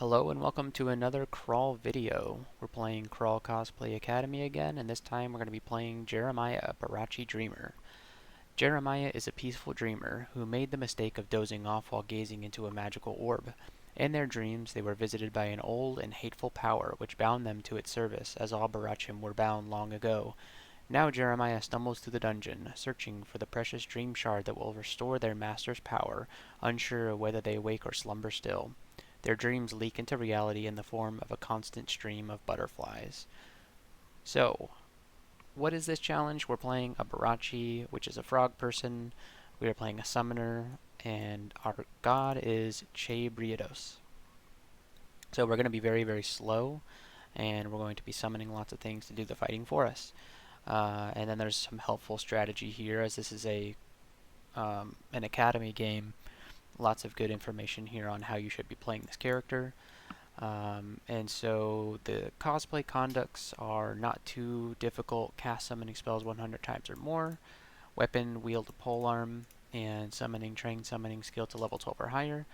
Hello and welcome to another Crawl video. We're playing Crawl Cosplay Academy again, and this time we're going to be playing Jeremiah, Barachi Dreamer. Jeremiah is a peaceful dreamer who made the mistake of dozing off while gazing into a magical orb. In their dreams, they were visited by an old and hateful power which bound them to its service, as all Barachim were bound long ago. Now Jeremiah stumbles through the dungeon, searching for the precious dream shard that will restore their master's power, unsure whether they wake or slumber still. Their dreams leak into reality in the form of a constant stream of butterflies. So, what is this challenge? We're playing a Barachi, which is a frog person. We are playing a summoner, and our god is Chei. So we're going to be very, very slow, and we're going to be summoning lots of things to do the fighting for us. And then there's some helpful strategy here, as this is an academy game. Lots of good information here on how you should be playing this character. And so the cosplay conducts are not too difficult. Cast summoning spells 100 times or more. Weapon, wield a polearm, and summoning, trained summoning skill to level 12 or higher.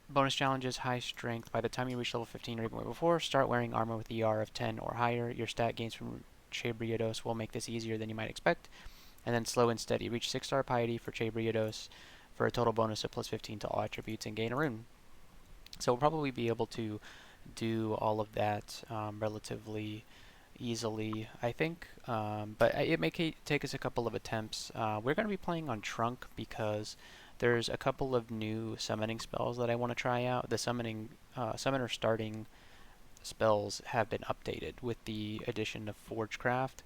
Bonus challenges, high strength. By the time you reach level 15 or even way before, start wearing armor with ER of 10 or higher. Your stat gains from Chei will make this easier than you might expect. And then slow and steady. Reach 6-star piety for Chei for a total bonus of plus 15 to all attributes and gain a rune. So we'll probably be able to do all of that relatively easily, I think. But it may take us a couple of attempts. We're going to be playing on Trunk because there's a couple of new summoning spells that I want to try out. The summoner starting spells have been updated with the addition of Forgecraft.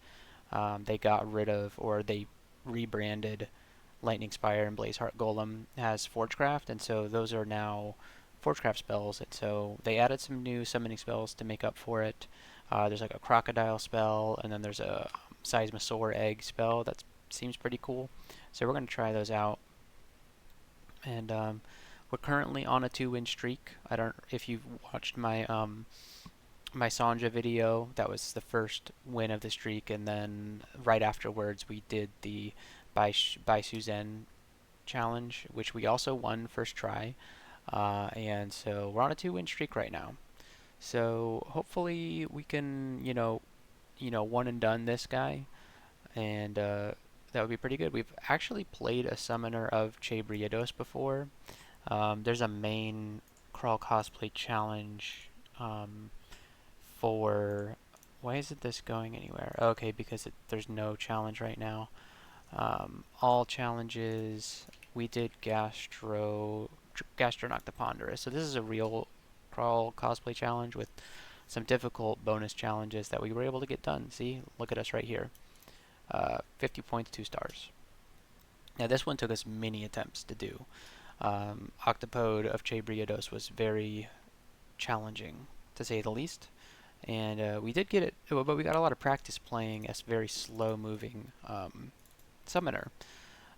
They got rid of, or they rebranded Lightning Spire and Blazeheart Golem as Forgecraft, and so those are now Forgecraft spells, and so they added some new summoning spells to make up for it. There's like a Crocodile spell, and then there's a Seismosaur Egg spell that seems pretty cool. So we're going to try those out. And we're currently on a 2-win streak. I don't if you've watched my my Sanja video. That was the first win of the streak, and then right afterwards we did the BaSu challenge, which we also won first try. And so we're on a 2-win streak right now. So hopefully we can, one and done this guy, and that would be pretty good. We've actually played a summoner of Chei before. There's a main Crawl Cosplay challenge for... Why isn't this going anywhere? Okay, because there's no challenge right now. All challenges, we did Gastronoctoponderous. So this is a real Crawl Cosplay challenge with some difficult bonus challenges that we were able to get done. See, look at us right here. 50 points, 2 stars. Now this one took us many attempts to do. Octopode of Chei was very challenging, to say the least. And we did get it, but we got a lot of practice playing a very slow-moving summoner.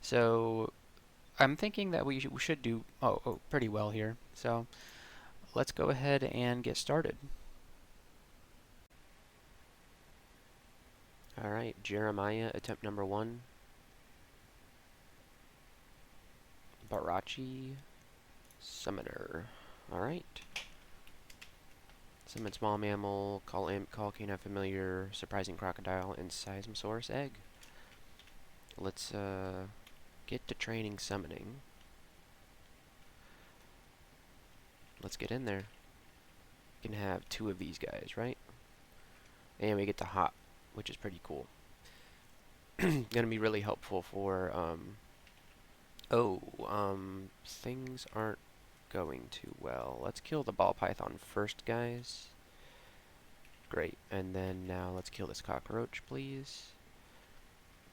So I'm thinking that we should do pretty well here. So let's go ahead and get started. Alright, Jeremiah, attempt number 1. Barachi, summoner. Alright. Summon small mammal, call imp, call canine familiar, surprising crocodile, and Seismosaurus egg. Let's get to training summoning. Let's get in there. We can have 2 of these guys, right? And we get to hop, which is pretty cool. Gonna be really helpful for things aren't going too well. Let's kill the ball python first, guys. Great. And then now let's kill this cockroach, please.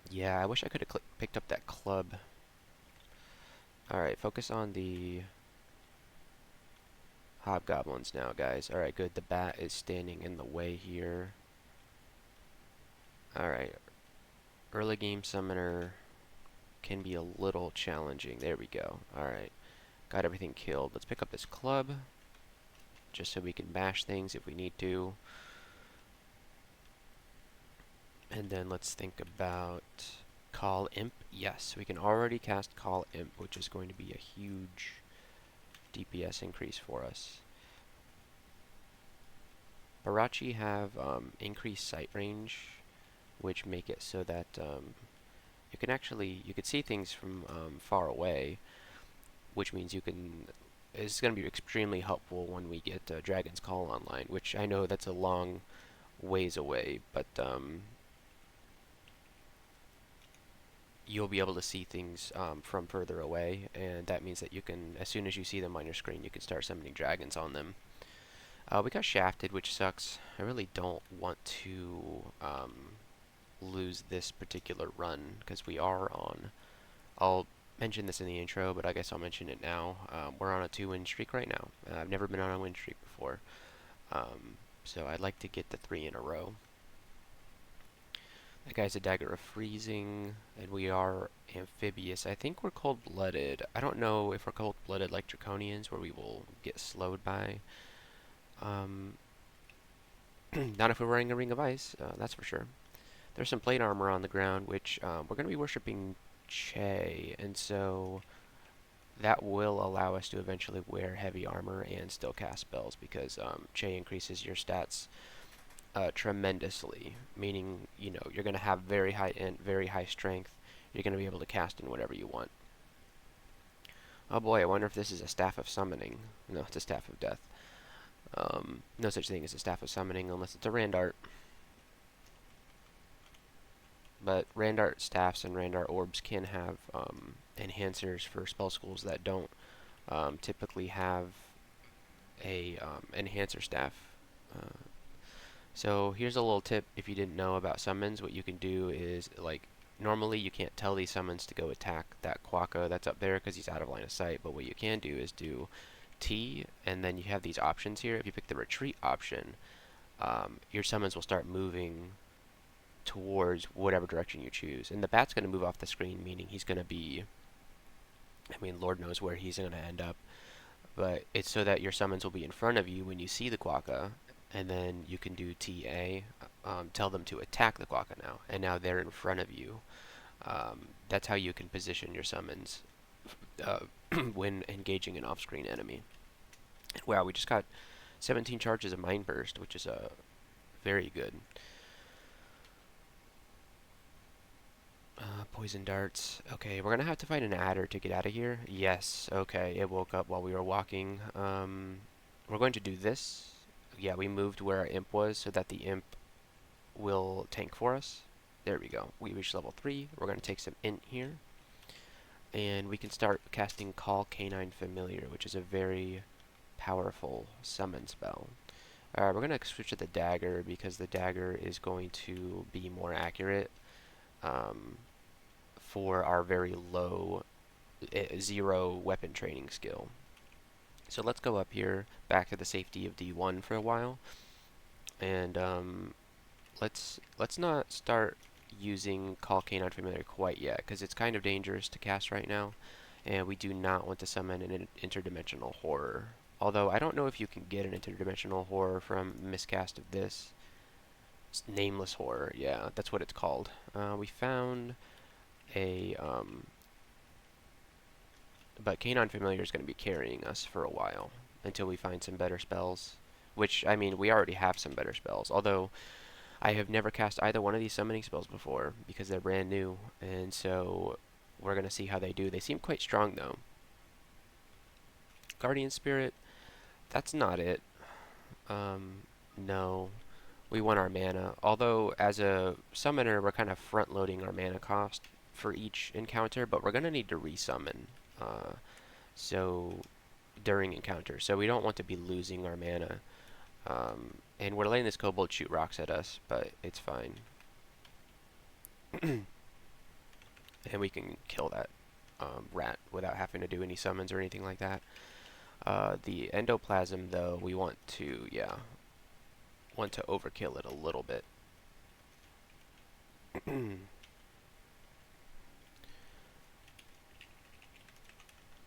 Yeah, I wish I could have picked up that club. Alright, focus on the hobgoblins now, guys. Alright, good. The bat is standing in the way here. Alright. Early game summoner can be a little challenging. There we go. Alright. Got everything killed. Let's pick up this club, just so we can bash things if we need to. And then let's think about Call Imp. Yes, we can already cast Call Imp, which is going to be a huge DPS increase for us. Barachi have increased sight range, which make it so that you could see things from far away, which means it's going to be extremely helpful when we get Dragon's Call online, which I know that's a long ways away, but you'll be able to see things from further away, and that means that you can, as soon as you see them on your screen, you can start summoning dragons on them. We got shafted, which sucks. I really don't want to lose this particular run, because we are on, I'll mention this in the intro, but I guess I'll mention it now. We're on a 2-win streak right now. I've never been on a win streak before, so I'd like to get the 3 in a row. That guy's a Dagger of Freezing, and we are amphibious. I think we're cold-blooded. I don't know if we're cold-blooded like Draconians, where we will get slowed by. Not if we're wearing a Ring of Ice, that's for sure. There's some plate armor on the ground, which we're going to be worshipping Chei, and so that will allow us to eventually wear heavy armor and still cast spells, because Chei increases your stats tremendously, meaning, you're going to have very high int, very high strength. You're going to be able to cast in whatever you want. Oh boy, I wonder if this is a Staff of Summoning. No, it's a Staff of Death. No such thing as a Staff of Summoning unless it's a Randart. But Randart staffs and Randart orbs can have enhancers for spell schools that don't typically have a enhancer staff. So here's a little tip if you didn't know about summons. What you can do is, normally you can't tell these summons to go attack that Quokka that's up there because he's out of line of sight, but what you can do is do T, and then you have these options here. If you pick the retreat option, your summons will start moving towards whatever direction you choose. And the bat's going to move off the screen, meaning he's going to be, Lord knows where he's going to end up, but it's so that your summons will be in front of you when you see the Quokka, and then you can do TA, tell them to attack the Quokka now, and now they're in front of you. That's how you can position your summons when engaging an off-screen enemy. Wow, we just got 17 charges of Mind Burst, which is very good. Poison darts. Okay, we're gonna have to find an adder to get out of here. Yes, okay, it woke up while we were walking. We're going to do this. Yeah, we moved where our imp was so that the imp will tank for us. There we go. We reached level 3. We're going to take some int here. And we can start casting Call Canine Familiar, which is a very powerful summon spell. We're going to switch to the dagger because the dagger is going to be more accurate for our very low 0 weapon training skill. So let's go up here back to the safety of D1 for a while, and let's not start using Call Canine Familiar quite yet, because it's kind of dangerous to cast right now, and we do not want to summon an interdimensional horror. Although I don't know if you can get an interdimensional horror from miscast of this. It's nameless horror, yeah, that's what it's called. We found a but Canine Familiar is going to be carrying us for a while until we find some better spells, which, we already have some better spells, although I have never cast either one of these summoning spells before because they're brand new, and so we're going to see how they do. They seem quite strong, though. Guardian Spirit, that's not it. No. We want our mana, although as a summoner we're kind of front-loading our mana cost for each encounter, but we're going to need to resummon so during encounters, so we don't want to be losing our mana. And we're letting this kobold shoot rocks at us, but it's fine. And we can kill that rat without having to do any summons or anything like that. The endoplasm, though, we want to overkill it a little bit.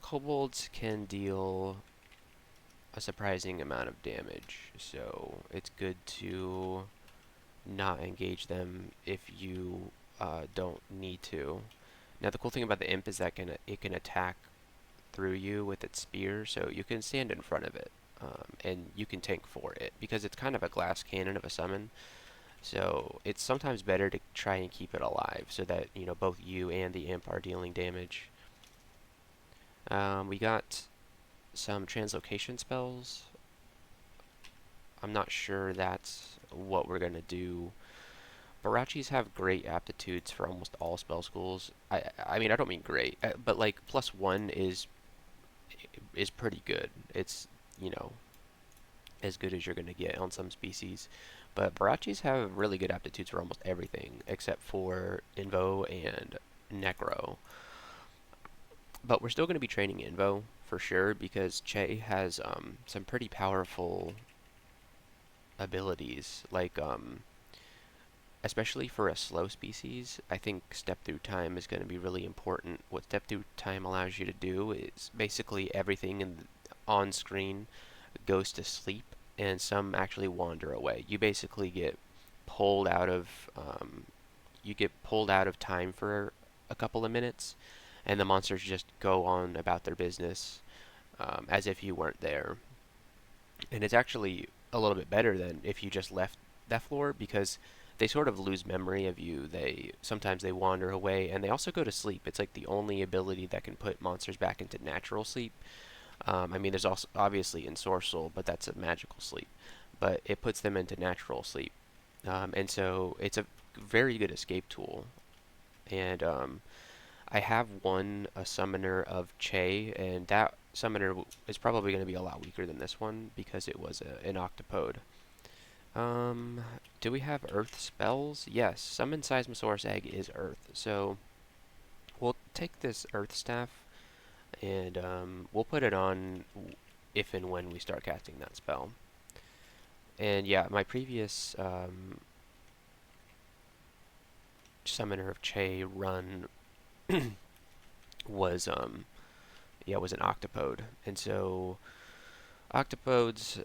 Kobolds can deal a surprising amount of damage, so it's good to not engage them if you don't need to. Now the cool thing about the imp is that it can attack through you with its spear, so you can stand in front of it, and you can tank for it because it's kind of a glass cannon of a summon. So it's sometimes better to try and keep it alive so that both you and the imp are dealing damage. We got some translocation spells. I'm not sure that's what we're gonna do. Barachis have great aptitudes for almost all spell schools. I mean I don't mean great, but like +1 is pretty good. It's you know as good as you're gonna get on some species. But Barachis have really good aptitudes for almost everything except for Invo and Necro. But we're still going to be training Invo for sure because Chei has some pretty powerful abilities, like especially for a slow species. I think step through time is going to be really important. What step through time allows you to do is basically everything on screen goes to sleep, and some actually wander away. You basically get pulled out of time for a couple of minutes, and the monsters just go on about their business as if you weren't there. And it's actually a little bit better than if you just left that floor because they sort of lose memory of you. Sometimes they wander away, and they also go to sleep. It's like the only ability that can put monsters back into natural sleep. I mean, there's also obviously Ensorcel, but that's a magical sleep. But it puts them into natural sleep, and so it's a very good escape tool. And I have won a summoner of Chei, and that summoner is probably going to be a lot weaker than this one because it was an octopode. Do we have Earth spells? Yes, Summon Seismosaurus Egg is Earth, so we'll take this Earth Staff and we'll put it on if and when we start casting that spell. And yeah, my previous Summoner of Chei run was was an octopode, and so octopodes,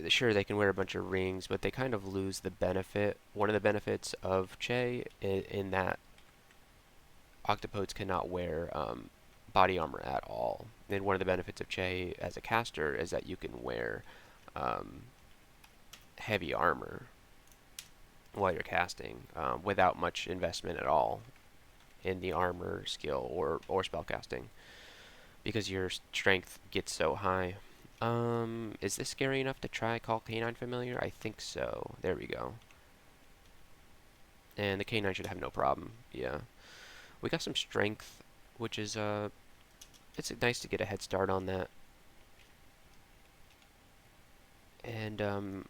sure they can wear a bunch of rings, but they kind of lose the benefit. One of the benefits of Chei in that octopodes cannot wear body armor at all. And one of the benefits of Chei as a caster is that you can wear um, heavy armor while you're casting without much investment at all in the armor skill or spell casting because your strength gets so high. Is this scary enough to try Call Canine Familiar? I think so. There we go. And the canine should have no problem. Yeah. We got some strength, which is it's nice to get a head start on that. And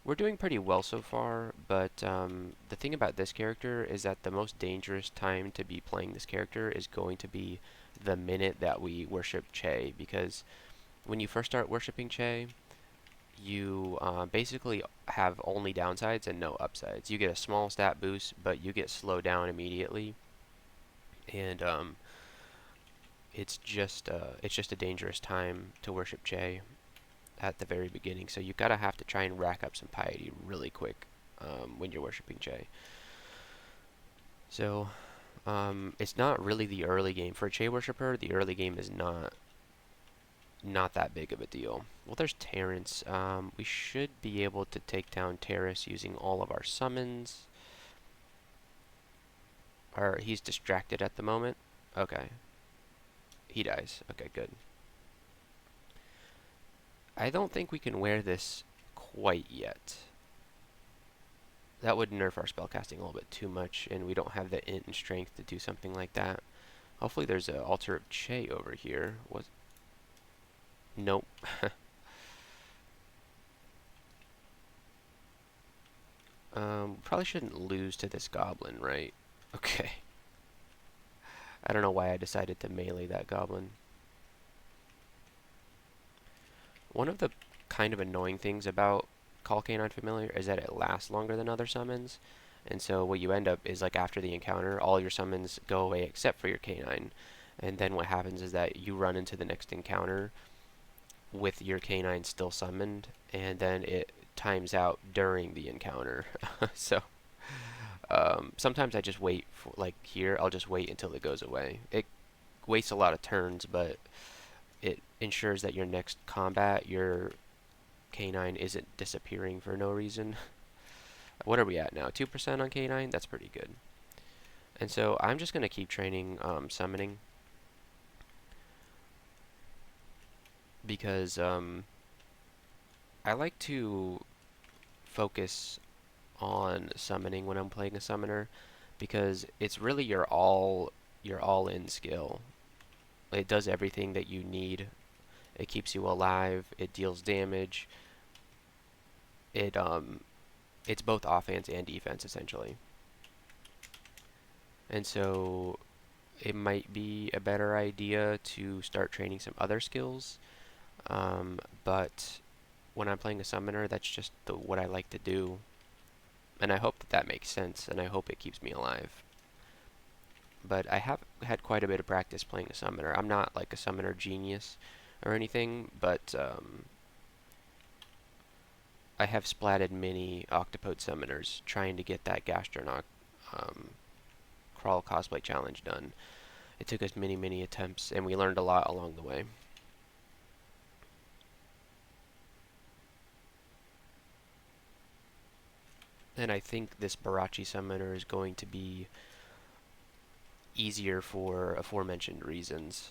we're doing pretty well so far, but the thing about this character is that the most dangerous time to be playing this character is going to be the minute that we worship Chei, because when you first start worshiping Chei, you basically have only downsides and no upsides. You get a small stat boost, but you get slowed down immediately, and it's just a dangerous time to worship Chei at the very beginning. So you gotta have to try and rack up some piety really quick when you're worshiping Chei. So it's not really the early game for a Chei worshiper. The early game is not that big of a deal. Well, there's Terrence. We should be able to take down Terrace using all of our summons. Or he's distracted at the moment. Okay. He dies. Okay, good. I don't think we can wear this quite yet. That would nerf our spellcasting a little bit too much, and we don't have the int and strength to do something like that. Hopefully there's an altar of Chei over here. What? Nope. Probably shouldn't lose to this goblin, right? Okay. I don't know why I decided to melee that goblin. One of the kind of annoying things about Call Canine Familiar is that it lasts longer than other summons. And so what you end up is like after the encounter, all your summons go away except for your canine. And then what happens is that you run into the next encounter with your canine still summoned, and then it times out during the encounter. So sometimes I just wait for, like here, I'll just wait until it goes away. It wastes a lot of turns, but it ensures that your next combat, your K9 isn't disappearing for no reason. What are we at now? 2% on K9? That's pretty good. And so I'm just going to keep training summoning because I like to focus on summoning when I'm playing a summoner because it's really your all-in skill. It does everything that you need. It keeps you alive, it deals damage. It it's both offense and defense essentially. And so it might be a better idea to start training some other skills. But when I'm playing a summoner, that's just what I like to do. And I hope that that makes sense, and I hope it keeps me alive. But I have had quite a bit of practice playing a summoner. I'm not like a summoner genius or anything, but I have splatted many Octopode summoners trying to get that Gastronaut Crawl Cosplay Challenge done. It took us many, many attempts, and we learned a lot along the way. And I think this Barachi summoner is going to be easier for aforementioned reasons.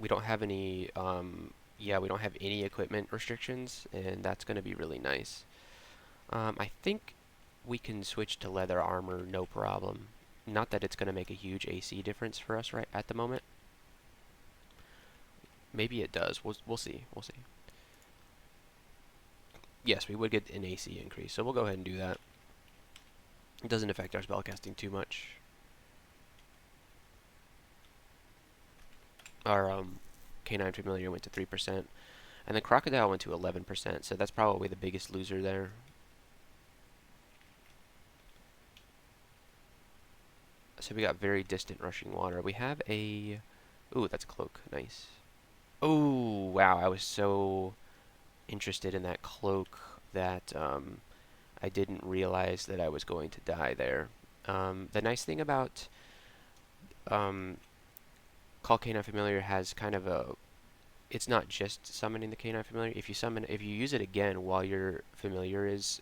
We don't have any, yeah, we don't have any equipment restrictions, and that's going to be really nice. I think we can switch to leather armor, no problem. Not that it's going to make a huge AC difference for us right at the moment. Maybe it does. We'll see. We'll see. Yes, we would get an AC increase, so we'll go ahead and do that. It doesn't affect our spellcasting too much. Our K9 Familiar went to 3%, and the Crocodile went to 11%, so that's probably the biggest loser there. So we got very distant rushing water. We have a... Ooh, that's a cloak. Nice. Oh, wow. I was so interested in that cloak that I didn't realize that I was going to die there. The nice thing about um, Call K9 Familiar has kind of a... It's not just summoning the K9 Familiar. If you use it again while your Familiar is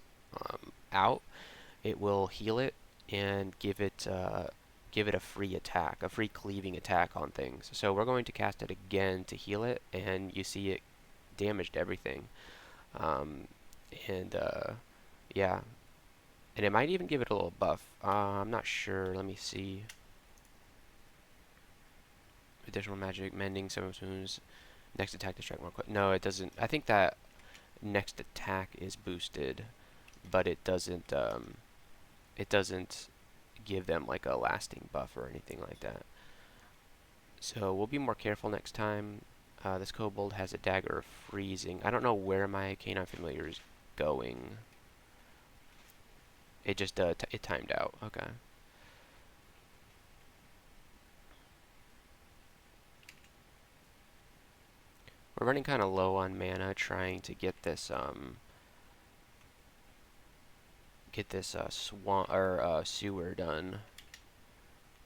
out, it will heal it and give it a free attack, a free cleaving attack on things. So we're going to cast it again to heal it, and you see it damaged everything. Um, and yeah, and it might even give it a little buff. I'm not sure. Let me see. Additional magic, mending some wounds. Next attack to strike more quick. No, it doesn't. I think that next attack is boosted, but it doesn't. It doesn't give them like a lasting buff or anything like that. So we'll be more careful next time. This kobold has a dagger of freezing. I don't know where my K9 Familiar is going. It just it timed out. Okay. We're running kind of low on mana, trying to get this swamp or sewer done.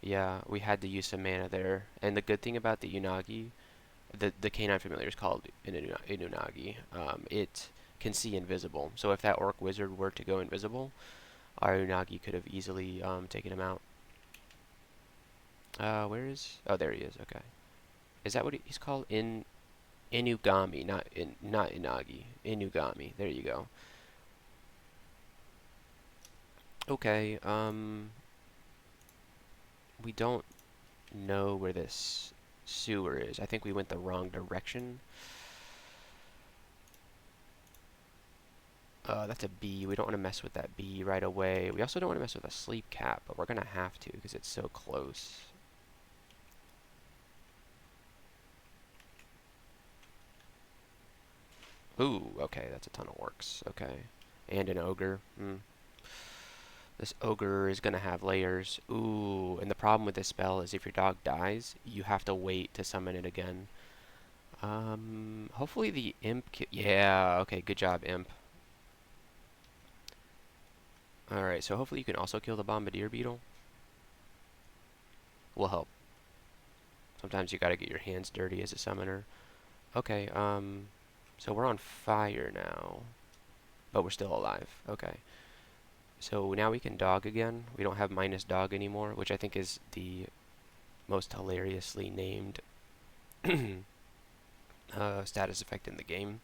Yeah, we had to use some mana there. And the good thing about the Unagi, the K9 Familiar is called an Unagi. It can see invisible. So if that Orc Wizard were to go invisible, our Unagi could have easily taken him out. Where is? Oh, there he is. Okay. Is that what he's called? Inugami, not Inagi. Inugami. There you go. Okay. We don't know where this sewer is. I think we went the wrong direction. That's a bee. We don't want to mess with that bee right away. We also don't want to mess with a sleep cap, but we're going to have to because it's so close. Ooh, okay, that's a ton of orcs. Okay. And an ogre. This ogre is going to have layers. Ooh, and the problem with this spell is if your dog dies, you have to wait to summon it again. Hopefully the imp... Yeah, okay, good job, imp. Alright, so hopefully you can also kill the bombardier beetle. Will help. Sometimes you gotta get your hands dirty as a summoner. Okay, so we're on fire now, but we're still alive. Okay. So now we can dog again. We don't have minus dog anymore, which I think is the most hilariously named status effect in the game.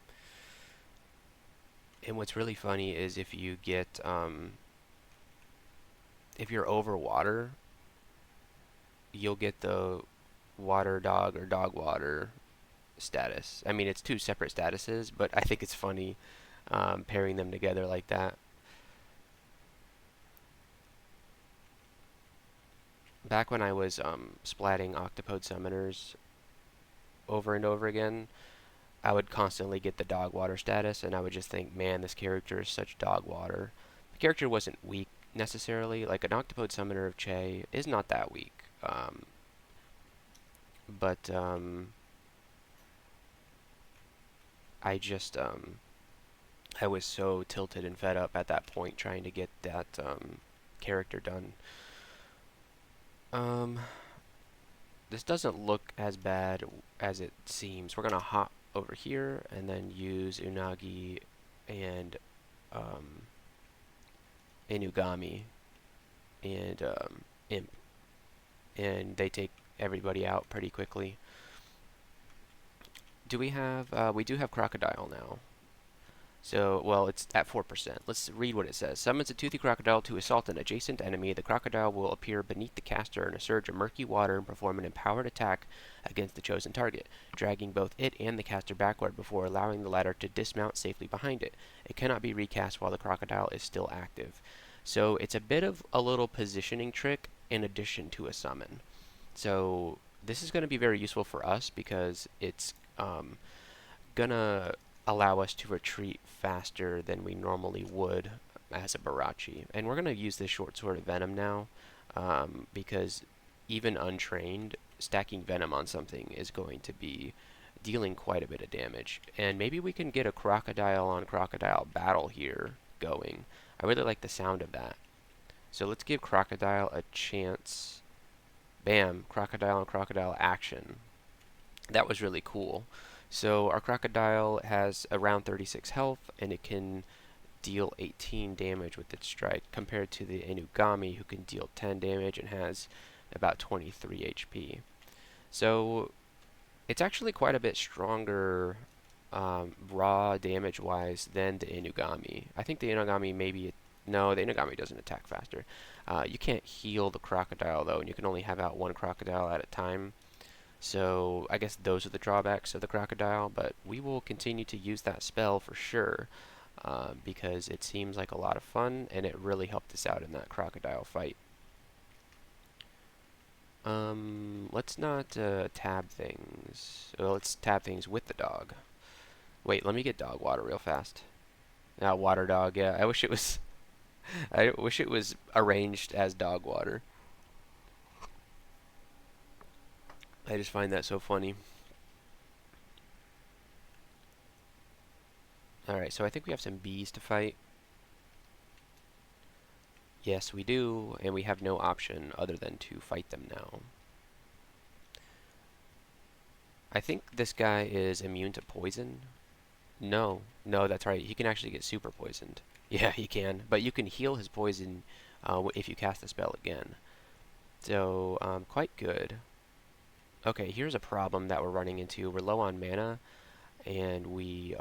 And what's really funny is if you get, if you're over water, you'll get the water dog or dog water status. I mean, it's two separate statuses, but I think it's funny pairing them together like that. Back when I was splatting octopode summoners over and over again, I would constantly get the dog water status, and I would just think, man, this character is such dog water. The character wasn't weak necessarily. Like an octopode summoner of Chei is not that weak, but I just I was so tilted and fed up at that point trying to get that character done. Um, this doesn't look as bad as it seems. We're gonna hop over here and then use Unagi and um, Inugami and Imp, and they take everybody out pretty quickly. Do we have? We do have Crocodile now. So, well, it's at 4%. Let's read what it says. Summons a toothy crocodile to assault an adjacent enemy. The crocodile will appear beneath the caster in a surge of murky water and perform an empowered attack against the chosen target, dragging both it and the caster backward before allowing the latter to dismount safely behind it. It cannot be recast while the crocodile is still active. So, it's a bit of a little positioning trick in addition to a summon. So, this is going to be very useful for us because it's gonna allow us to retreat faster than we normally would as a Barachi. And we're gonna use this short sword of Venom now because even untrained, stacking Venom on something is going to be dealing quite a bit of damage. And maybe we can get a crocodile on crocodile battle here going. I really like the sound of that. So let's give Crocodile a chance. Bam, Crocodile on crocodile action. That was really cool. So our crocodile has around 36 health, and it can deal 18 damage with its strike, compared to the Inugami, who can deal 10 damage and has about 23 HP. So it's actually quite a bit stronger raw damage-wise than the Inugami. I think the Inugami maybe... No, the Inugami doesn't attack faster. You can't heal the crocodile, though, and you can only have out one crocodile at a time. So I guess those are the drawbacks of the crocodile, but we will continue to use that spell for sure because it seems like a lot of fun and it really helped us out in that crocodile fight. Let's not tab things. Well, let's tab things with the dog. Wait, let me get dog water real fast. Now, water dog. Yeah, I wish it was. I wish it was arranged as dog water. I just find that so funny. Alright, so I think we have some bees to fight. Yes, we do, and we have no option other than to fight them now. I think this guy is immune to poison. No, no, that's right. He can actually get super poisoned. Yeah, he can, but you can heal his poison if you cast the spell again. So, quite good. Okay, here's a problem that we're running into. We're low on mana, and we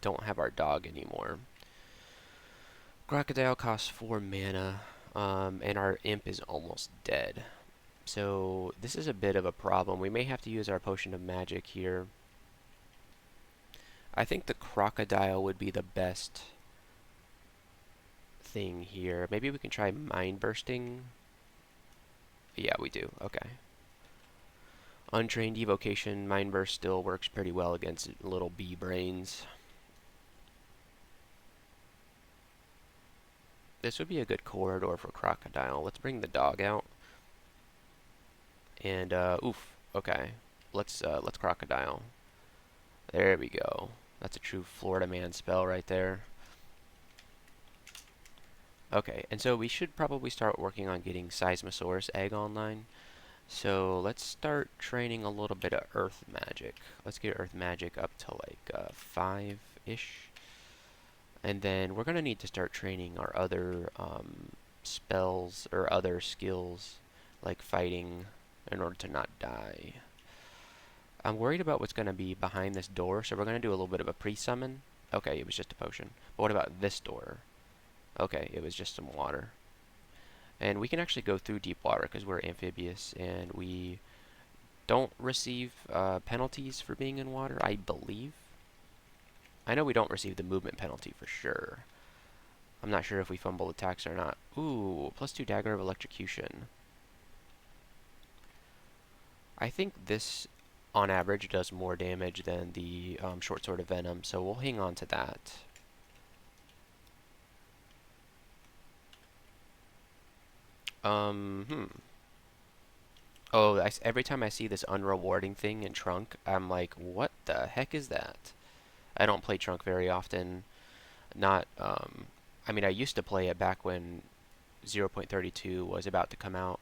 don't have our dog anymore. Crocodile costs 4 mana, and our imp is almost dead. So this is a bit of a problem. We may have to use our potion of magic here. I think the crocodile would be the best thing here. Maybe we can try mind bursting. Yeah, we do. Okay. Untrained evocation, mind burst still works pretty well against little bee brains. This would be a good corridor for crocodile. Let's bring the dog out. And oof. Okay. Let's crocodile. There we go. That's a true Florida man spell right there. Okay, and so we should probably start working on getting Seismosaurus egg online. So let's start training a little bit of earth magic. Let's get earth magic up to like 5-ish. And then we're going to need to start training our other spells or other skills like fighting in order to not die. I'm worried about what's going to be behind this door, so we're going to do a little bit of a pre-summon. Okay, it was just a potion. But what about this door? Okay, it was just some water. And we can actually go through deep water because we're amphibious and we don't receive penalties for being in water, I believe. I know we don't receive the movement penalty for sure. I'm not sure if we fumble attacks or not. Ooh, +2 dagger of electrocution. I think this, on average, does more damage than the short sword of venom, so we'll hang on to that. Hmm. Oh, every time I see this unrewarding thing in Trunk, I'm like, what the heck is that? I don't play Trunk very often. Not, I mean, I used to play it back when 0.32 was about to come out.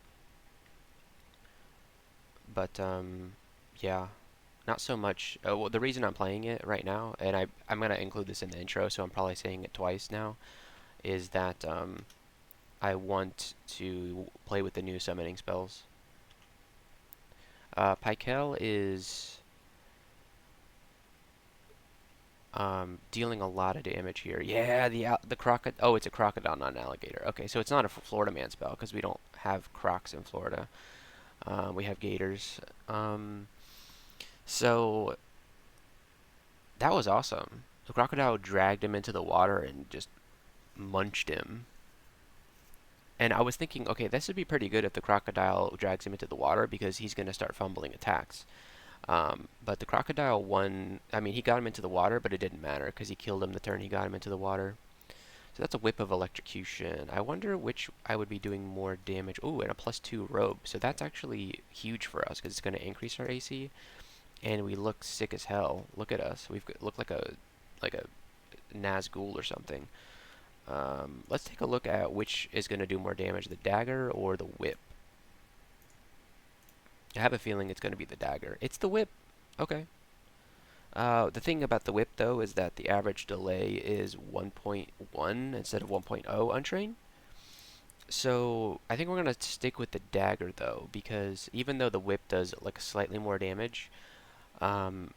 But, yeah, not so much. Well, the reason I'm playing it right now, and I'm going to include this in the intro, so I'm probably saying it twice now, is that, I want to play with the new summoning spells. Pykel is dealing a lot of damage here. Yeah, the crocodile. Oh, it's a crocodile, not an alligator. Okay, so it's not a Florida man spell because we don't have crocs in Florida. We have gators. So that was awesome. The crocodile dragged him into the water and just munched him. And I was thinking, okay, this would be pretty good if the crocodile drags him into the water because he's going to start fumbling attacks. But the crocodile won. I mean, he got him into the water, but it didn't matter because he killed him the turn he got him into the water. So that's a whip of electrocution. I wonder which I would be doing more damage. Oh, and a +2 robe. So that's actually huge for us because it's going to increase our AC, and we look sick as hell. Look at us. Look like a Nazgul or something. Let's take a look at which is going to do more damage, the dagger or the whip. I have a feeling it's going to be the dagger. It's the whip. Okay. The thing about the whip, though, is that the average delay is 1.1 instead of 1.0 untrained. So I think we're going to stick with the dagger, though, because even though the whip does like slightly more damage, um,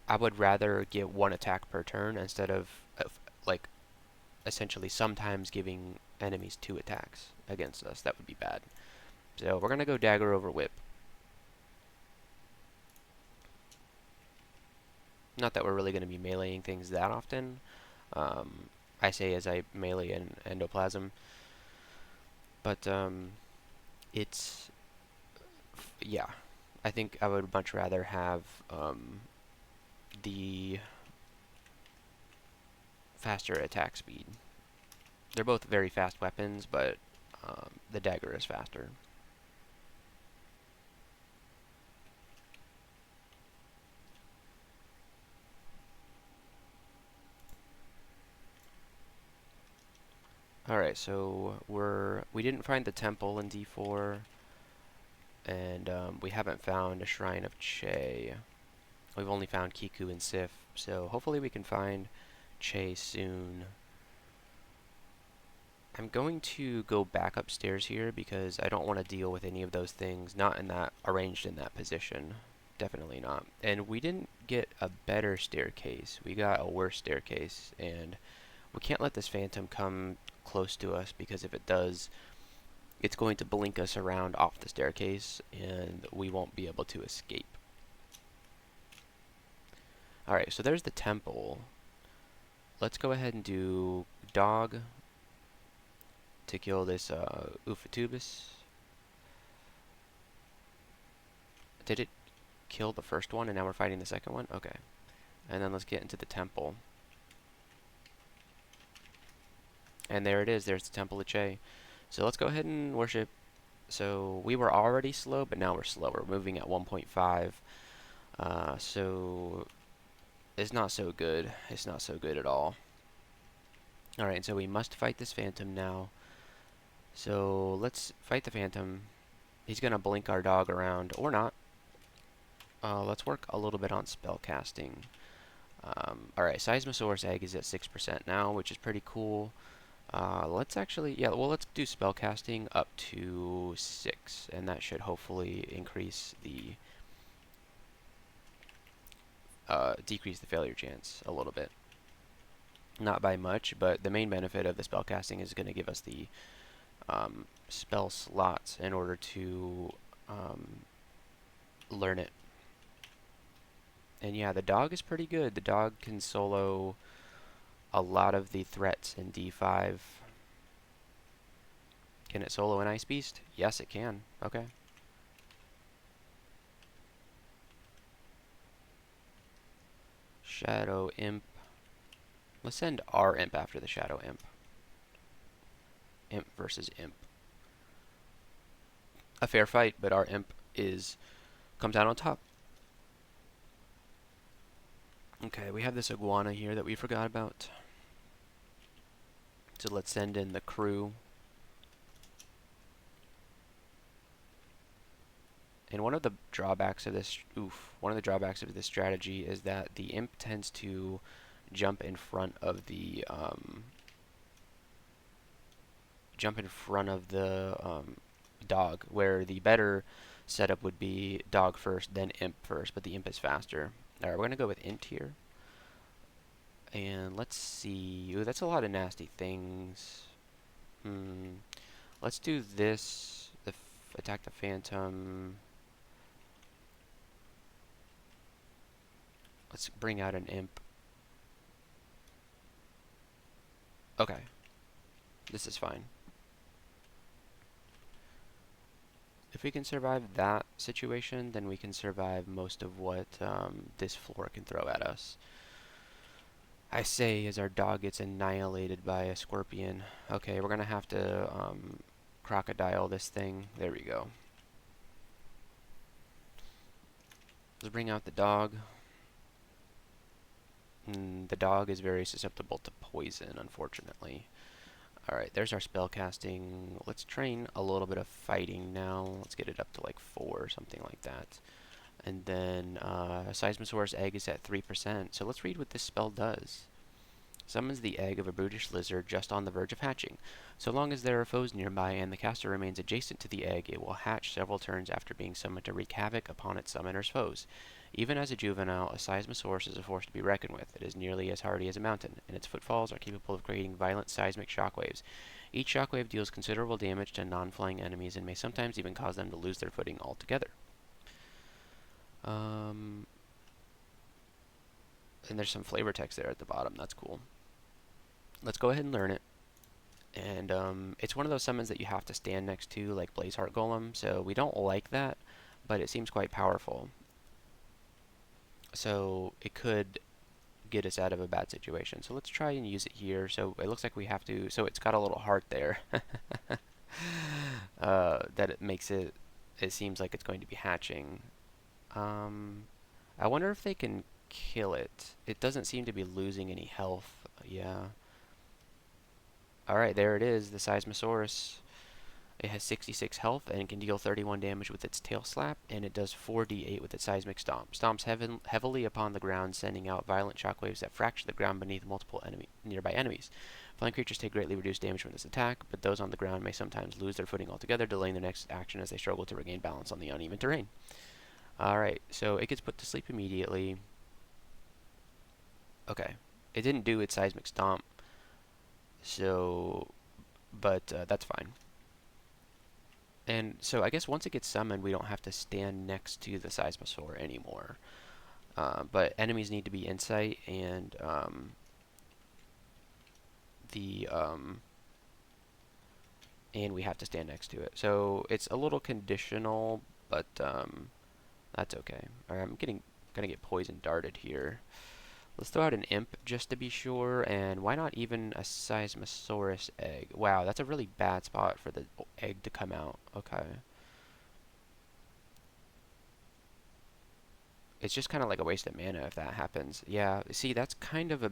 I would rather get one attack per turn instead of like essentially sometimes giving enemies 2 attacks against us. That would be bad. So we're going to go dagger over whip. Not that we're really going to be meleeing things that often. I say as I melee an endoplasm, but it's yeah. I think I would much rather have the faster attack speed. They're both very fast weapons, but the dagger is faster. Alright, so we didn't find the temple in D4, and we haven't found a shrine of Chei. We've only found Kiku and Sif, so hopefully we can find Chei soon. I'm going to go back upstairs here because I don't want to deal with any of those things, not in that arranged in that position. Definitely not. And we didn't get a better staircase. We got a worse staircase, and we can't let this phantom come close to us because if it does, it's going to blink us around off the staircase and we won't be able to escape. Alright, so there's the temple. Let's go ahead and do dog to kill this Ufatubus. Did it kill the first one and now we're fighting the second one? Okay. And then let's get into the temple. And there it is. There's the Temple of Chei. So let's go ahead and worship. So we were already slow, but now we're slower. We're moving at 1.5. So it's not so good. It's not so good at all. Alright, so we must fight this phantom now. So let's fight the phantom. He's going to blink our dog around, or not. Let's work a little bit on spell casting. Alright, Seismosaurus Egg is at 6% now, which is pretty cool. Let's actually, yeah, well, let's do spell casting up to 6, and that should hopefully increase the, decrease the failure chance a little bit. Not by much, but the main benefit of the spell casting is going to give us the spell slots in order to learn it. And yeah, the dog is pretty good. The dog can solo a lot of the threats in D5. Can it solo an Ice Beast? Yes, it can. Okay. Shadow Imp. Let's send our Imp after the Shadow Imp. Imp versus Imp. A fair fight, but our Imp comes out on top. Okay, we have this iguana here that we forgot about. So let's send in the crew. And one of the drawbacks of this strategy is that the imp tends to jump in front of the dog, where the better setup would be dog first, then imp first, but the imp is faster. Alright, we're gonna go with int here. And let's see. Ooh, that's a lot of nasty things. Let's do this. Attack the phantom. Let's bring out an imp. Okay. This is fine. If we can survive that situation, then we can survive most of what this floor can throw at us. I say as our dog gets annihilated by a scorpion. Okay, we're gonna have to crocodile this thing. There we go. Let's bring out the dog. The dog is very susceptible to poison, unfortunately. Alright, there's our spell casting. Let's train a little bit of fighting now. Let's get it up to like 4 or something like that. And then Seismosaurus Egg is at 3%. So let's read what this spell does. Summons the egg of a brutish lizard just on the verge of hatching. So long as there are foes nearby and the caster remains adjacent to the egg, it will hatch several turns after being summoned to wreak havoc upon its summoner's foes. Even as a juvenile, a Seismosaurus is a force to be reckoned with. It is nearly as hardy as a mountain, and its footfalls are capable of creating violent seismic shockwaves. Each shockwave deals considerable damage to non-flying enemies and may sometimes even cause them to lose their footing altogether. And there's some flavor text there at the bottom. That's cool. Let's go ahead and learn it. And it's one of those summons that you have to stand next to, like Blazeheart Golem, so we don't like that, but it seems quite powerful. So it could get us out of a bad situation. So let's try and use it here. So it looks like we have to, so it's got a little heart there. That it makes it seems like it's going to be hatching. I wonder if they can kill it. It doesn't seem to be losing any health. Yeah. Alright, there it is, the Seismosaurus. It has 66 health and can deal 31 damage with its tail slap, and it does 4d8 with its seismic stomp. Stomps heavily upon the ground, sending out violent shockwaves that fracture the ground beneath multiple nearby enemies. Flying creatures take greatly reduced damage from this attack, but those on the ground may sometimes lose their footing altogether, delaying their next action as they struggle to regain balance on the uneven terrain. Alright, so it gets put to sleep immediately. Okay. It didn't do its seismic stomp, so, but that's fine. And so I guess once it gets summoned, we don't have to stand next to the Seismosaur anymore. But enemies need to be insight, and and we have to stand next to it. So it's a little conditional, but that's okay. All right, I'm gonna get poison darted here. Let's throw out an imp just to be sure, and why not even a Seismosaurus egg? Wow, that's a really bad spot for the egg to come out. Okay. It's just kind of like a waste of mana if that happens. Yeah, see, that's kind of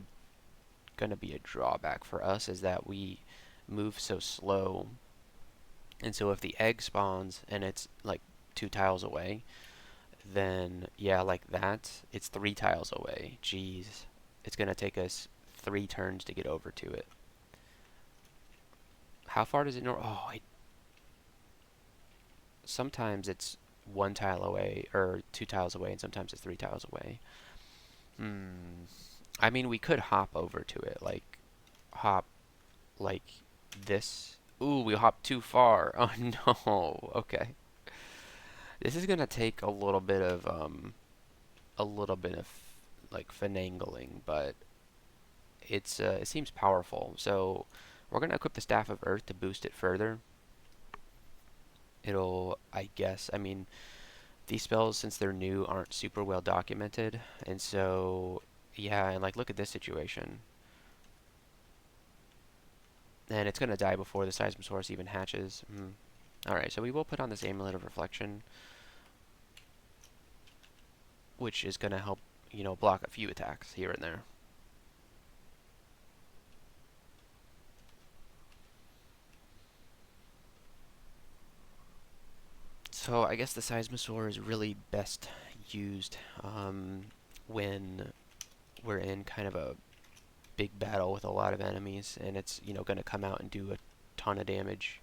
gonna be a drawback for us, is that we move so slow. And so if the egg spawns and it's like 2 tiles away, then yeah, like that, it's 3 tiles away. Jeez. It's going to take us 3 turns to get over to it. How far does it know? Oh, sometimes it's 1 tile away or 2 tiles away, and sometimes it's 3 tiles away. Hmm. I mean, we could hop over to it, like hop like this. Ooh, we hopped too far. Oh no. Okay. This is gonna take a little bit of like finagling, but it seems powerful. So we're gonna equip the Staff of Earth to boost it further. It'll, I guess, I mean, these spells, since they're new, aren't super well documented, and so yeah, and like look at this situation. And it's gonna die before the Seismosaurus even hatches. Alright, so we will put on this Amulet of Reflection, which is gonna help, block a few attacks here and there. So I guess the Seismosaur is really best used when we're in kind of a big battle with a lot of enemies, and it's going to come out and do a ton of damage.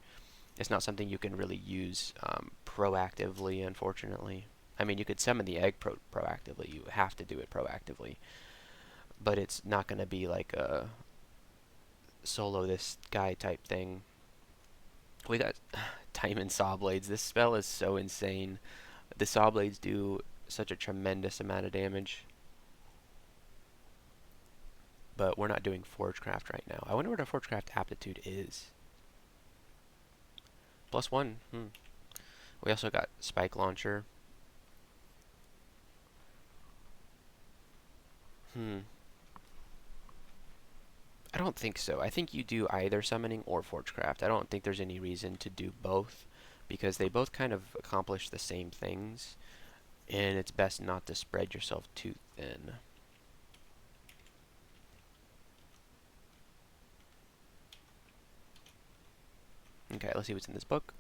It's not something you can really use proactively, unfortunately. I mean, you could summon the egg proactively. You have to do it proactively, but it's not going to be like a solo this guy type thing. We got Diamond Saw Blades. This spell is so insane. The Saw Blades do such a tremendous amount of damage. But we're not doing Forgecraft right now. I wonder what our Forgecraft aptitude is. +1. We also got Spike Launcher. I don't think so. I think you do either Summoning or Forgecraft. I don't think there's any reason to do both, because they both kind of accomplish the same things, and it's best not to spread yourself too thin. Okay, let's see what's in this book.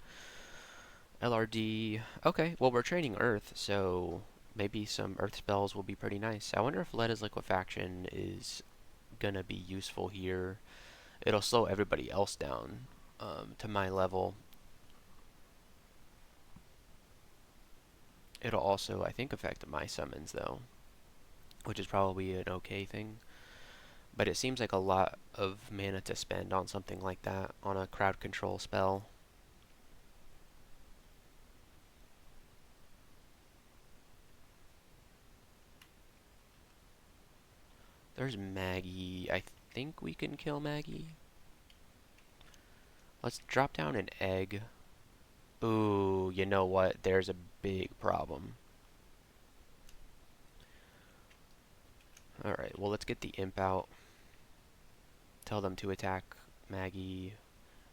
LRD. Okay, well, we're training Earth, so maybe some Earth spells will be pretty nice. I wonder if Lead as Liquefaction is gonna be useful here. It'll slow everybody else down to my level. It'll also, I think, affect my summons, though, which is probably an okay thing. But it seems like a lot of mana to spend on something like that, on a crowd control spell. There's Maggie. I think we can kill Maggie. Let's drop down an egg. Ooh, you know what? There's a big problem. Alright, well, let's get the imp out. Tell them to attack Maggie.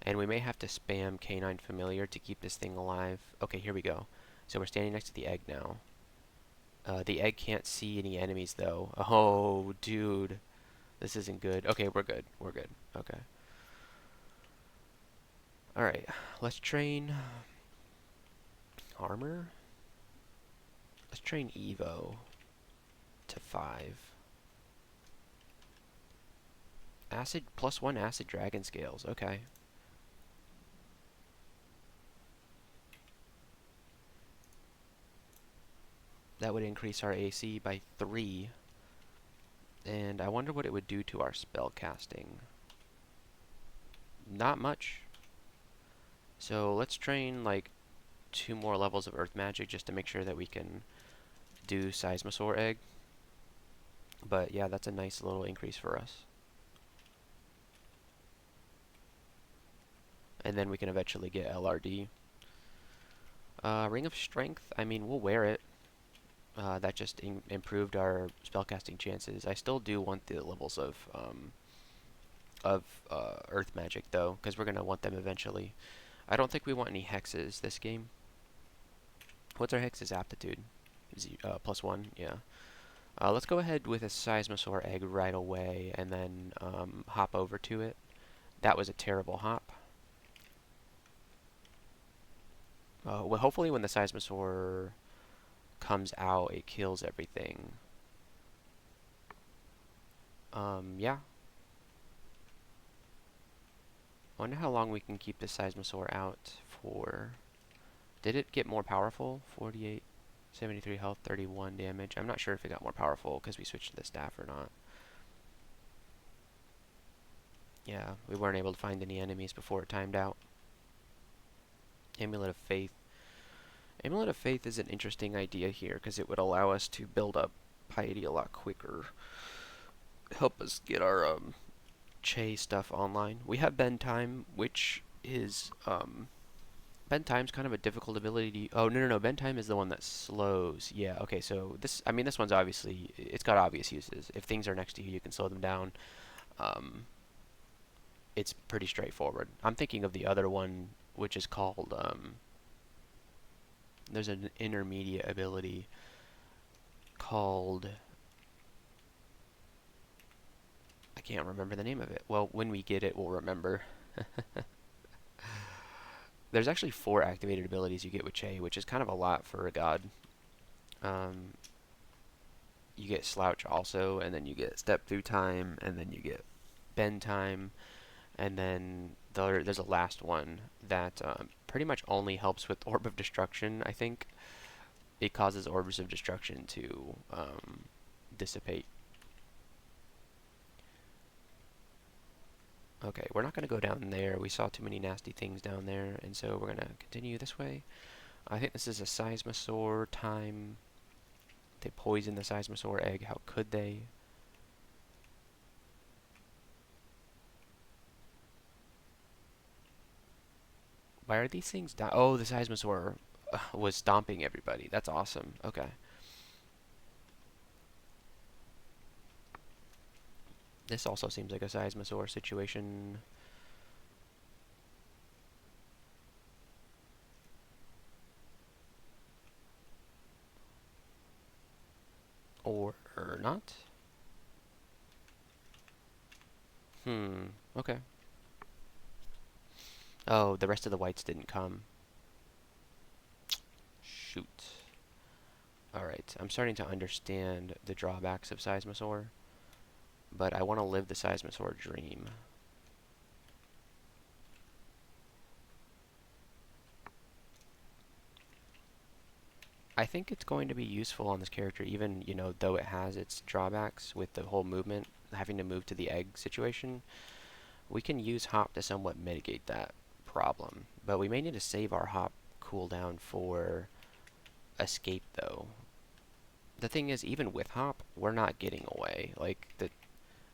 And we may have to spam Canine Familiar to keep this thing alive. Okay, here we go. So we're standing next to the egg now. The egg can't see any enemies, though. Oh, dude. This isn't good. Okay, we're good. We're good. Okay. Alright, let's train Armor. Let's train Evo to 5. Acid, +1 Acid Dragon Scales. Okay. That would increase our AC by 3. And I wonder what it would do to our spell casting. Not much. So let's train like 2 more levels of Earth Magic just to make sure that we can do Seismosaur Egg. But yeah, that's a nice little increase for us. And then we can eventually get LRD. Ring of Strength, I mean, we'll wear it. That just improved our spellcasting chances. I still do want the levels of Earth Magic, though, because we're going to want them eventually. I don't think we want any hexes this game. What's our hex's aptitude? +1, yeah. Let's go ahead with a Seismosaur egg right away and then hop over to it. That was a terrible hop. Well, hopefully when the Seismosaur comes out, it kills everything. Yeah. I wonder how long we can keep the Seismosaur out for. Did it get more powerful? 48, 73 health, 31 damage. I'm not sure if it got more powerful because we switched to the staff or not. Yeah, we weren't able to find any enemies before it timed out. Amulet of Faith. Amulet of Faith is an interesting idea here because it would allow us to build up piety a lot quicker. Help us get our Chei stuff online. We have bend time, which is bend time's kind of a difficult ability. Oh no, bend time is the one that slows. Yeah, okay. So this, I mean, this one's obviously it's got obvious uses. If things are next to you, you can slow them down. Um, it's pretty straightforward. I'm thinking of the other one, which is called there's an intermediate ability called I can't remember the name of it. Well, when we get it, we'll remember. There's actually 4 activated abilities you get with Chei, which is kind of a lot for a god. Um, you get Slouch also, and then you get Step Through Time, and then you get Bend Time, and then there's a last one that pretty much only helps with Orb of Destruction, I think. It causes Orbs of Destruction to dissipate. Okay, we're not going to go down there. We saw too many nasty things down there, and so we're going to continue this way. I think this is a Seismosaur time. They poisoned the Seismosaur egg. How could they? Why are these things down? Oh, the Seismosaur was stomping everybody. That's awesome. Okay. This also seems like a Seismosaur situation. Or not? Okay. Oh, the rest of the whites didn't come. Shoot. Alright, I'm starting to understand the drawbacks of Seismosaur, but I want to live the Seismosaur dream. I think it's going to be useful on this character, even, though it has its drawbacks with the whole movement, having to move to the egg situation. We can use Hop to somewhat mitigate that problem, but we may need to save our Hop cooldown for Escape, though. The thing is, even with Hop, we're not getting away.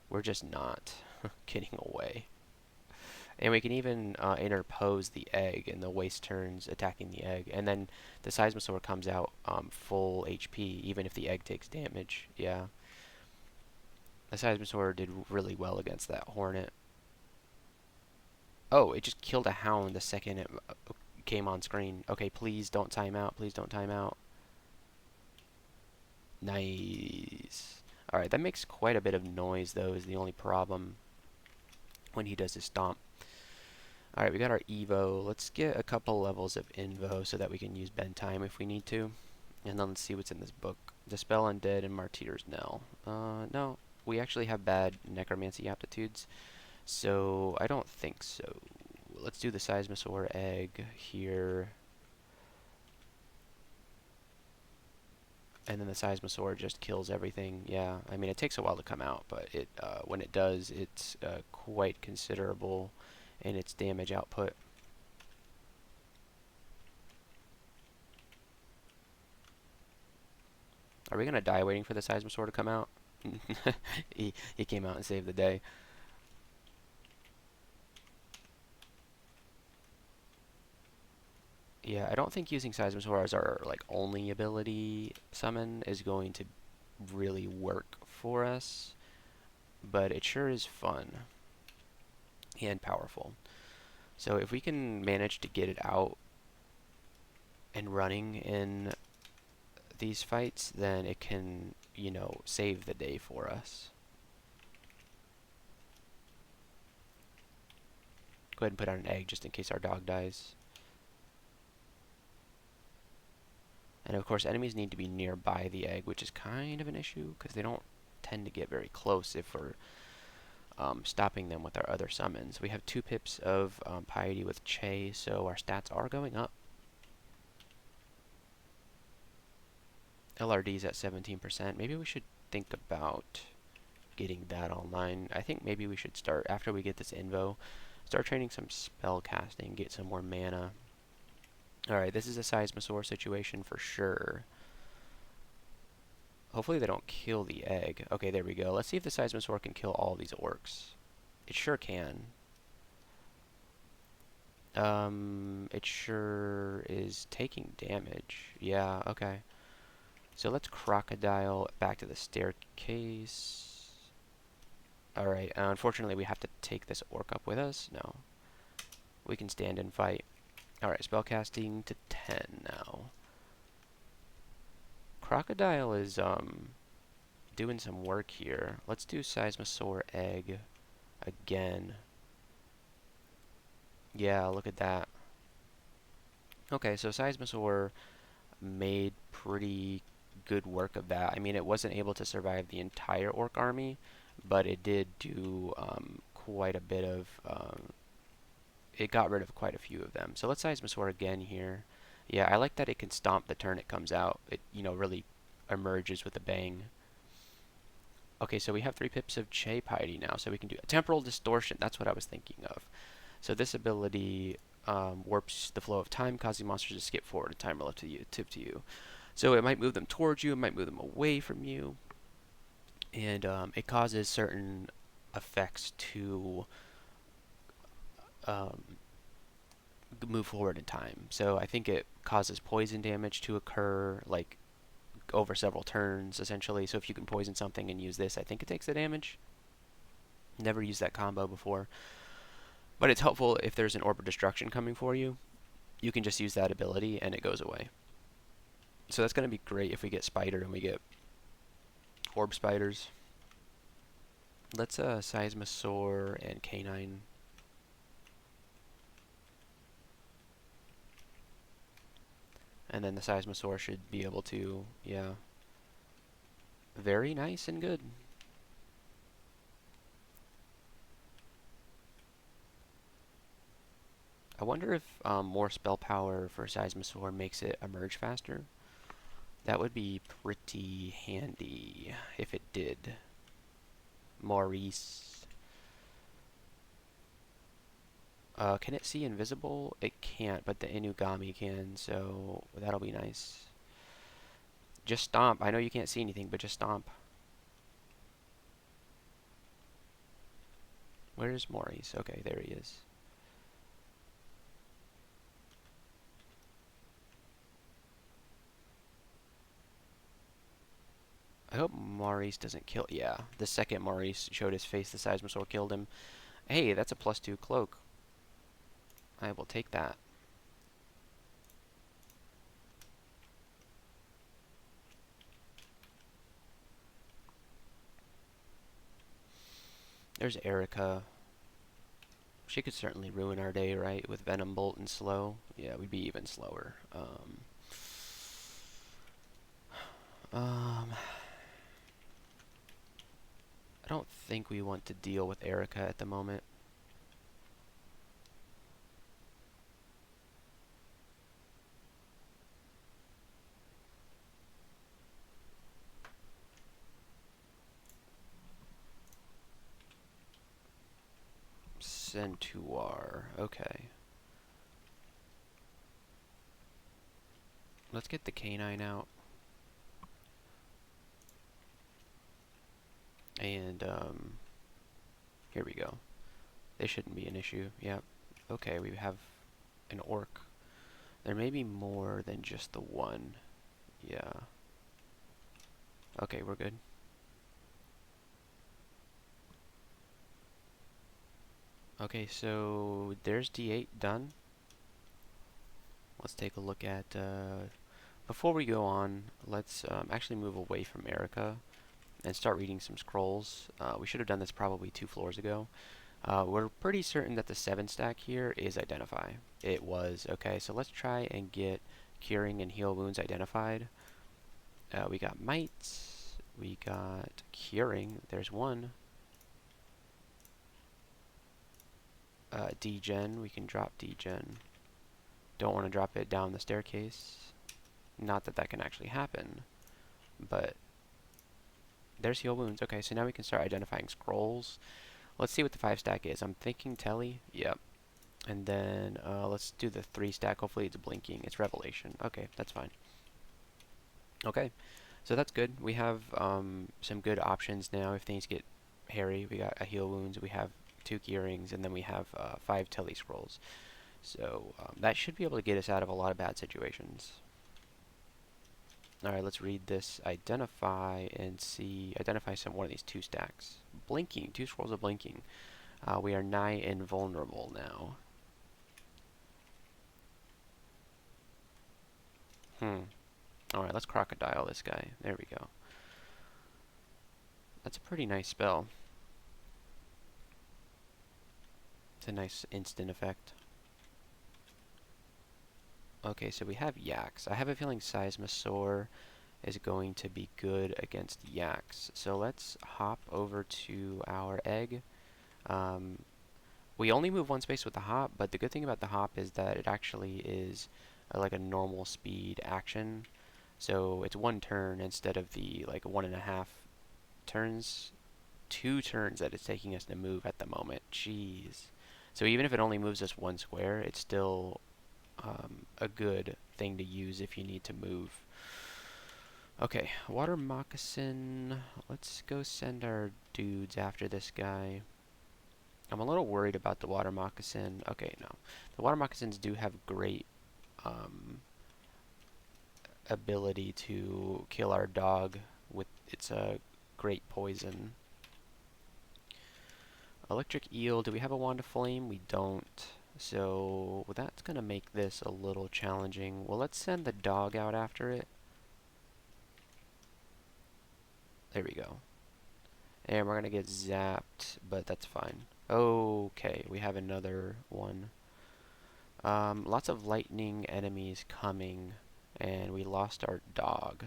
We're just not getting away. And we can even interpose the egg, and the waste turns attacking the egg. And then the Seismosaur comes out full HP, even if the egg takes damage. Yeah. The Seismosaur did really well against that Hornet. Oh, it just killed a Hound the second it came on screen. Okay, please don't time out. Please don't time out. Nice. Alright, that makes quite a bit of noise, though, is the only problem when he does his stomp. Alright, we got our Evo. Let's get a couple levels of Invo so that we can use Bend Time if we need to. And then let's see what's in this book. Dispel Undead and Martyr's Knell. No, we actually have bad Necromancy aptitudes, so I don't think so. Let's do the Seismosaur egg here. And then the Seismosaur just kills everything. Yeah, I mean, it takes a while to come out, but when it does, it's quite considerable in its damage output. Are we going to die waiting for the Seismosaur to come out? he came out and saved the day. Yeah, I don't think using Seismosaur as our only ability summon is going to really work for us, but it sure is fun and powerful. So if we can manage to get it out and running in these fights, then it can, save the day for us. Go ahead and put out an egg just in case our dog dies. And of course, enemies need to be nearby the egg, which is kind of an issue because they don't tend to get very close if we're stopping them with our other summons. We have 2 pips of piety with Chei, so our stats are going up. LRD's at 17%. Maybe we should think about getting that online. I think maybe we should start, after we get this invo, start training some spell casting, get some more mana. Alright, this is a Seismosaur situation for sure. Hopefully they don't kill the egg. Okay, there we go. Let's see if the Seismosaur can kill all these orcs. It sure can. It sure is taking damage. Yeah, okay. So let's crocodile back to the staircase. Alright, unfortunately we have to take this orc up with us. No. We can stand and fight. Alright, spellcasting to 10 now. Crocodile is, doing some work here. Let's do Seismosaur egg again. Yeah, look at that. Okay, so Seismosaur made pretty good work of that. I mean, it wasn't able to survive the entire orc army, but it did do quite a bit of... it got rid of quite a few of them. So let's Seismosaur again here. Yeah, I like that it can stomp the turn it comes out. It, you know, really emerges with a bang. Okay, so we have 3 pips of Chei piety now, so we can do a temporal distortion. That's what I was thinking of. So this ability warps the flow of time, causing monsters to skip forward a time relative to you. So it might move them towards you, it might move them away from you, and it causes certain effects to move forward in time. So I think it causes poison damage to occur, like over several turns, essentially. So if you can poison something and use this, I think it takes the damage. Never used that combo before. But it's helpful if there's an Orb of Destruction coming for you. You can just use that ability and it goes away. So that's going to be great if we get Spider and we get Orb Spiders. Let's Seismosaur and Canine. And then the Seismosaur should be able to, yeah. Very nice and good. I wonder if more spell power for Seismosaur makes it emerge faster. That would be pretty handy if it did. Maurice. Can it see invisible? It can't, but the Inugami can, so that'll be nice. Just stomp. I know you can't see anything, but just stomp. Where's Maurice? Okay, there he is. I hope Maurice doesn't kill... Yeah, the second Maurice showed his face, the Seismosaur killed him. Hey, that's a +2 cloak. I will take that. There's Erica. She could certainly ruin our day, right? With Venom Bolt and slow. Yeah, we'd be even slower. I don't think we want to deal with Erica at the moment. Centaur. Okay. Let's get the canine out. And, here we go. This shouldn't be an issue. Yep. Okay, we have an orc. There may be more than just the one. Yeah. Okay, we're good. Okay, so there's D8 done. Let's take a look at, before we go on, let's actually move away from Erica and start reading some scrolls. We should have done this probably 2 floors ago. We're pretty certain that the 7 stack here is Identify. It was. Okay, so let's try and get curing and heal wounds identified. We got mites. We got curing. There's one. Degen. We can drop Degen. Don't want to drop it down the staircase. Not that that can actually happen, but there's heal wounds. Okay, so now we can start identifying scrolls. Let's see what the 5 stack is. I'm thinking Telly. Yep. And then let's do the 3 stack. Hopefully it's blinking. It's Revelation. Okay, that's fine. Okay, so that's good. We have some good options now if things get hairy. We got a heal wounds. We have 2 gearings, and then we have 5 Telly scrolls. So that should be able to get us out of a lot of bad situations. Alright, let's read this. Identify and see. Identify one of these 2 stacks. Blinking. 2 scrolls of blinking. We are nigh invulnerable now. Alright, let's crocodile this guy. There we go. That's a pretty nice spell. It's a nice instant effect. Okay, so we have Yaks. I have a feeling Seismosaur is going to be good against Yaks. So let's hop over to our egg. We only move 1 space with the hop, but the good thing about the hop is that it actually is like a normal speed action. So it's 1 turn instead of the like 1.5 turns. 2 turns that it's taking us to move at the moment. Jeez. So even if it only moves us 1 square, it's still a good thing to use if you need to move. Okay, water moccasin. Let's go send our dudes after this guy. I'm a little worried about the water moccasin. Okay, no. The water moccasins do have great ability to kill our dog with its great poison. Electric eel. Do we have a wand of flame? We don't. So that's going to make this a little challenging. Well, let's send the dog out after it. There we go. And we're going to get zapped, but that's fine. Okay, we have another one. Lots of lightning enemies coming, and we lost our dog.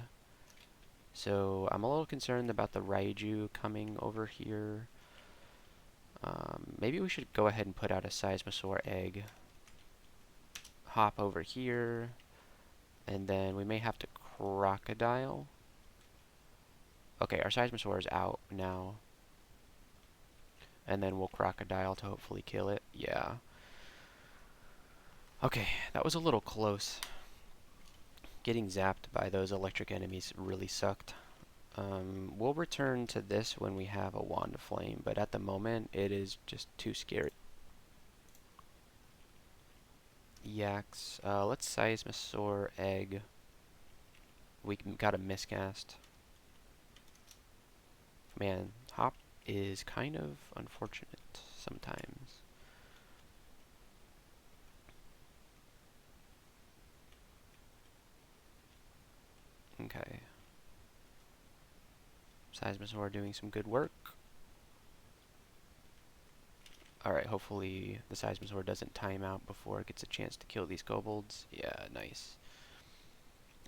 So I'm a little concerned about the Raiju coming over here. Maybe we should go ahead and put out a Seismosaur egg. Hop over here, and then we may have to crocodile. Okay, our Seismosaur is out now. And then we'll crocodile to hopefully kill it. Yeah. Okay, that was a little close. Getting zapped by those electric enemies really sucked. We'll return to this when we have a wand of flame, but at the moment it is just too scary. Yaks. Let's Seismosaur egg. We got a miscast. Man, hop is kind of unfortunate sometimes. Okay. Seismosaur doing some good work. Alright, hopefully the Seismosaur doesn't time out before it gets a chance to kill these kobolds. Yeah, nice.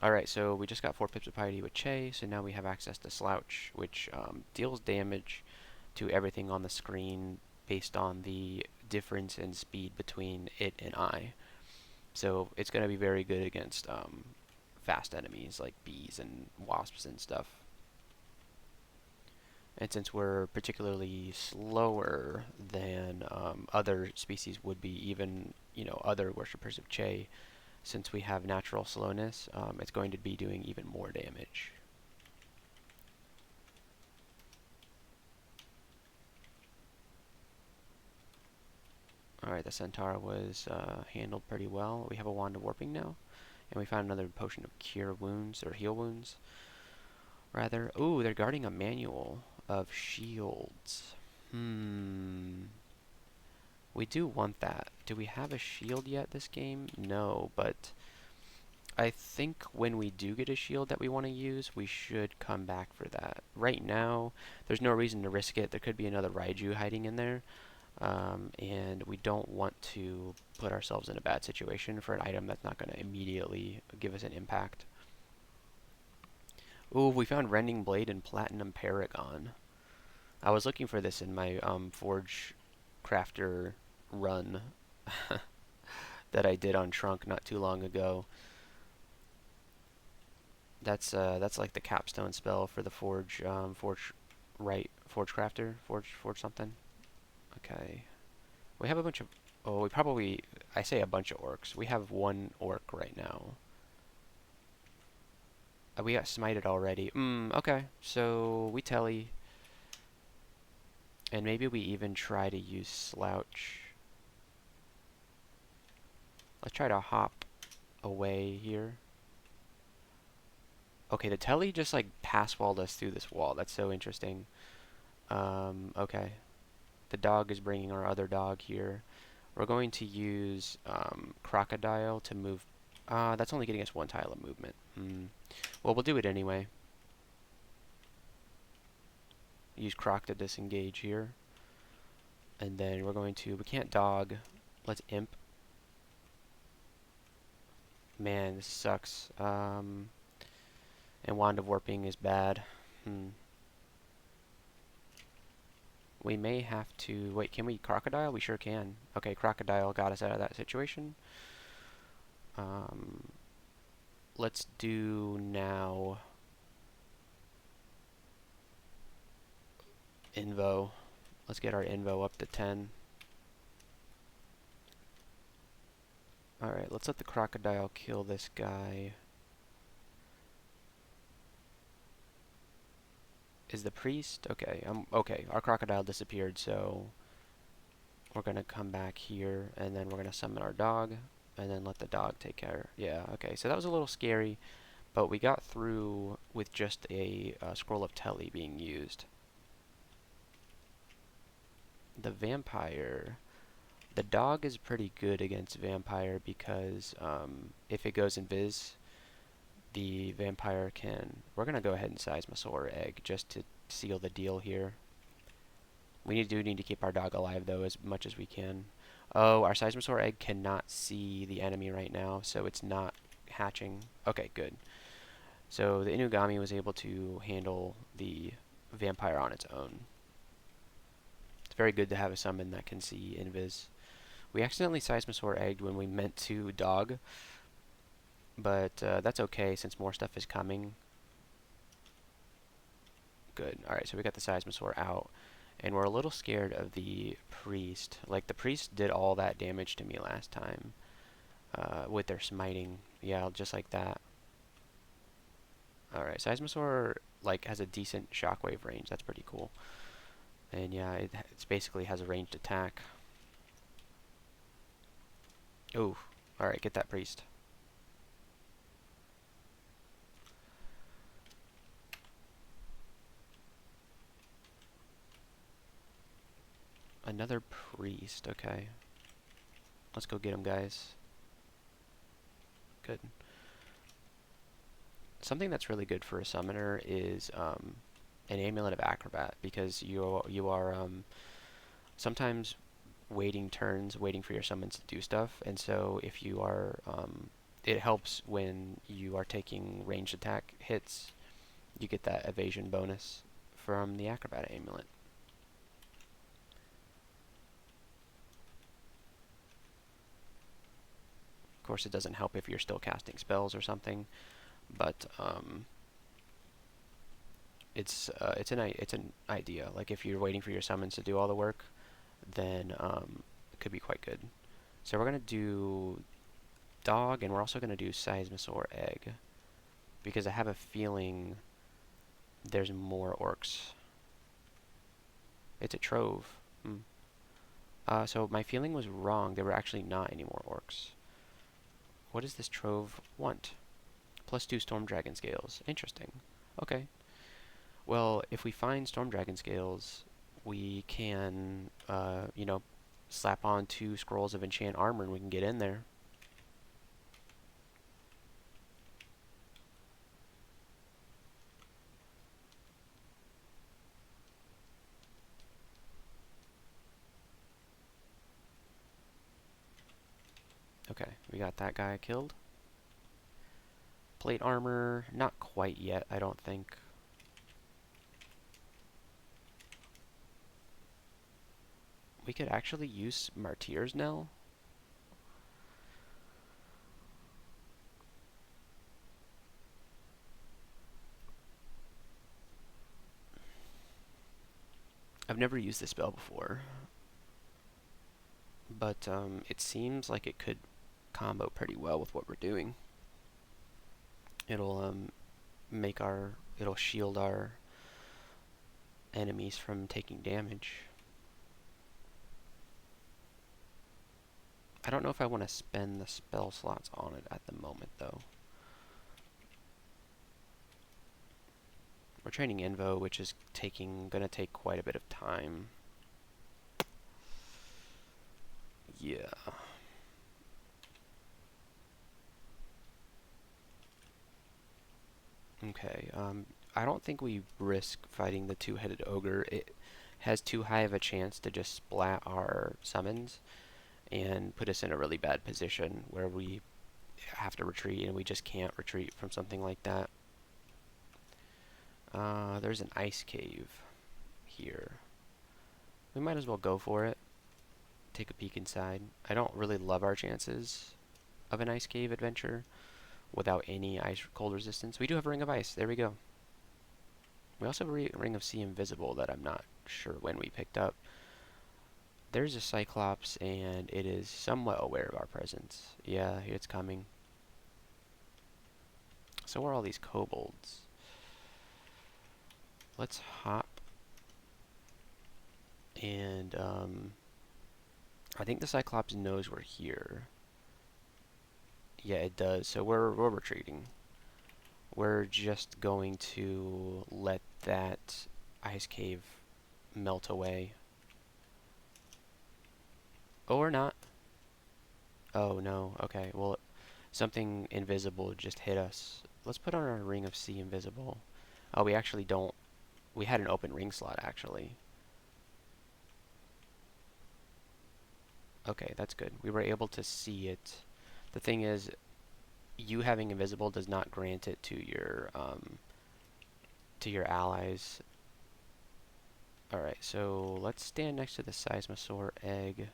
Alright, so we just got 4 pips of piety with Chei, so now we have access to Slouch, which deals damage to everything on the screen based on the difference in speed between it and I. So it's going to be very good against fast enemies like bees and wasps and stuff. And since we're particularly slower than other species would be, even other worshippers of Chei, since we have natural slowness, it's going to be doing even more damage. Alright, the Centaur was handled pretty well. We have a Wand of Warping now, and we found another potion of Cure Wounds, or Heal Wounds, rather. Ooh, they're guarding a manual of shields. We do want that. Do we have a shield yet this game? No, but I think when we do get a shield that we want to use, we should come back for that. Right now, there's no reason to risk it. There could be another Raiju hiding in there, and we don't want to put ourselves in a bad situation for an item that's not going to immediately give us an impact. Ooh, we found Rending Blade and Platinum Paragon. I was looking for this in my Forge Crafter run that I did on Trunk not too long ago. That's like the capstone spell for the Forge Forge Crafter, Forge something. Okay. We have a bunch of I say a bunch of orcs. We have one orc right now. We got smited already. Okay. So we telly, and maybe we even try to use Slouch. Let's try to hop away here. Okay, the telly just like pass-walled us through this wall. That's so interesting. Okay. The dog is bringing our other dog here. We're going to use Crocodile to move. That's only getting us one tile of movement. Well, we'll do it anyway. Use Croc to disengage here. And then we're going to... We can't dog. Let's imp. Man, this sucks. And Wand of Warping is bad. We may have to... Wait, can we Crocodile? We sure can. Okay, Crocodile got us out of that situation. Let's do now... Invo. Let's get our Invo up to 10. Alright, let's let the Crocodile kill this guy. Is the priest? Okay, okay, our Crocodile disappeared, so we're gonna come back here, and then we're gonna summon our dog, and then let the dog take care. Yeah, okay, so that was a little scary, but we got through with just a scroll of telly being used. The vampire... The dog is pretty good against vampire because if it goes invis, the vampire can... We're going to go ahead and Seismosaur Egg just to seal the deal here. We do need to keep our dog alive, though, as much as we can. Oh, our Seismosaur Egg cannot see the enemy right now, so it's not hatching. Okay, good. So the Inugami was able to handle the vampire on its own. It's very good to have a summon that can see invis. We accidentally Seismosaur Egged when we meant to dog, but that's okay since more stuff is coming. Good. Alright, so we got the Seismosaur out, and we're a little scared of the priest. Like, the priest did all that damage to me last time with their smiting. Yeah, just like that. Alright, Seismosaur like has a decent shockwave range. That's pretty cool. And yeah, it's basically has a ranged attack. Ooh. Alright, get that priest. Another priest, okay. Let's go get him, guys. Good. Something that's really good for a summoner is an Amulet of Acrobat, because you are sometimes waiting turns, waiting for your summons to do stuff, and so if you are, it helps when you are taking ranged attack hits, you get that evasion bonus from the Acrobat Amulet. Of course, it doesn't help if you're still casting spells or something, but it's an idea. Like if you're waiting for your summons to do all the work, then it could be quite good. So we're gonna do dog, and we're also gonna do Seismosaur Egg, because I have a feeling there's more orcs. It's a trove. So my feeling was wrong. There were actually not any more orcs. What does this trove want? +2 Storm Dragon Scales. Interesting. Okay. Well, if we find Storm Dragon Scales, we can, you know, slap on 2 Scrolls of Enchant Armor and we can get in there. Okay, we got that guy killed. Plate armor, not quite yet, I don't think. We could actually use martyrs now. I've never used this spell before, but it seems like it could combo pretty well with what we're doing. It'll it'll shield our enemies from taking damage. I don't know if I want to spend the spell slots on it at the moment, though. We're training Invo, which is gonna take quite a bit of time. Yeah. Okay, I don't think we risk fighting the two-headed ogre. It has too high of a chance to just splat our summons and put us in a really bad position where we have to retreat, and we just can't retreat from something like that. There's an ice cave here. We might as well go for it. Take a peek inside. I don't really love our chances of an ice cave adventure without any ice cold resistance. We do have a ring of ice. There we go. We also have a ring of sea invisible that I'm not sure when we picked up. There's a cyclops, and it is somewhat aware of our presence. Yeah, it's coming. So are all these kobolds. Let's hop. And I think the cyclops knows we're here. Yeah, it does. So we're retreating. We're just going to let that ice cave melt away. Oh, or not. Oh, no. Okay, well, something invisible just hit us. Let's put on our ring of sea invisible. Oh, we actually don't. We had an open ring slot, actually. Okay, that's good. We were able to see it. The thing is, you having invisible does not grant it to your allies. Alright, so let's stand next to the Seismosaur egg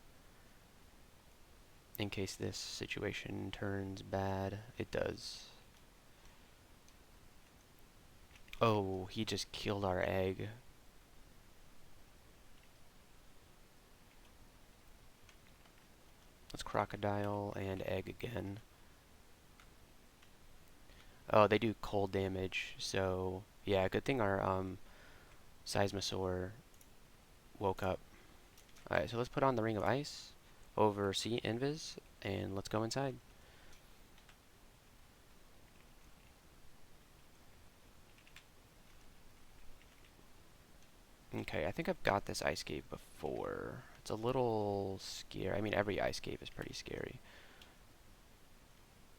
in case this situation turns bad. It does. Oh, he just killed our egg. Let's crocodile and egg again. Oh, they do cold damage, so yeah, good thing our Seismosaur woke up. Alright, so let's put on the ring of ice over sea invis and let's go inside. Okay, I think I've got this ice cave before. It's a little scary. I mean, every ice cave is pretty scary.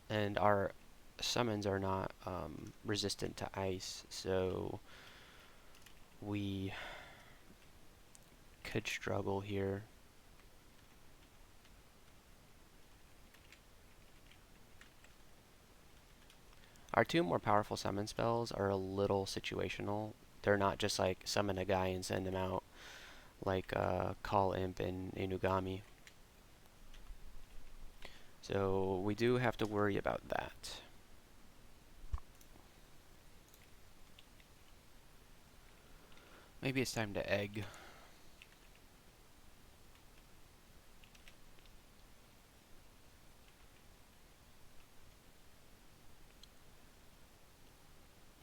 And our summons are not resistant to ice, so we could struggle here. Our two more powerful summon spells are a little situational. They're not just like summon a guy and send him out like Call Imp and Inugami. So we do have to worry about that. Maybe it's time to egg.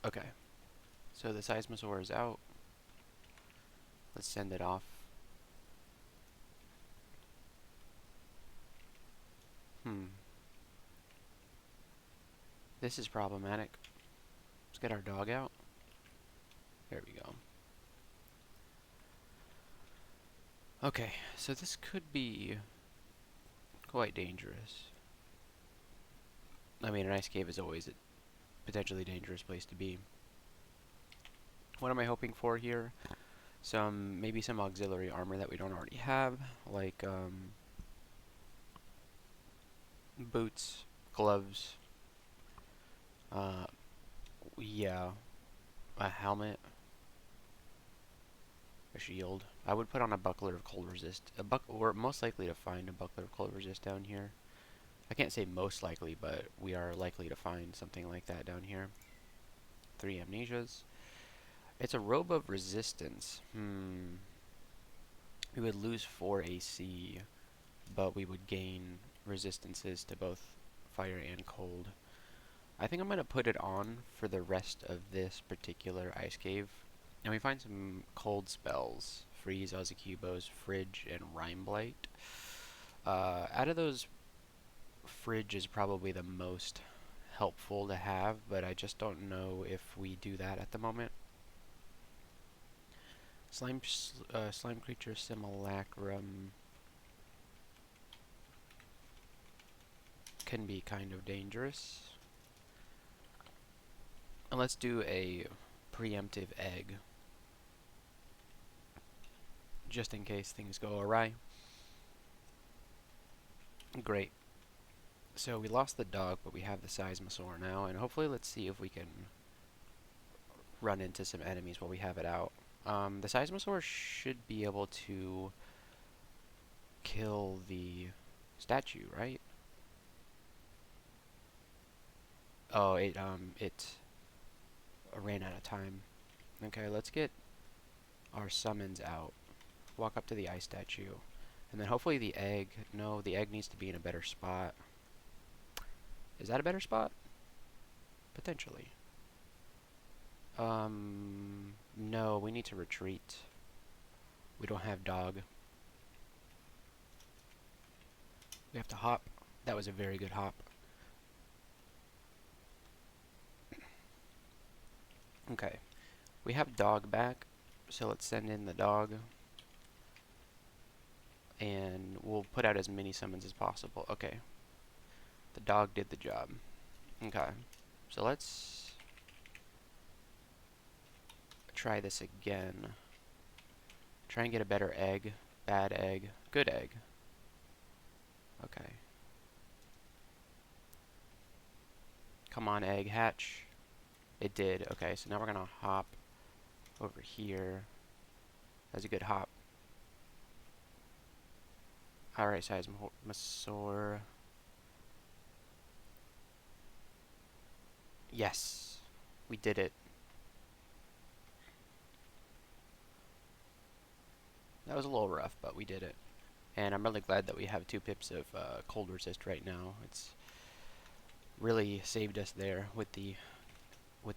Okay. So the Seismosaur is out. Let's send it off. This is problematic. Let's get our dog out. There we go. Okay, so this could be quite dangerous. I mean, an ice cave is always a potentially dangerous place to be. What am I hoping for here? Maybe some auxiliary armor that we don't already have, like boots, gloves, uh, yeah, a helmet, a shield. I would put on a buckler of cold resist. We're most likely to find a buckler of cold resist down here. I can't say most likely, but we are likely to find something like that down here. 3 amnesias. It's a robe of resistance. We would lose 4 AC, but we would gain resistances to both fire and cold. I think I'm going to put it on for the rest of this particular ice cave. And we find some cold spells. Freeze, Ozakubos, Fridge, and Rime Blight. Out of those, Fridge is probably the most helpful to have, but I just don't know if we do that at the moment. Slime Creature Simulacrum can be kind of dangerous. And let's do a preemptive egg, just in case things go awry. Great. So we lost the dog, but we have the Seismosaur now, and hopefully let's see if we can run into some enemies while we have it out. The Seismosaur should be able to kill the statue, right? Oh, it ran out of time. Okay, let's get our summons out. Walk up to the ice statue. And then hopefully the egg... No, the egg needs to be in a better spot. Is that a better spot? Potentially. No, we need to retreat. We don't have dog. We have to hop. That was a very good hop. Okay. We have dog back, so let's send in the dog. And we'll put out as many summons as possible. Okay. The dog did the job. Okay. So let's try this again. Try and get a better egg. Bad egg. Good egg. Okay. Come on, egg. Hatch. It did. Okay, so now we're gonna hop over here. That's a good hop. Alright, Seismosaur. Yes. We did it. That was a little rough, but we did it. And I'm really glad that we have 2 pips of cold resist right now. It's really saved us there with the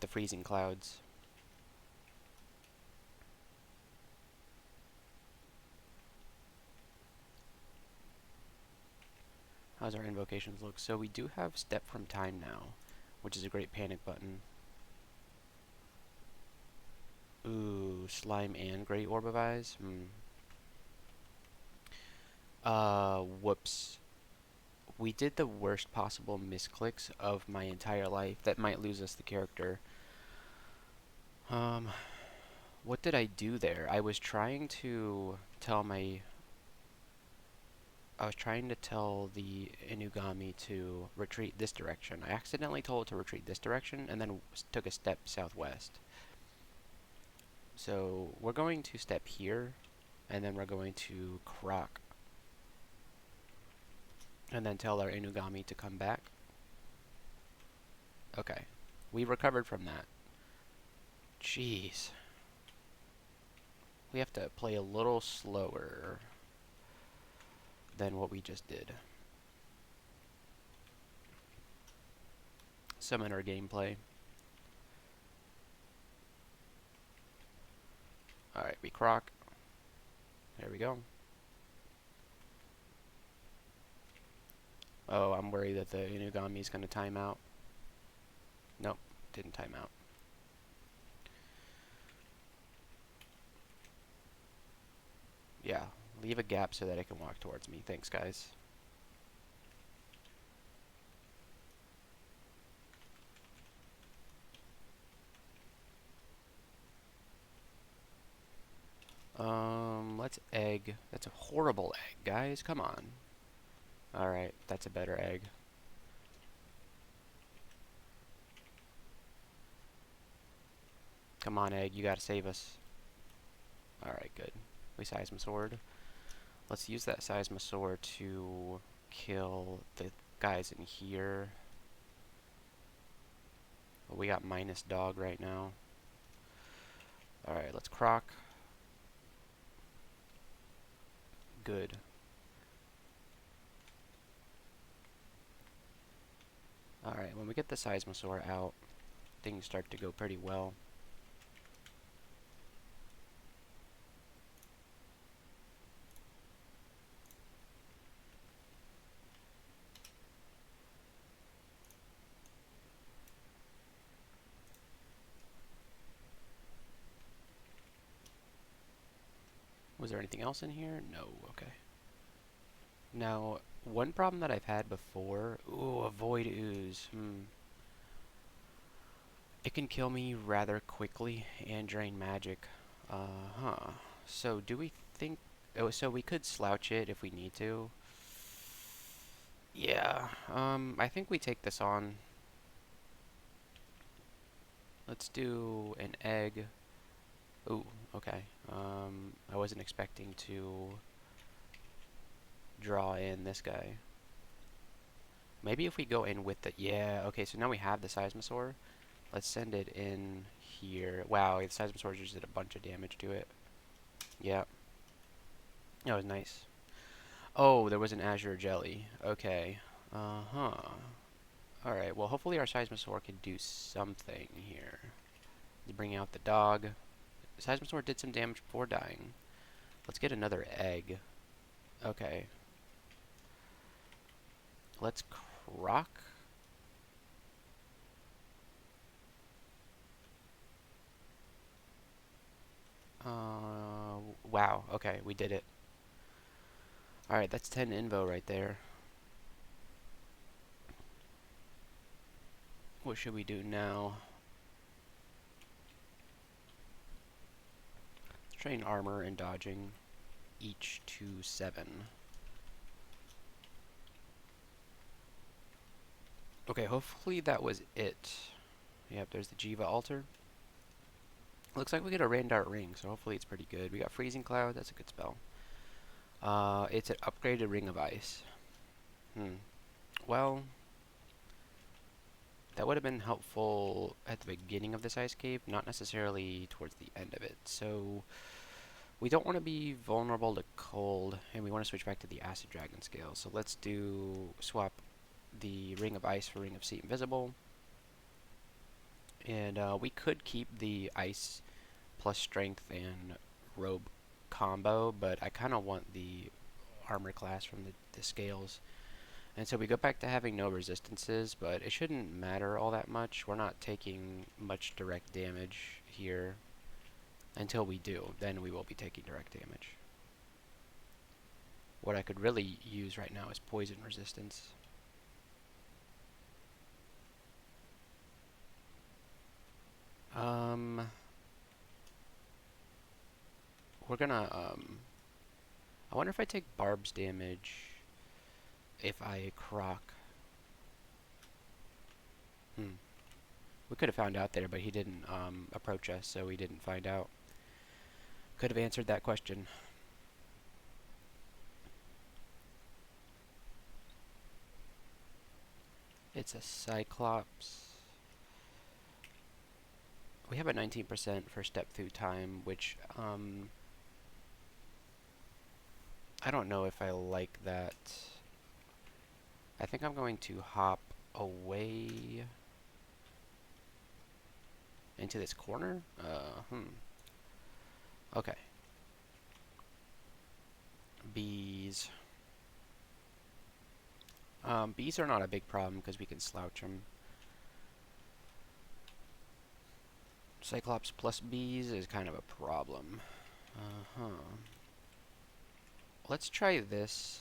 freezing clouds. How's our invocations look? So we do have Step from Time now, which is a great panic button. Ooh, Slime and Great Orb of Eyes? Whoops. We did the worst possible misclicks of my entire life that might lose us the character. What did I do there? I was trying to tell the Inugami to retreat this direction. I accidentally told it to retreat this direction and then took a step southwest. So we're going to step here, and then we're going to croc. And then tell our Inugami to come back. Okay. We recovered from that. Jeez. We have to play a little slower than what we just did. Summon our gameplay. Alright, we croc. There we go. Oh, I'm worried that the Inugami is going to time out. Nope, didn't time out. Yeah, leave a gap so that it can walk towards me. Thanks, guys. Let's egg. That's a horrible egg, guys. Come on. Alright, that's a better egg. Come on, Egg, you gotta save us. Alright, good. We Seismosaur'd. Let's use that Seismosaur to kill the guys in here. We got minus dog right now. Alright, let's croc. Good. Alright, when we get the Seismosaur out, things start to go pretty well. Was there anything else in here? No, okay. Now, one problem that I've had before... Ooh, a Void Ooze. It can kill me rather quickly and drain magic. So, do we think... Oh, so we could slouch it if we need to. Yeah, I think we take this on. Let's do an egg. Ooh, okay. I wasn't expecting to draw in this guy. Maybe if we go in with the... Yeah, okay, so now we have the Seismosaur. Let's send it in here. Wow, the Seismosaur just did a bunch of damage to it. Yeah. That was nice. Oh, there was an Azure Jelly. Okay. Uh-huh. Alright, well, hopefully our Seismosaur can do something here. Let's bring out the dog. Seismosaur did some damage before dying. Let's get another egg. Okay. Let's croc. Wow. Okay, we did it. Alright, that's 10 invo right there. What should we do now? Let's train armor and dodging. Each to 7. Okay, hopefully that was it. Yep, there's the Jiva altar. Looks like we get a Rain Dart Ring, so hopefully it's pretty good. We got Freezing Cloud, that's a good spell. It's an upgraded Ring of Ice. Well, that would have been helpful at the beginning of this ice cave, not necessarily towards the end of it. So, we don't want to be vulnerable to cold, and we want to switch back to the Acid Dragon scale. So let's swap the Ring of Ice for Ring of Sea Invisible. And we could keep the Ice plus Strength and Robe combo, but I kind of want the armor class from the scales. And so we go back to having no resistances, but it shouldn't matter all that much. We're not taking much direct damage here until we do. Then we will be taking direct damage. What I could really use right now is poison resistance. We're gonna, I wonder if I take Barb's damage if I croc. We could have found out there, but he didn't approach us, so we didn't find out. Could have answered that question. It's a Cyclops. We have a 19% for step through time, which I don't know if I like that. I think I'm going to hop away into this corner. Okay. Bees. Bees are not a big problem because we can slouch them. Cyclops plus bees is kind of a problem. Let's try this,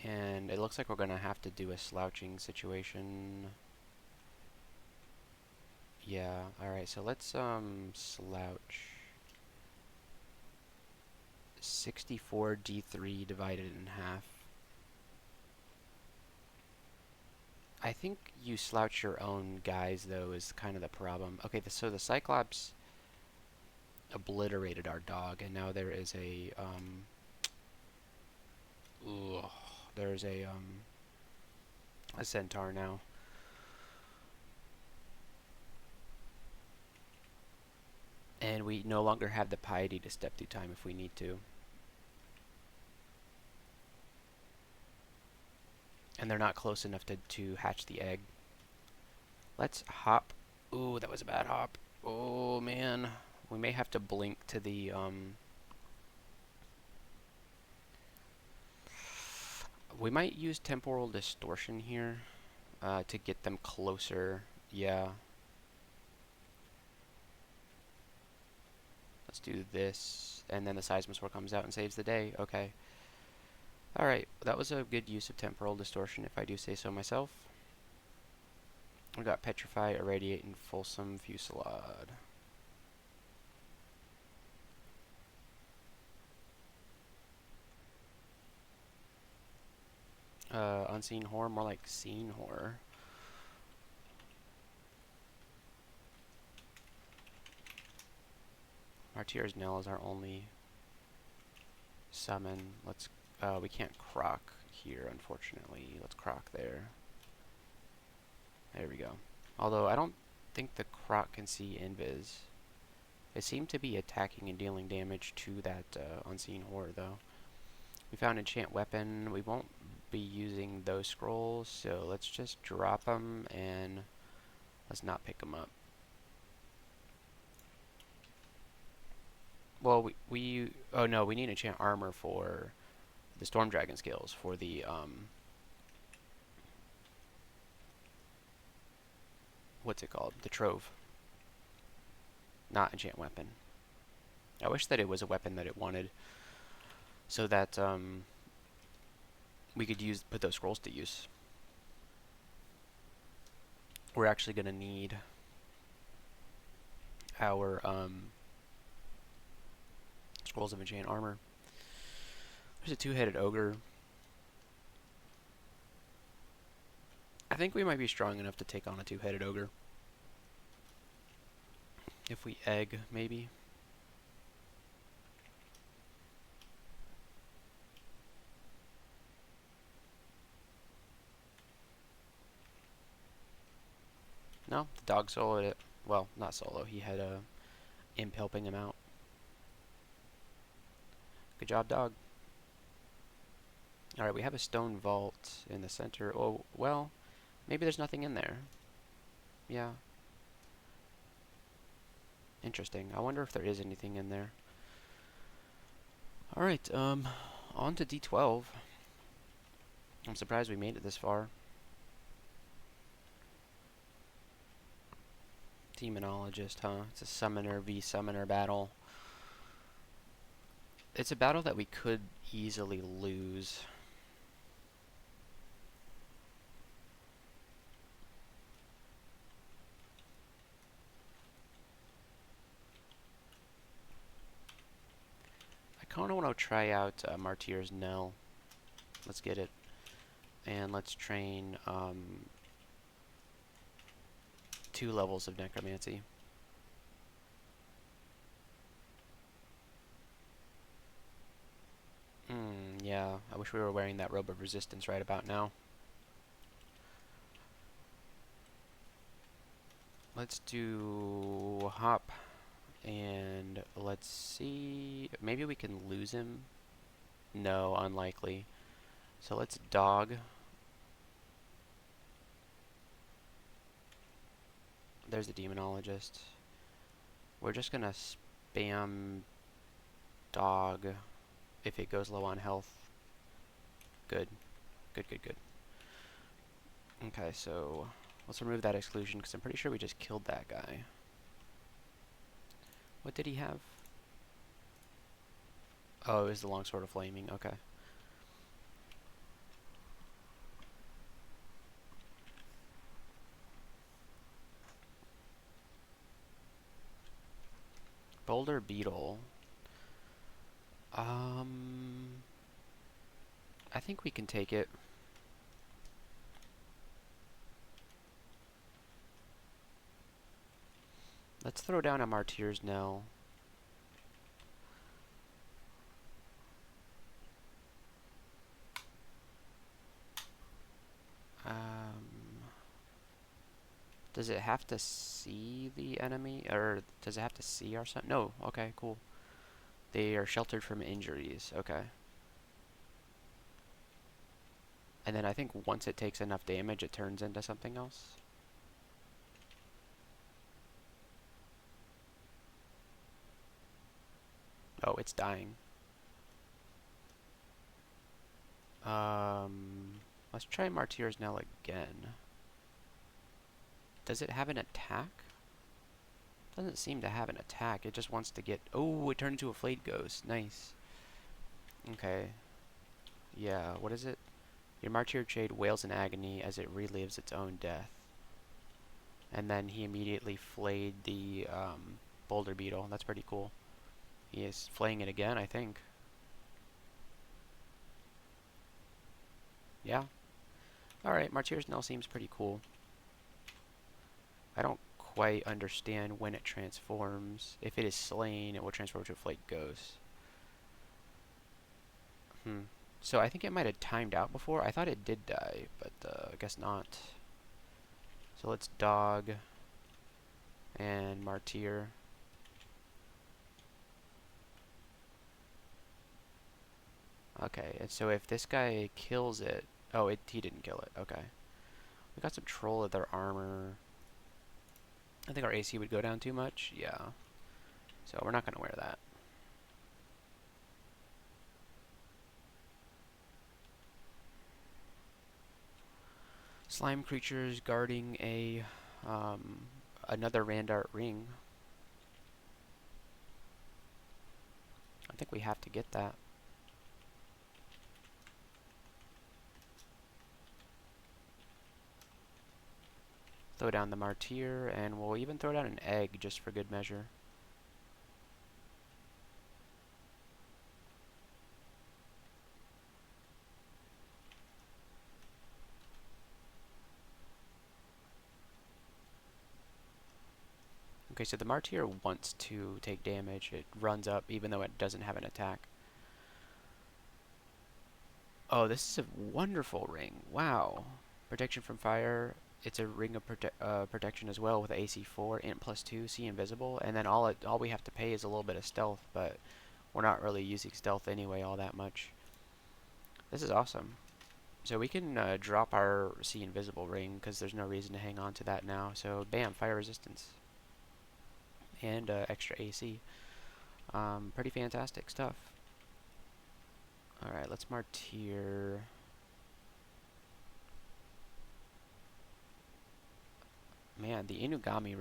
and it looks like we're gonna have to do a slouching situation. Yeah, alright, so let's slouch 64 D3 divided in half. I think you slouch your own guys, though, is kind of the problem. Okay, so the Cyclops obliterated our dog, and now there is a ugh, there's a centaur now. And we no longer have the piety to step through time if we need to. And they're not close enough to hatch the egg. Let's hop. Ooh, that was a bad hop. Oh, man. We may have to blink to the, we might use temporal distortion here to get them closer. Yeah. Let's do this. And then the Seismosaur comes out and saves the day. Okay. Alright, that was a good use of temporal distortion, if I do say so myself. We got Petrify, Irradiate, and Fulsome Fusillade. Unseen Horror, more like Seen Horror. Martyr's Knell is our only summon. Let's, we can't croc here, unfortunately. Let's croc there. There we go. Although, I don't think the croc can see invis. It seemed to be attacking and dealing damage to that Unseen Horror, though. We found Enchant Weapon. We won't be using those scrolls, so let's just drop them and let's not pick them up. Well, oh no, we need Enchant Armor for the Storm Dragon skills, for the, what's it called? The Trove. Not Enchant Weapon. I wish that it was a weapon that it wanted, so that, we could put those scrolls to use. We're actually going to need our, Scrolls of Enchant Armor. There's a two-headed ogre. I think we might be strong enough to take on a two-headed ogre. If we egg, maybe. No, the dog soloed it. Well, not solo. He had a imp helping him out. Good job, dog. Alright, we have a stone vault in the center. Oh, well, maybe there's nothing in there. Yeah. Interesting. I wonder if there is anything in there. Alright, on to D12. I'm surprised we made it this far. Demonologist, huh? It's a summoner v summoner battle. It's a battle that we could easily lose. I kind of want to try out Martyr's Knell. Let's get it. And let's train 2 levels of Necromancy. Yeah, I wish we were wearing that Robe of Resistance right about now. Let's do Hop, and let's see, maybe we can lose him. No, unlikely. So let's Dog. There's the Demonologist. We're just gonna spam Dog if it goes low on health. Good. Good, good, good. Okay, so let's remove that exclusion because I'm pretty sure we just killed that guy. What did he have? Oh, it was the Longsword of Flaming. Okay. Boulder Beetle. I think we can take it. Let's throw down a Martyr's Knell. Does it have to see the enemy, or does it have to see our sun? No. Okay, cool. They are sheltered from injuries. Okay. And then I think once it takes enough damage, it turns into something else. Oh, it's dying. Let's try Martyr's Knell again. Does it have an attack? Doesn't seem to have an attack. It just wants to get... Oh, it turned into a flayed ghost. Nice. Okay. Yeah, what is it? Your Martyr Jade wails in agony as it relives its own death. And then he immediately flayed the boulder beetle. That's pretty cool. He is flaying it again, I think. Yeah. Alright, Martyr's Knell seems pretty cool. I don't quite understand when it transforms. If it is slain, it will transform to a flayed ghost. So I think it might have timed out before. I thought it did die, but I guess not. So let's dog and Martyr. Okay, and so if this guy kills it... Oh, he didn't kill it. Okay. We got some troll of their armor. I think our AC would go down too much. Yeah. So we're not going to wear that. Slime creatures guarding a another Randart ring. I think we have to get that. Throw down the Martyr, and we'll even throw down an egg just for good measure. Okay, so the Martyr wants to take damage. It runs up even though it doesn't have an attack. Oh, this is a wonderful ring. Wow. Protection from fire. It's a ring of protection as well with AC 4, int +2, see invisible, and then all we have to pay is a little bit of stealth, but we're not really using stealth anyway all that much. This is awesome. So we can drop our see invisible ring because there's no reason to hang on to that now. So bam, fire resistance and extra AC. Pretty fantastic stuff. Alright, let's Martyr. Man, the Inugami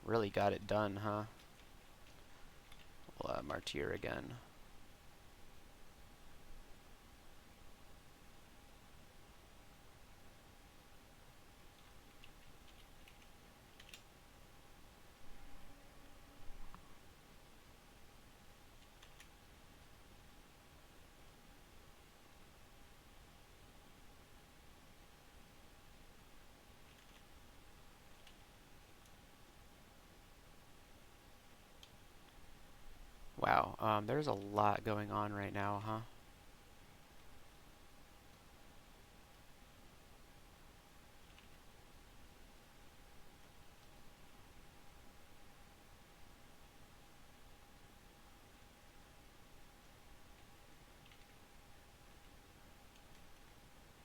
really got it done, huh? We'll Martyr again. Wow, there's a lot going on right now, huh?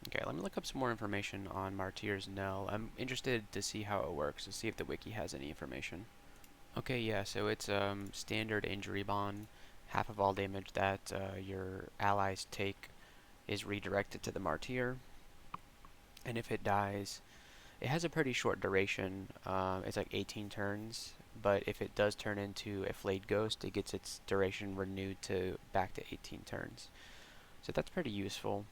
Okay, let me look up some more information on Martyr's Knell. I'm interested to see how it works, to see if the wiki has any information. Okay, yeah, so it's standard injury bond. Half of all damage that your allies take is redirected to the Martyr. And if it dies, it has a pretty short duration. It's like 18 turns. But if it does turn into a flayed ghost, it gets its duration renewed to back to 18 turns. So that's pretty useful.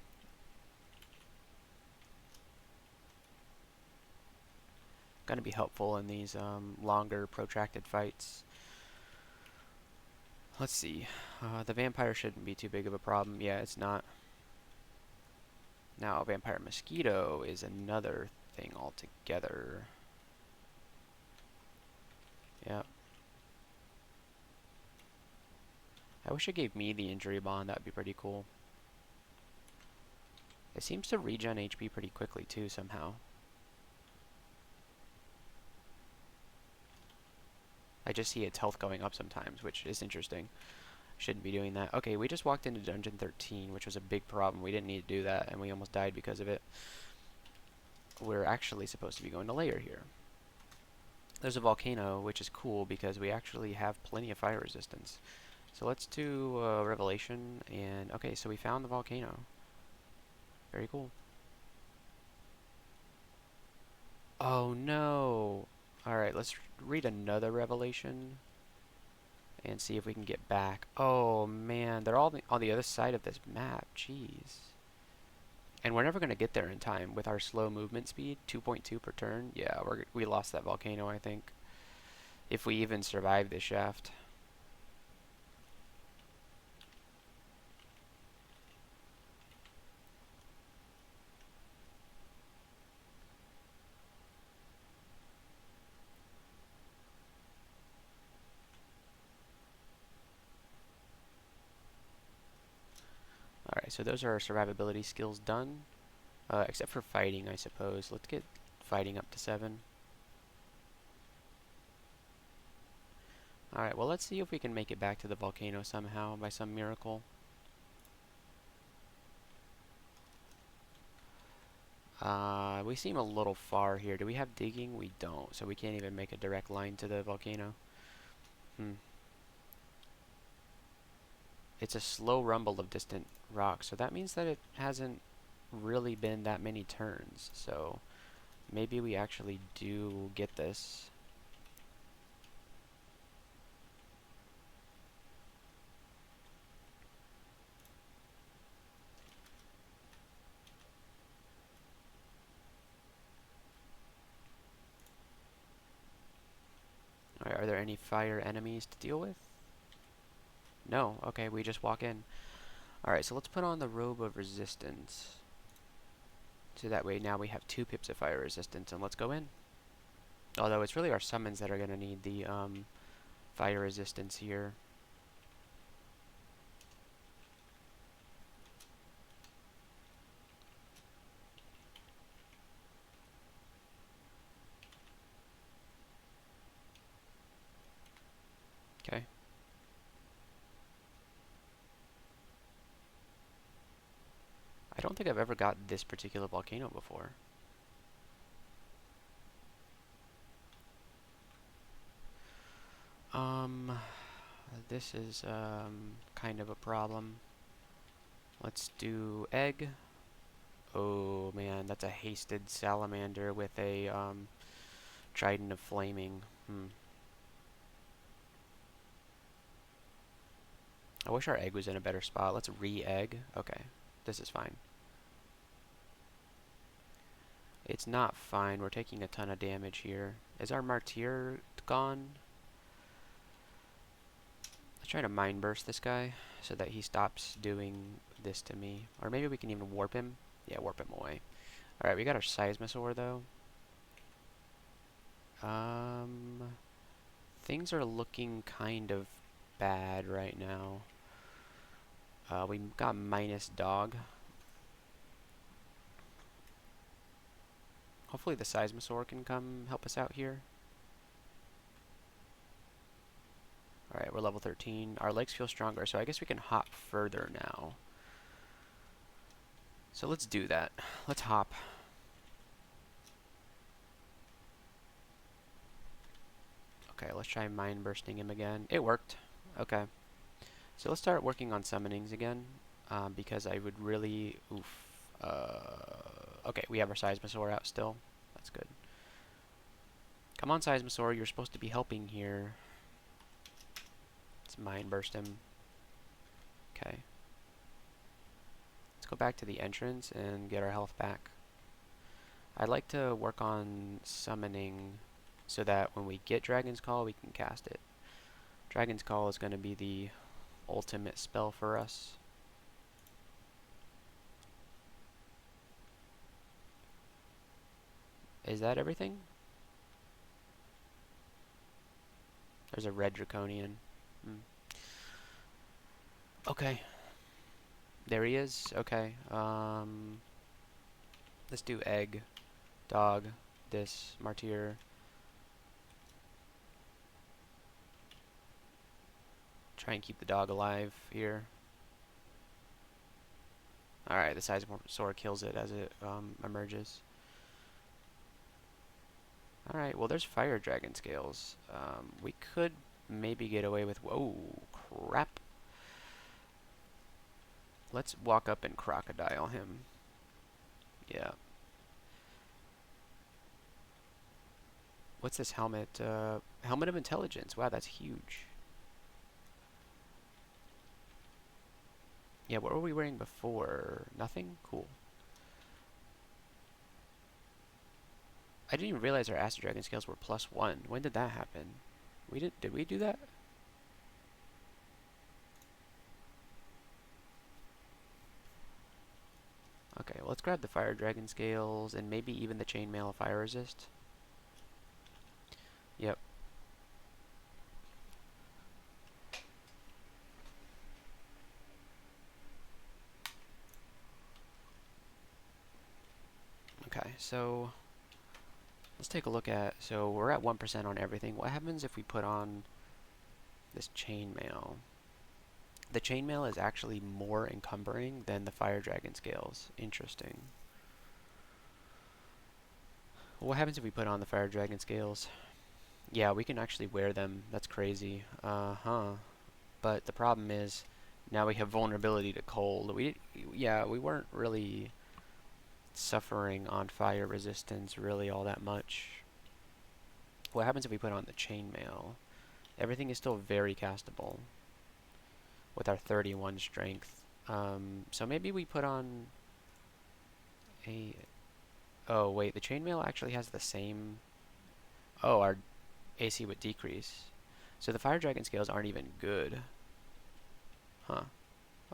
Going to be helpful in these longer, protracted fights. Let's see. The vampire shouldn't be too big of a problem. Yeah, it's not. Now, vampire mosquito is another thing altogether. Yep. I wish it gave me the injury bond. That would be pretty cool. It seems to regen HP pretty quickly too somehow. I just see its health going up sometimes, which is interesting. Shouldn't be doing that. Okay, we just walked into Dungeon 13, which was a big problem. We didn't need to do that, and we almost died because of it. We're actually supposed to be going to layer here. There's a volcano, which is cool because we actually have plenty of fire resistance. So let's do Revelation, and okay, so we found the volcano. Very cool. Oh no! Alright, let's read another Revelation and see if we can get back. Oh man, they're all on the other side of this map. Jeez. And we're never going to get there in time with our slow movement speed, 2.2 per turn. Yeah, we lost that volcano, I think. If we even survive this shaft. Alright, so those are our survivability skills done. Except for fighting, I suppose. Let's get fighting up to 7. Alright, well let's see if we can make it back to the volcano somehow by some miracle. We seem a little far here. Do we have digging? We don't, so we can't even make a direct line to the volcano. It's a slow rumble of distant rocks, so that means that it hasn't really been that many turns. So maybe we actually do get this. Alright, are there any fire enemies to deal with? No. Okay, we just walk in. Alright, so let's put on the robe of resistance. So that way now we have 2 pips of fire resistance, and let's go in. Although it's really our summons that are going to need the fire resistance here. Okay. I don't think I've ever got this particular volcano before. This is kind of a problem. Let's do egg. Oh man, that's a hasted salamander with a trident of flaming. I wish our egg was in a better spot. Let's re-egg. Okay, this is fine. It's not fine. We're taking a ton of damage here. Is our martyr gone? Let's try to mind burst this guy so that he stops doing this to me. Or maybe we can even warp him. Yeah, warp him away. Alright, we got our seismosaur though. Things are looking kind of bad right now. We got minus dog. Hopefully the seismosaur can come help us out here. Alright, we're level 13. Our legs feel stronger, so I guess we can hop further now. So let's do that. Let's hop. Okay, let's try mind bursting him again. It worked. Okay. So let's start working on summonings again, because I would really... Oof. Okay, we have our seismosaur out still. That's good. Come on, seismosaur, you're supposed to be helping here. Let's mind burst him. Okay. Let's go back to the entrance and get our health back. I'd like to work on summoning so that when we get Dragon's Call, we can cast it. Dragon's Call is going to be the ultimate spell for us. Is that everything? There's a red draconian. Okay. There he is. Okay. Let's do egg, dog, this, martyr. Try and keep the dog alive here. Alright, the seismic sword kills it as it emerges. Alright, well there's fire dragon scales. We could maybe get away with... Whoa, crap. Let's walk up and crocodile him. Yeah. What's this helmet? Helmet of intelligence. Wow, that's huge. Yeah, what were we wearing before? Nothing? Cool. I didn't even realize our Acid Dragon scales were +1. When did that happen? Did we do that? Okay, well, let's grab the Fire Dragon scales and maybe even the Chainmail Fire Resist. Yep. Okay, so let's take a look at, so we're at 1% on everything. What happens if we put on this Chainmail? The Chainmail is actually more encumbering than the Fire Dragon scales. Interesting. What happens if we put on the Fire Dragon scales? Yeah, we can actually wear them. That's crazy. Uh-huh. But the problem is, now we have vulnerability to cold. Yeah, we weren't really suffering on fire resistance really all that much. What happens if we put on the chainmail? Everything is still very castable with our 31 strength. So maybe we put on a... Oh, wait, the chainmail actually has the same... Oh, our AC would decrease. So the fire dragon scales aren't even good. Huh.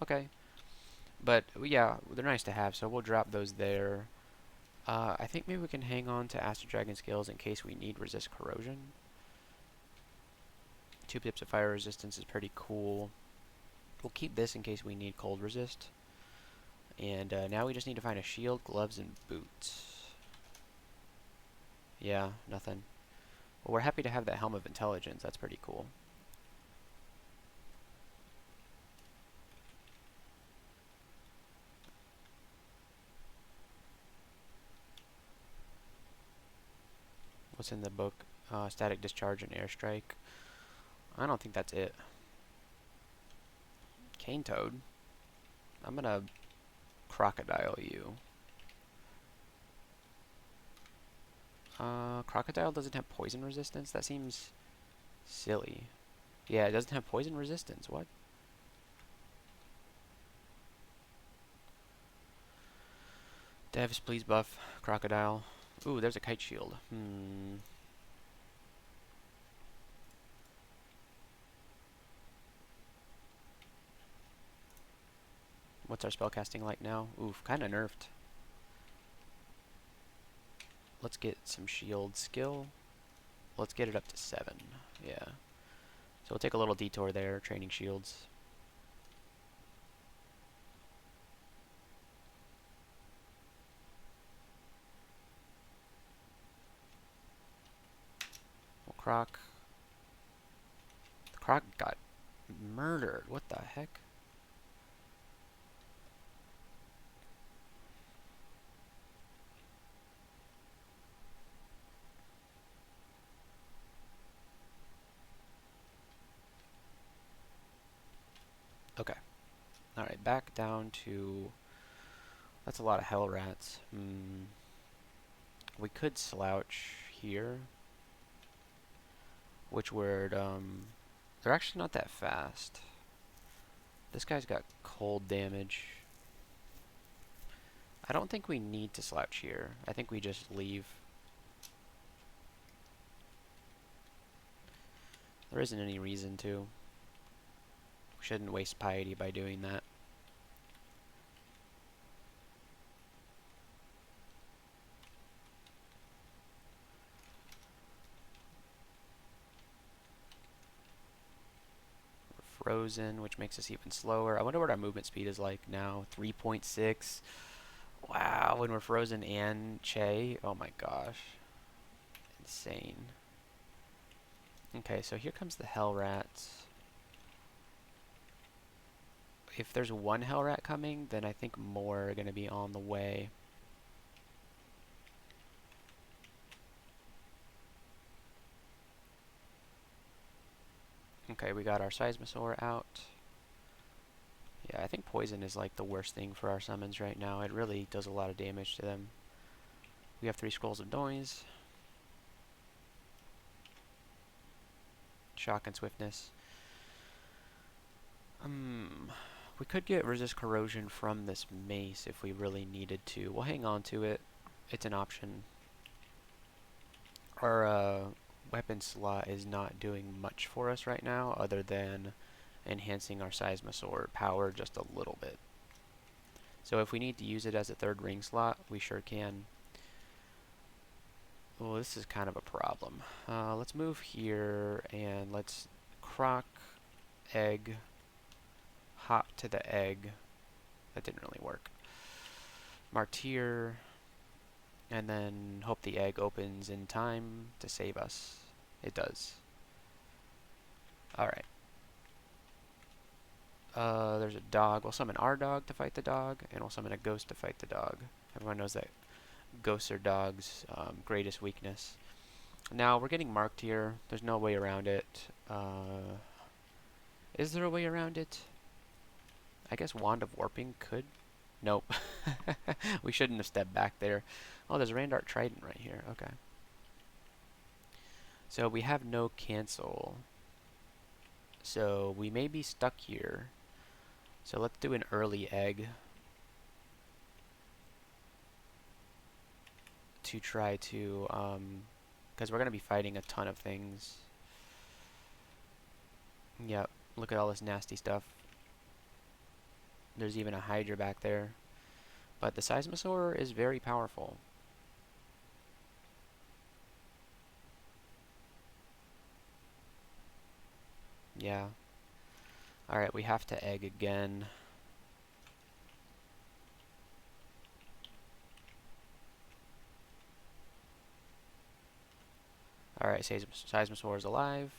Okay. But, yeah, they're nice to have, so we'll drop those there. I think maybe we can hang on to Acid Dragon scales in case we need resist corrosion. 2 pips of fire resistance is pretty cool. We'll keep this in case we need cold resist. And now we just need to find a shield, gloves, and boots. Yeah, nothing. Well, we're happy to have that Helm of Intelligence. That's pretty cool. What's in the book? Static Discharge and Airstrike. I don't think that's it. Cane Toad. I'm gonna crocodile you. Crocodile doesn't have poison resistance? That seems silly. Yeah, it doesn't have poison resistance. What? Devs, please buff Crocodile. Ooh, there's a Kite Shield. What's our spellcasting like now? Oof, kinda nerfed. Let's get some shield skill. Let's get it up to 7. Yeah. So we'll take a little detour there, training shields. Well, Croc. The Croc got murdered. What the heck? Okay. Alright, back down to... That's a lot of hell rats. We could slouch here. Which would, they're actually not that fast. This guy's got cold damage. I don't think we need to slouch here. I think we just leave. There isn't any reason to. We shouldn't waste piety by doing that. We're frozen, which makes us even slower. I wonder what our movement speed is like now. 3.6. Wow, when we're frozen and Chei. Oh my gosh. Insane. Okay, so here comes the hell rats. If there's one hell rat coming, then I think more are going to be on the way. Okay, we got our Seismosaur out. Yeah, I think poison is like the worst thing for our summons right now. It really does a lot of damage to them. We have 3 scrolls of noise. Shock and swiftness. We could get resist corrosion from this mace if we really needed to. We'll hang on to it. It's an option. Our weapon slot is not doing much for us right now other than enhancing our Seismosaur power just a little bit. So if we need to use it as a 3rd ring slot, we sure can. Well, this is kind of a problem. Let's move here and let's croc, egg, hop to the egg. That didn't really work. Martyr, and then hope the egg opens in time to save us. It does. Alright. There's a dog. We'll summon our dog to fight the dog, and we'll summon a ghost to fight the dog. Everyone knows that ghosts are dogs' greatest weakness. Now, we're getting marked here. There's no way around it. Is there a way around it? I guess Wand of Warping could. Nope. We shouldn't have stepped back there. Oh, there's a Randart Trident right here. Okay. So we have no cancel. So we may be stuck here. So let's do an early egg to try to, because we're going to be fighting a ton of things. Yep, look at all this nasty stuff. There's even a Hydra back there. But the Seismosaur is very powerful. Yeah. Alright, we have to egg again. Alright, Seismosaur is alive.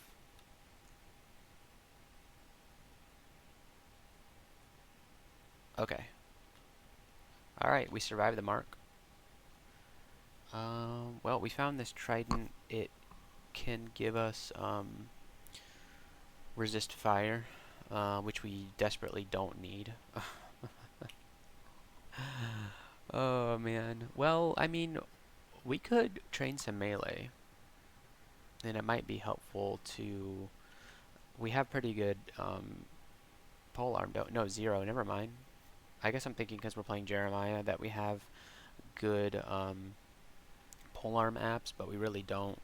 Okay. Alright, we survived the mark. Well, we found this trident. It can give us resist fire, which we desperately don't need. Oh man. Well, I mean, we could train some melee, and it might be helpful to. We have pretty good pole arm. Don't no 0. Never mind. I guess I'm thinking because we're playing Jeremiah that we have good polearm apps, but we really don't.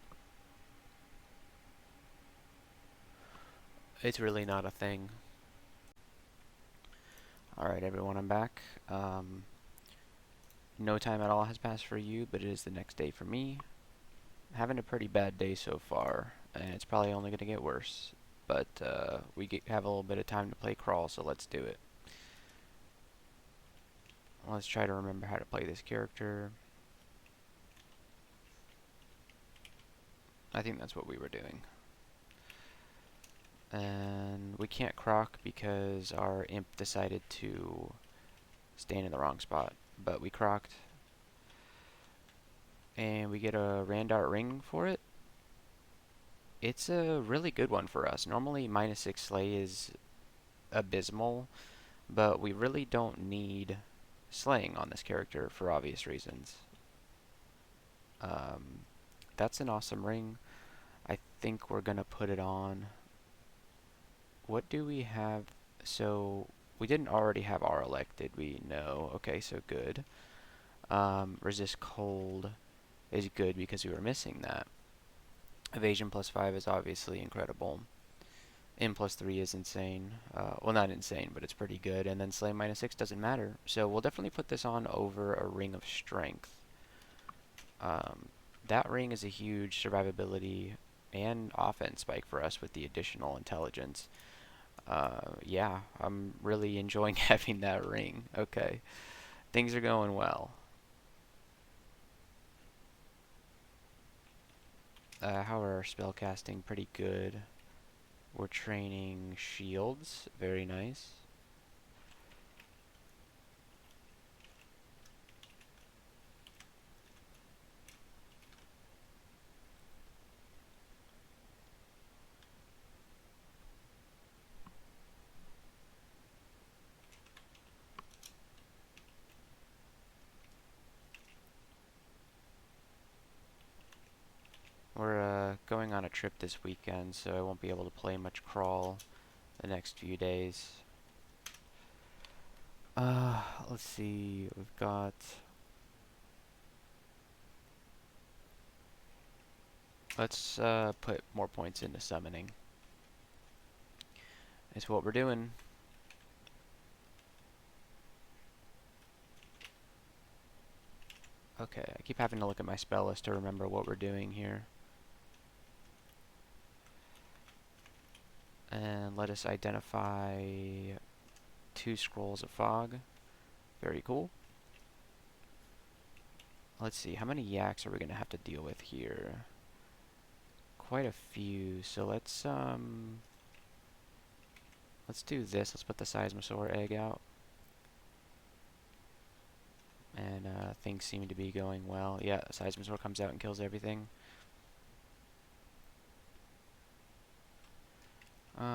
It's really not a thing. Alright everyone, I'm back. No time at all has passed for you, but it is the next day for me. Having a pretty bad day so far, and it's probably only going to get worse. But we have a little bit of time to play Crawl, so let's do it. Let's try to remember how to play this character. I think that's what we were doing. And we can't croc because our imp decided to stand in the wrong spot. But we crocked. And we get a Randart ring for it. It's a really good one for us. Normally -6 Slay is abysmal, but we really don't need slaying on this character for obvious reasons. That's an awesome ring. I think we're gonna put it on. What do we have? So we didn't already have our elect, did we? No. Okay, so good. Resist cold is good because we were missing that. Evasion +5 is obviously incredible. In +3 is insane. Well, not insane, but it's pretty good. And then Slay -6 doesn't matter. So we'll definitely put this on over a Ring of Strength. That ring is a huge survivability and offense spike for us with the additional intelligence. Yeah, I'm really enjoying having that ring. Okay. Things are going well. How are our spellcasting? Pretty good. We're training shields. Very nice. We're going on a trip this weekend, so I won't be able to play much Crawl the next few days. Let's see. We've got... Let's put more points into summoning. Is what we're doing. Okay, I keep having to look at my spell list to remember what we're doing here. And let us identify 2 scrolls of fog. Very cool. Let's see, how many yaks are we going to have to deal with here? Quite a few, so let's do this. Let's put the Seismosaur egg out. And things seem to be going well. Yeah, Seismosaur comes out and kills everything.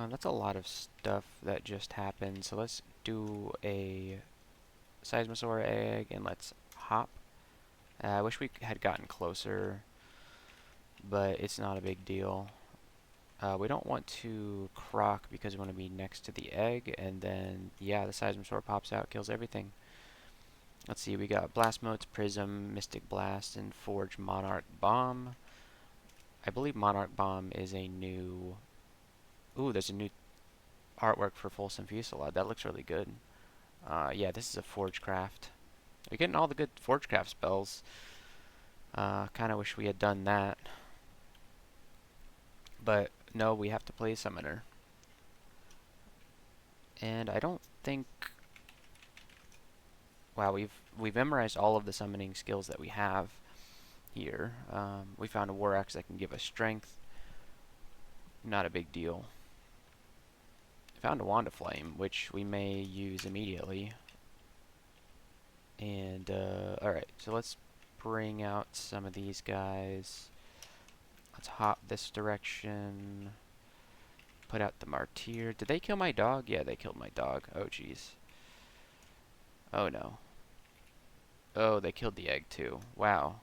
That's a lot of stuff that just happened. So let's do a Seismosaur egg and let's hop. I wish we had gotten closer, but it's not a big deal. We don't want to croc because we want to be next to the egg, and then, yeah, the Seismosaur pops out, kills everything. Let's see, we got Blast Motes, Prism, Mystic Blast, and Forge Monarch Bomb. I believe Monarch Bomb is a new... Ooh, there's a new artwork for Folsom Fusillade. That looks really good. Yeah, this is a Forgecraft. We're getting all the good Forgecraft spells. Kind of wish we had done that. But no, we have to play Summoner. And I don't think... Wow, we've memorized all of the summoning skills that we have here. We found a War Axe that can give us strength. Not a big deal. Found a Wand of Flame, which we may use immediately. And, alright, so let's bring out some of these guys. Let's hop this direction. Put out the Martyr. Did they kill my dog? Yeah, they killed my dog. Oh, jeez. Oh, no. Oh, they killed the egg, too. Wow.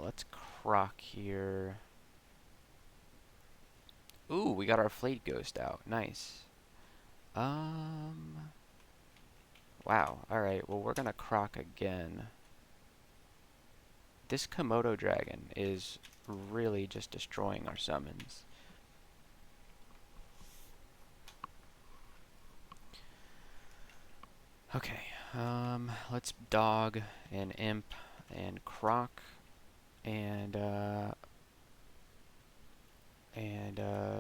Let's croc here. Ooh, we got our Flayed Ghost out. Nice. Wow. Alright, well, we're gonna croc again. This Komodo dragon is really just destroying our summons. Okay, let's dog and imp and croc and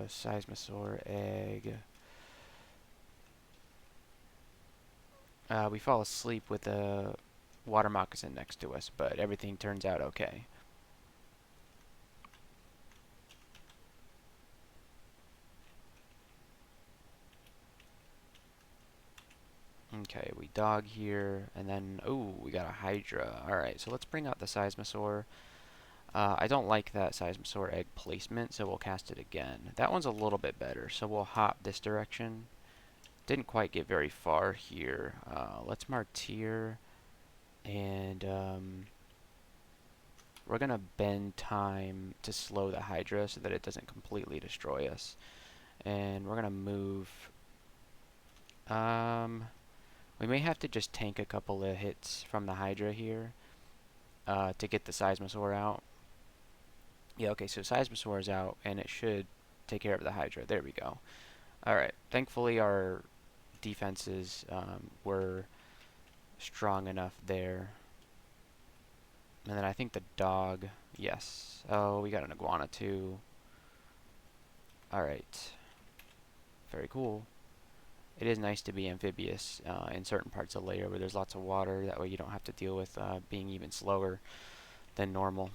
Seismosaur egg. We fall asleep with a water moccasin next to us, but everything turns out okay. Okay, we dog here, and then, ooh, we got a Hydra. Alright, so let's bring out the Seismosaur. I don't like that Seismosaur egg placement, so we'll cast it again. That one's a little bit better, so we'll hop this direction. Didn't quite get very far here. Let's Martyr, and we're going to bend time to slow the Hydra so that it doesn't completely destroy us. And we're going to move... we may have to just tank a couple of hits from the Hydra here to get the Seismosaur out. Yeah, okay, so Seismosaur is out, and it should take care of the Hydra. There we go. Alright, thankfully our defenses were strong enough there. And then I think the dog, yes. Oh, we got an iguana too. Alright. Very cool. it is nice to be amphibious in certain parts of the layer where there's lots of water. That way you don't have to deal with being even slower than normal.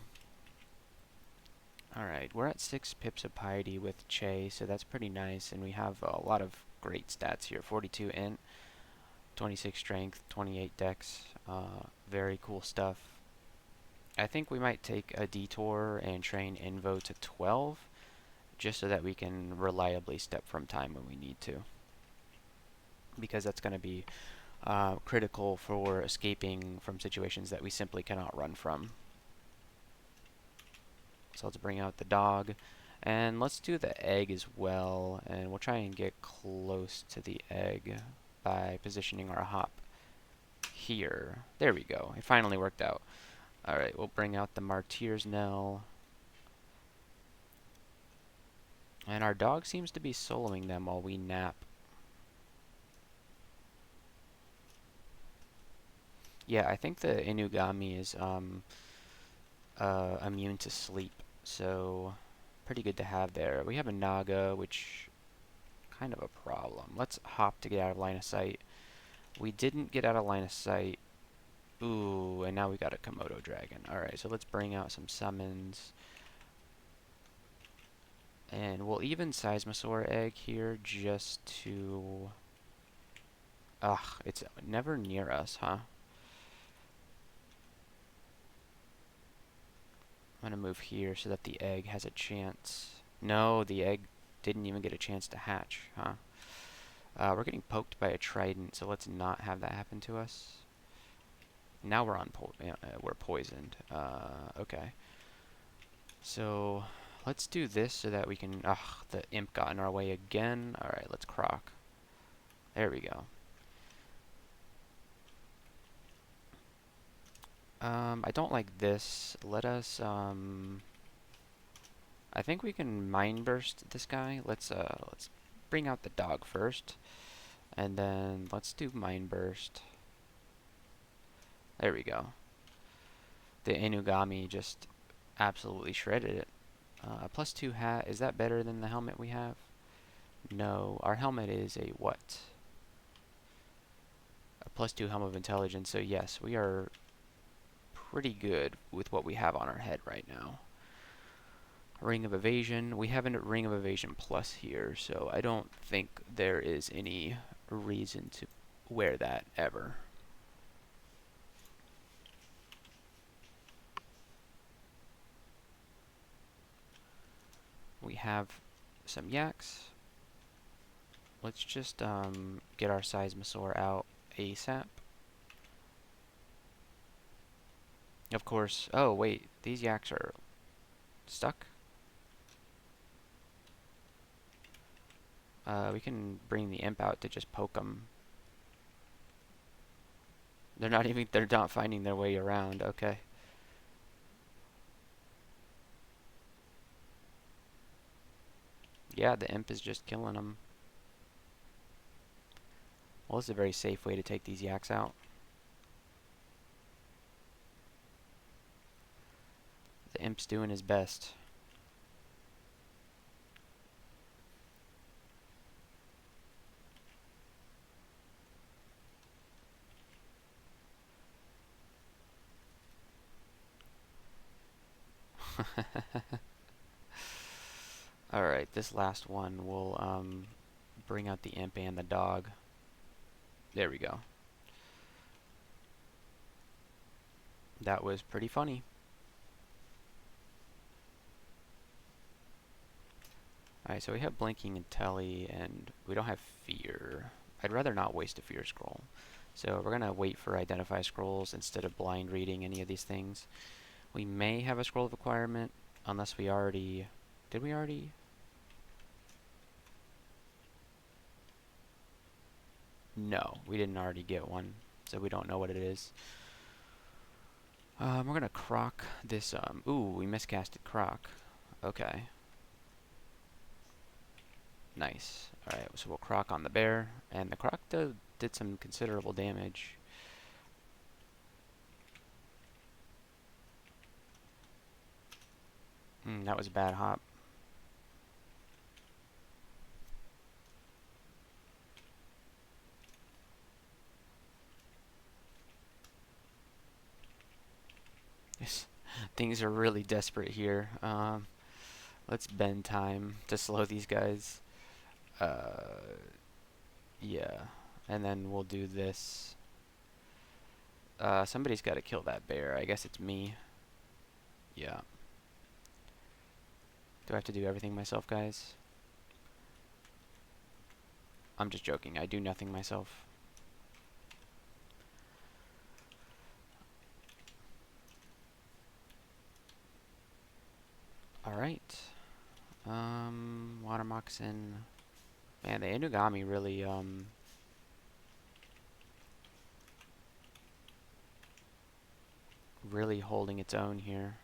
Alright, we're at 6 pips of piety with Chei, so that's pretty nice, and we have a lot of great stats here. 42 int, 26 strength, 28 dex, very cool stuff. I think we might take a detour and train Invo to 12, just so that we can reliably step from time when we need to. Because that's going to be critical for escaping from situations that we simply cannot run from. So let's bring out the dog. And let's do the egg as well. And we'll try and get close to the egg by positioning our hop here. There we go. It finally worked out. Alright, we'll bring out the Martyr's Knell. And our dog seems to be soloing them while we nap. Yeah, I think the Inugami is immune to sleep. So, pretty good to have there. We have a Naga, which kind of a problem. Let's hop to get out of line of sight. We didn't get out of line of sight. Ooh, and now we got a Komodo dragon. Alright, so let's bring out some summons. And we'll even Seismosaur egg here just to... Ugh, it's never near us, huh? I'm gonna move here so that the egg has a chance. No, the egg didn't even get a chance to hatch, huh? We're getting poked by a trident, so let's not have that happen to us. Now we're on we're poisoned. Okay. So let's do this so that we can. Ugh, the imp got in our way again. All right, let's croc. There we go. I don't like this. Let us. I think we can mind burst this guy. Let's bring out the dog first, and then let's do mind burst. There we go. The Inugami just absolutely shredded it. +2 hat, is that better than the helmet we have? No, our helmet is a what? A +2 helm of intelligence, so yes, we are pretty good with what we have on our head right now. Ring of evasion, we have a ring of evasion plus here, so I don't think there is any reason to wear that ever. We have some yaks. Let's just get our Seismosaur out ASAP. Of course. Oh, wait. These yaks are stuck? We can bring the imp out to just poke them. They're not finding their way around. Okay. Yeah, the imp is just killing them. Well, this is a very safe way to take these yaks out. The imp's doing his best. Alright, this last one will bring out the imp and the dog. There we go. That was pretty funny. Alright, so we have blinking and telly, and we don't have fear. I'd rather not waste a fear scroll. So we're gonna wait for identify scrolls instead of blind reading any of these things. We may have a scroll of acquirement, unless we already... Did we already? No, we didn't already get one, so we don't know what it is. We're gonna croc this, ooh, we miscasted croc. Okay. Nice. Alright, so we'll croc on the bear, and the croc did some considerable damage. That was a bad hop. Things are really desperate here. Let's bend time to slow these guys. Yeah. And then we'll do this. Somebody's got to kill that bear. I guess it's me. Yeah. Do I have to do everything myself, guys? I'm just joking. I do nothing myself. Alright. Water moccasin. Man, the Inugami really holding its own here.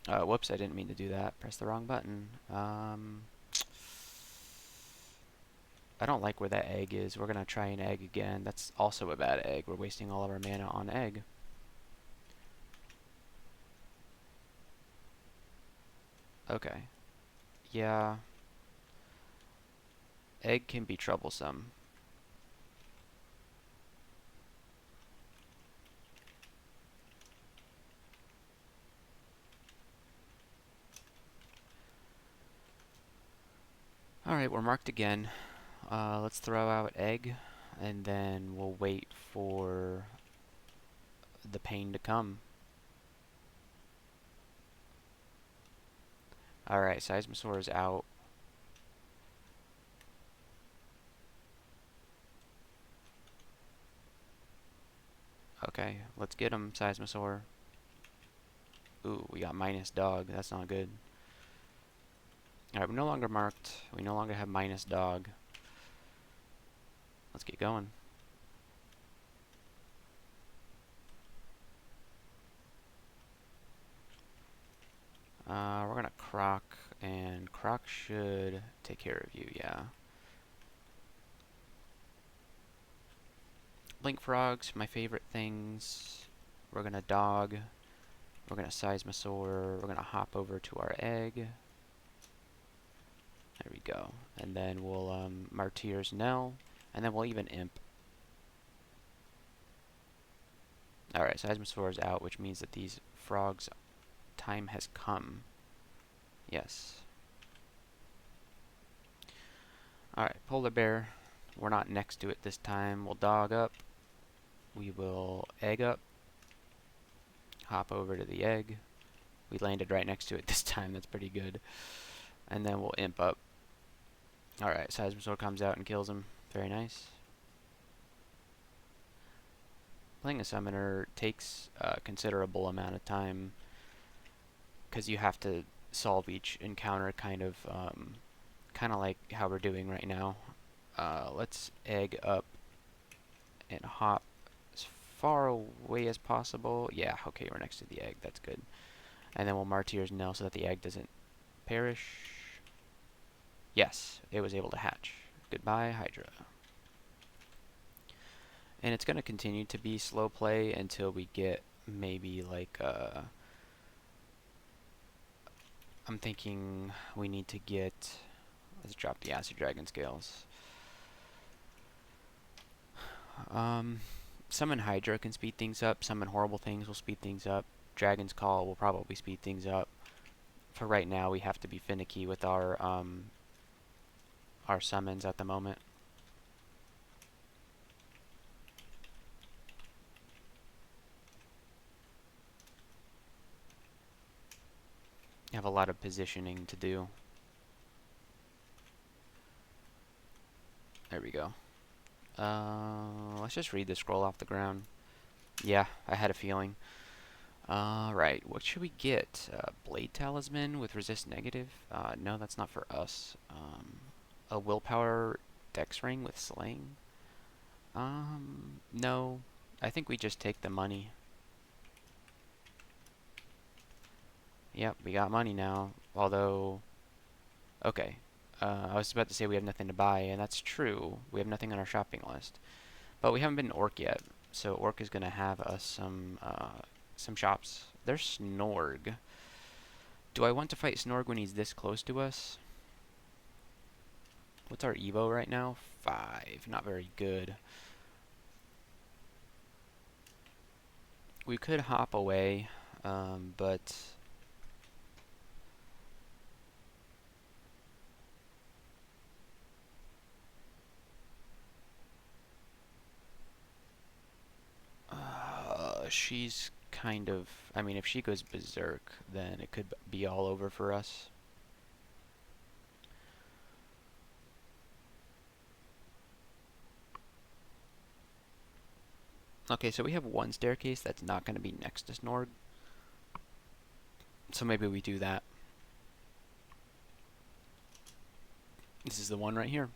Whoops, I didn't mean to do that. Press the wrong button. I don't like where that egg is. We're gonna try an egg again. That's also a bad egg. We're wasting all of our mana on egg. Okay. Yeah. Egg can be troublesome. Alright, we're marked again. Let's throw out egg, and then we'll wait for the pain to come. Alright, Seismosaur is out. Okay, let's get him, Seismosaur. Ooh, we got minus dog. That's not good. Alright, we're no longer marked. We no longer have minus dog. Let's get going. We're gonna Croc, and Croc should take care of you, yeah. Blink frogs, my favorite things. We're gonna dog. We're gonna Seismosaur. We're gonna hop over to our egg. There we go. And then we'll Martyr's Knell, and then we'll even Imp. Alright, Seismosaur is out, which means that these frogs' time has come. Yes. Alright, Polar Bear. We're not next to it this time. We'll dog up. We will egg up. Hop over to the egg. We landed right next to it this time. That's pretty good. And then we'll imp up. Alright, Seismosaur comes out and kills him. Very nice. Playing a summoner takes a considerable amount of time because you have to solve each encounter kind of like how we're doing right now. Let's egg up and hop as far away as possible. Yeah, okay, we're next to the egg. That's good. And then we'll Martyr's Knell so that the egg doesn't perish. Yes, it was able to hatch. Goodbye, Hydra. And it's going to continue to be slow play until we get maybe like I'm thinking we need to get, let's drop the Acid Dragon scales. Summon Hydra can speed things up. Summon Horrible Things will speed things up. Dragon's Call will probably speed things up. For right now, we have to be finicky with our summons at the moment. Have a lot of positioning to do. There we go. Let's just read the scroll off the ground. Yeah, I had a feeling. Right, what should we get? Blade Talisman with resist negative? No, that's not for us. A Willpower Dex Ring with Slaying? No. I think we just take the money. Yep, we got money now. Although, okay. I was about to say we have nothing to buy, and that's true. We have nothing on our shopping list. But we haven't been to Orc yet, so Orc is going to have us some shops. There's Snorg. Do I want to fight Snorg when he's this close to us? What's our Evo right now? 5. Not very good. We could hop away, but she's kind of, I mean, if she goes berserk, then it could be all over for us. Okay, so we have one staircase that's not going to be next to Snorg, so maybe we do that. This is the one right here.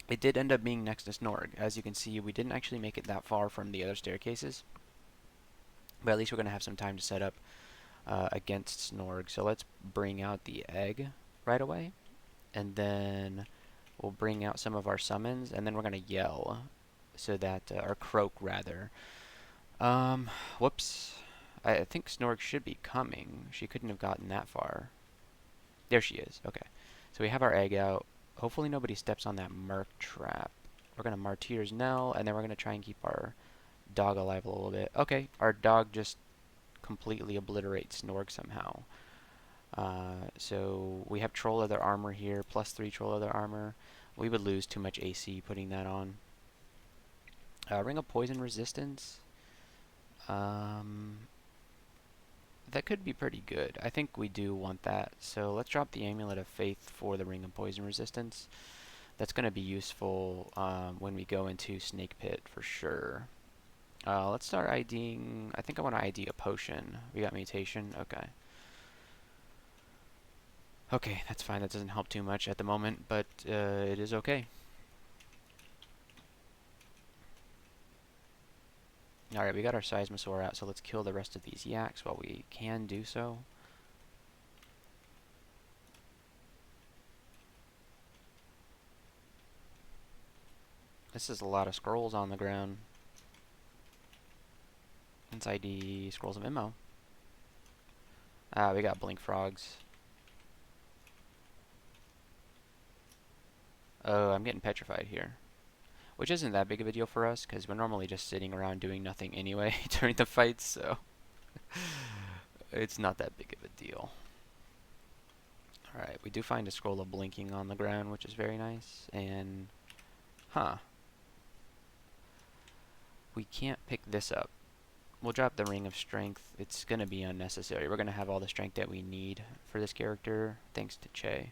It did end up being next to Snorg. As you can see, we didn't actually make it that far from the other staircases, but at least we're going to have some time to set up against Snorg. So let's bring out the egg right away, and then we'll bring out some of our summons, and then we're going to yell, so that, or croak rather. Whoops. I think Snorg should be coming. She couldn't have gotten that far. There she is. Okay. So we have our egg out. Hopefully nobody steps on that Merc trap. We're going to Martyr's Knell, and then we're going to try and keep our dog alive a little bit. Okay, our dog just completely obliterates Snorg somehow. So we have Troll Leather Armor here, +3 Troll Leather Armor. We would lose too much AC putting that on. Ring of Poison Resistance. That could be pretty good. I think we do want that. So let's drop the Amulet of Faith for the Ring of Poison Resistance. That's going to be useful when we go into Snake Pit for sure. Let's start IDing. I think I want to ID a potion. We got mutation. Okay. Okay, that's fine. That doesn't help too much at the moment, but it is okay. Alright, we got our Seismosaur out, so let's kill the rest of these yaks while we can do so. This is a lot of scrolls on the ground. Let's ID Scrolls of Immo. We got Blink Frogs. Oh, I'm getting petrified here. Which isn't that big of a deal for us, because we're normally just sitting around doing nothing anyway during the fights, so it's not that big of a deal. Alright, we do find a scroll of blinking on the ground, which is very nice, and we can't pick this up. We'll drop the Ring of Strength. It's going to be unnecessary. We're going to have all the strength that we need for this character, thanks to Chei.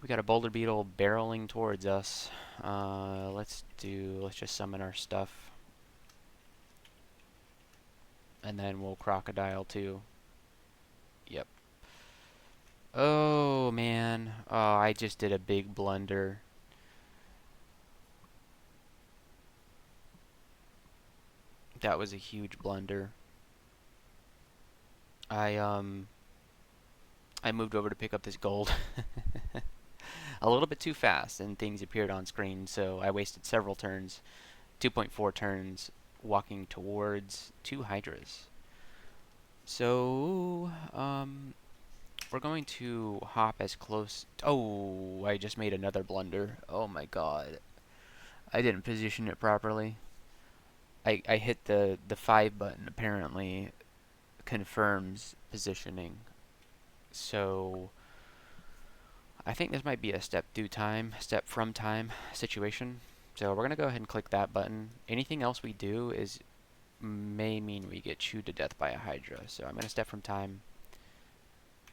We got a Boulder Beetle barreling towards us. Let's just summon our stuff. And then we'll Crocodile too. Yep. Oh, man. Oh, I just did a big blunder. That was a huge blunder. I moved over to pick up this gold a little bit too fast, and things appeared on screen, so I wasted several turns, 2.4 turns, walking towards 2 Hydras. So, we're going to hop as close. Oh, I just made another blunder. Oh my god. I didn't position it properly. I hit the 5 button, apparently confirms positioning. So I think this might be a step from time situation. So we're going to go ahead and click that button. Anything else we do may mean we get chewed to death by a Hydra. So I'm going to step from time.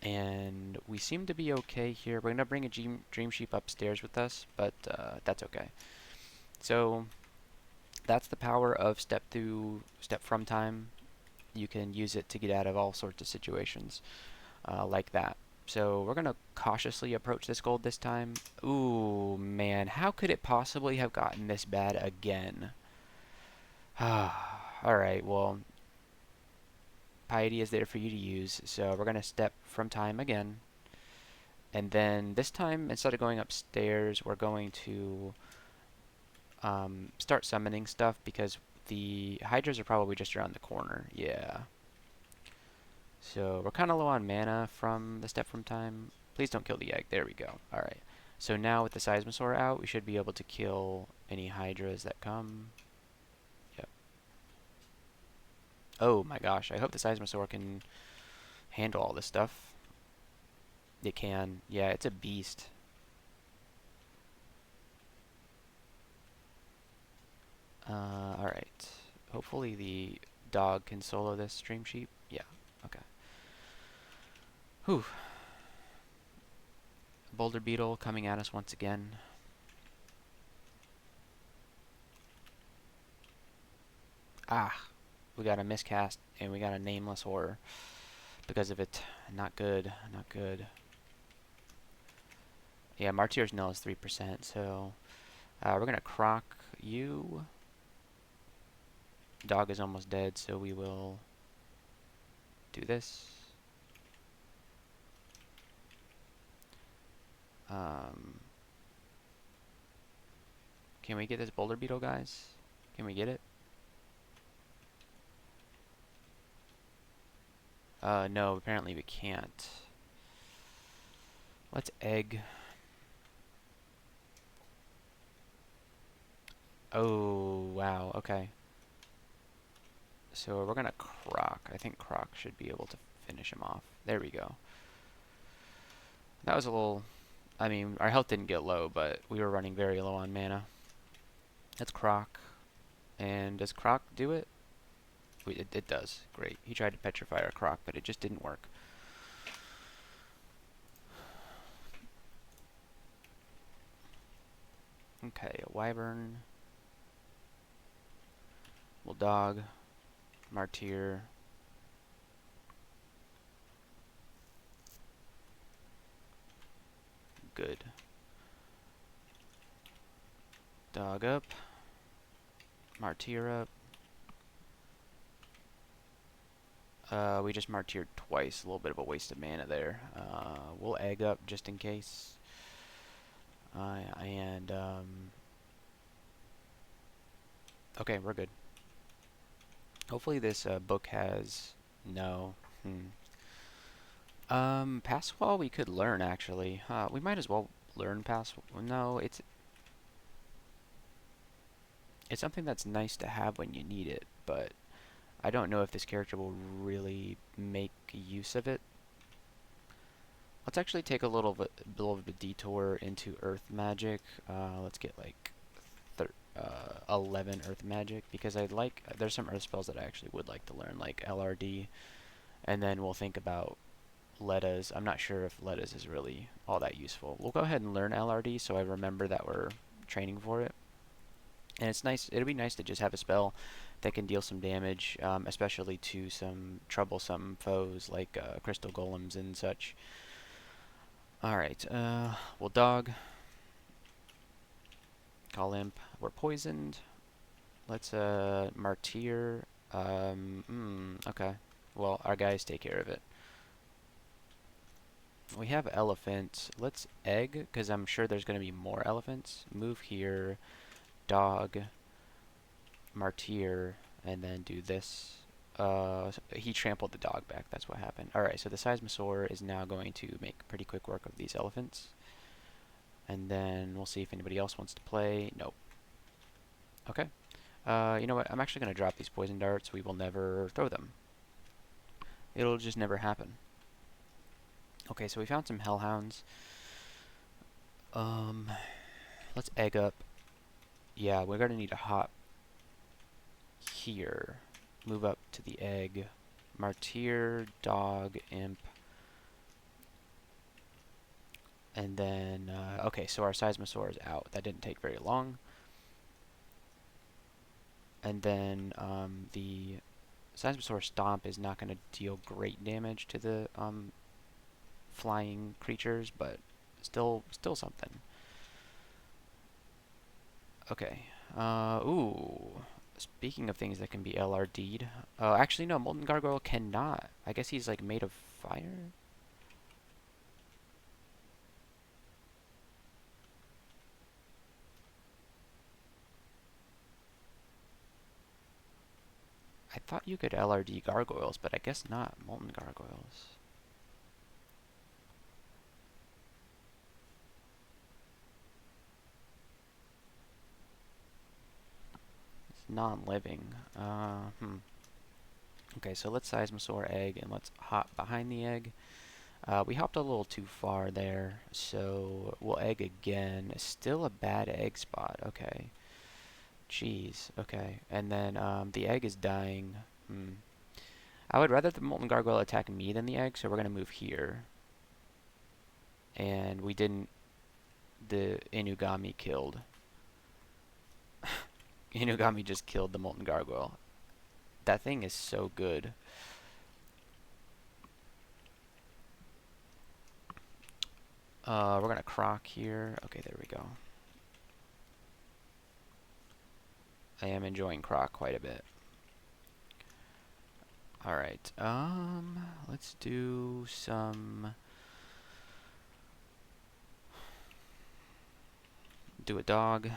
And we seem to be okay here. We're going to bring a Dream Sheep upstairs with us, but that's okay. So that's the power of step from time. You can use it to get out of all sorts of situations like that. So we're going to cautiously approach this gold this time. Ooh, man. How could it possibly have gotten this bad again? Alright, well, piety is there for you to use. So we're going to step from time again. And then this time, instead of going upstairs, we're going to start summoning stuff, because the Hydras are probably just around the corner. Yeah. So we're kind of low on mana from the step from time. Please don't kill the egg. There we go. Alright. So now with the Seismosaur out, we should be able to kill any Hydras that come. Yep. Oh my gosh, I hope the Seismosaur can handle all this stuff. It can. Yeah, it's a beast. Alright. Hopefully the dog can solo this Stream Sheep. Yeah, okay. Whew. Boulder Beetle coming at us once again. Ah, we got a miscast and we got a nameless horror because of it. Not good, not good. Yeah, Martyr's Null is 3%, so we're gonna croc you. Dog is almost dead, so we will do this. Um, can we get this Boulder Beetle, guys? Can we get it? No, apparently we can't. Let's egg. Oh, wow, okay. So we're gonna croc. I think croc should be able to finish him off. There we go. That was a little... I mean, our health didn't get low, but we were running very low on mana. Let's croc. And does croc do it? It does. Great. He tried to petrify our croc, but it just didn't work. Okay, a wyvern. We'll dog. Martyr. Good. Dog up. Martyr up. We just martyred twice. A little bit of a waste of mana there. We'll egg up just in case. Okay, we're good. Hopefully this book has... No. Pass wall we could learn, actually. We might as well learn pass... No, it's something that's nice to have when you need it, but I don't know if this character will really make use of it. Let's actually take a little bit of a detour into Earth Magic. Let's get like 11 Earth Magic, because there's some Earth spells that I actually would like to learn, like LRD, and then we'll think about Letas. I'm not sure if Letas is really all that useful. We'll go ahead and learn LRD so I remember that we're training for it. And it's nice. It'll be nice to just have a spell that can deal some damage, especially to some troublesome foes like crystal golems and such. Alright, we'll dog. Call imp. We're poisoned. Let's martyr. Okay. Well, our guys take care of it. We have elephant. Let's egg, because I'm sure there's going to be more elephants. Move here. Dog. Martyr. And then do this. He trampled the dog back. That's what happened. Alright, so the Seismosaur is now going to make pretty quick work of these elephants. And then we'll see if anybody else wants to play. Nope. Okay. You know what? I'm actually going to drop these poison darts. We will never throw them. It'll just never happen. Okay, so we found some hellhounds. Let's egg up. Yeah, we're going to need a hop here. Move up to the egg. Martyr, dog, imp. And then, okay, so our Seismosaur is out. That didn't take very long. And then the Seismosaur Stomp is not going to deal great damage to the flying creatures, but still something. Okay. Ooh. Speaking of things that can be LRD'd. Actually, no, Molten Gargoyle cannot. I guess he's like made of fire? I thought you could LRD gargoyles, but I guess not molten gargoyles. It's non-living. Okay, so let's Seismosaur egg and let's hop behind the egg. We hopped a little too far there, so we'll egg again. Still a bad egg spot. Okay. Jeez. Okay. And then the egg is dying. Hmm. I would rather the Molten Gargoyle attack me than the egg, so we're going to move here. And we didn't. The Inugami killed. Inugami just killed the Molten Gargoyle. That thing is so good. We're going to Croc here. Okay, there we go. I am enjoying Croc quite a bit. Alright, let's do some... Do a dog,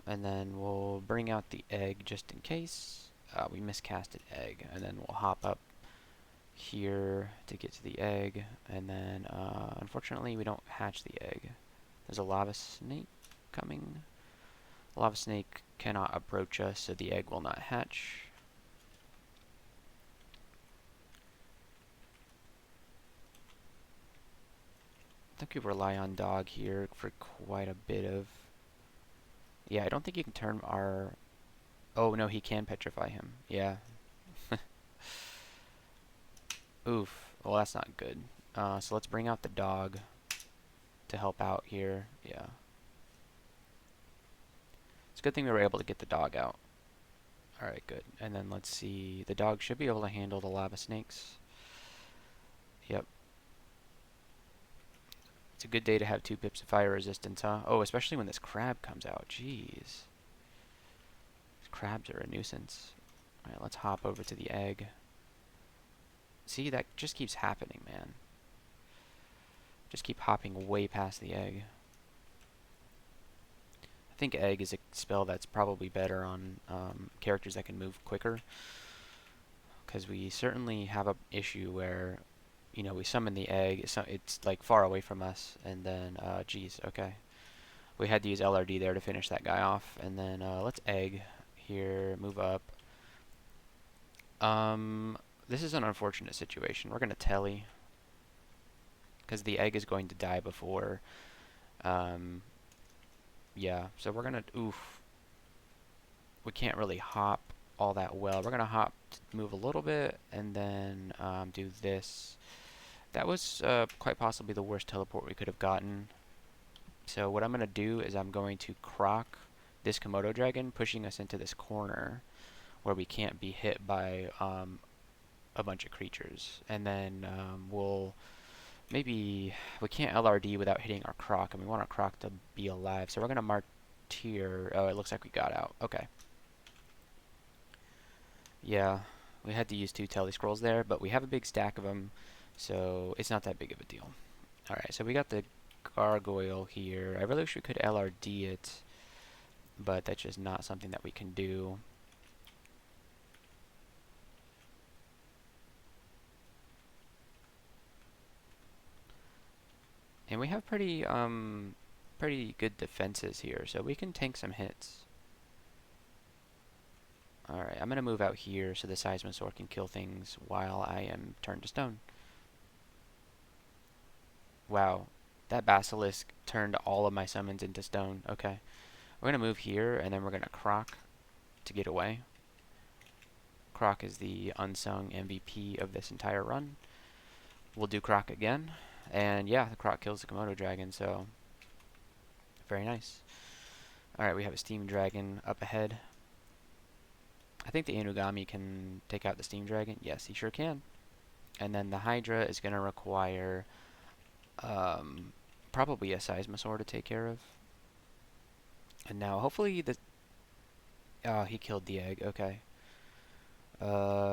and then we'll bring out the egg just in case. We miscasted egg, and then we'll hop up here to get to the egg, and then unfortunately we don't hatch the egg. There's a lava snake coming. The lava snake cannot approach us, so the egg will not hatch. I think we rely on dog here for quite a bit of... Yeah, I don't think you can turn our... Oh, no, he can petrify him. Yeah. Oof. Well, that's not good. So let's bring out the dog to help out here. Yeah. It's a good thing we were able to get the dog out. Alright, good. And then let's see. The dog should be able to handle the lava snakes. Yep. It's a good day to have 2 pips of fire resistance, huh? Oh, especially when this crab comes out. Jeez. These crabs are a nuisance. Alright, let's hop over to the egg. See, that just keeps happening, man. Just keep hopping way past the egg. I think egg is a spell that's probably better on characters that can move quicker. Because we certainly have a issue where, you know, we summon the egg, it's like far away from us, and then, geez, okay. We had to use LRD there to finish that guy off, and then let's egg here, move up. This is an unfortunate situation. We're going to telly, because the egg is going to die before, yeah, so we're going to, oof. We can't really hop all that well. We're going to hop, move a little bit, and then do this. That was quite possibly the worst teleport we could have gotten. So what I'm going to do is I'm going to Croc this Komodo dragon, pushing us into this corner where we can't be hit by a bunch of creatures. And then we'll maybe... We can't LRD without hitting our Croc, and we want our Croc to be alive. So we're going to Martyr... Oh, it looks like we got out. Okay. Yeah, we had to use 2 Telly Scrolls there, but we have a big stack of them, so it's not that big of a deal. Alright, so we got the Gargoyle here. I really wish we could LRD it, but that's just not something that we can do. And we have pretty good defenses here, so we can tank some hits. Alright, I'm going to move out here so the Seismosaur can kill things while I am turned to stone. Wow, that Basilisk turned all of my summons into stone. Okay. We're going to move here, and then we're going to Croc to get away. Croc is the unsung MVP of this entire run. We'll do Croc again. And yeah, the Croc kills the Komodo dragon, so very nice. Alright, we have a Steam Dragon up ahead. I think the Inugami can take out the Steam Dragon. Yes, he sure can. And then the Hydra is going to require probably a Seismosaur to take care of. And now hopefully the... Oh, he killed the egg. Okay.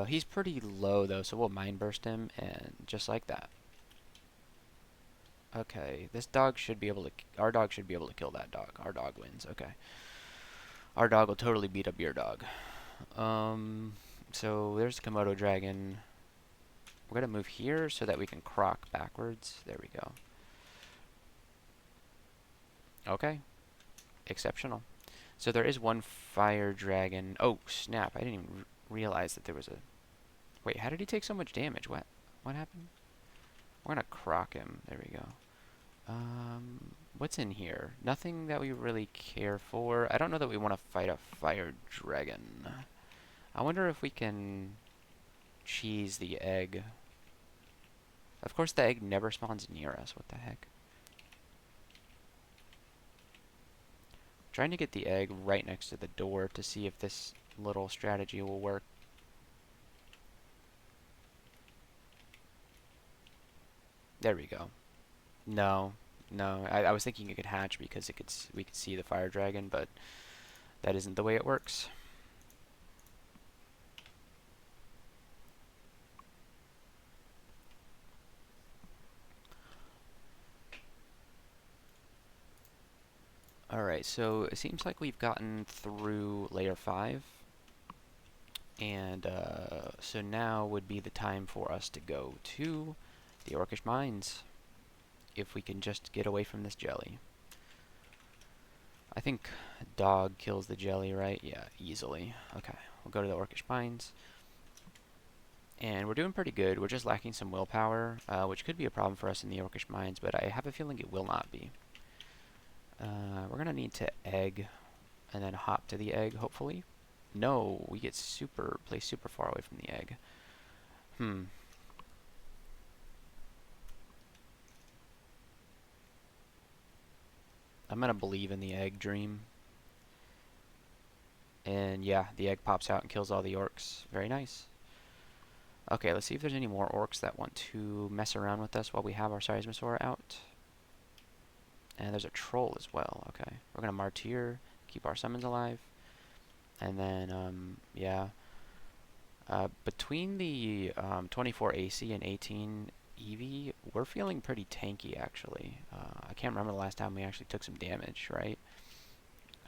He's pretty low though, so we'll Mind Burst him, and just like that. Okay, this dog should be able to... Our dog should be able to kill that dog. Our dog wins. Okay. Our dog will totally beat up your dog. So there's the Komodo dragon. We're going to move here so that we can Croc backwards. There we go. Okay. Exceptional. So there is one fire dragon. Oh, snap. I didn't even realize that there was a Wait, how did he take so much damage? What happened? We're gonna croc him. There we go. What's in here? Nothing that we really care for. I don't know that we want to fight a fire dragon. I wonder if we can cheese the egg. Of course, the egg never spawns near us. What the heck? Trying to get the egg right next to the door to see if this little strategy will work. There we go. No, no. I was thinking it could hatch because we could see the fire dragon, but that isn't the way it works. Alright, so it seems like we've gotten through layer 5. And so now would be the time for us to go to the Orcish Mines. If we can just get away from this jelly. I think dog kills the jelly, right? Yeah, easily. Okay, we'll go to the Orcish Mines. And we're doing pretty good. We're just lacking some willpower, which could be a problem for us in the Orcish Mines, but I have a feeling it will not be. We're going to need to egg and then hop to the egg, hopefully. No, we get placed super far away from the egg. I'm going to believe in the egg dream. And yeah, the egg pops out and kills all the orcs. Very nice. Okay, let's see if there's any more orcs that want to mess around with us while we have our Seismosaur out. And there's a troll as well. Okay, we're going to Martyr, keep our summons alive. And then, yeah. Between the 24 AC and 18 EV, we're feeling pretty tanky, actually. I can't remember the last time we actually took some damage, right?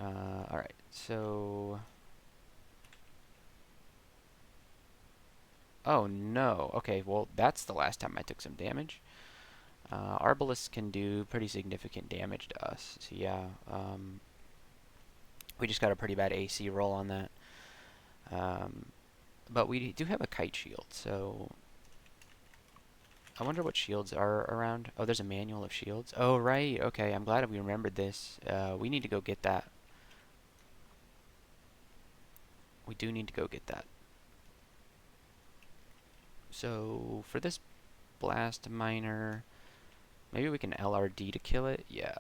Alright, so... Oh, no. Okay, well, that's the last time I took some damage. Arbalists can do pretty significant damage to us. So, yeah, we just got a pretty bad AC roll on that. But we do have a kite shield, so... I wonder what shields are around. Oh, there's a manual of shields. Oh, right. Okay, I'm glad we remembered this. We need to go get that. We do need to go get that. So, for this blast miner, maybe we can LRD to kill it. Yeah.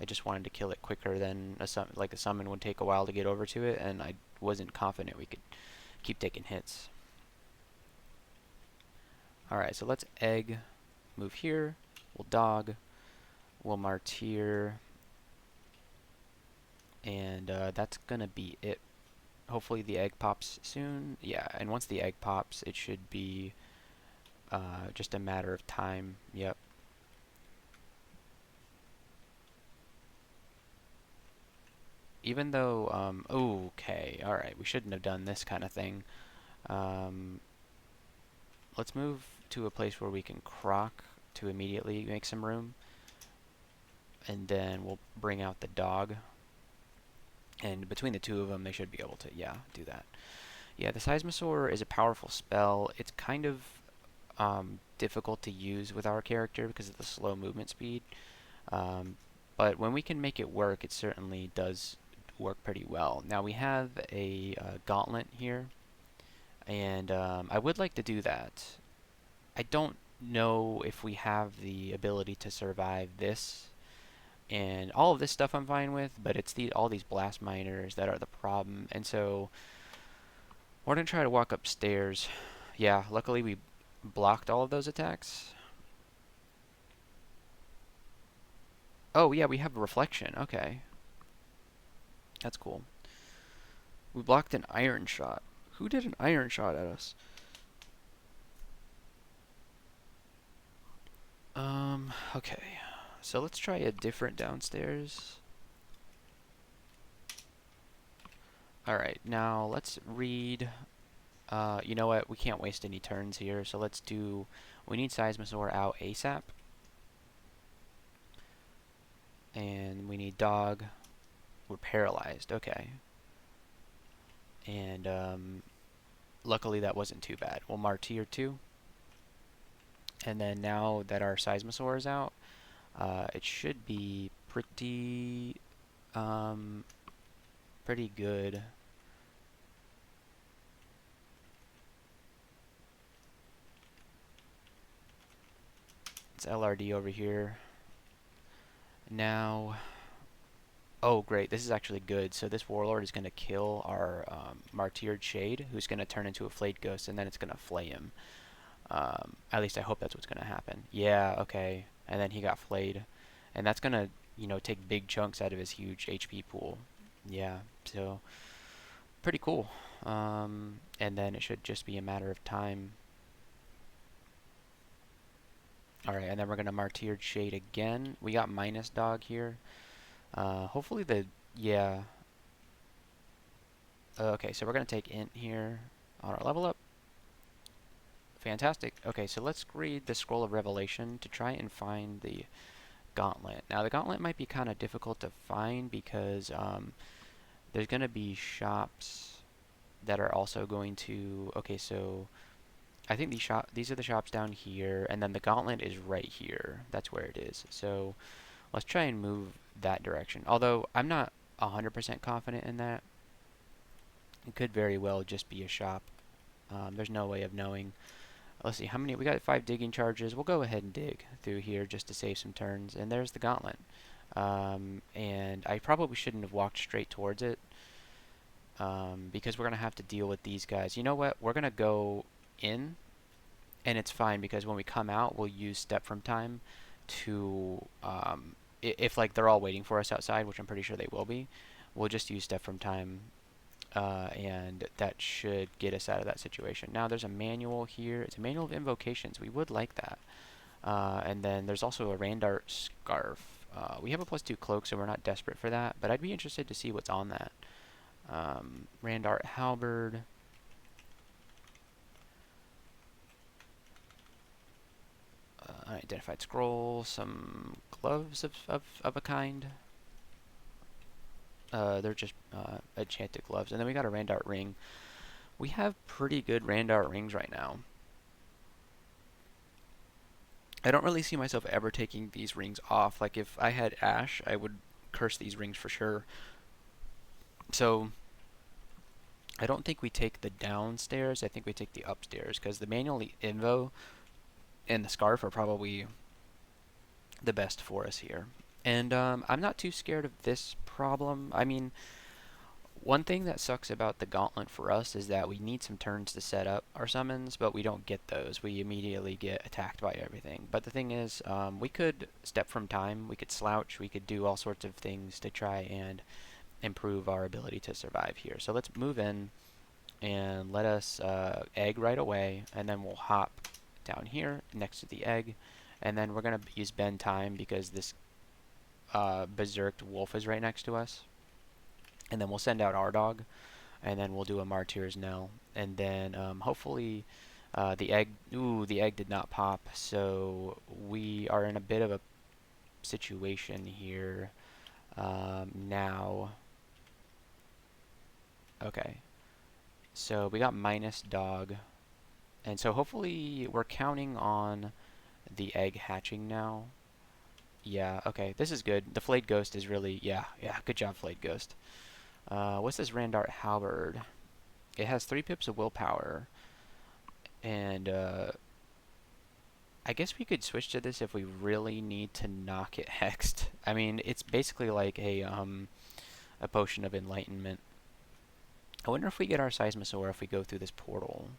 I just wanted to kill it quicker than a summon would take a while to get over to it, and I wasn't confident we could keep taking hits. Alright, so let's egg, move here, we'll dog, we'll martyr, and that's gonna be it. Hopefully the egg pops soon. Yeah, and once the egg pops, it should be just a matter of time. Yep. Even though, okay, alright, we shouldn't have done this kind of thing. Let's move to a place where we can croc to immediately make some room. And then we'll bring out the dog. And between the two of them, they should be able to, yeah, do that. Yeah, the Seismosaur is a powerful spell. It's kind of difficult to use with our character because of the slow movement speed. But when we can make it work, it certainly does work pretty well. Now we have a gauntlet here, and I would like to do that. I don't know if we have the ability to survive this. And all of this stuff I'm fine with, but it's all these blast miners that are the problem. And so we're going to try to walk upstairs. Yeah, luckily we blocked all of those attacks. Oh, yeah, we have a reflection. Okay. That's cool. We blocked an iron shot. Who did an iron shot at us? Okay. So let's try a different downstairs. Alright, now let's read... you know what? We can't waste any turns here, so let's do... We need Seismosaur out ASAP. And we need dog. We're paralyzed. Okay. And, luckily that wasn't too bad. We'll Martyr 2. And then now that our Seismosaur is out, it should be um, pretty good. It's LRD over here. Now, oh great, this is actually good. So this Warlord is going to kill our Martyred Shade, who's going to turn into a Flayed Ghost, and then it's going to flay him. At least I hope that's what's going to happen. Yeah, okay. And then he got flayed. And that's going to, take big chunks out of his huge HP pool. Yeah, so pretty cool. And then it should just be a matter of time. Alright, and then we're going to Martyred Shade again. We got minus dog here. Hopefully yeah. Okay, so we're going to take int here on our level up. Fantastic. Okay, so let's read the Scroll of Revelation to try and find the Gauntlet. Now, the Gauntlet might be kind of difficult to find because there's going to be shops that are also going to... Okay, so I think these are the shops down here, and then the Gauntlet is right here. That's where it is. So let's try and move that direction. Although I'm not 100% confident in that. It could very well just be a shop. There's no way of knowing. Let's see, how many? We got 5 digging charges. We'll go ahead and dig through here just to save some turns. And there's the Gauntlet. And I probably shouldn't have walked straight towards it because we're going to have to deal with these guys. You know what? We're going to go in, and it's fine because when we come out, we'll use Step from Time to, if like they're all waiting for us outside, which I'm pretty sure they will be, we'll just use Step from Time. And that should get us out of that situation. Now there's a manual here. It's a manual of invocations. We would like that. And then there's also a Randart Scarf. We have a +2 cloak, so we're not desperate for that, but I'd be interested to see what's on that. Randart Halberd. Unidentified scroll. Some gloves of a kind. They're just enchanted gloves. And then we got a Randart ring. We have pretty good Randart rings right now. I don't really see myself ever taking these rings off. Like if I had Ash, I would curse these rings for sure. So I don't think we take the downstairs. I think we take the upstairs because the manual invo and the scarf are probably the best for us here. And I'm not too scared of this problem. I mean, one thing that sucks about the Gauntlet for us is that we need some turns to set up our summons, but we don't get those. We immediately get attacked by everything. But the thing is, we could Step from Time, we could Slouch, we could do all sorts of things to try and improve our ability to survive here. So let's move in and let us egg right away, and then we'll hop down here next to the egg, and then we're going to use Bend Time because this berserked wolf is right next to us. And then we'll send out our dog, and then we'll do a Martyr's Knell. And then hopefully the egg... Ooh, the egg did not pop, so we are in a bit of a situation here now. Okay. So we got minus dog. And so hopefully we're counting on the egg hatching now. Yeah, okay, this is good. The Flayed Ghost is really... Yeah, good job, Flayed Ghost. What's this Randart Halberd? It has 3 pips of willpower. And I guess we could switch to this if we really need to knock it hexed. I mean, it's basically like a potion of enlightenment. I wonder if we get our Seismosaur if we go through this portal.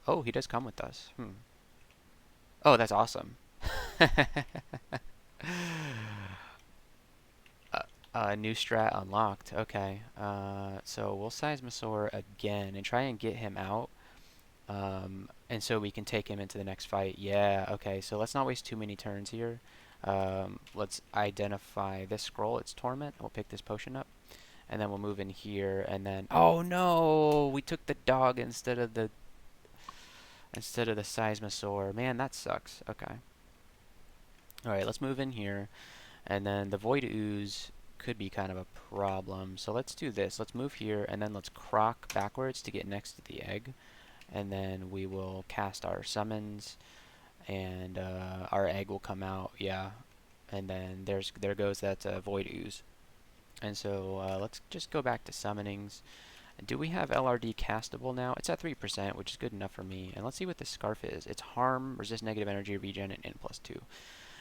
Oh, he does come with us. Oh, that's awesome. New strat unlocked. Okay. So we'll Seismosaur again and try and get him out. And so we can take him into the next fight. Yeah, okay. So let's not waste too many turns here. Let's identify this scroll. It's Torment. We'll pick this potion up. And then we'll move in here and then... Oh no! We took the dog instead of the Seismosaur. Man, that sucks. Okay. Alright, let's move in here. And then the Void Ooze could be kind of a problem. So let's do this. Let's move here, and then let's croc backwards to get next to the egg. And then we will cast our summons, and our egg will come out, yeah. And then there goes that Void Ooze. And so let's just go back to summonings. Do we have LRD castable now? It's at 3%, which is good enough for me. And let's see what this scarf is. It's harm, resist negative energy, regen, and N+2.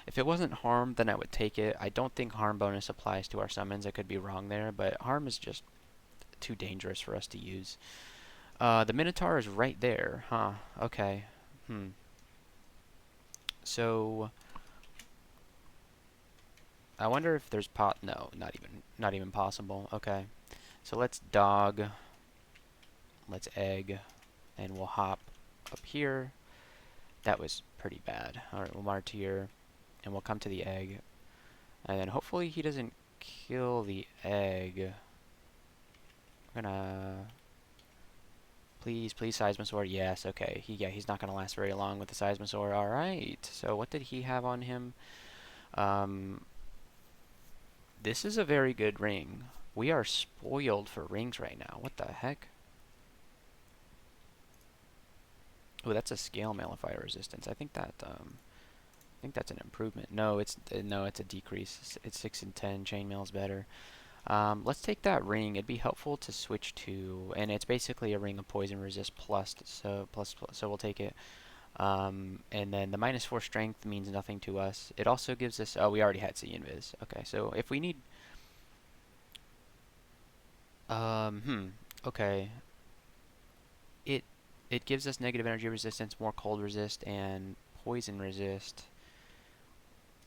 If it wasn't harm, then I would take it. I don't think harm bonus applies to our summons. I could be wrong there, but harm is just too dangerous for us to use. The Minotaur is right there, huh? Okay. So I wonder if there's no, not even possible. Okay. So let's dog, let's egg, and we'll hop up here. That was pretty bad. Alright, we'll martyr, and we'll come to the egg. And then hopefully he doesn't kill the egg. We're gonna... Please, please, Seismosaur. Yes, okay. He's not gonna last very long with the Seismosaur. Alright, so what did he have on him? This is a very good ring. We are spoiled for rings right now. What the heck? Oh, that's a scale malifier resistance. I think that's an improvement. No, it's a decrease. It's 6 and 10. Chainmail is better. Let's take that ring. It'd be helpful to switch to, and it's basically a ring of poison resist plus, so we'll take it. And then the -4 strength means nothing to us. It also gives us, oh, we already had See Invis. Okay, so if we need, okay. It gives us negative energy resistance, more cold resist, and poison resist.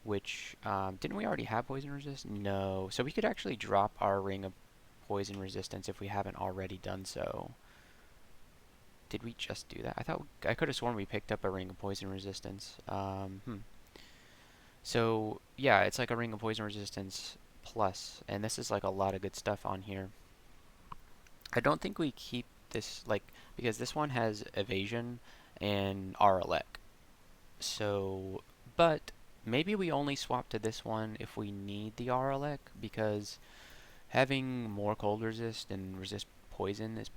Which, didn't we already have poison resist? No. So we could actually drop our ring of poison resistance if we haven't already done so. Did we just do that? I could have sworn we picked up a ring of poison resistance. So, yeah, it's like a ring of poison resistance plus, and this is like a lot of good stuff on here. I don't think we keep this, like, because this one has evasion and RLEC. So, but maybe we only swap to this one if we need the RLEC, because having more cold resist and resist poison is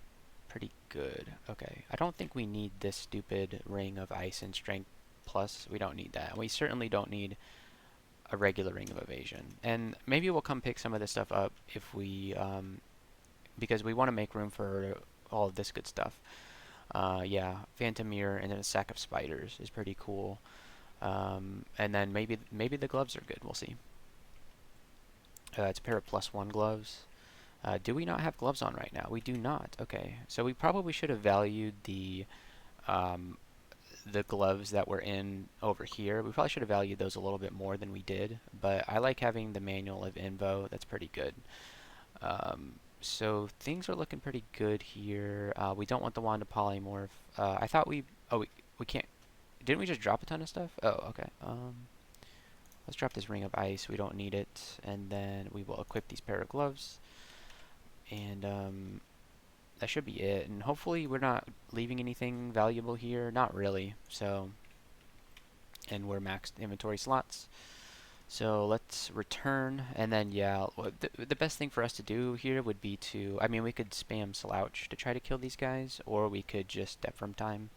pretty good. Okay, I don't think we need this stupid ring of ice and strength plus. We don't need that. We certainly don't need a regular ring of evasion. And maybe we'll come pick some of this stuff up if we, because we want to make room for all of this good stuff. Yeah, Phantom Mirror and then a sack of spiders is pretty cool. And then maybe the gloves are good. We'll see. It's a pair of +1 gloves. Do we not have gloves on right now? We do not. Okay, so we probably should have valued the gloves that were in over here. We probably should have valued those a little bit more than we did. But I like having the manual of Invo. That's pretty good. So things are looking pretty good here. We don't want the wand to polymorph. I thought we can't. Didn't we just drop a ton of stuff? Oh, okay. Let's drop this ring of ice. We don't need it. And then we will equip these pair of gloves. And that should be it. And hopefully we're not leaving anything valuable here. Not really. So, and we're maxed inventory slots. So let's return, and then yeah, the best thing for us to do here would be to, I mean, we could spam Slouch to try to kill these guys, or we could just step from time.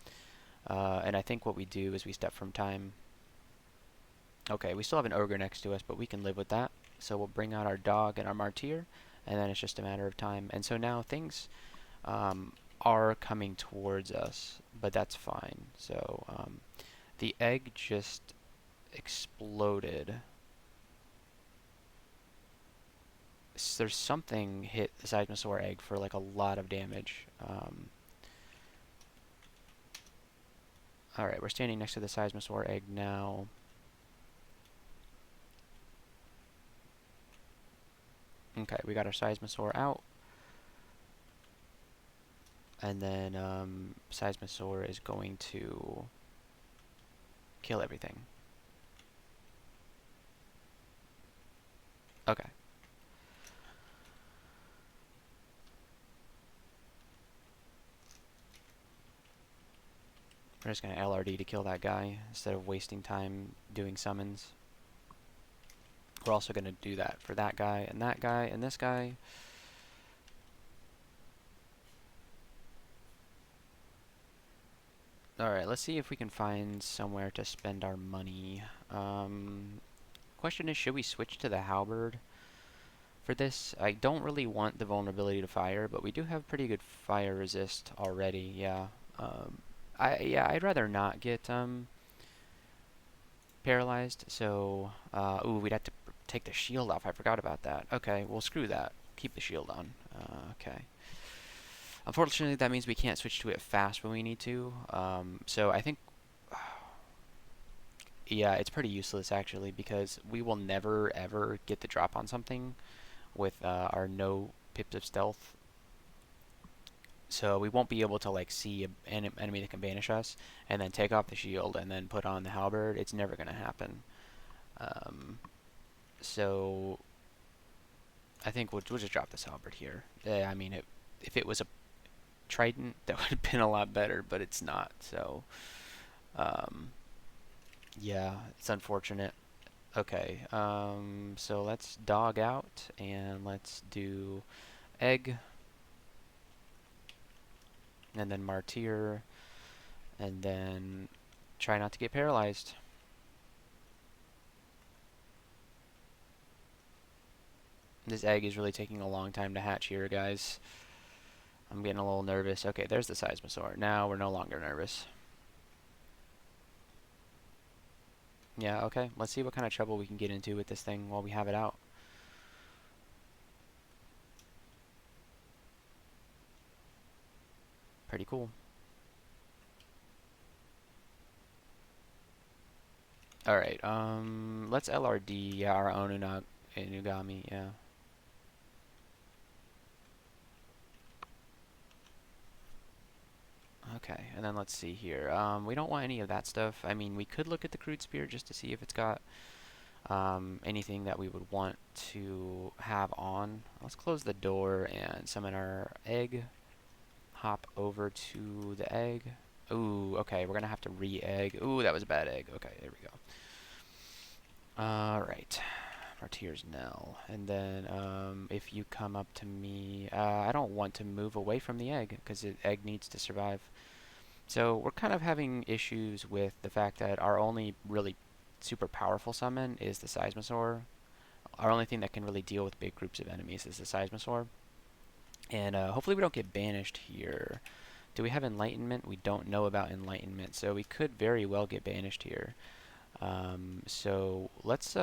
And I think what we do is we step from time. Okay, we still have an ogre next to us, but we can live with that. So we'll bring out our dog and our martyr, and then it's just a matter of time. And so now things are coming towards us, but that's fine. So the egg just exploded. There's something hit the Seismosaur egg for like a lot of damage. Alright, we're standing next to the Seismosaur egg now. Okay, we got our Seismosaur out. And then Seismosaur is going to kill everything. Okay. We're just going to LRD to kill that guy instead of wasting time doing summons. We're also going to do that for that guy and this guy. Alright, let's see if we can find somewhere to spend our money. Question is, should we switch to the halberd for this? I don't really want the vulnerability to fire, but we do have pretty good fire resist already, yeah. I'd rather not get paralyzed, so ooh, we'd have to take the shield off. I forgot about that. Okay, well, screw that. Keep the shield on. Okay. Unfortunately, that means we can't switch to it fast when we need to. So I think, yeah, it's pretty useless actually, because we will never ever get the drop on something with our no pips of stealth. So we won't be able to like see an enemy that can banish us and then take off the shield and then put on the halberd. It's never going to happen. So I think we'll just drop this halberd here. I mean, if it was a trident, that would have been a lot better, but it's not. So um, yeah, it's unfortunate. Okay, so let's dog out and let's do egg and then martyr and then try not to get paralyzed. This egg is really taking a long time to hatch here, guys. I'm getting a little nervous. Okay, there's the seismosaur. Now we're no longer nervous. Yeah, okay. Let's see what kind of trouble we can get into with this thing while we have it out. Pretty cool. Alright, let's LRD, yeah, our own Inugami, yeah. Okay, and then let's see here. We don't want any of that stuff. I mean, we could look at the crude spear just to see if it's got anything that we would want to have on. Let's close the door and summon our egg. Hop over to the egg. Ooh, okay, we're gonna have to re-egg. Ooh, that was a bad egg. Okay, there we go. Alright. Martyr's Knell. And then if you come up to me, I don't want to move away from the egg because the egg needs to survive. So we're kind of having issues with the fact that our only really super powerful summon is the Seismosaur. Our only thing that can really deal with big groups of enemies is the Seismosaur. And hopefully we don't get banished here. Do we have Enlightenment? We don't know about Enlightenment, so we could very well get banished here. So let's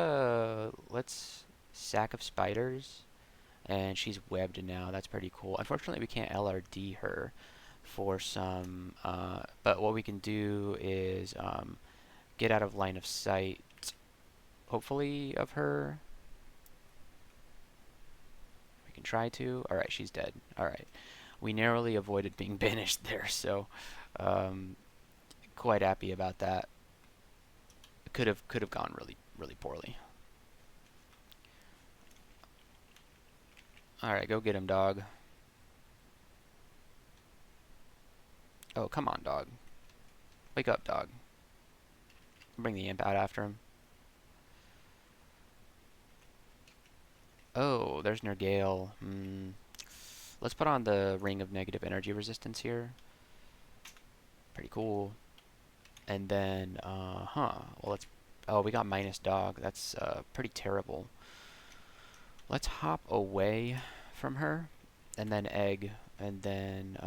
Sack of Spiders, and she's webbed now. That's pretty cool. Unfortunately, we can't LRD her for some, but what we can do is get out of line of sight, hopefully, of her. We can try to. Alright, she's dead. Alright. We narrowly avoided being banished there, so quite happy about that. Could have gone really poorly. Alright, go get him, dog. Oh, come on, dog. Wake up, dog. Bring the imp out after him. Oh, there's Nergale. Let's put on the Ring of Negative Energy Resistance here. Pretty cool. And then, well, let's... Oh, we got minus dog. That's pretty terrible. Let's hop away from her, and then egg, and then,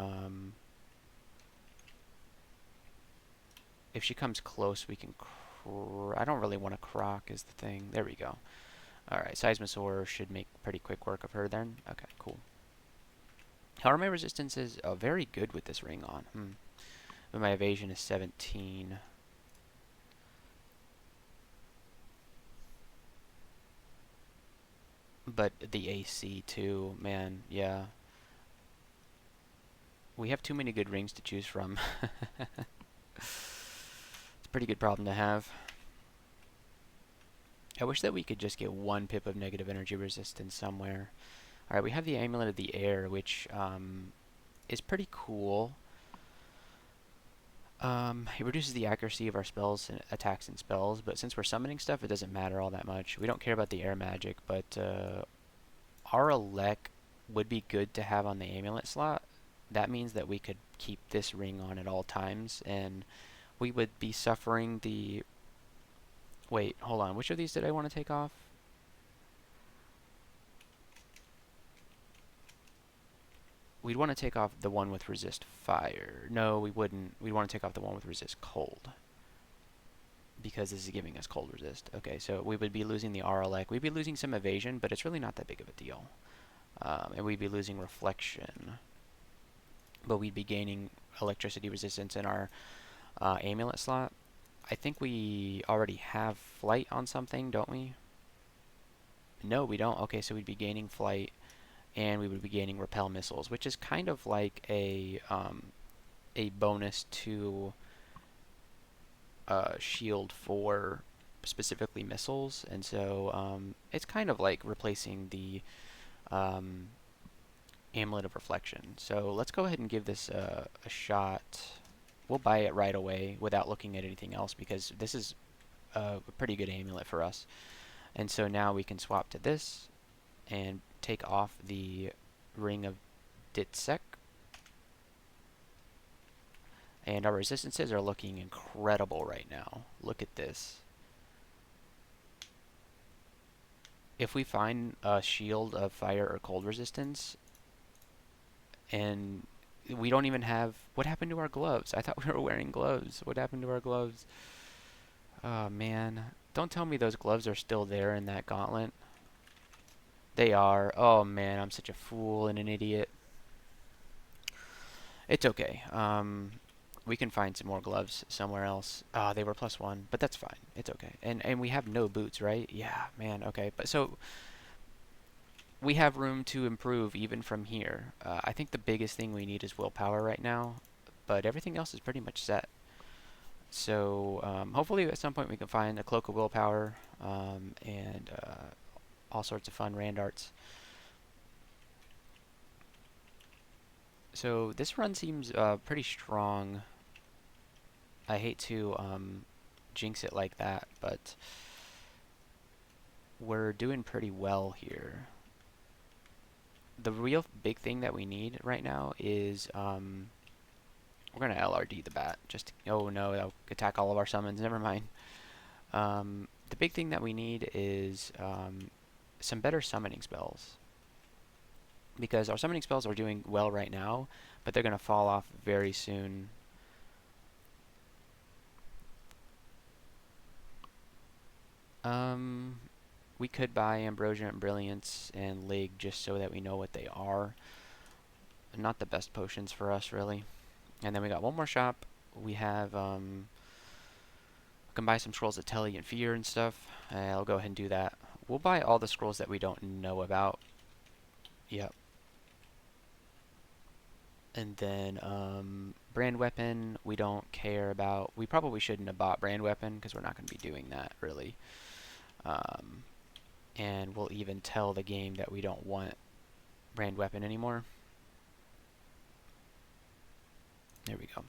if she comes close, we can... I don't really want to croc is the thing. There we go. Alright, Seismosaur should make pretty quick work of her then. Okay, cool. However, my resistance is very good with this ring on. But my evasion is 17. But the AC too, man, yeah. We have too many good rings to choose from. It's a pretty good problem to have. I wish that we could just get one pip of negative energy resistance somewhere. Alright, we have the Amulet of the Air, which is pretty cool. It reduces the accuracy of our spells and attacks and spells, but since we're summoning stuff, it doesn't matter all that much. We don't care about the air magic, but our elect would be good to have on the amulet slot. That means that we could keep this ring on at all times, and we would be suffering the... Wait, hold on. Which of these did I want to take off? We'd want to take off the one with resist fire. No, we wouldn't. We'd want to take off the one with resist cold, because this is giving us cold resist. Okay, so we would be losing the RLX. We'd be losing some evasion, but it's really not that big of a deal. And we'd be losing reflection, but we'd be gaining electricity resistance in our amulet slot. I think we already have flight on something, don't we? No, we don't. Okay, so we'd be gaining flight, and we would be gaining repel missiles, which is kind of like a bonus to shield for specifically missiles, and so it's kind of like replacing the um, Amulet of Reflection. So let's go ahead and give this a shot. We'll buy it right away without looking at anything else because this is a pretty good amulet for us. And so now we can swap to this and take off the Ring of Ditsek. And our resistances are looking incredible right now. Look at this. If we find a shield of fire or cold resistance, and we don't even have... What happened to our gloves? I thought we were wearing gloves. What happened to our gloves? Oh, man. Don't tell me those gloves are still there in that gauntlet. They are. Oh, man. I'm such a fool and an idiot. It's okay. We can find some more gloves somewhere else. Ah, they were +1, but that's fine. It's okay. And we have no boots, right? Yeah, man. Okay. But so we have room to improve even from here. I think the biggest thing we need is willpower right now, but everything else is pretty much set. So hopefully at some point we can find a Cloak of Willpower and all sorts of fun rand arts. So this run seems pretty strong. I hate to jinx it like that, but we're doing pretty well here. The real big thing that we need right now is we're going to LRD the bat. Just oh no, that'll attack all of our summons. Never mind. The big thing that we need is some better summoning spells. Because our summoning spells are doing well right now, but they're going to fall off very soon. We could buy Ambrosia and Brilliance and Lig just so that we know what they are. Not the best potions for us, really. And then we got one more shop. We have, we can buy some scrolls of Telly and Fear and stuff. I'll go ahead and do that. We'll buy all the scrolls that we don't know about. Yep. And then, Brand Weapon, we don't care about. We probably shouldn't have bought Brand Weapon because we're not going to be doing that, really. And we'll even tell the game that we don't want Brand Weapon anymore. There we go.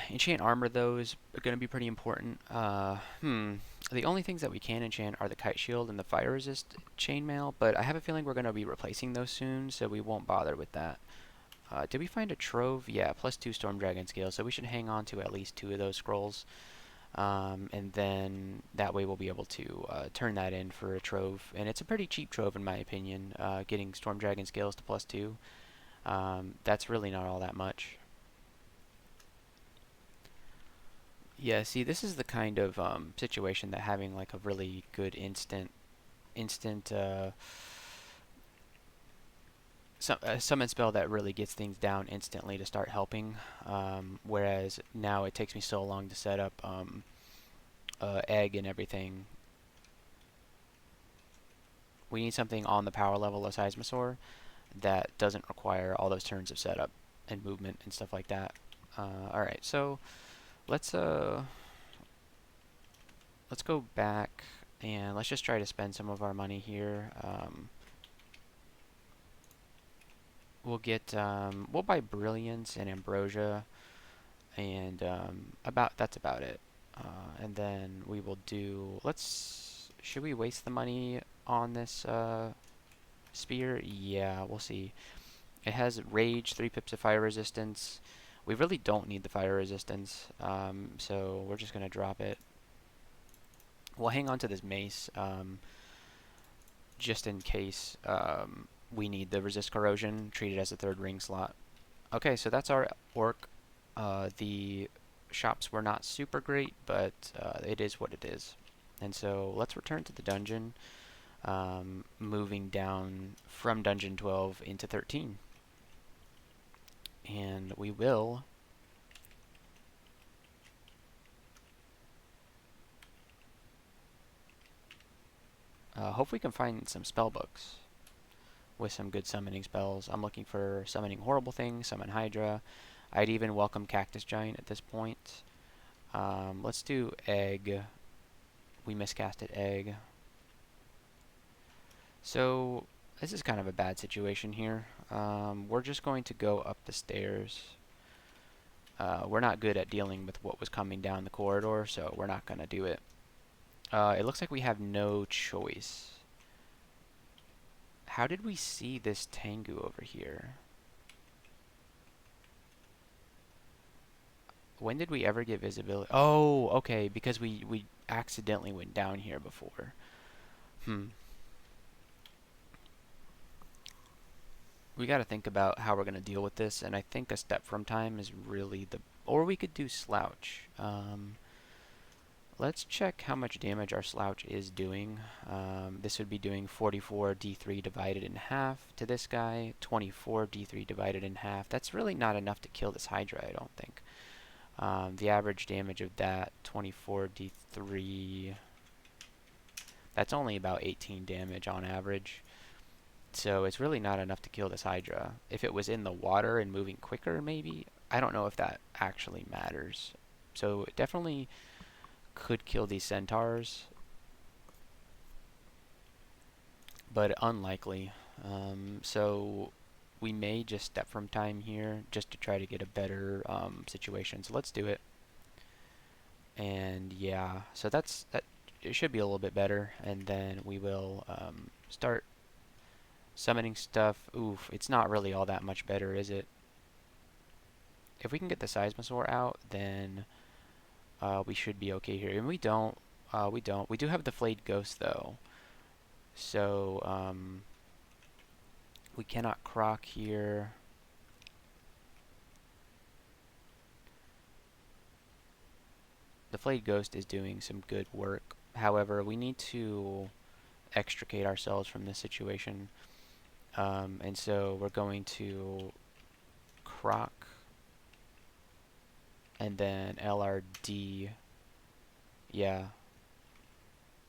Enchant armor, though, is going to be pretty important. The only things that we can enchant are the Kite Shield and the Fire Resist Chainmail, but I have a feeling we're going to be replacing those soon, so we won't bother with that. Did we find a Trove? Yeah, +2 Storm Dragon Scale, so we should hang on to at least 2 of those scrolls. And then that way we'll be able to turn that in for a Trove. And it's a pretty cheap Trove in my opinion, getting Storm Dragon Scales to +2. That's really not all that much. Yeah, see, this is the kind of situation that having like a really good instant summon spell that really gets things down instantly to start helping. Whereas now it takes me so long to set up egg and everything. We need something on the power level of Seismosaur that doesn't require all those turns of setup and movement and stuff like that. Alright, so let's go back and let's just try to spend some of our money here. We'll buy Brilliance and Ambrosia. And that's about it. And then we will do, should we waste the money on this spear? Yeah, we'll see. It has rage, 3 pips of fire resistance. We really don't need the fire resistance, so we're just going to drop it. We'll hang on to this mace just in case we need the resist corrosion, treat it as a 3rd ring slot. Okay, so that's our orc. The shops were not super great, but it is what it is. And so let's return to the dungeon, moving down from dungeon 12 into 13. And we will hope we can find some spell books with some good summoning spells. I'm looking for summoning horrible things, summon Hydra. I'd even welcome Cactus Giant at this point. Let's do egg. We miscasted egg. So this is kind of a bad situation here. We're just going to go up the stairs. We're not good at dealing with what was coming down the corridor, so we're not going to do it. It looks like we have no choice. How did we see this Tengu over here? When did we ever get visibility? Oh, okay, because we accidentally went down here before. We got to think about how we're going to deal with this, and I think a step from time is really the... Or we could do Slouch. Let's check how much damage our Slouch is doing. This would be doing 44 D3 divided in half to this guy, 24 D3 divided in half. That's really not enough to kill this Hydra, I don't think. The average damage of that, 24 D3, that's only about 18 damage on average. So it's really not enough to kill this Hydra. If it was in the water and moving quicker, maybe. I don't know if that actually matters. So it definitely could kill these centaurs, but unlikely. So we may just step from time here just to try to get a better situation. So let's do it. And yeah, so that. It should be a little bit better, and then we will start summoning stuff. Oof, it's not really all that much better, is it? If we can get the Seismosaur out, then we should be okay here. And we don't. We don't. We do have the Flayed Ghost, though. So, we cannot croc here. The Flayed Ghost is doing some good work. However, we need to extricate ourselves from this situation. And so we're going to croc and then LRD. Yeah.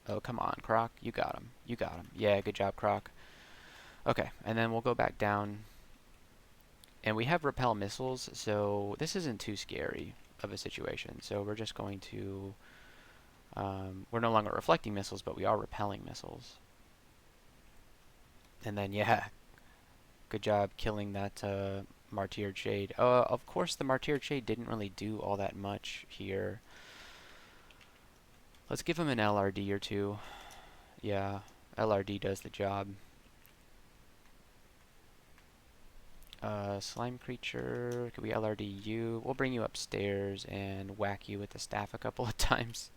Oh, come on, Croc. You got him. You got him. Yeah, good job, Croc. Okay, and then we'll go back down. And we have repel missiles, so this isn't too scary of a situation. So we're just going to... we're no longer reflecting missiles, but we are repelling missiles. And then, yeah, good job killing that Martyred Shade. Of course, the Martyred Shade didn't really do all that much here. Let's give him an LRD or two. Yeah, LRD does the job. Slime creature, could we LRD you? We'll bring you upstairs and whack you with the staff a couple of times.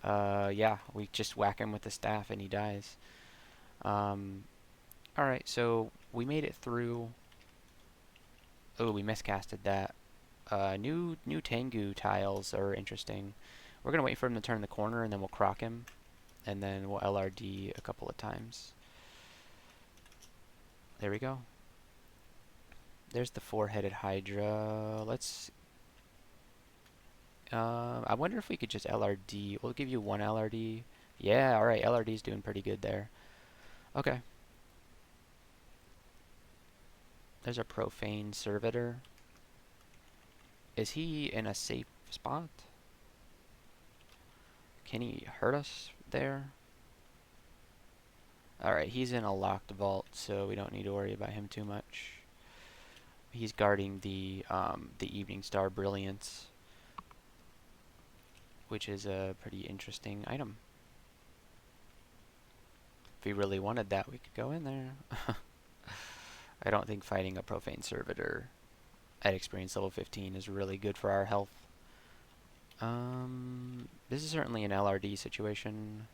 Yeah, we just whack him with the staff and he dies. Alright, so we made it through. Oh, we miscasted that. New Tengu tiles are interesting. We're gonna wait for him to turn the corner and then we'll croc him. And then we'll LRD a couple of times. There we go. There's the 4-headed Hydra. Let's... I wonder if we could just LRD. We'll give you one LRD. Yeah, alright, LRD's doing pretty good there. Okay. There's a Profane Servitor. Is he in a safe spot? Can he hurt us there? Alright, he's in a locked vault, so we don't need to worry about him too much. He's guarding the Evening Star Brilliance, which is a pretty interesting item. If we really wanted that, we could go in there. I don't think fighting a Profane Servitor at experience level 15 is really good for our health. This is certainly an LRD situation.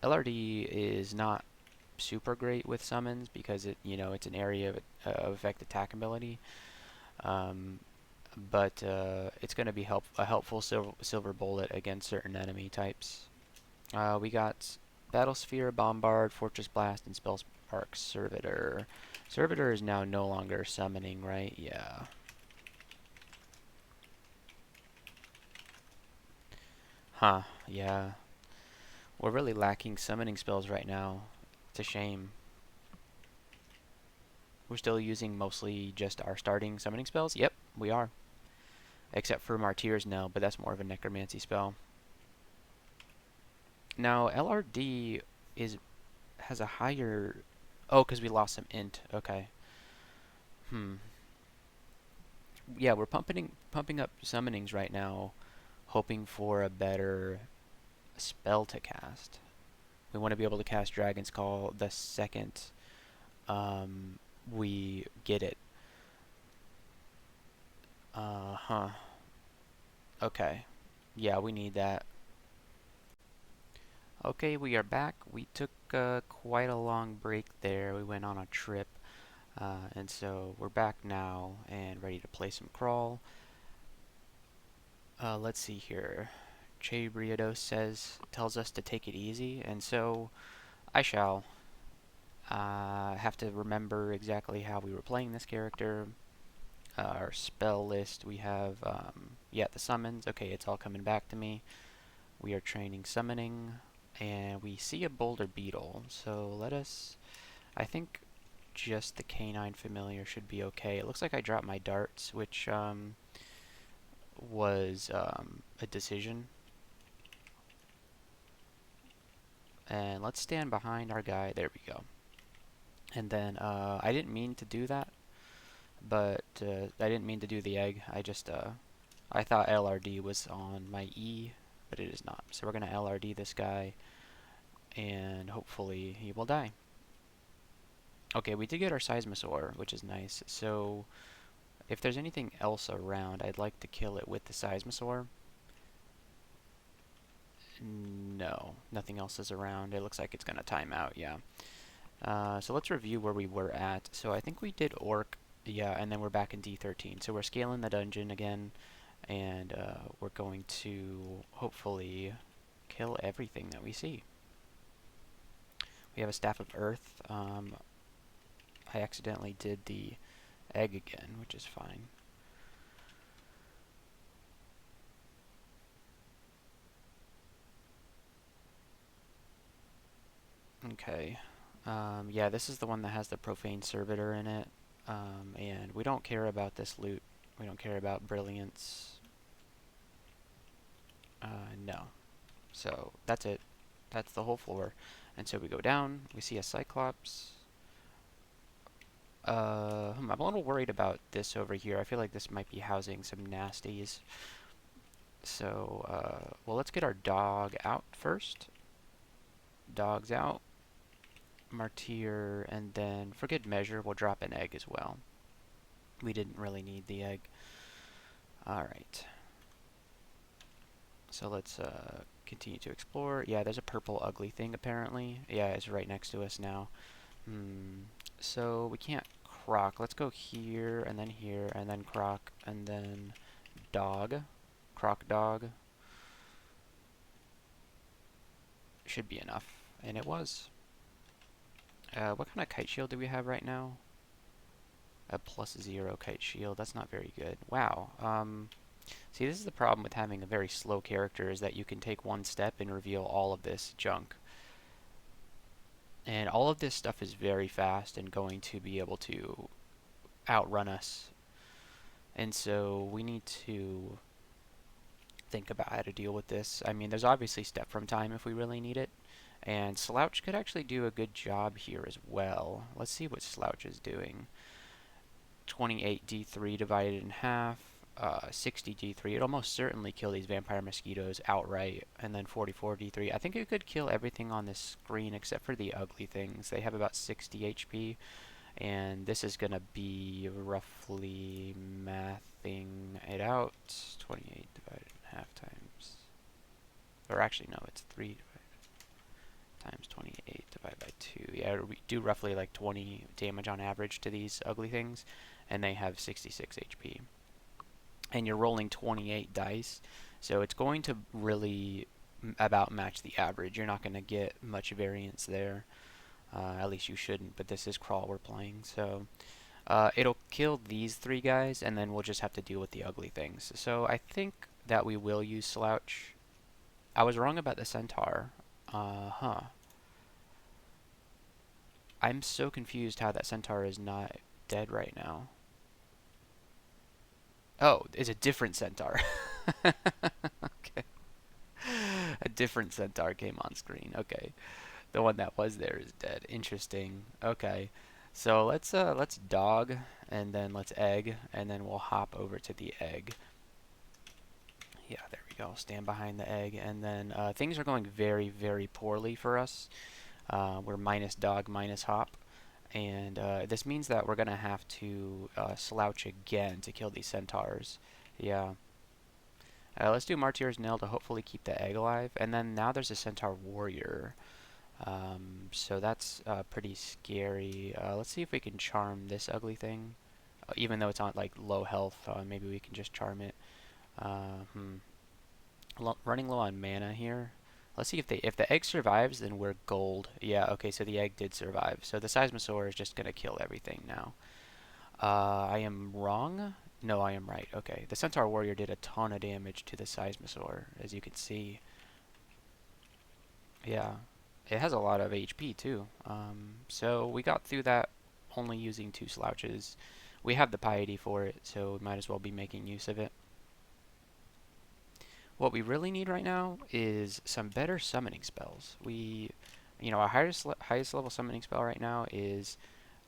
LRD is not super great with summons because it's an area of effect attack ability. Um, but it's going to be a helpful silver bullet against certain enemy types. We got Battle Sphere, Bombard, Fortress Blast, and Spellspark Servitor. Servitor is now no longer summoning, right? Yeah. Huh, yeah. We're really lacking summoning spells right now. It's a shame. We're still using mostly just our starting summoning spells? Yep, we are. Except for Martyrs now, but that's more of a necromancy spell. Now, LRD has a higher... Oh, because we lost some int. Okay. Yeah, we're pumping up summonings right now, hoping for a better spell to cast. We want to be able to cast Dragon's Call the second we get it. Huh. Okay. Yeah, we need that. Okay, we are back. We took quite a long break there. We went on a trip. And so we're back now and ready to play some Crawl. Let's see here. Chei tells us to take it easy, and so I shall. Have to remember exactly how we were playing this character. Our spell list, we have, yeah, the summons. Okay, it's all coming back to me. We are training summoning, and we see a boulder beetle. So I think just the canine familiar should be okay. It looks like I dropped my darts, which was a decision. And let's stand behind our guy. There we go. And then I didn't mean to do that, but I didn't mean to do the egg. I thought LRD was on my E, but it is not. So we're going to LRD this guy, and hopefully he will die. Okay, we did get our Seismosaur, which is nice. So if there's anything else around, I'd like to kill it with the Seismosaur. No, nothing else is around. It looks like it's going to time out, yeah. So let's review where we were at. So I think we did Orc, yeah, and then we're back in D13. So we're scaling the dungeon again, and we're going to hopefully kill everything that we see. We have a Staff of Earth. I accidentally did the egg again, which is fine. Okay. Yeah, this is the one that has the Profane Servitor in it. And we don't care about this loot. We don't care about Brilliance. No. So, that's it. That's the whole floor. And so we go down, we see a Cyclops. I'm a little worried about this over here. I feel like this might be housing some nasties. So, well, let's get our dog out first. Dog's out. Martyr, and then for good measure, we'll drop an egg as well. We didn't really need the egg. Alright. So let's continue to explore. Yeah, there's a purple ugly thing apparently. Yeah, it's right next to us now. So we can't croc. Let's go here, and then croc, and then dog. Croc dog. Should be enough. And it was. What kind of kite shield do we have right now? A +0 kite shield. That's not very good. Wow. See, this is the problem with having a very slow character, is that you can take one step and reveal all of this junk. And all of this stuff is very fast and going to be able to outrun us. And so we need to think about how to deal with this. I mean, there's obviously step from time if we really need it. And Slouch could actually do a good job here as well. Let's see what Slouch is doing. 28 D3 divided in half, 60 D3. It'd almost certainly kill these vampire mosquitoes outright. And then 44 D3. I think it could kill everything on this screen except for the ugly things. They have about 60 HP. And this is going to be roughly mathing it out. 28 divided in half times. Or actually, no, it's 3 times 28 divided by 2. Yeah, we do roughly like 20 damage on average to these ugly things, and they have 66 HP. And you're rolling 28 dice, so it's going to really about match the average. You're not going to get much variance there. At least you shouldn't, but this is Crawl we're playing, so it'll kill these 3 guys, and then we'll just have to deal with the ugly things. So I think that we will use Slouch. I was wrong about the Centaur. I'm so confused how that Centaur is not dead right now. Oh, it's a different Centaur. Okay. A different Centaur came on screen. Okay. The one that was there is dead. Interesting. Okay. So let's dog and then let's egg and then we'll hop over to the egg. Yeah, there we go. Stand behind the egg and then things are going very, very poorly for us. We're minus dog, minus hop. And this means that we're going to have to Slouch again to kill these centaurs. Yeah. Let's do Martyr's Nail to hopefully keep the egg alive. And then now there's a Centaur Warrior. So that's pretty scary. Let's see if we can charm this ugly thing. Even though it's on like low health, maybe we can just charm it. Running low on mana here. Let's see if the egg survives, then we're gold. Yeah, okay, so the egg did survive. So the Seismosaur is just going to kill everything now. I am wrong? No, I am right. Okay, the Centaur Warrior did a ton of damage to the Seismosaur, as you can see. Yeah, it has a lot of HP too. So we got through that only using 2 Slouches. We have the piety for it, so we might as well be making use of it. What we really need right now is some better summoning spells. Our highest level summoning spell right now is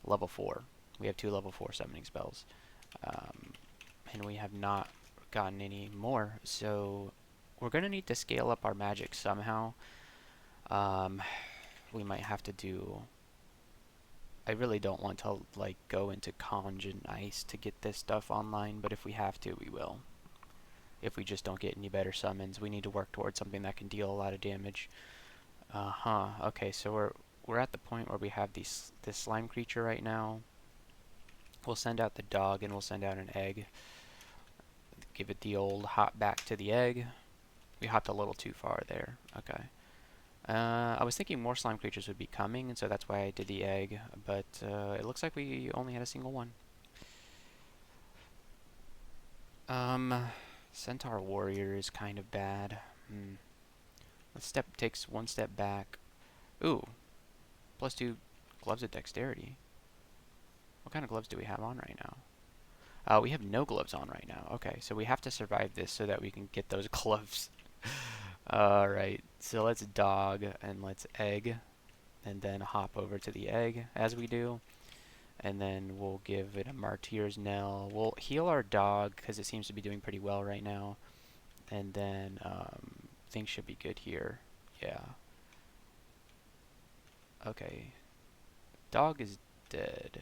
level 4. We have 2 level 4 summoning spells. And we have not gotten any more. So we're going to need to scale up our magic somehow. We might have to do... I really don't want to like go into Conj and Ice to get this stuff online, but if we have to, we will. If we just don't get any better summons, we need to work towards something that can deal a lot of damage. Okay, so we're at the point where we have this slime creature right now. We'll send out the dog and we'll send out an egg. Give it the old hop back to the egg. We hopped a little too far there. Okay. I was thinking more slime creatures would be coming, and so that's why I did the egg, but it looks like we only had a single one. Centaur Warrior is kind of bad. Let's takes 1 step back. Ooh, +2 gloves of dexterity. What kind of gloves do we have on right now? We have no gloves on right now. Okay, so we have to survive this so that we can get those gloves. Alright, so let's dog and let's egg. And then hop over to the egg as we do. And then we'll give it a Martyr's Knell. We'll heal our dog because it seems to be doing pretty well right now. And then things should be good here. Yeah. Okay. Dog is dead.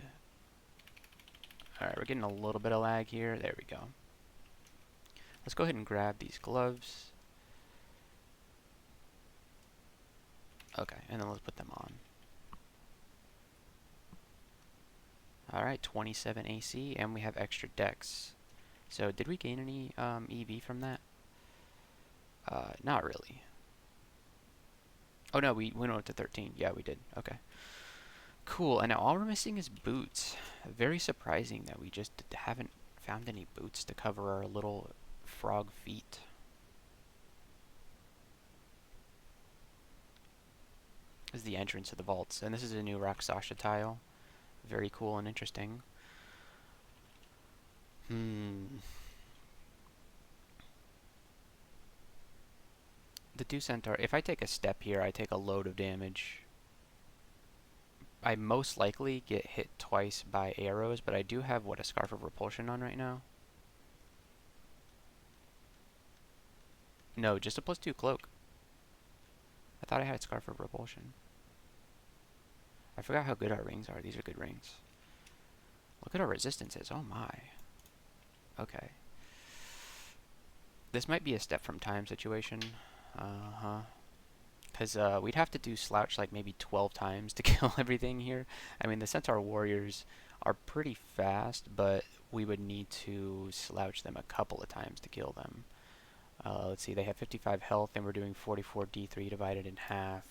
Alright, we're getting a little bit of lag here. There we go. Let's go ahead and grab these gloves. Okay, and then let's put them on. Alright, 27 AC, and we have extra dex. So, did we gain any EV from that? Not really. Oh no, we went up to 13. Yeah, we did. Okay. Cool, and now all we're missing is boots. Very surprising that we just haven't found any boots to cover our little frog feet. This is the entrance to the vaults, and this is a new Raksasha tile. Very cool and interesting. The 2 centaur, if I take a step here, I take a load of damage. I most likely get hit twice by arrows, but I do have, what, a Scarf of Repulsion on right now? No, just a +2 cloak. I thought I had Scarf of Repulsion. I forgot how good our rings are. These are good rings. Look at our resistances. Oh my. Okay. This might be a step from time situation. Uh-huh. Because we'd have to do Slouch like maybe 12 times to kill everything here. I mean, the Centaur Warriors are pretty fast, but we would need to Slouch them a couple of times to kill them. Let's see, they have 55 health, and we're doing 44 D3 divided in half.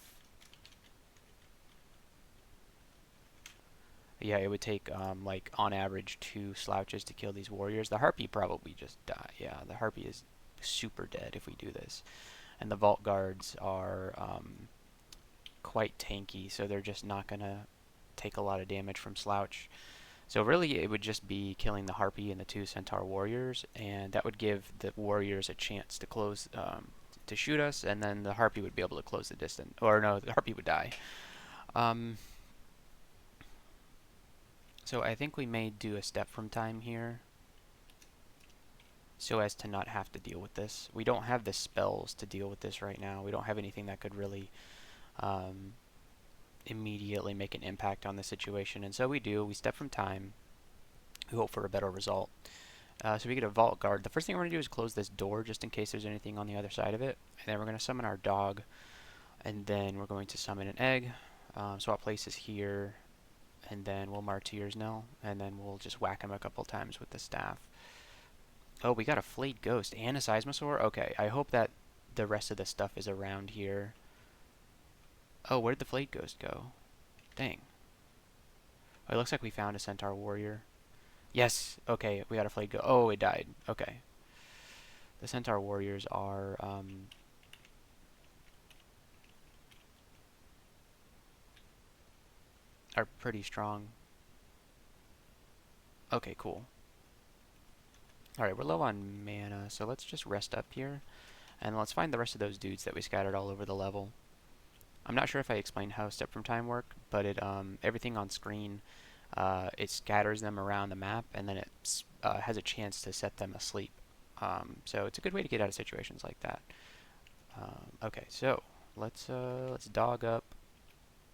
Yeah, it would take, like, on average, 2 Slouches to kill these Warriors. The Harpy probably just die. Yeah, the Harpy is super dead if we do this. And the Vault Guards are quite tanky, so they're just not going to take a lot of damage from Slouch. So really, it would just be killing the Harpy and the 2 Centaur Warriors, and that would give the Warriors a chance to close, to shoot us, and then the Harpy would be able to close the distance. Or no, the Harpy would die. So I think we may do a step from time here, so as to not have to deal with this. We don't have the spells to deal with this right now. We don't have anything that could really immediately make an impact on the situation, and so we do. We step from time. We hope for a better result. So we get a Vault Guard. The first thing we're going to do is close this door just in case there's anything on the other side of it. And then we're going to summon our dog. And then we're going to summon an egg. Swap places here. And then we'll Martyr's Knell. And then we'll just whack him a couple times with the staff. Oh, we got a Flayed Ghost and a Seismosaur? Okay, I hope that the rest of the stuff is around here. Oh, where'd the Flayed Ghost go? Dang. Oh, it looks like we found a Centaur Warrior. Yes, okay, we got a Flayed Ghost. Oh, it died. Okay. The Centaur Warriors are pretty strong. Okay, cool. Alright, we're low on mana, so let's just rest up here. And let's find the rest of those dudes that we scattered all over the level. I'm not sure if I explained how Step from Time work, but it everything on screen, it scatters them around the map, and then it has a chance to set them asleep. So it's a good way to get out of situations like that. Okay, so let's dog up.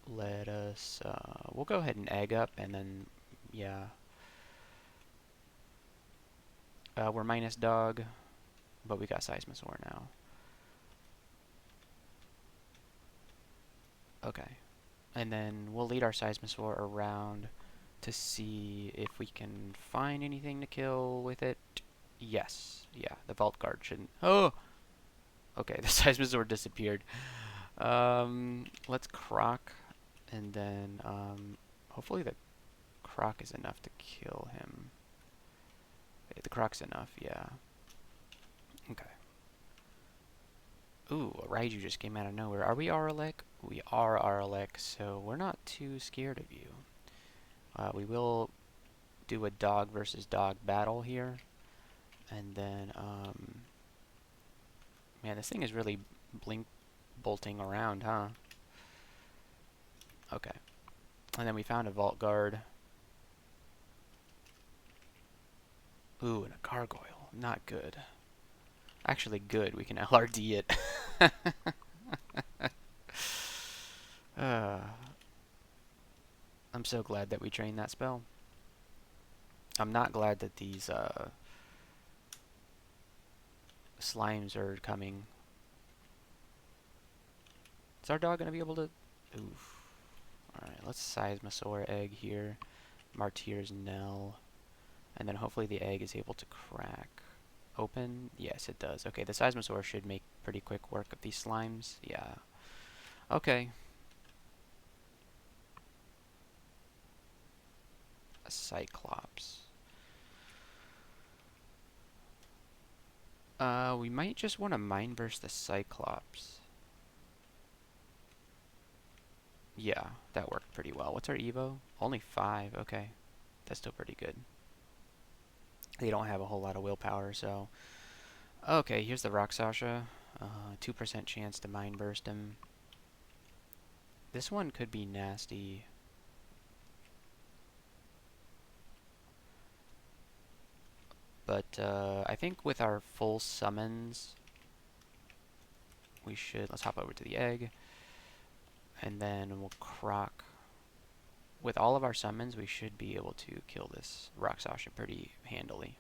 Let us we'll go ahead and egg up, and then yeah, we're minus dog, but we got Seismosaur now. Okay, and then we'll lead our Seismosaur around to see if we can find anything to kill with it. Yes, yeah, the Vault Guard shouldn't. Oh, okay, the Seismosaur disappeared. Let's Croc, and then hopefully the Croc is enough to kill him. Okay, the Croc's enough, yeah. Okay. Ooh, a Raiju just came out of nowhere. Are we Aralek? We are Aralek, so we're not too scared of you. We will do a dog versus dog battle here. And then, man, this thing is really bolting around, huh? Okay. And then we found a Vault Guard. Ooh, and a Gargoyle. Not good. Actually good. We can LRD it. I'm so glad that we trained that spell. I'm not glad that these slimes are coming. Is our dog going to be able to... Oof. Alright, let's Seismosaur egg here. Martyr's Knell. And then hopefully the egg is able to crack open. Yes, it does. Okay, the Seismosaur should make pretty quick work of these slimes. Yeah. Okay. A Cyclops. We might just want to Mind Burst the Cyclops. Yeah, that worked pretty well. What's our Evo? Only 5. Okay. That's still pretty good. They don't have a whole lot of willpower, so... Okay, here's the Rock Sasha. 2% chance to mind burst him. This one could be nasty. But I think with our full summons, we should... Let's hop over to the egg. And then we'll croc. With all of our summons, we should be able to kill this Rakshasa pretty handily.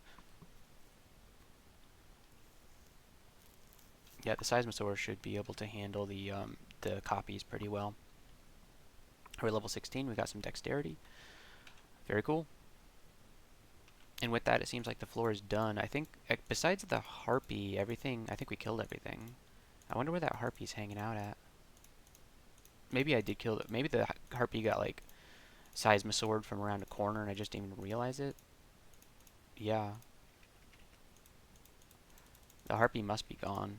Yeah, the Seismosaur should be able to handle the copies pretty well. We're level 16. We got some dexterity. Very cool. And with that, it seems like the floor is done. I think, besides the harpy, everything... I think we killed everything. I wonder where that harpy's hanging out at. Maybe I did kill it. Maybe the harpy got, like, Seismosaur from around a corner and I just didn't even realize it. Yeah. The harpy must be gone.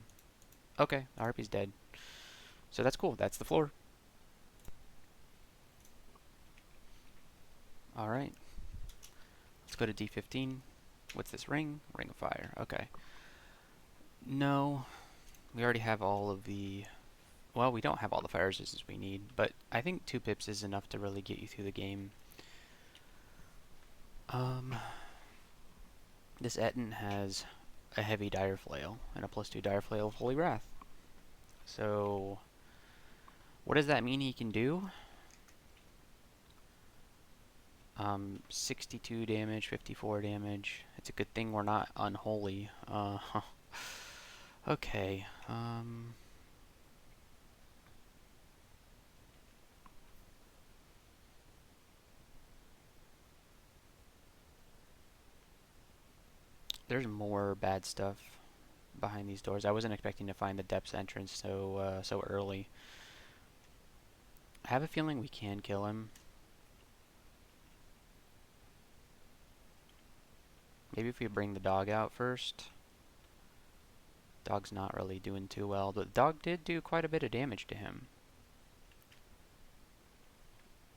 Okay, the harpy's dead. So that's cool. That's the floor. Alright. Let's go to D15. What's this ring? Ring of Fire. Okay. No. We already have all of the... Well, we don't have all the fire resistance we need, but I think 2 pips is enough to really get you through the game. This Etten has a heavy Dire Flail and a +2 Dire Flail of Holy Wrath. So, what does that mean he can do? 62 damage, 54 damage. It's a good thing we're not unholy. Okay. There's more bad stuff behind these doors. I wasn't expecting to find the depths entrance so early. I have a feeling we can kill him. Maybe if we bring the dog out first. Dog's not really doing too well, but the dog did do quite a bit of damage to him.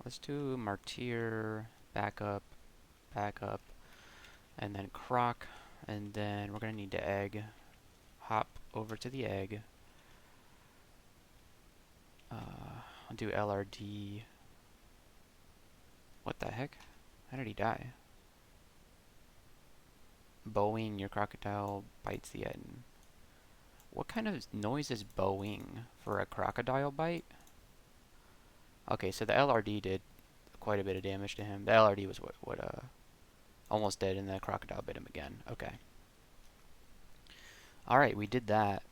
Let's do Martyr, back up, and then Croc, and then we're going to need to egg. Hop over to the egg. I'll do LRD. What the heck? How did he die? Bowing, your crocodile bites the Etten. What kind of noise is bowing for a crocodile bite? Okay, so the LRD did quite a bit of damage to him. The LRD was what almost dead, and the crocodile bit him again. Okay. Alright, we did that.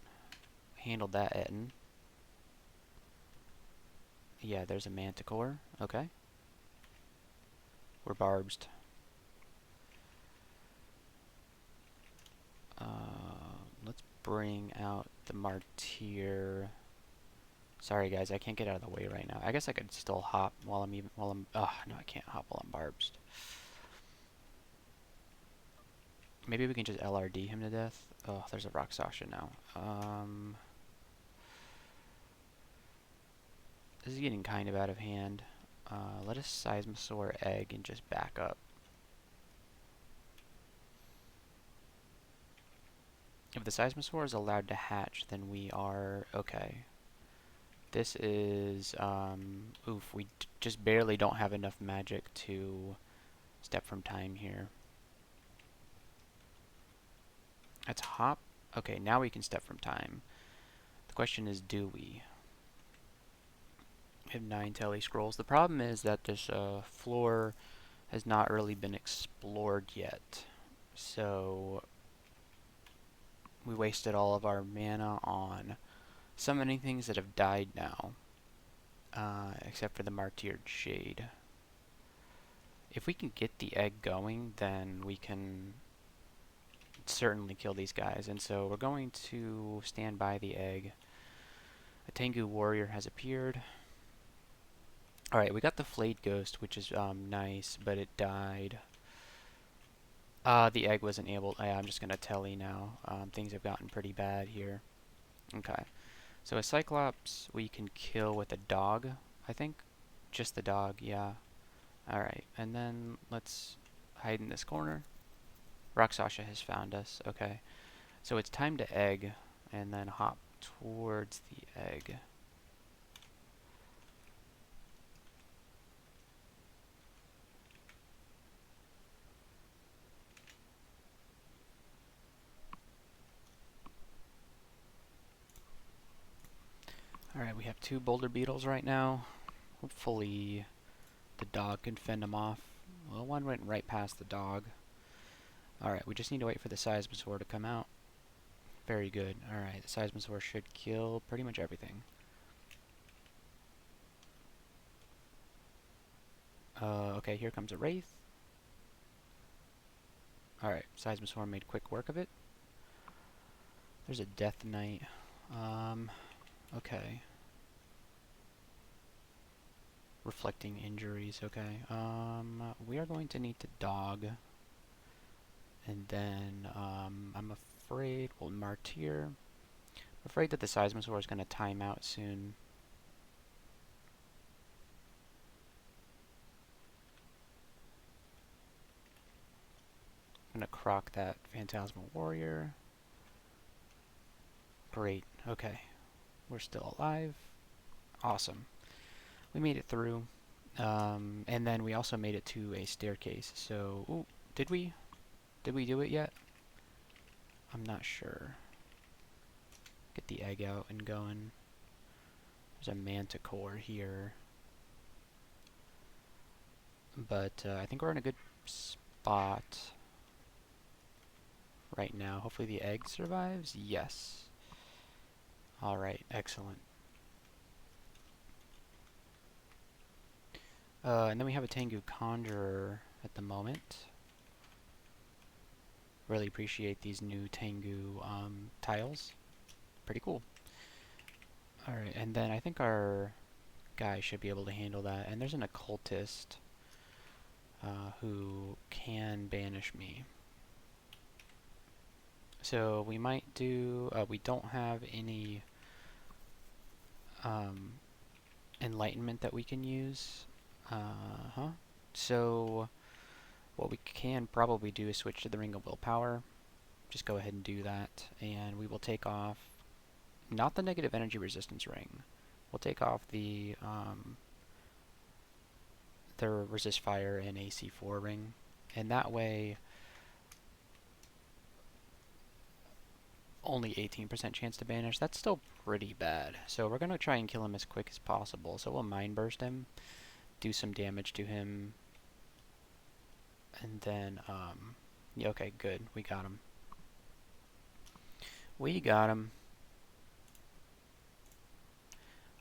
Handled that Etten. Yeah, there's a Manticore. Okay. We're barbed. Let's bring out the Martyr. Sorry guys, I can't get out of the way right now. I guess I could still hop while I'm no, I can't hop while I'm barbed. Maybe we can just LRD him to death. Oh, there's a Rakshasa now. This is getting kind of out of hand. Let us Seismosaur egg and just back up. If the Seismosaur is allowed to hatch, then we are okay. This is, oof, we just barely don't have enough magic to step from time here. Let's hop. Okay, now we can step from time. The question is, do we? We have 9 tele scrolls. The problem is that this floor has not really been explored yet. So we wasted all of our mana on summoning things that have died now. Except for the Martyred Shade. If we can get the egg going, then we can certainly kill these guys. And so we're going to stand by the egg. A Tengu warrior has appeared. Alright, we got the Flayed Ghost, which is nice, but it died. The egg wasn't able... I'm just going to telly now. Things have gotten pretty bad here. Okay. So a Cyclops we can kill with a dog, I think. Just the dog, yeah. Alright, and then let's hide in this corner. Rakshasa has found us, okay. So it's time to egg, and then hop towards the egg. Alright, we have 2 boulder beetles right now. Hopefully the dog can fend them off. Well, one went right past the dog. Alright, we just need to wait for the seismosaur to come out. Very good. Alright, the seismosaur should kill pretty much everything. Okay, here comes a wraith. Alright, seismosaur made quick work of it. There's a death knight. Okay. Reflecting injuries, okay. We are going to need to dog. And then, I'm afraid, well, Martyr. I'm afraid that the seismosaur is going to time out soon. I'm going to croc that Phantasmal Warrior. Great, okay. We're still alive. Awesome. We made it through. And then we also made it to a staircase. So, ooh, did we? Did we do it yet? I'm not sure. Get the egg out and going. There's a manticore here. But I think we're in a good spot right now. Hopefully the egg survives. Yes. Alright, excellent. And then we have a Tengu Conjurer at the moment. Really appreciate these new Tengu tiles. Pretty cool. Alright, and then I think our guy should be able to handle that. And there's an occultist who can banish me. So we might do, we don't have any enlightenment that we can use. So what we can probably do is switch to the Ring of Willpower. Just go ahead and do that, and we will take off, not the negative energy resistance ring. We'll take off the resist fire and AC4 ring, and that way only 18% chance to banish. That's still pretty bad. So we're going to try and kill him as quick as possible. So we'll Mind Burst him, do some damage to him, and then, yeah, okay, good. We got him. We got him.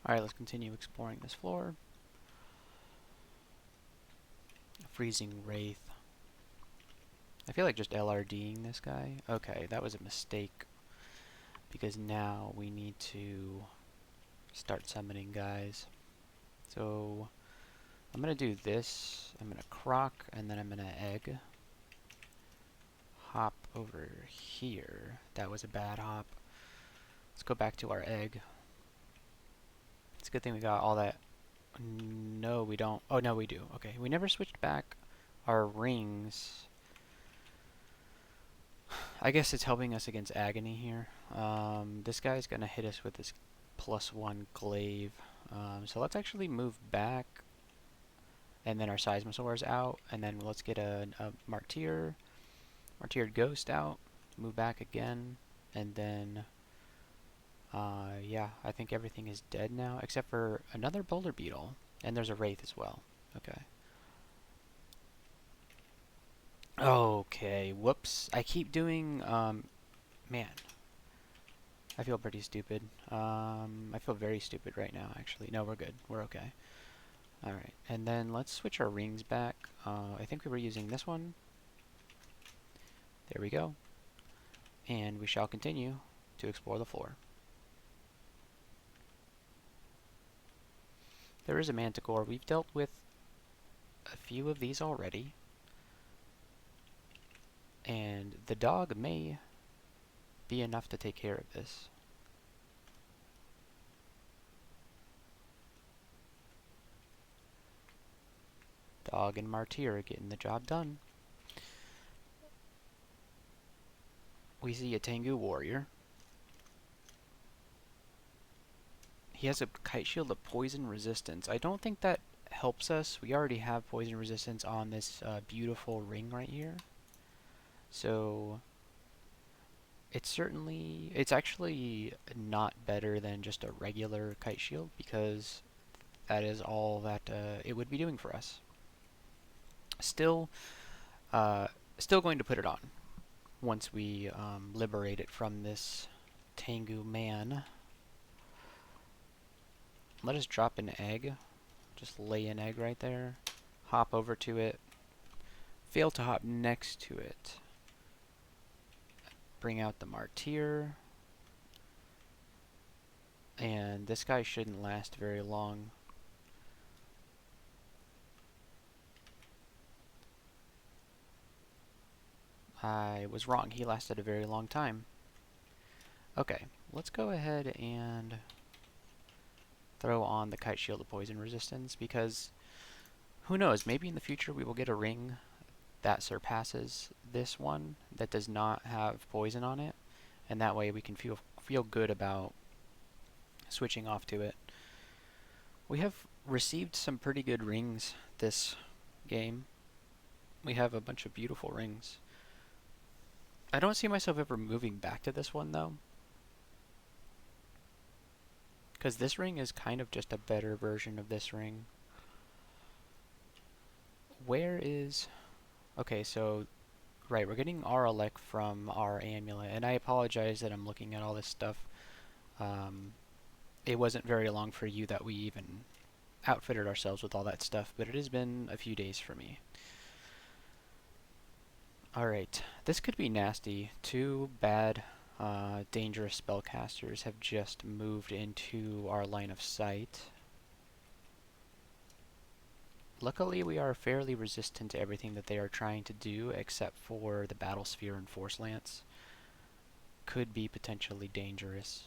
Alright, let's continue exploring this floor. Freezing Wraith. I feel like just LRDing this guy. Okay, that was a mistake, because now we need to start summoning guys. So I'm going to do this. I'm going to croc, and then I'm going to egg. Hop over here. That was a bad hop. Let's go back to our egg. It's a good thing we got all that. No, we don't. Oh, no, we do. Okay, we never switched back our rings. I guess it's helping us against Agony here. This guy's going to hit us with this +1 glaive. So let's actually move back. And then our Seismosaur's out. And then let's get a Martyr. Martyred Ghost out. Move back again. And then, yeah, I think everything is dead now. Except for another Boulder Beetle. And there's a Wraith as well. Okay. Okay, whoops. I keep doing, man. I feel pretty stupid. I feel very stupid right now, actually. No, we're good. We're okay. Alright, and then let's switch our rings back. I think we were using this one. There we go. And we shall continue to explore the floor. There is a Manticore. We've dealt with a few of these already. And the dog may be enough to take care of this. Dog and Martyr are getting the job done. We see a Tengu warrior. He has a kite shield of poison resistance. I don't think that helps us. We already have poison resistance on this beautiful ring right here. So it's actually not better than just a regular kite shield because that is all that it would be doing for us. Still, uh, still going to put it on once we liberate it from this Tengu man. Let us drop an egg. Just lay an egg right there. Hop over to it. Fail to hop next to it. Bring out the martyr. And this guy shouldn't last very long. I was wrong. He lasted a very long time. Okay, let's go ahead and throw on the kite shield of poison resistance because who knows, maybe in the future we will get a ring that surpasses this one that does not have poison on it, and that way we can feel good about switching off to it. We have received some pretty good rings this game. We have a bunch of beautiful rings. I don't see myself ever moving back to this one though, because this ring is kind of just a better version of this ring. Where is... Okay, so... Right, we're getting our elect from our amulet, and I apologize that I'm looking at all this stuff. It wasn't very long for you that we even outfitted ourselves with all that stuff, but it has been a few days for me. Alright, this could be nasty. Two bad, dangerous spellcasters have just moved into our line of sight. Luckily, we are fairly resistant to everything that they are trying to do, except for the Battle Sphere and Force Lance. Could be potentially dangerous.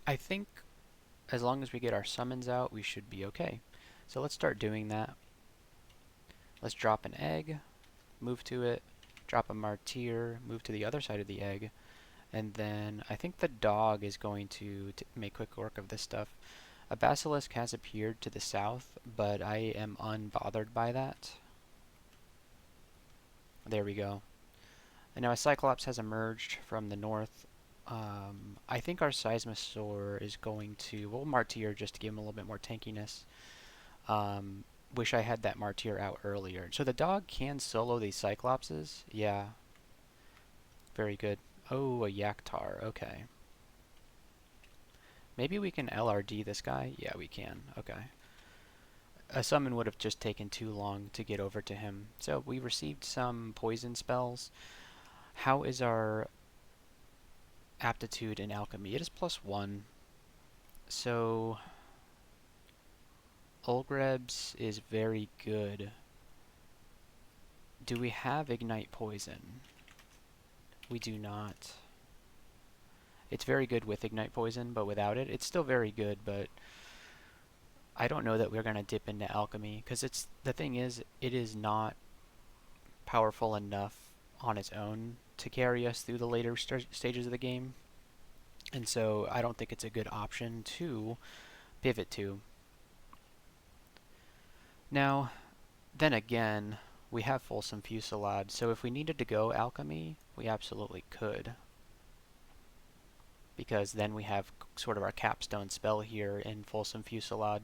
I think as long as we get our summons out, we should be okay. So let's start doing that. Let's drop an egg, move to it, drop a martyr, move to the other side of the egg, and then I think the dog is going to make quick work of this stuff. A basilisk has appeared to the south, but I am unbothered by that. There we go. And now a cyclops has emerged from the north. I think our seismosaur is going to... We'll martyr just to give him a little bit more tankiness. Wish I had that martyr out earlier. So the dog can solo these cyclopses? Yeah. Very good. Oh, a Yaktar. Okay. Maybe we can LRD this guy? Yeah, we can. Okay. A summon would have just taken too long to get over to him. So we received some poison spells. How is our aptitude in alchemy? It is +1. So Olgreb's is very good. Do we have ignite poison? We do not. It's very good with ignite poison, but without it, it's still very good, but I don't know that we're going to dip into alchemy, because the thing is, it is not powerful enough on its own to carry us through the later stages of the game, and so I don't think it's a good option to pivot to. Now, then again, we have Folsom Fusillade, so if we needed to go alchemy, we absolutely could. Because then we have sort of our capstone spell here in Folsom Fusillade.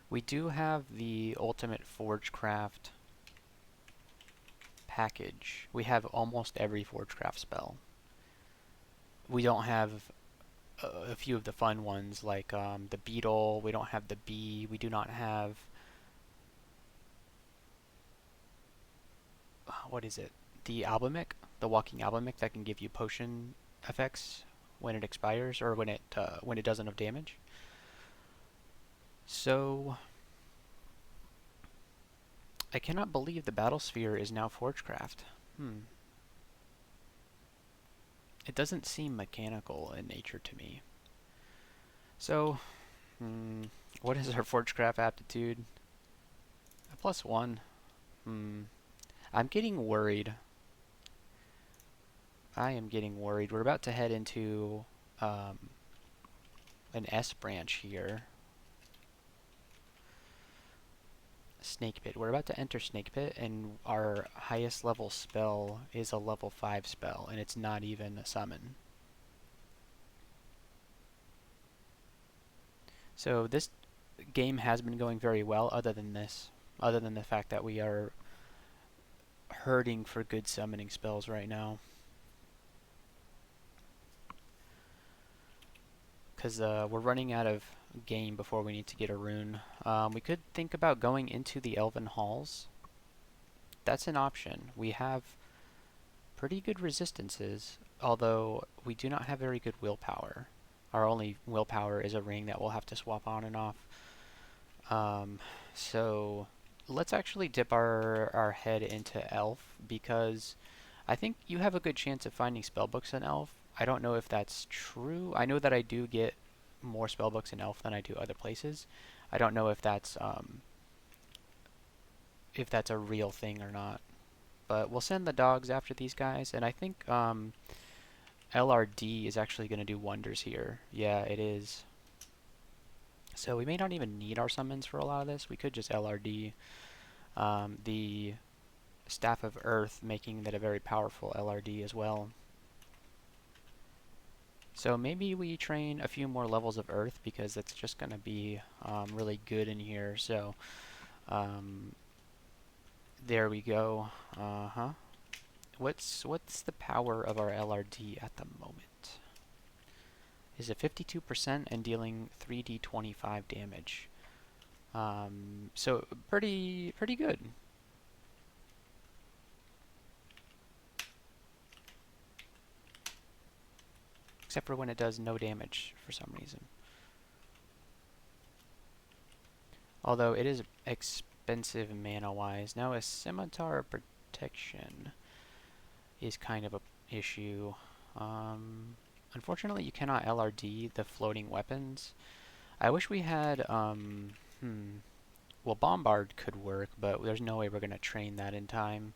We do have the Ultimate Forgecraft package. We have almost every Forgecraft spell. We don't have a few of the fun ones like the Beetle, we don't have the Bee, we do not have... what is it? The Albumic? The walking Albumic that can give you potion effects when it expires, or when it does enough damage. So I cannot believe the Battle Sphere is now Forgecraft. It doesn't seem mechanical in nature to me. So, what is our Forgecraft aptitude? A +1. I'm getting worried. I am getting worried. We're about to head into an S branch here. Snake Pit. We're about to enter Snake Pit, and our highest level spell is a level 5 spell, and it's not even a summon. So this game has been going very well other than this. Other than the fact that we are hurting for good summoning spells right now. Because we're running out of game before we need to get a rune. We could think about going into the Elven Halls. That's an option. We have pretty good resistances, although we do not have very good willpower. Our only willpower is a ring that we'll have to swap on and off. So let's actually dip our head into Elf, because I think you have a good chance of finding spellbooks in Elf. I don't know if that's true. I know that I do get more spellbooks in Elf than I do other places. I don't know if that's a real thing or not. But we'll send the dogs after these guys, and I think LRD is actually going to do wonders here. Yeah, it is. So we may not even need our summons for a lot of this. We could just LRD the Staff of Earth, making that a very powerful LRD as well. So maybe we train a few more levels of Earth, because it's just going to be really good in here. So there we go. What's the power of our LRD at the moment? Is it 52% and dealing 3d25 damage? So pretty good. Except for when it does no damage for some reason. Although it is expensive mana-wise. Now a scimitar protection is kind of a issue. Unfortunately, you cannot LRD the floating weapons. I wish we had, well, Bombard could work, but there's no way we're going to train that in time.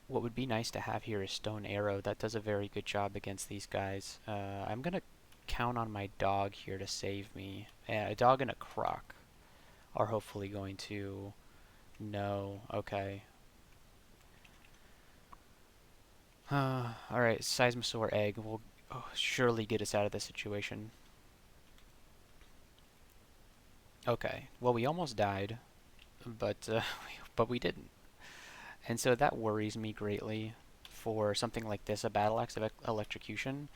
What would be nice to have here is Stone Arrow. That does a very good job against these guys. I'm going to count on my dog here to save me. A dog and a croc are hopefully going to know. Okay. Alright, Seismosaur Egg will surely get us out of this situation. Okay, well, we almost died, but but we didn't. And so that worries me greatly for something like this. A Battle Axe of Electrocution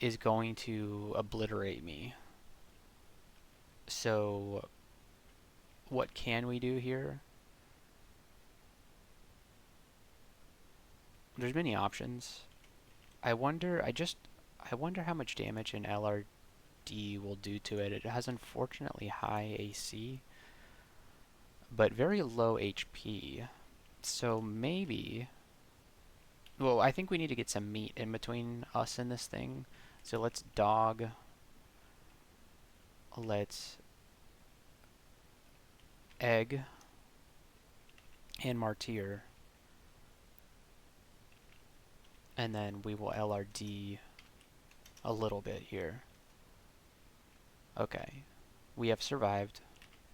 is going to obliterate me. So what can we do here? There's many options. I wonder how much damage an LRD will do to it. It has unfortunately high AC, but very low HP. So maybe, well, I think we need to get some meat in between us and this thing. So let's dog. Let's egg and martyr. And then we will LRD a little bit here. Okay. We have survived.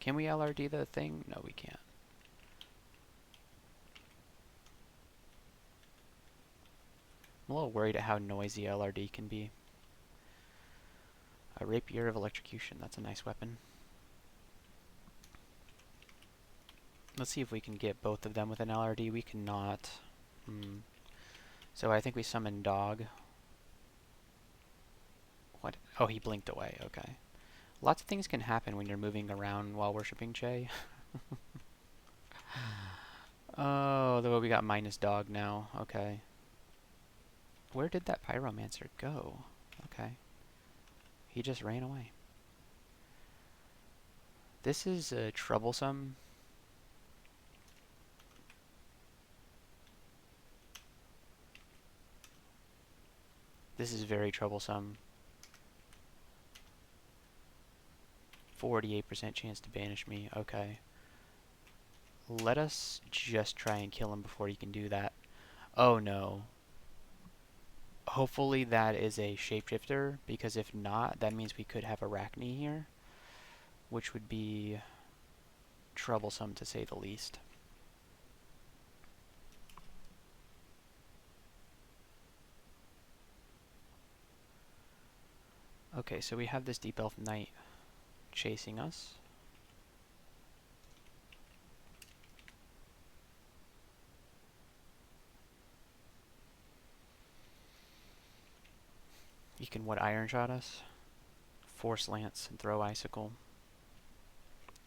Can we LRD the thing? No, we can't. I'm a little worried at how noisy LRD can be. A Rapier of Electrocution. That's a nice weapon. Let's see if we can get both of them with an LRD. We cannot. So I think we summon Dog. What? Oh, he blinked away. Okay. Lots of things can happen when you're moving around while worshipping Chei. Oh, though we got minus Dog now. Okay. Where did that Pyromancer go? Okay. He just ran away. This is troublesome. This is very troublesome. 48% chance to banish me. Okay. Let us just try and kill him before he can do that. Oh no. Hopefully that is a shapeshifter, because if not, that means we could have Arachne here, which would be troublesome to say the least. Okay, so we have this Deep Elf Knight chasing us. He can what, Iron Shot us, Force Lance, and throw Icicle.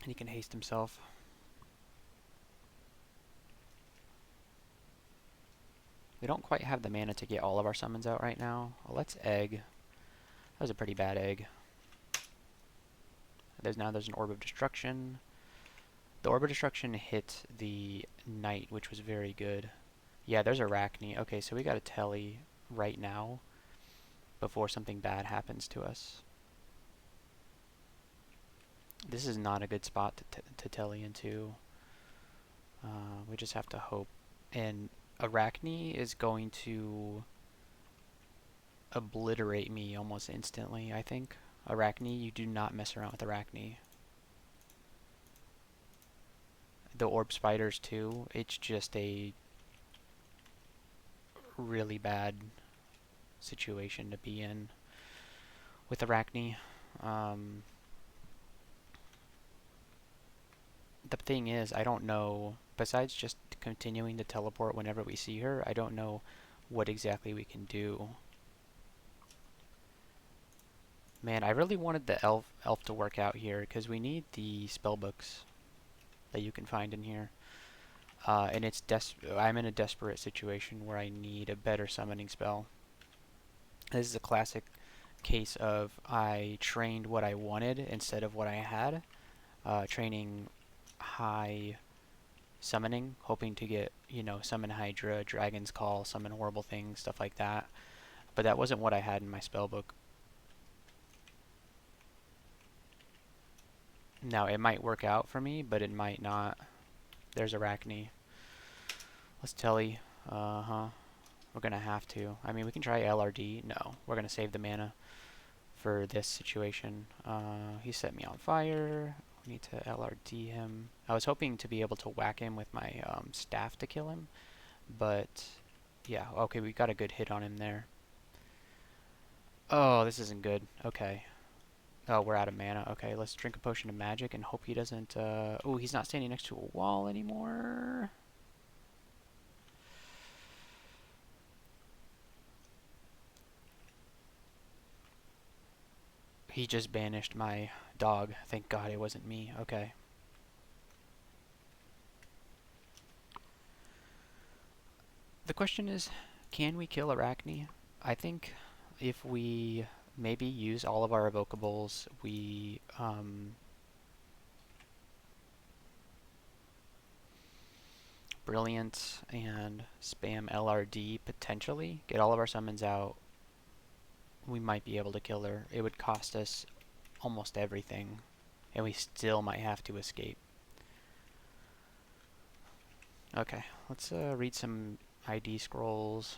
And he can haste himself. We don't quite have the mana to get all of our summons out right now. Well, let's egg. That was a pretty bad egg. There's an Orb of Destruction. The Orb of Destruction hit the Knight, which was very good. Yeah, there's Arachne. Okay, so we got a telly right now before something bad happens to us. This is not a good spot to telly into. We just have to hope. And Arachne is going to obliterate me almost instantly, I think. Arachne, you do not mess around with Arachne. The Orb Spiders too, it's just a really bad situation to be in with Arachne. The thing is, I don't know, besides just continuing to teleport whenever we see her, I don't know what exactly we can do. Man, I really wanted the elf to work out here, because we need the spell books that you can find in here. And I'm in a desperate situation where I need a better summoning spell. This is a classic case of I trained what I wanted instead of what I had. Training high summoning, hoping to get, summon Hydra, Dragon's Call, summon horrible things, stuff like that. But that wasn't what I had in my spellbook. Now, it might work out for me, but it might not. There's Arachne. Let's telly. Uh-huh. We're gonna have to. I mean, we can try LRD. No, we're gonna save the mana for this situation. He set me on fire. We need to LRD him. I was hoping to be able to whack him with my staff to kill him, but yeah, okay, we got a good hit on him there. Oh, this isn't good. Okay. Oh, we're out of mana. Okay, let's drink a potion of magic and hope he doesn't... Oh, he's not standing next to a wall anymore. He just banished my dog. Thank God it wasn't me. Okay. The question is, can we kill Arachne? I think if we maybe use all of our evocables, we Brilliant and spam LRD potentially, get all of our summons out, we might be able to kill her. It would cost us almost everything, and we still might have to escape. Okay, let's read some ID scrolls.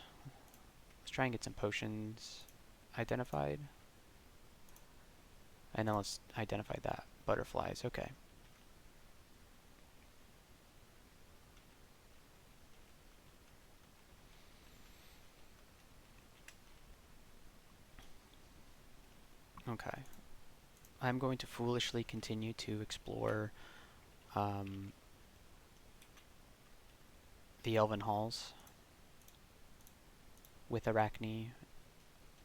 Let's try and get some potions identified. And then let's identify that. Butterflies, okay. Okay. I'm going to foolishly continue to explore the Elven Halls with Arachne.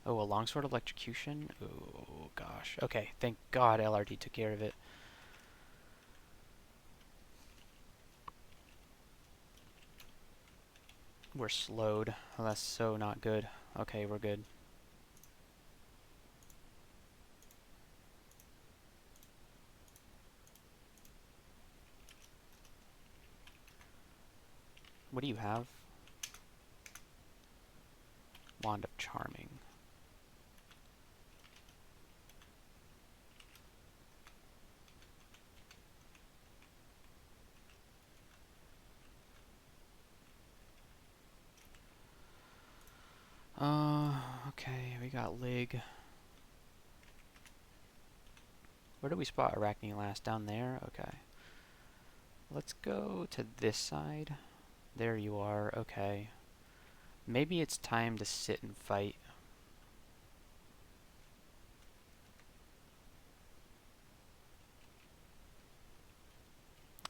Oh, a longsword electrocution? Oh, gosh. Okay, thank God LRD took care of it. We're slowed. Oh, that's so not good. Okay, we're good. What do you have? Wand of Charming. got Lig. Where did we spot Arachne last? Down there? Okay. Let's go to this side. There you are. Okay. Maybe it's time to sit and fight.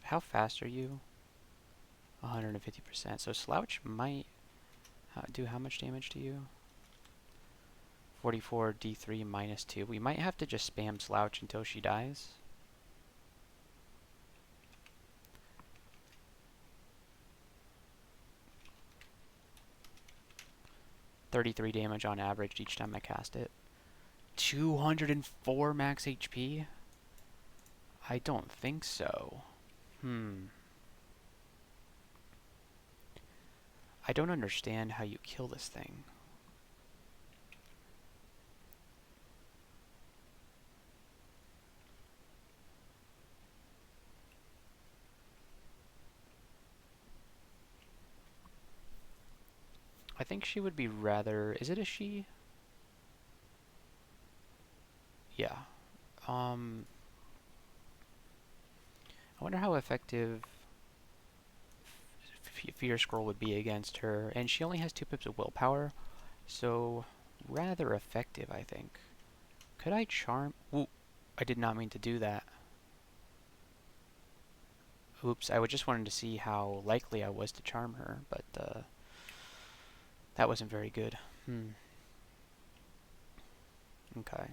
How fast are you? 150%. So Slouch might do how much damage to you? 44 D3 minus 2. We might have to just spam Slouch until she dies. $33 damage on average each time I cast it. 204 max HP? I don't think so. I don't understand how you kill this thing. I think she would be rather... Is it a she? Yeah. I wonder how effective Fear Scroll would be against her. And she only has 2 pips of willpower, so rather effective, I think. Could I charm? Ooh, I did not mean to do that. Oops, I just wanted to see how likely I was to charm her, but that wasn't very good. Okay.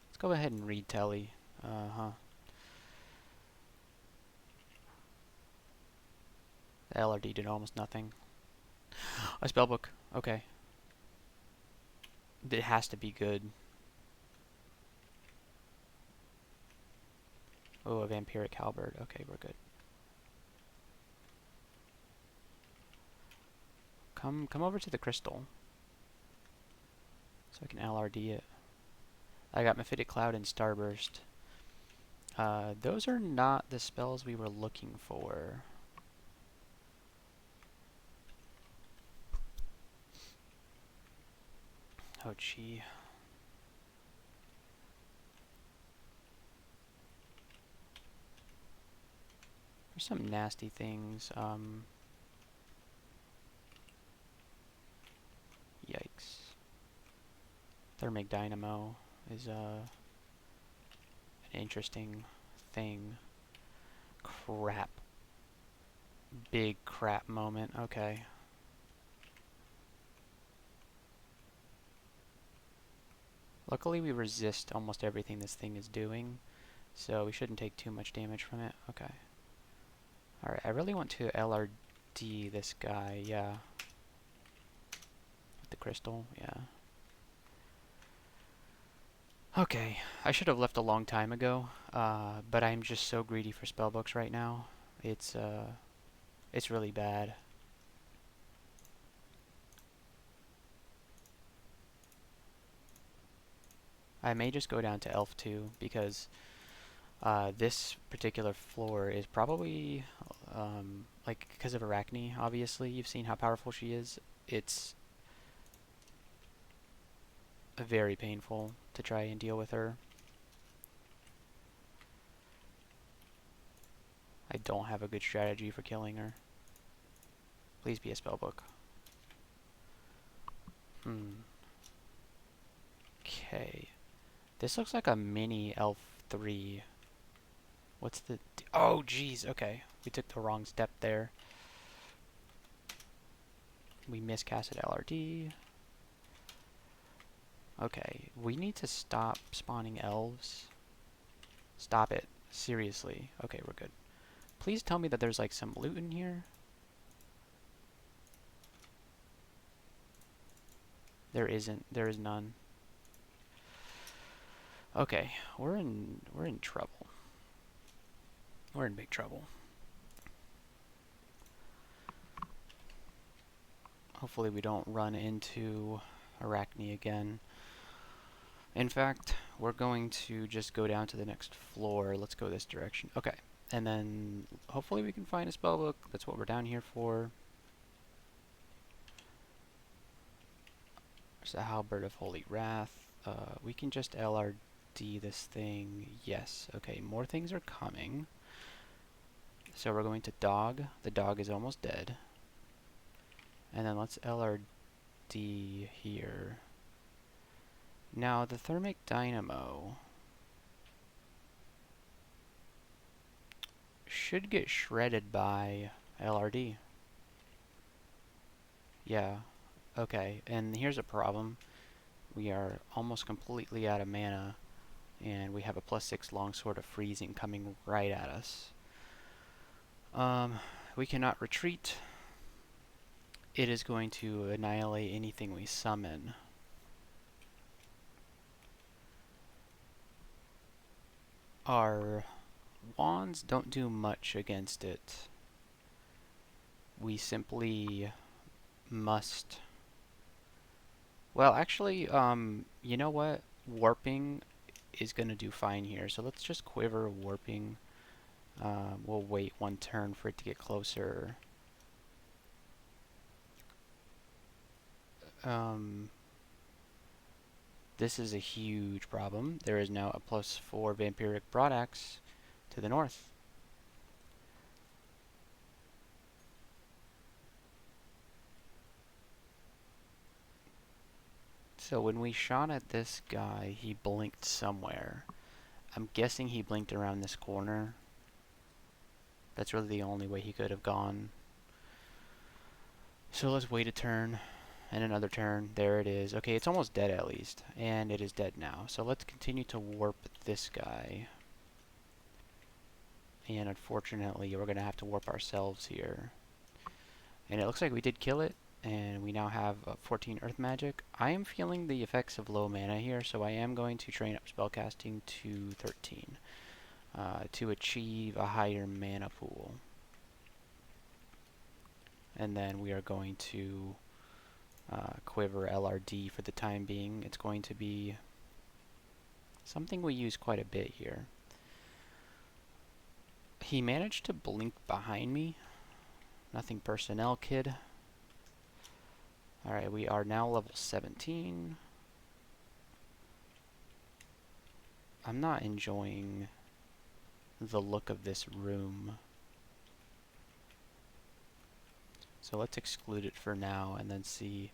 Let's go ahead and read Telly. The LRD did almost nothing. A spellbook. Okay. It has to be good. Oh, a vampiric halberd. Okay, we're good. Come over to the crystal, so I can LRD it. I got Mephitic Cloud and Starburst. Those are not the spells we were looking for. Oh, Chei. There's some nasty things. Yikes. Thermic Dynamo is an interesting thing. Crap. Big crap moment. Okay. Luckily we resist almost everything this thing is doing, so we shouldn't take too much damage from it. Okay. Alright, I really want to LRD this guy, yeah. With the crystal, yeah. Okay, I should have left a long time ago, but I'm just so greedy for spellbooks right now. It's really bad. I may just go down to Elf 2, because this particular floor is probably, like, because of Arachne, obviously. You've seen how powerful she is. It's very painful to try and deal with her. I don't have a good strategy for killing her. Please be a spellbook. Okay. This looks like a mini Elf 3. What's the... Oh, jeez. Okay. We took the wrong step there. We miscasted LRD. Okay. We need to stop spawning elves. Stop it. Seriously. Okay, we're good. Please tell me that there's like some loot in here. There isn't. There is none. Okay, we're in trouble. We're in big trouble. Hopefully we don't run into Arachne again. In fact, we're going to just go down to the next floor. Let's go this direction. Okay. And then hopefully we can find a spellbook. That's what we're down here for. There's a Halberd of Holy Wrath. We can just LRD this thing. Yes. Okay, more things are coming. So we're going to dog. The dog is almost dead. And then let's LRD here. Now, the thermic dynamo should get shredded by LRD. Yeah, okay, and here's a problem. We are almost completely out of mana, and we have a +6 longsword of freezing coming right at us. We cannot retreat. It is going to annihilate anything we summon. Our wands don't do much against it. We simply must... Well, actually, you know what? Warping is going to do fine here. So let's just quiver warping. We'll wait one turn for it to get closer. This is a huge problem. There is now a +4 vampiric broadaxe to the north. So when we shot at this guy, he blinked somewhere. I'm guessing he blinked around this corner. That's really the only way he could have gone. So let's wait a turn, and another turn. There it is. Okay, it's almost dead at least, and it is dead now. So let's continue to warp this guy. And unfortunately, we're going to have to warp ourselves here. And it looks like we did kill it, and we now have 14 earth magic. I am feeling the effects of low mana here, so I am going to train up spellcasting to 13 to achieve a higher mana pool. And then we are going to quiver LRD for the time being. It's going to be something we use quite a bit here. He managed to blink behind me. Nothing personnel, kid. Alright, we are now level 17. I'm not enjoying the look of this room. So let's exclude it for now and then see.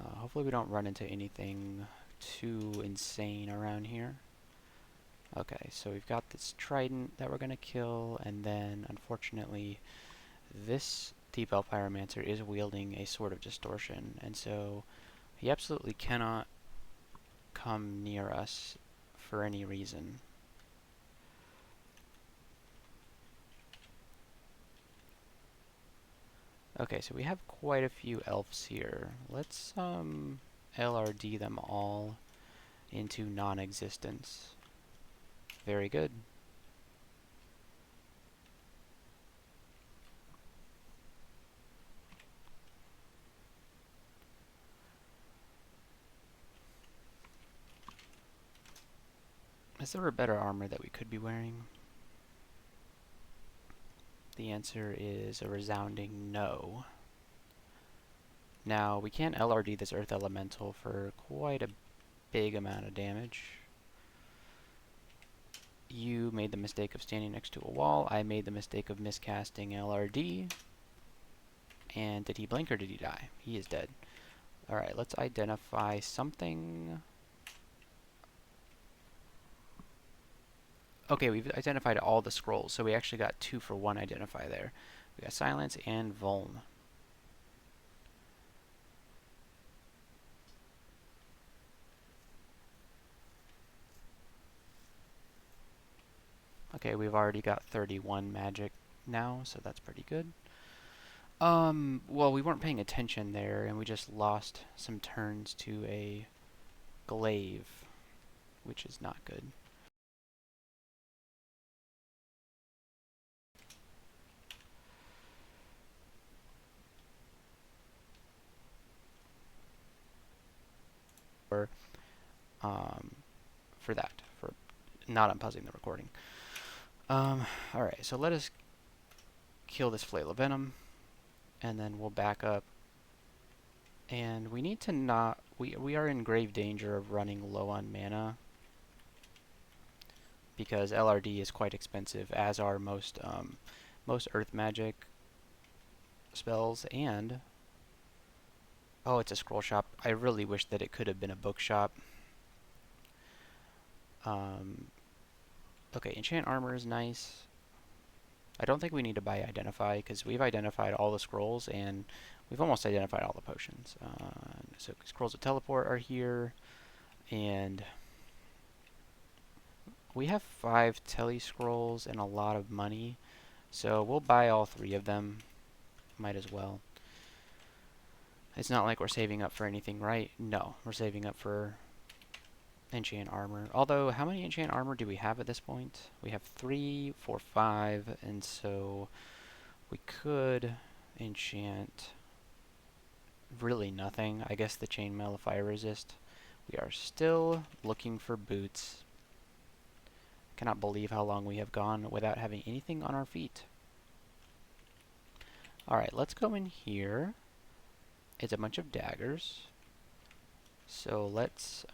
Hopefully we don't run into anything too insane around here. Okay, so we've got this trident that we're going to kill, and then unfortunately this Deep Elf Pyromancer is wielding a Sword of Distortion, and so he absolutely cannot come near us for any reason. Okay, so we have quite a few elves here. Let's LRD them all into non-existence. Very good. Is there a better armor that we could be wearing? The answer is a resounding no. Now, we can LRD this Earth Elemental for quite a big amount of damage. You made the mistake of standing next to a wall. I made the mistake of miscasting LRD. And did he blink or did he die? He is dead. Alright, let's identify something. Okay, we've identified all the scrolls, so we actually got 2 for 1 identify there. We got Silence and Vuln. Okay, we've already got 31 magic now, so that's pretty good. Well, we weren't paying attention there, and we just lost some turns to a glaive, which is not good. For that, for not unpausing the recording. Alright, so let us kill this Flail of Venom, and then we'll back up. And we need to not we are in grave danger of running low on mana because LRD is quite expensive, as are most Earth Magic spells. And oh, it's a scroll shop. I really wish that it could have been a bookshop. Um, okay, enchant armor is nice. I don't think we need to buy identify because we've identified all the scrolls and we've almost identified all the potions. So scrolls of teleport are here, and we have 5 tele scrolls and a lot of money, so we'll buy all 3 of them. Might as well. It's not like we're saving up for anything, right? No, we're saving up for enchant armor. Although, how many enchant armor do we have at this point? We have 3, 4, 5, and so we could enchant really nothing. I guess the chainmail of fire resist. We are still looking for boots. Cannot believe how long we have gone without having anything on our feet. Alright, let's go in here. It's a bunch of daggers. So let's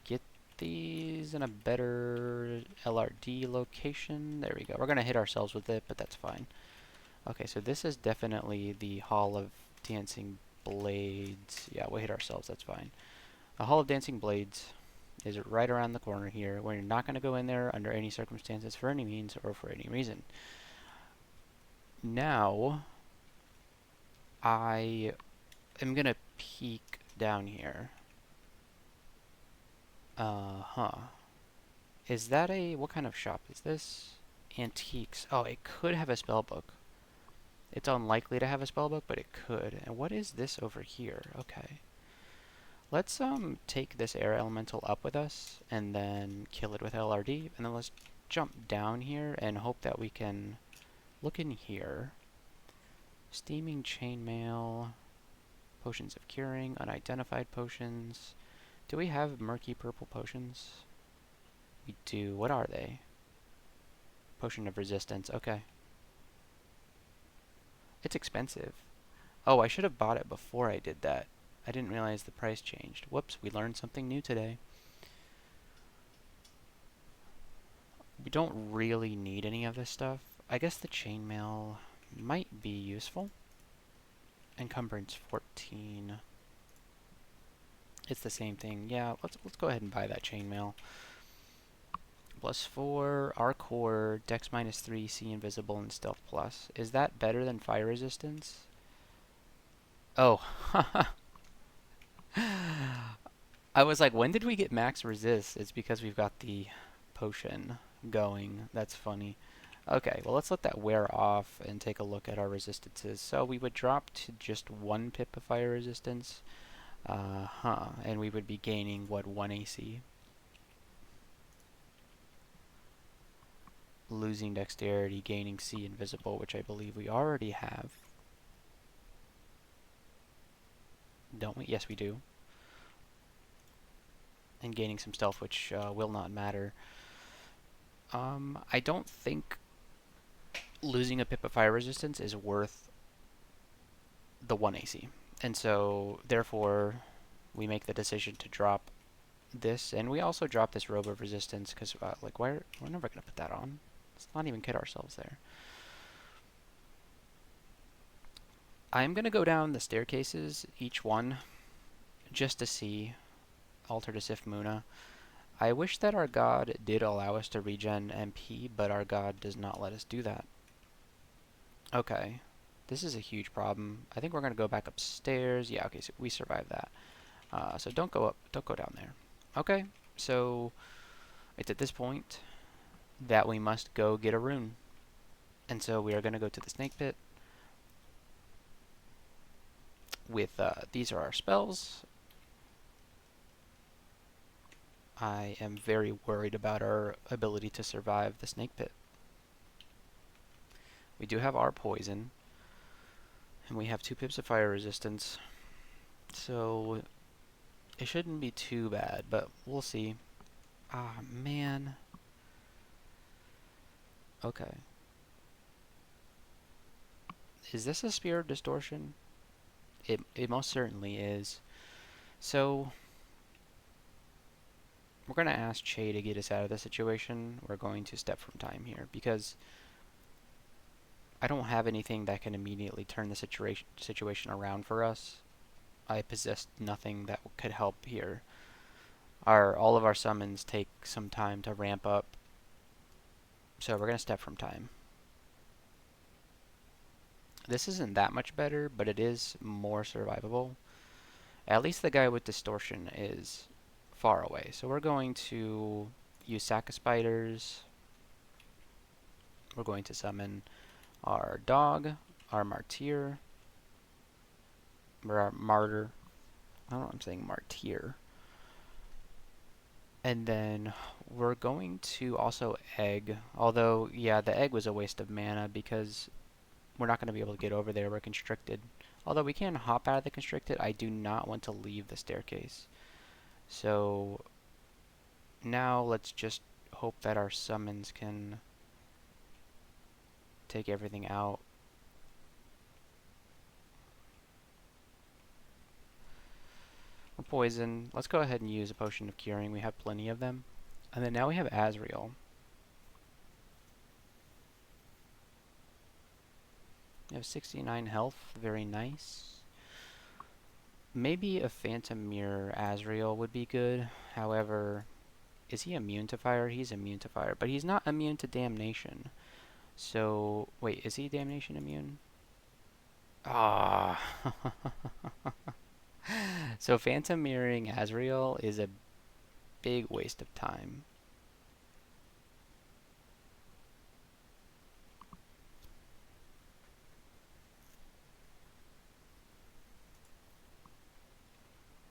get these in a better LRD location. There we go. We're going to hit ourselves with it, but that's fine. Okay, so this is definitely the Hall of Dancing Blades. Yeah, we'll hit ourselves. That's fine. The Hall of Dancing Blades is right around the corner here. We're not going to go in there under any circumstances for any means or for any reason. Now, I am going to peek down here. Is that a... what kind of shop is this? Antiques. Oh, it could have a spell book. It's unlikely to have a spell book, but it could. And what is this over here? Okay. Let's take this air elemental up with us and then kill it with LRD, and then let's jump down here and hope that we can look in here. Steaming chainmail, potions of curing, unidentified potions. Do we have murky purple potions? We do. What are they? Potion of resistance. Okay. It's expensive. Oh, I should have bought it before I did that. I didn't realize the price changed. Whoops, we learned something new today. We don't really need any of this stuff. I guess the chainmail might be useful. Encumbrance 14. It's the same thing. Yeah, let's go ahead and buy that chainmail. +4, R core, Dex -3, C invisible, and Stealth plus. Is that better than fire resistance? Oh, I was like, when did we get max resist? It's because we've got the potion going. That's funny. Okay, well, let's let that wear off and take a look at our resistances. So we would drop to just 1 pip of fire resistance. And we would be gaining, what, 1 AC? Losing dexterity, gaining C invisible, which I believe we already have. Don't we? Yes, we do. And gaining some stealth, which will not matter. I don't think losing a pip of fire resistance is worth the 1 AC. And so, therefore, we make the decision to drop this. And we also drop this robe of resistance because, like, we're never going to put that on. Let's not even kid ourselves there. I'm going to go down the staircases, each one, just to see Altar to Sif Muna. I wish that our god did allow us to regen MP, but our god does not let us do that. Okay. This is a huge problem. I think we're going to go back upstairs. Yeah, okay, so we survived that. So don't go up, don't go down there. Okay, so it's at this point that we must go get a rune. And so we are going to go to the snake pit with, these are our spells. I am very worried about our ability to survive the snake pit. We do have our poison, and we have 2 pips of fire resistance, so it shouldn't be too bad, but we'll see. Ah, man. Okay. Is this a Spear of Distortion? It most certainly is. So we're going to ask Chei to get us out of the situation. We're going to step from time here because I don't have anything that can immediately turn the situation around for us. I possess nothing that could help here. All of our summons take some time to ramp up, so we're going to step from time. This isn't that much better, but it is more survivable. At least the guy with distortion is far away. So we're going to use Sack of Spiders. We're going to summon our dog, our martyr, or our martyr. I don't know, I'm saying martyr. And then we're going to also egg. Although, yeah, the egg was a waste of mana because we're not going to be able to get over there. We're constricted. Although we can hop out of the constricted, I do not want to leave the staircase. So now let's just hope that our summons can take everything out. We're poisoned. Let's go ahead and use a potion of curing. We have plenty of them. And then now we have Azrael. We have 69 health. Very nice. Maybe a Phantom Mirror Azrael would be good. However, is he immune to fire? He's immune to fire, but he's not immune to damnation. So, wait, is he damnation immune? Ah. So Phantom Mirroring Azrael is a big waste of time.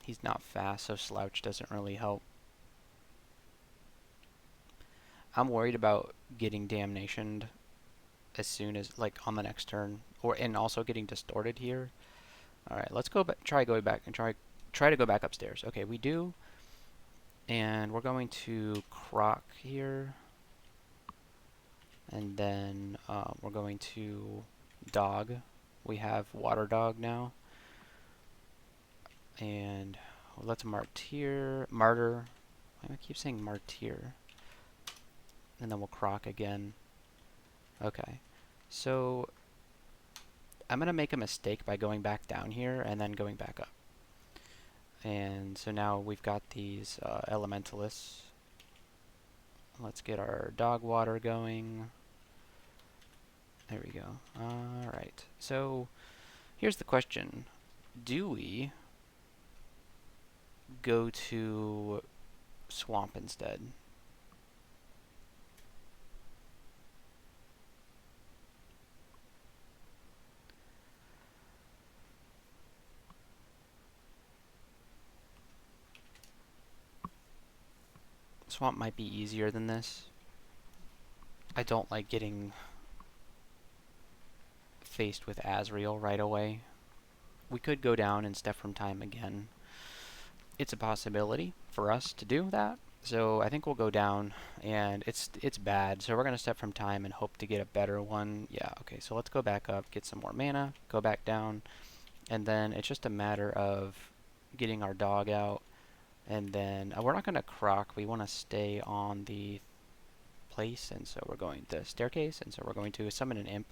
He's not fast, so Slouch doesn't really help. I'm worried about getting damnationed as soon as, like, on the next turn, and also getting distorted here. All right, let's go back. Try going back and try to go back upstairs. Okay, we do, and we're going to Croc here, and then we're going to Dog. We have Water Dog now, and let's Martyr. Why do I keep saying Martyr? And then we'll Croc again. Okay, so I'm going to make a mistake by going back down here and then going back up. And so now we've got these elementalists. Let's get our dog water going. There we go. Alright, so here's the question. Do we go to swamp instead? Swamp might be easier than this. I don't like getting faced with Azrael right away. We could go down and step from time again. It's a possibility for us to do that. So I think we'll go down, and it's bad. So we're going to step from time and hope to get a better one. Yeah, okay, so let's go back up, get some more mana, go back down, and then it's just a matter of getting our dog out. And then we're not going to Croc. We want to stay on the place, and so we're going to staircase, and so we're going to summon an imp.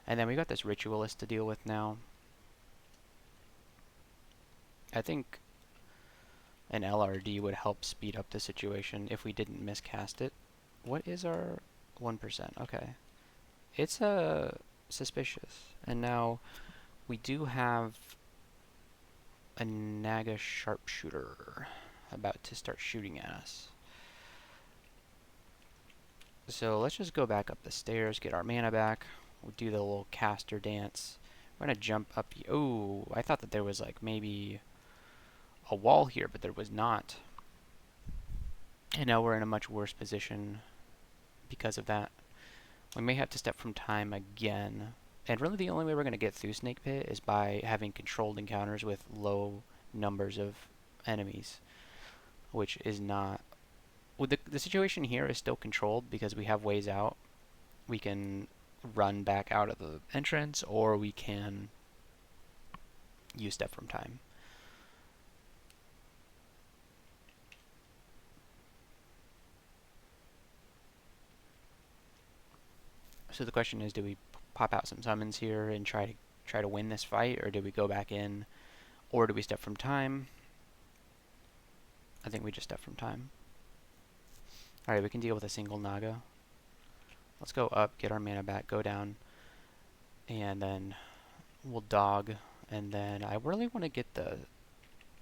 And then we got this ritualist to deal with now. I think an LRD would help speed up the situation if we didn't miscast it. What is our 1%? Okay. It's suspicious. And now we do have a Naga sharpshooter about to start shooting at us. So let's just go back up the stairs, get our mana back. We'll do the little caster dance. We're gonna jump up. Oh, I thought that there was like maybe a wall here, but there was not. And now we're in a much worse position because of that. We may have to step from time again. And really the only way we're going to get through Snake Pit is by having controlled encounters with low numbers of enemies, which is not... Well, the situation here is still controlled because we have ways out. We can run back out of the entrance, or we can use step from time. So the question is, do we pop out some summons here and try to win this fight, or do we go back in, or do we step from time? I think we just step from time. Alright, we can deal with a single Naga. Let's go up, get our mana back, go down, and then we'll dog, and then I really want to get the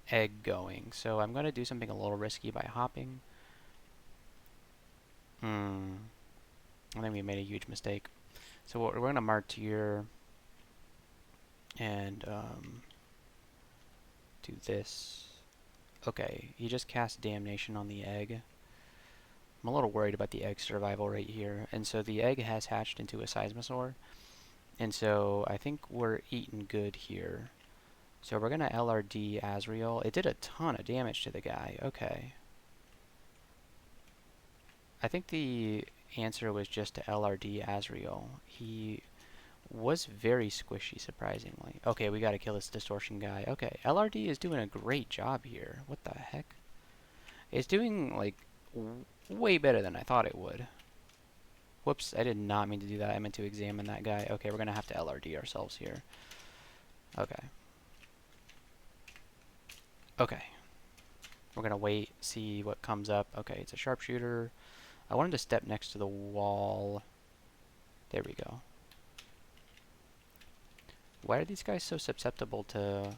egg going, so I'm going to do something a little risky by hopping. I think we made a huge mistake. So we're going to Martyr and do this. Okay, he just cast Damnation on the egg. I'm a little worried about the egg survival right here. And so the egg has hatched into a Seismosaur. And so I think we're eating good here. So we're going to LRD Azrael. It did a ton of damage to the guy. Okay. I think the answer was just to LRD Azrael. He was very squishy, surprisingly. Okay, we gotta kill this distortion guy. Okay, LRD is doing a great job here. What the heck? It's doing, like, way better than I thought it would. Whoops, I did not mean to do that. I meant to examine that guy. Okay, we're gonna have to LRD ourselves here. Okay. Okay. We're gonna wait, see what comes up. Okay, it's a sharpshooter. I wanted to step next to the wall. There we go. Why are these guys so susceptible to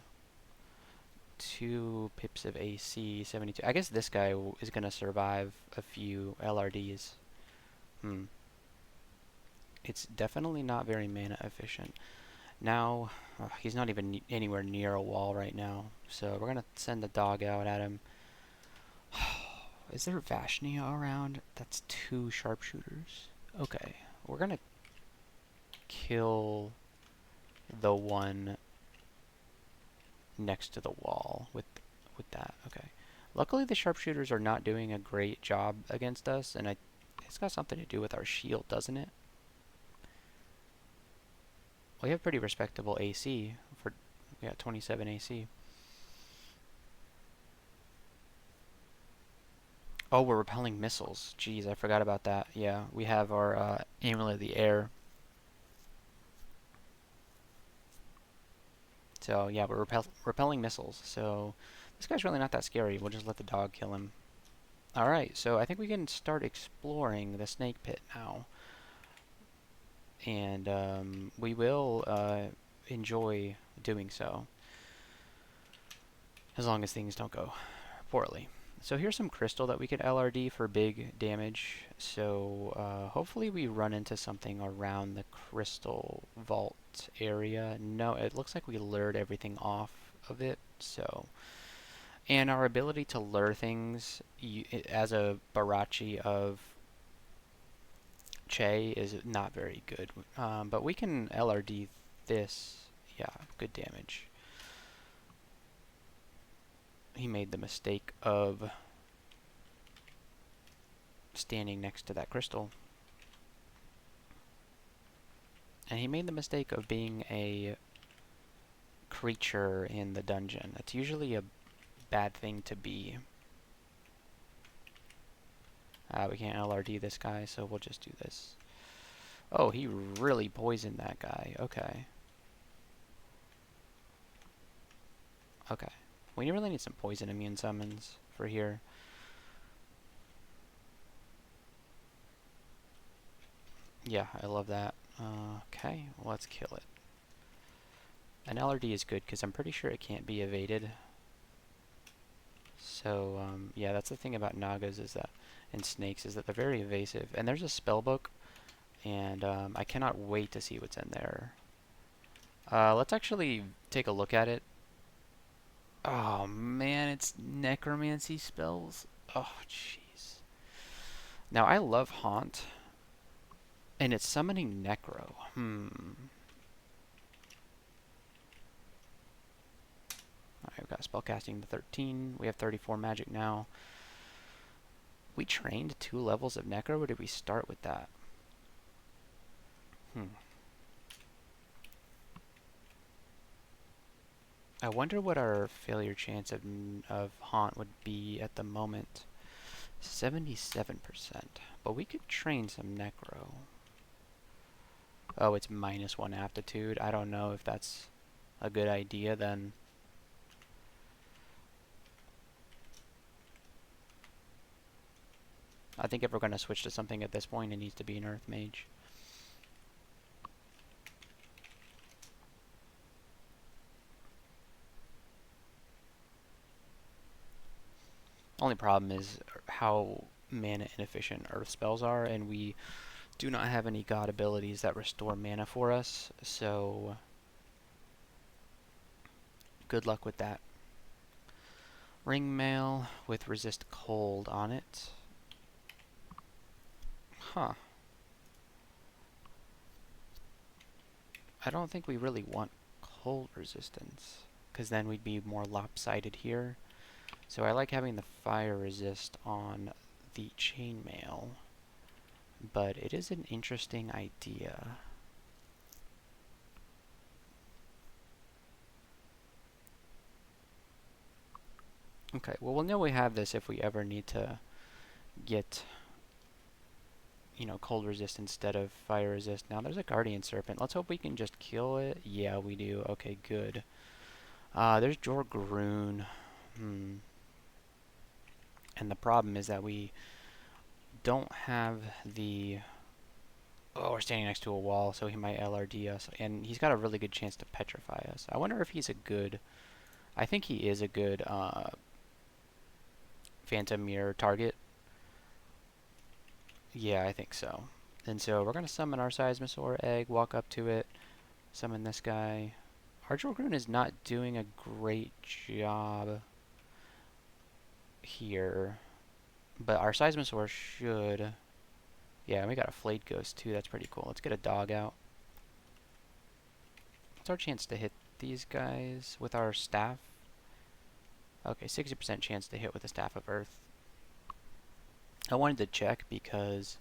2 pips of AC, 72? I guess this guy is going to survive a few LRDs. It's definitely not very mana efficient. Now, he's not even anywhere near a wall right now, so we're going to send the dog out at him. Is there Vashnia around? That's 2 sharpshooters. Okay, we're going to kill the one next to the wall with that. Okay. Luckily the sharpshooters are not doing a great job against us, and it's got something to do with our shield, doesn't it? We have pretty respectable AC. We got 27 AC. Oh, we're repelling missiles. Jeez, I forgot about that. Yeah, we have our Amulet of the Air. So yeah, we're repelling missiles. So this guy's really not that scary. We'll just let the dog kill him. Alright, so I think we can start exploring the snake pit now. And we will enjoy doing so, as long as things don't go poorly. So here's some crystal that we could LRD for big damage. So hopefully we run into something around the crystal vault area. No, it looks like we lured everything off of it. So, and our ability to lure things as a Barachi of Chei is not very good. But we can LRD this. Yeah, good damage. He made the mistake of standing next to that crystal. And he made the mistake of being a creature in the dungeon. That's usually a bad thing to be. We can't LRD this guy, so we'll just do this. Oh, he really poisoned that guy. Okay. Okay. We really need some poison immune summons for here. Yeah, I love that. Okay, let's kill it. An LRD is good because I'm pretty sure it can't be evaded. So, yeah, that's the thing about Nagas is that, and snakes, is that they're very evasive. And there's a spell book, and I cannot wait to see what's in there. Let's actually take a look at it. Oh man, it's necromancy spells. Oh jeez. Now I love Haunt, and it's summoning Necro. Alright, we've got spellcasting to 13. We have 34 magic now. We trained 2 levels of Necro, or did we start with that? I wonder what our failure chance of Haunt would be at the moment. 77%. But we could train some Necro. Oh, it's -1 aptitude. I don't know if that's a good idea then. I think if we're going to switch to something at this point, it needs to be an Earth Mage. Only problem is how mana inefficient Earth spells are, and we do not have any god abilities that restore mana for us, so good luck with that. Ring mail with resist cold on it. Huh. I don't think we really want cold resistance, because then we'd be more lopsided here. So I like having the fire resist on the chainmail, but it is an interesting idea. Okay, well we'll know we have this if we ever need to get, cold resist instead of fire resist. Now there's a guardian serpent. Let's hope we can just kill it. Yeah, we do. Okay, good. There's Jorgroon. And the problem is that we don't have the... Oh, we're standing next to a wall, so he might LRD us. And he's got a really good chance to petrify us. I wonder if he's a good... I think he is a good Phantom Mirror target. Yeah, I think so. And so we're going to summon our Seismosaur egg, walk up to it, summon this guy. Our Jorgroon is not doing a great job here, but our Seismosaur should... Yeah, we got a Flayed Ghost too, that's pretty cool. Let's get a dog out. What's our chance to hit these guys with our staff? Okay, 60% chance to hit with the Staff of Earth. I wanted to check because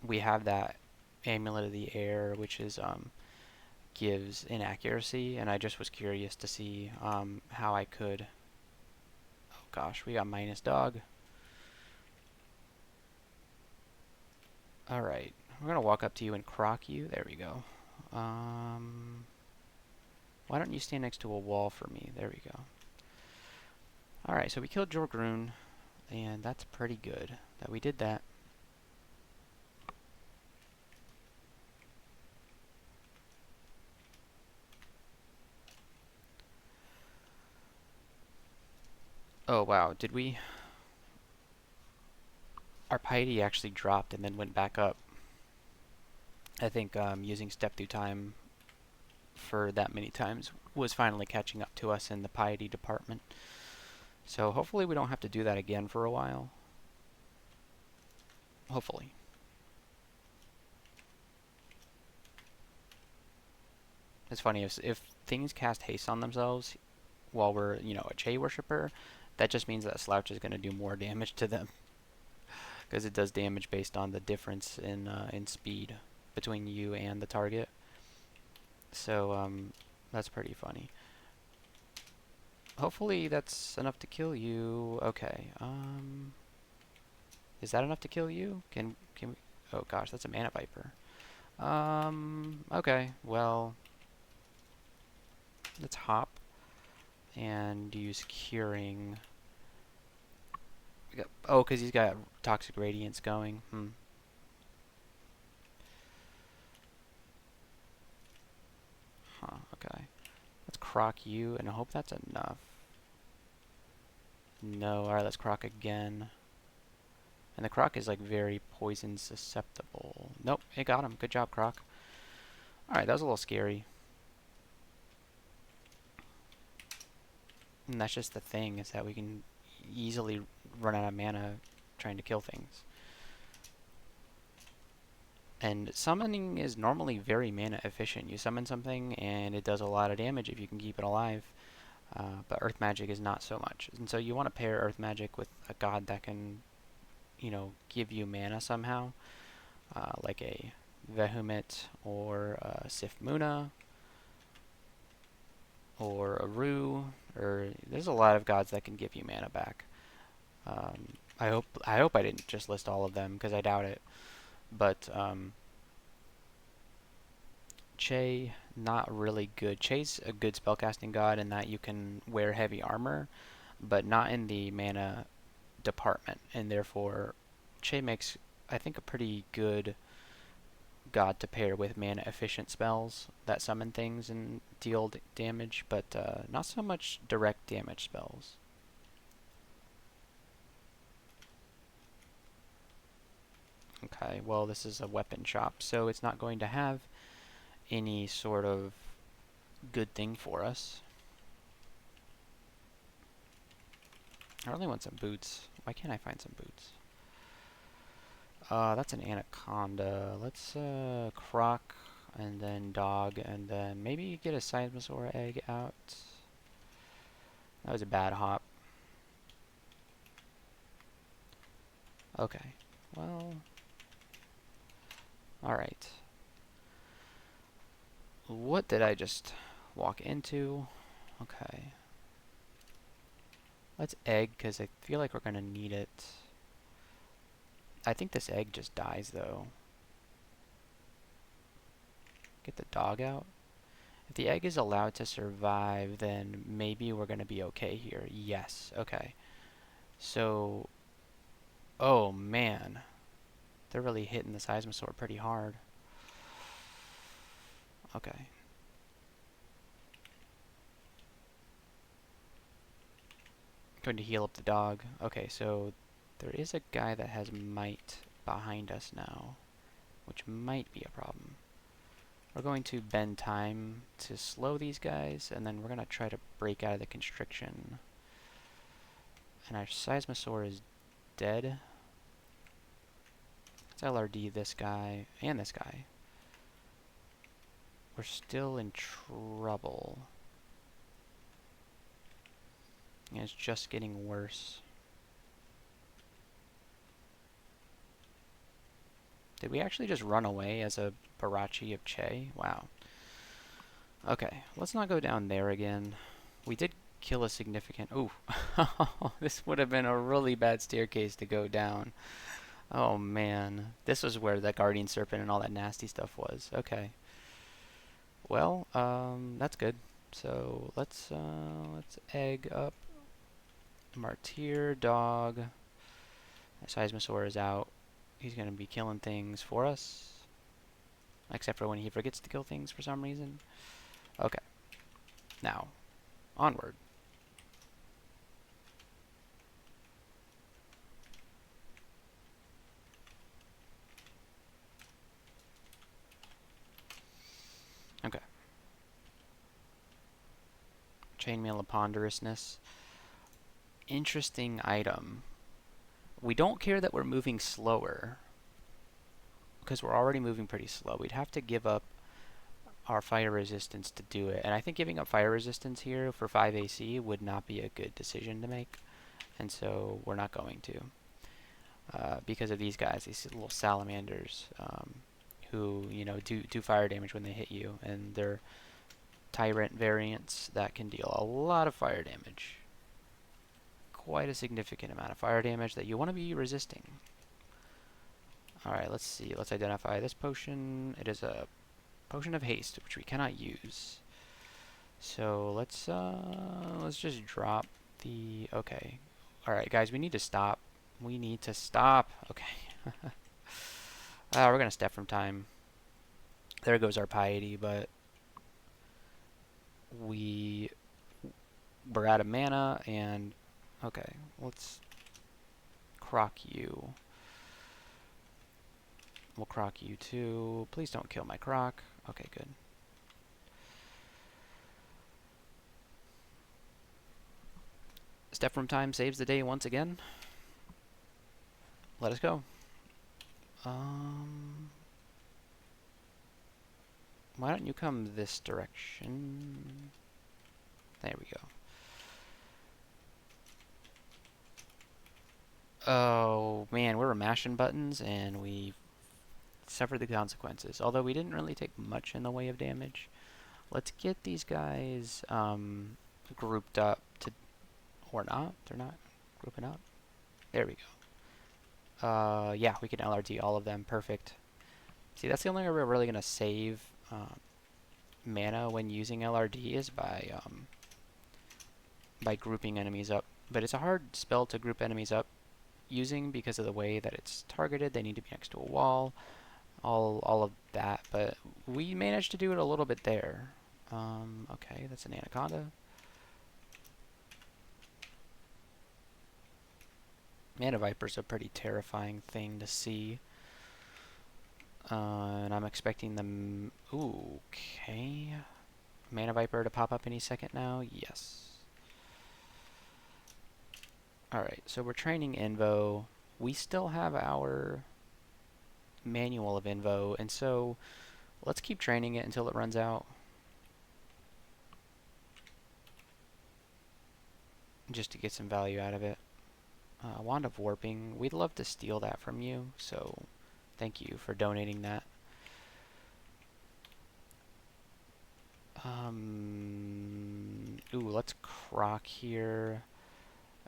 we have that Amulet of the Air, which is gives inaccuracy, and I just was curious to see how I could... Oh gosh, we got minus dog. Alright, we're going to walk up to you and croc you. There we go. Why don't you stand next to a wall for me? There we go. Alright, so we killed Jorgroon, and that's pretty good that we did that. Oh wow, did we... Our piety actually dropped and then went back up. I think using step through time for that many times was finally catching up to us in the piety department. So hopefully we don't have to do that again for a while. Hopefully. It's funny, if things cast haste on themselves while we're, a Chei worshiper, that just means that Slouch is going to do more damage to them. Because it does damage based on the difference in speed between you and the target. So, that's pretty funny. Hopefully that's enough to kill you. Okay, is that enough to kill you? Can we... Oh gosh, that's a Mana Viper. Okay, well... Let's hop and use Curing. Oh, because he's got Toxic Radiance going. Huh, okay. Let's croc you, and I hope that's enough. No, alright, let's croc again. And the croc is like very poison susceptible. Nope, it got him. Good job, croc. Alright, that was a little scary. And that's just the thing, is that we can easily run out of mana trying to kill things. And summoning is normally very mana efficient. You summon something and it does a lot of damage if you can keep it alive. But Earth Magic is not so much. And so you want to pair Earth Magic with a god that can, give you mana somehow. Like a Vehemit or a Sif Muna or a Ru, or there's a lot of gods that can give you mana back. I hope I didn't just list all of them, because I doubt it. But Chei, not really good. Chei's a good spellcasting god in that you can wear heavy armor, but not in the mana department, and therefore Chei makes, I think, a pretty good god to pair with mana efficient spells that summon things and deal damage, but not so much direct damage spells. Okay, well, this is a weapon shop, so it's not going to have any sort of good thing for us. I really want some boots. Why can't I find some boots? That's an anaconda. Let's croc and then dog and then maybe get a Seismosaur egg out. That was a bad hop. Okay. Well, alright. What did I just walk into? Okay. Let's egg, because I feel like we're going to need it. I think this egg just dies, though. Get the dog out. If the egg is allowed to survive, then maybe we're going to be okay here. Yes. Okay. So, oh man. They're really hitting the Seismosaur pretty hard. Okay. Going to heal up the dog. Okay, so there is a guy that has might behind us now, which might be a problem. We're going to bend time to slow these guys, and then we're going to try to break out of the constriction. And our Seismosaur is dead. Let's LRD this guy and this guy. We're still in trouble. And it's just getting worse. Did we actually just run away as a Barachi of Chei? Wow. Okay, let's not go down there again. We did kill a significant... Ooh. This would have been a really bad staircase to go down. Oh, man. This was where the Guardian Serpent and all that nasty stuff was. Okay. Well, that's good. So, let's egg up Martyr, dog. Seismosaur is out. He's going to be killing things for us. Except for when he forgets to kill things for some reason. Okay. Now, onward. Okay. Chainmail of Ponderousness. Interesting item. We don't care that we're moving slower, because we're already moving pretty slow. We'd have to give up our fire resistance to do it. And I think giving up fire resistance here for 5 AC would not be a good decision to make. And so we're not going to. Because of these guys, these little salamanders, who, you know, do fire damage when they hit you. And they're tyrant variants that can deal a lot of fire damage. Quite a significant amount of fire damage that you want to be resisting. Alright, let's see. Let's identify this potion. It is a potion of haste, which we cannot use. So let's just drop the... Okay. Alright, guys, we need to stop. We need to stop. Okay. We're going to step from time. There goes our piety, but we're out of mana, and... Okay, let's croc you. We'll croc you too. Please don't kill my croc. Okay, good. Step from time saves the day once again. Let us go. Why don't you come this direction? There we go. Oh, man, we were mashing buttons, and we suffered the consequences. Although we didn't really take much in the way of damage. Let's get these guys grouped up to... Or not. They're not grouping up. There we go. Yeah, we can LRD all of them. Perfect. See, that's the only way we're really going to save mana when using LRD is by grouping enemies up. But it's a hard spell to group enemies up using because of the way that it's targeted. They need to be next to a wall, all of that. But we managed to do it a little bit there. Okay, that's an anaconda. Mana Viper's a pretty terrifying thing to see. And I'm expecting them... Ooh, okay. Mana Viper to pop up any second now? Yes. Alright, so we're training Invo. We still have our manual of Invo, and so let's keep training it until it runs out. Just to get some value out of it. Wand of Warping. We'd love to steal that from you, so thank you for donating that. Ooh, let's croc here.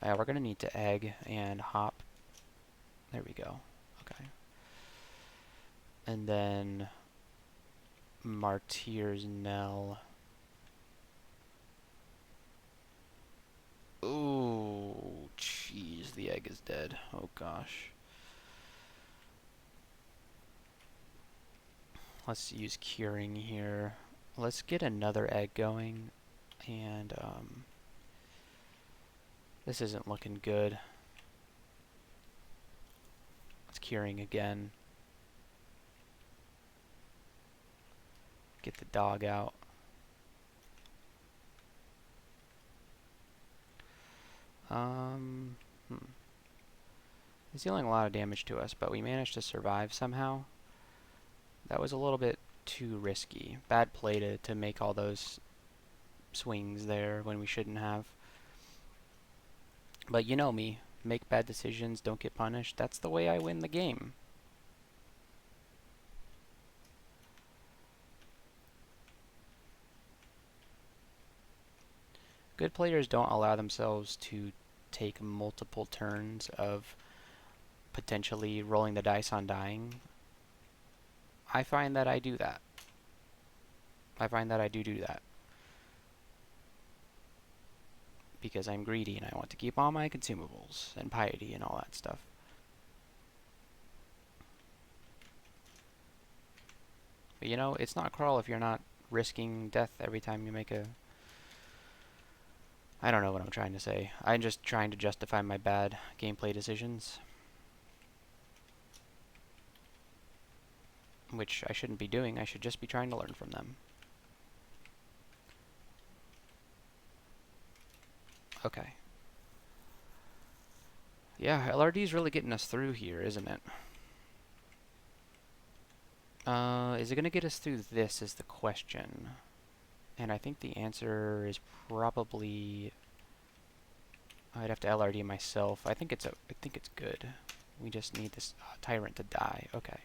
We're going to need to egg and hop. There we go. Okay. And then Martyr's Knell. Ooh, jeez, the egg is dead. Oh gosh. Let's use curing here. Let's get another egg going. And this isn't looking good. Let's curing again. Get the dog out. He's dealing a lot of damage to us, but we managed to survive somehow. That was a little bit too risky. Bad play to make all those swings there when we shouldn't have. But you know me. Make bad decisions, don't get punished. That's the way I win the game. Good players don't allow themselves to take multiple turns of potentially rolling the dice on dying. I find that I do that. I find that I do that. Because I'm greedy and I want to keep all my consumables and piety and all that stuff. But you know, it's not crawl if you're not risking death every time you make a... I don't know what I'm trying to say. I'm just trying to justify my bad gameplay decisions. Which I shouldn't be doing. I should just be trying to learn from them. Okay. Yeah, LRD is really getting us through here, isn't it? Is it going to get us through this is the question. And I think the answer is probably... I'd have to LRD myself. I think it's good. We just need this tyrant to die. Okay.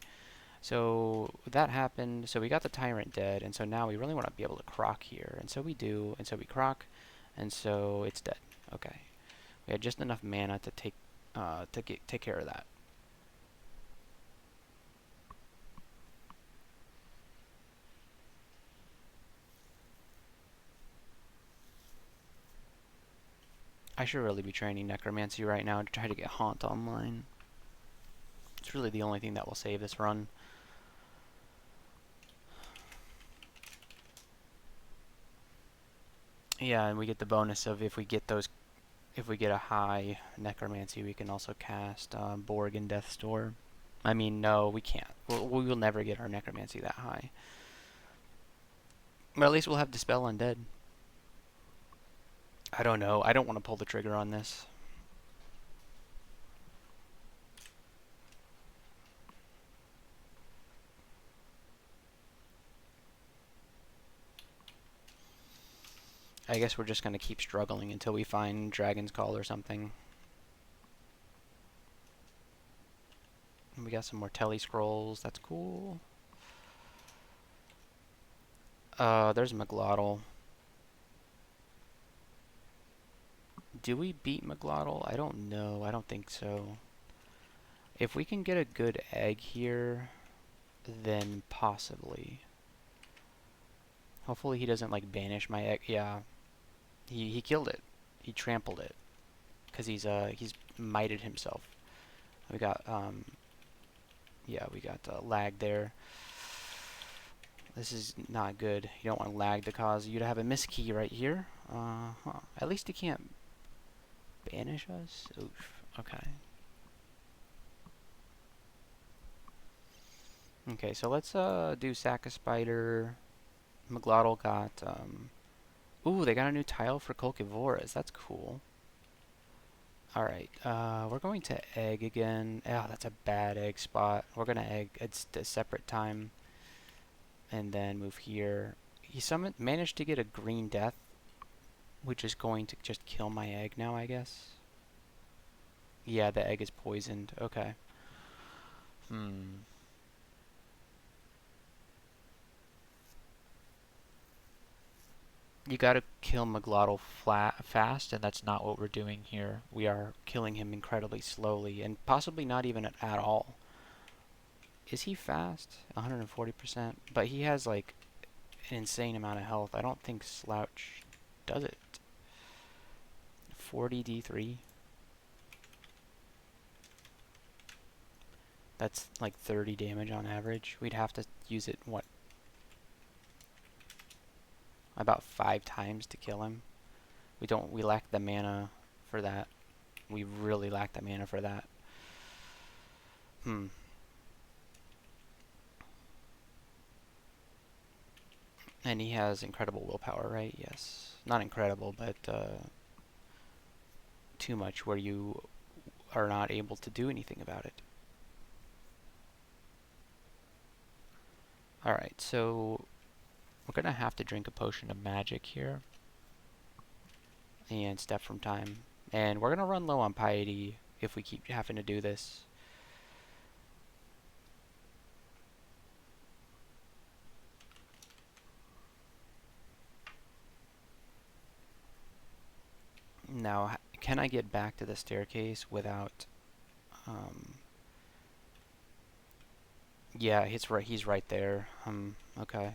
So that happened. So we got the tyrant dead, and so now we really want to be able to croc here. And so we do, and so we croc, and so it's dead. Okay. We had just enough mana to take care of that. I should really be training Necromancy right now to try to get Haunt online. It's really the only thing that will save this run. Yeah, and we get the bonus of if we get a high Necromancy, we can also cast Borg and Death's Door. I mean, no, we can't. We will never get our Necromancy that high. But at least we'll have Dispel Undead. I don't know. I don't want to pull the trigger on this. I guess we're just going to keep struggling until we find Dragon's Call or something. And we got some more Telly Scrolls. That's cool. There's Maglotl. Do we beat Maglotl? I don't know. I don't think so. If we can get a good egg here, then possibly. Hopefully he doesn't like banish my egg. Yeah, he killed it. He trampled it because he's mited himself. We got yeah, we got lag there. This is not good. You don't want lag to cause you to have a miss key right here. Huh. At least he can't banish us. Oof. Okay. Okay, so let's do sack a spider. McGlottal got ooh, they got a new tile for Colchivoras. That's cool. Alright, we're going to egg again. Ah, that's a bad egg spot. We're gonna egg at a separate time and then move here. He managed to get a green death, which is going to just kill my egg now, I guess. Yeah, the egg is poisoned. Okay. Hmm. You gotta kill McGlottal fast, and that's not what we're doing here. We are killing him incredibly slowly, and possibly not even at all. Is he fast? 140%. But he has, like, an insane amount of health. I don't think Slouch does it. 40 D3. That's like 30 damage on average. We'd have to use it, what, about 5 times to kill him. We lack the mana for that. We really lack the mana for that. Hmm. And he has incredible willpower, right? Yes. Not incredible, but too much where you are not able to do anything about it. Alright, so we're going to have to drink a potion of magic here. And step from time. And we're going to run low on piety if we keep having to do this. Now, can I get back to the staircase without... yeah, he's right there. Okay.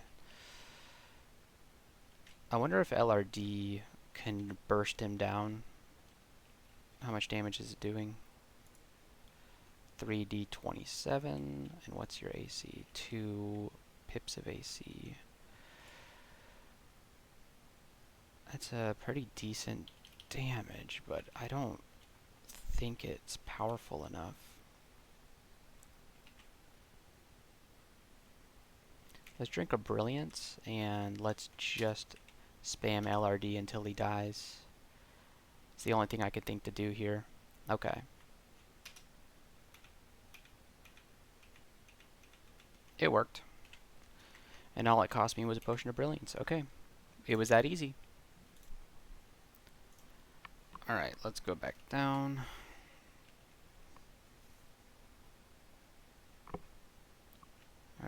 I wonder if LRD can burst him down. How much damage is it doing? 3d27. And what's your AC? 2 pips of AC. That's a pretty decent damage, but I don't think it's powerful enough. Let's drink a Brilliance, and let's just spam LRD until he dies. It's the only thing I could think to do here. Okay. It worked. And all it cost me was a Potion of Brilliance. Okay. It was that easy. Alright, let's go back down.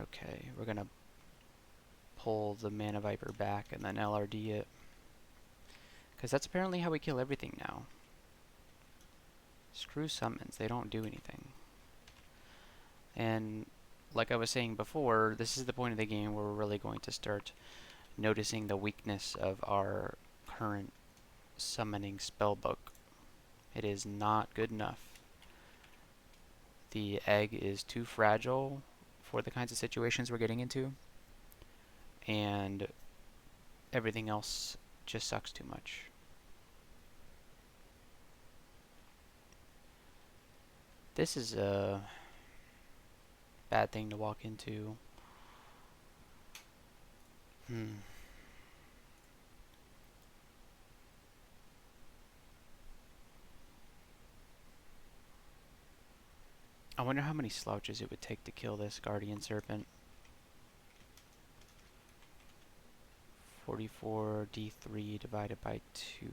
Okay, we're gonna pull the Mana Viper back and then LRD it. Because that's apparently how we kill everything now. Screw summons, they don't do anything. And like I was saying before, this is the point of the game where we're really going to start noticing the weakness of our current summoning spellbook. It is not good enough. The egg is too fragile for the kinds of situations we're getting into, and everything else just sucks too much. This is a bad thing to walk into. I wonder how many slouches it would take to kill this Guardian Serpent. 44 D3 divided by 2.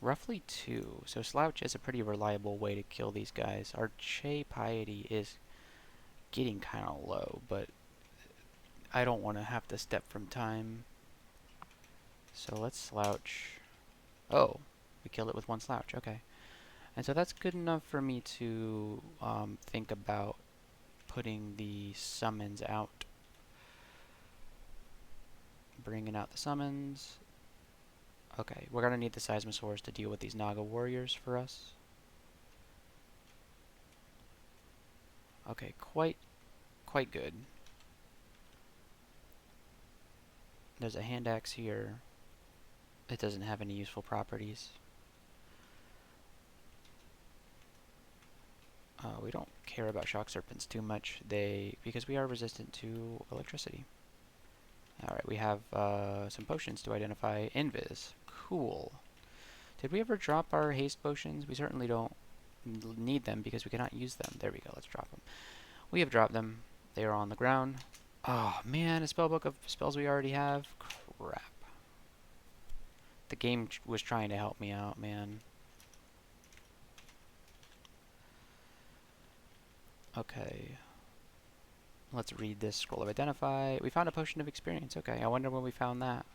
Roughly 2. So Slouch is a pretty reliable way to kill these guys. Our Chei piety is getting kind of low, but I don't want to have to step from time. So let's Slouch. Oh, we killed it with 1 Slouch. Okay. And so that's good enough for me to think about putting the summons out. Bringing out the summons. Okay, we're going to need the Seismosaurs to deal with these Naga warriors for us. Okay, quite good. There's a hand axe here. It doesn't have any useful properties. We don't care about shock serpents too much, because we are resistant to electricity. Alright, we have some potions to identify. Invis. Cool. Did we ever drop our haste potions? We certainly don't need them because we cannot use them. There we go, let's drop them. We have dropped them. They are on the ground. Oh man, a spellbook of spells we already have? Crap. The game was trying to help me out, man. Okay. Let's read this scroll of identify. We found a potion of experience. Okay, I wonder when we found that.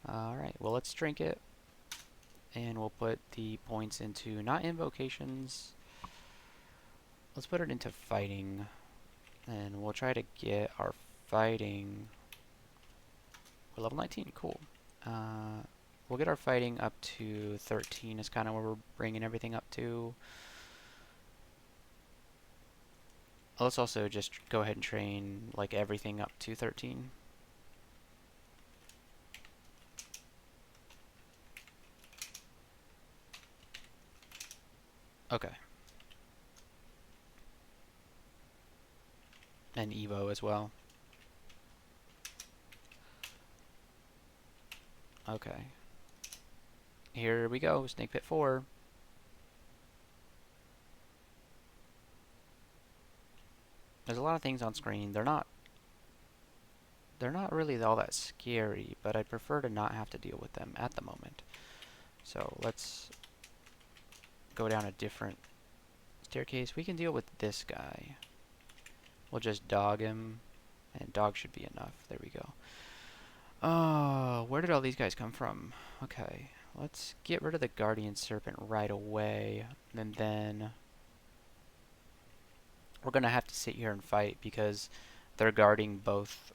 Alright, well let's drink it. And we'll put the points into, not invocations. Let's put it into fighting. And we'll try to get our fighting. We're level 19, cool. We'll get our fighting up to 13 is kind of where we're bringing everything up to. Let's also just go ahead and train like everything up to 13. Okay. And Evo as well. Okay. Here we go, Snake Pit 4. There's a lot of things on screen. They're not really all that scary, but I'd prefer to not have to deal with them at the moment. So let's go down a different staircase. We can deal with this guy. We'll just dog him, and dog should be enough. There we go. Oh, where did all these guys come from? Okay, let's get rid of the Guardian Serpent right away, and then we're gonna have to sit here and fight because they're guarding both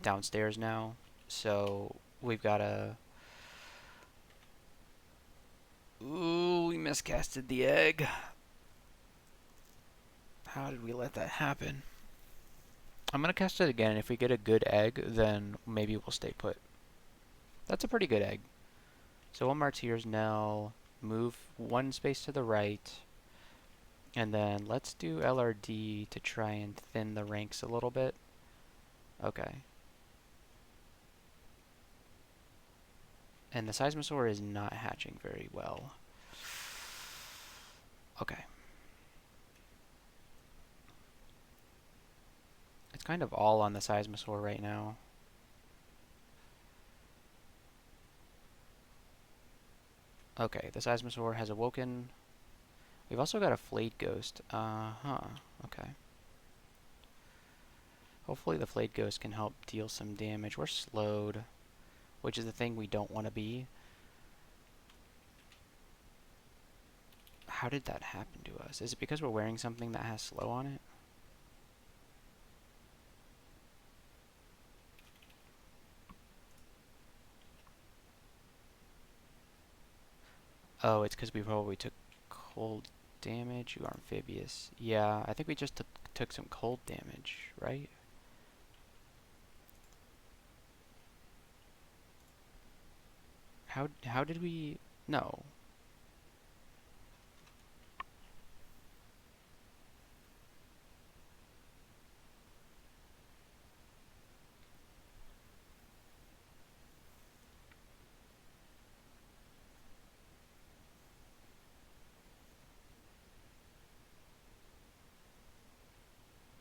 downstairs now. So we've gotta. Ooh, we miscasted the egg. How did we let that happen? I'm gonna cast it again. If we get a good egg, then maybe we'll stay put. That's a pretty good egg. So one Martyr's Knell, move one space to the right, and then let's do LRD to try and thin the ranks a little bit. Okay. And the Seismosaur is not hatching very well. Okay. It's kind of all on the Seismosaur right now. Okay, the Seismosaur has awoken. We've also got a Flayed Ghost. Okay. Hopefully the Flayed Ghost can help deal some damage. We're slowed, which is the thing we don't want to be. How did that happen to us? Is it because we're wearing something that has slow on it? Oh, it's because we probably took cold damage. You are amphibious. Yeah, I think we just took some cold damage, right? How did we... No.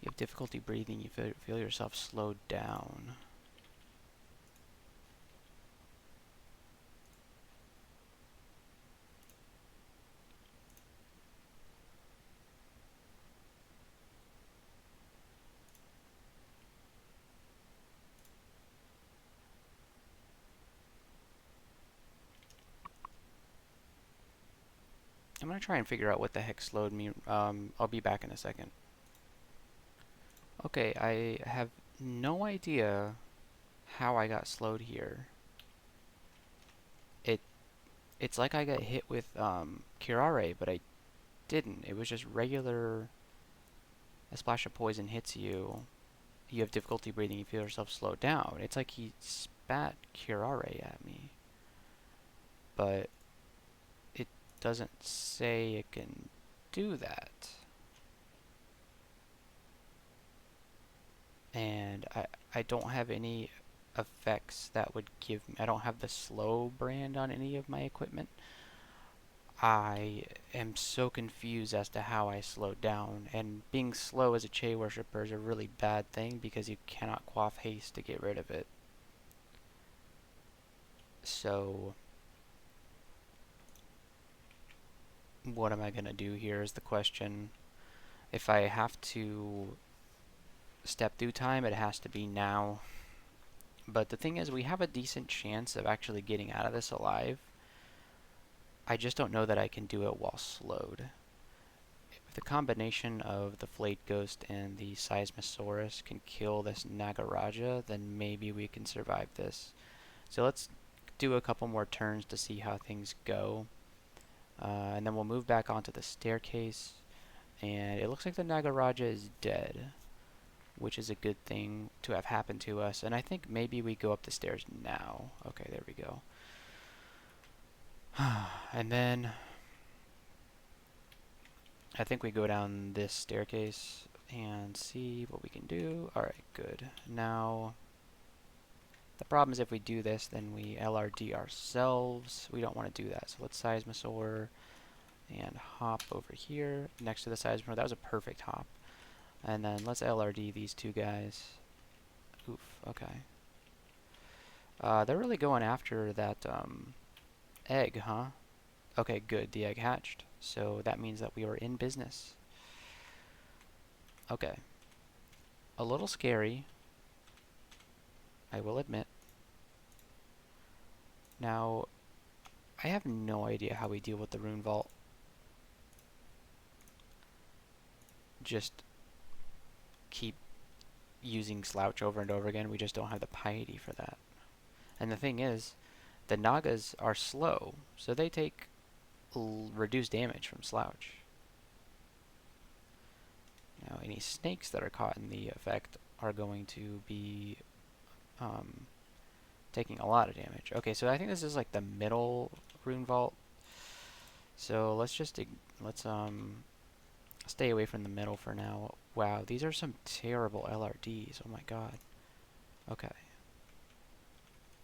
You have difficulty breathing. You feel yourself slowed down. I'm gonna try and figure out what the heck slowed me. I'll be back in a second. Okay, I have no idea how I got slowed here. It it's like I got hit with curare, but I didn't. It was just regular. A splash of poison hits you. You have difficulty breathing. You feel yourself slow down. It's like he spat curare at me, but it doesn't say it can do that. And I don't have any effects that would give me. I don't have the slow brand on any of my equipment. I am so confused as to how I slowed down, and being slow as a Chei worshipper is a really bad thing because you cannot quaff haste to get rid of it. So what am I going to do here is the question. If I have to step through time, it has to be now. But the thing is, we have a decent chance of actually getting out of this alive. I just don't know that I can do it while slowed. If the combination of the Flayed Ghost and the Seismosaurus can kill this Nagaraja, then maybe we can survive this. So let's do a couple more turns to see how things go. And then we'll move back onto the staircase. And it looks like the Nagaraja is dead, which is a good thing to have happened to us. And I think maybe we go up the stairs now. Okay, there we go. And then I think we go down this staircase and see what we can do. Alright, good. Now, the problem is if we do this, then we LRD ourselves. We don't want to do that. So let's Seismosaur and hop over here next to the Seismosaur. That was a perfect hop. And then let's LRD these two guys. Oof, okay. They're really going after that egg, huh? Okay, good. The egg hatched. So that means that we are in business. Okay. A little scary, I will admit. Now, I have no idea how we deal with the Rune Vault. Just keep using Slouch over and over again. We just don't have the piety for that. And the thing is, the Nagas are slow, so they take reduced damage from Slouch. Now, any snakes that are caught in the effect are going to be taking a lot of damage. Okay, so I think this is like the middle Rune Vault. So let's just stay away from the middle for now. Wow, these are some terrible LRDs. Oh my god. Okay.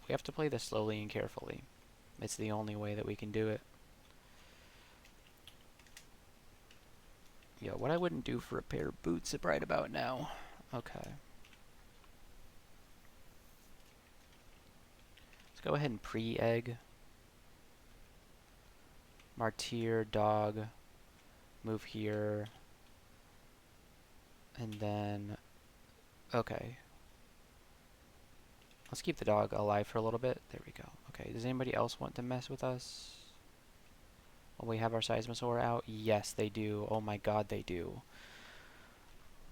We have to play this slowly and carefully. It's the only way that we can do it. Yeah, what I wouldn't do for a pair of boots right about now. Okay. Let's go ahead and pre-egg. Martyr, dog. Move here. And then... Okay. Let's keep the dog alive for a little bit. There we go. Okay, does anybody else want to mess with us? Will we have our Seismosaur out? Yes, they do. Oh my god, they do.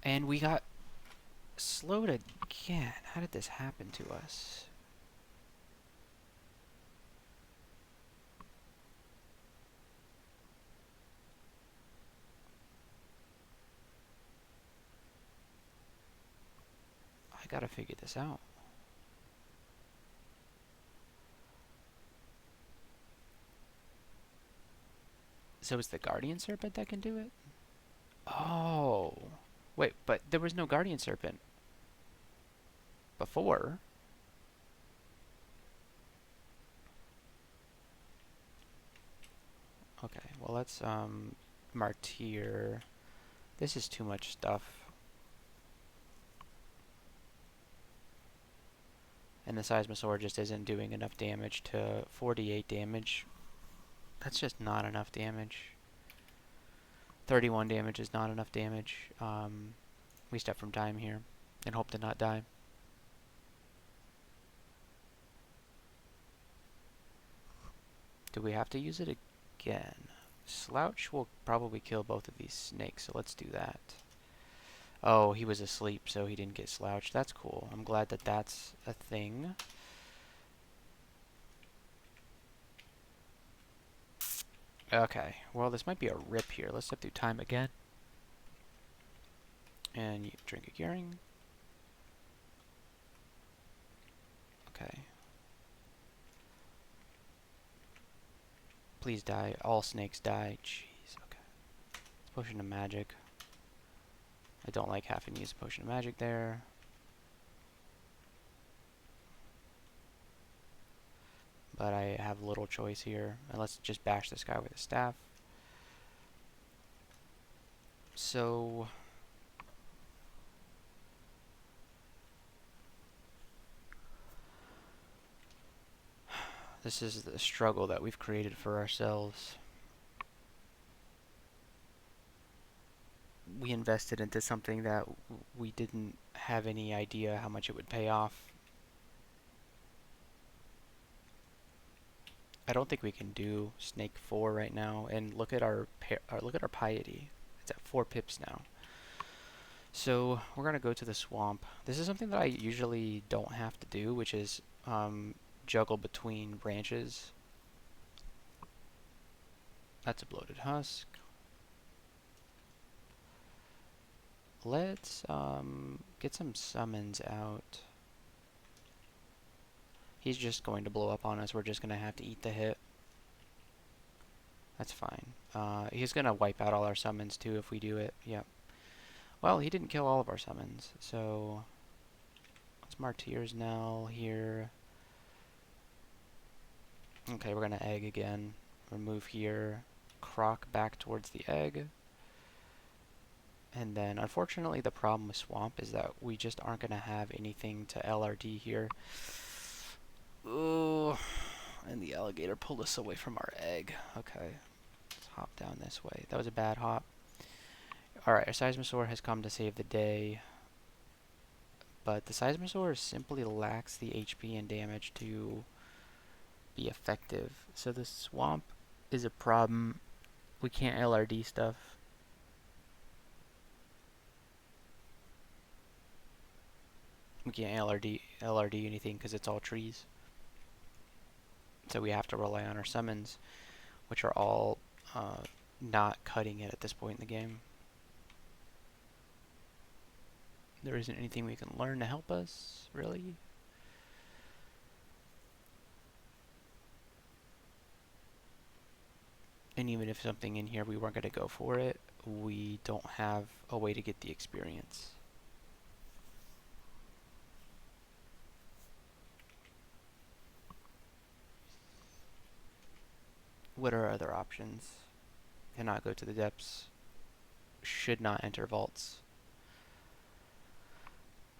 And we got slowed again. How did this happen to us? I gotta figure this out. So it's the Guardian Serpent that can do it? Oh. Wait, but there was no Guardian Serpent before. Okay, well let's Martyr. This is too much stuff. And the Seismosaur just isn't doing enough damage to 48 damage. That's just not enough damage. 31 damage is not enough damage. We step from time here and hope to not die. Do we have to use it again? Slouch will probably kill both of these snakes, so let's do that. Oh, he was asleep, so he didn't get slouched. That's cool. I'm glad that that's a thing. Okay, well, this might be a rip here. Let's step through time again. And you drink a Gearing. Okay. Please die. All snakes die. Jeez, okay. It's Potion of Magic. I don't like having to use a Potion of Magic there. But I have little choice here. And let's just bash this guy with a staff. So... this is the struggle that we've created for ourselves. We invested into something that we didn't have any idea how much it would pay off. I don't think we can do Snake 4 right now, and look at our piety. It's at 4 pips now. So we're gonna go to the swamp. This is something that I usually don't have to do, which is juggle between branches. That's a bloated husk. Let's get some summons out. He's just going to blow up on us. We're just going to have to eat the hit. That's fine. He's going to wipe out all our summons too if we do it. Yep. Well, he didn't kill all of our summons. So, let's Martyr's Knell here. Okay, we're going to egg again. Remove here. Croc back towards the egg. And then, unfortunately, the problem with Swamp is that we just aren't going to have anything to LRD here. Ooh, and the alligator pulled us away from our egg. Okay, let's hop down this way. That was a bad hop. Alright, our Seismosaur has come to save the day. But the Seismosaur simply lacks the HP and damage to be effective. So the swamp is a problem. We can't LRD stuff. We can't LRD anything because it's all trees. So we have to rely on our summons, which are all not cutting it at this point in the game. There isn't anything we can learn to help us, really. And even if something in here we weren't going to go for it, we don't have a way to get the experience. What are other options? Cannot go to the depths. Should not enter vaults.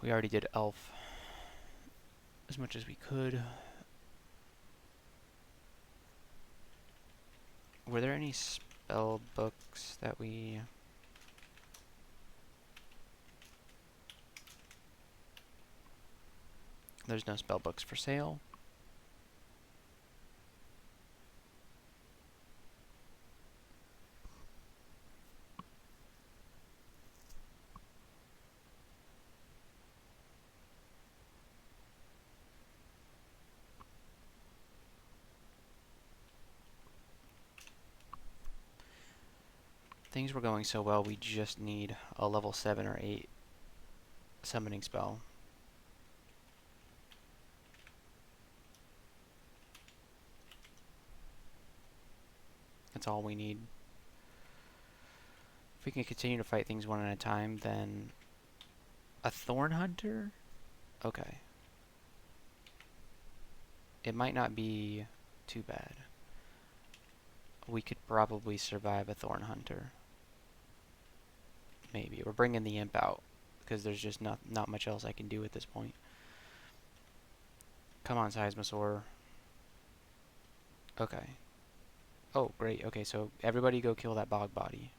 We already did elf as much as we could. Were there any spell books that we... There's no spell books for sale. Things were going so well, we just need a level 7 or 8 summoning spell. That's all we need. If we can continue to fight things one at a time, then a Thorn Hunter? Okay. It might not be too bad. We could probably survive a Thorn Hunter. Maybe. We're bringing the imp out because there's just not much else I can do at this point. Come on, Seismosaur. Okay. Oh, great. Okay, so everybody go kill that bog body.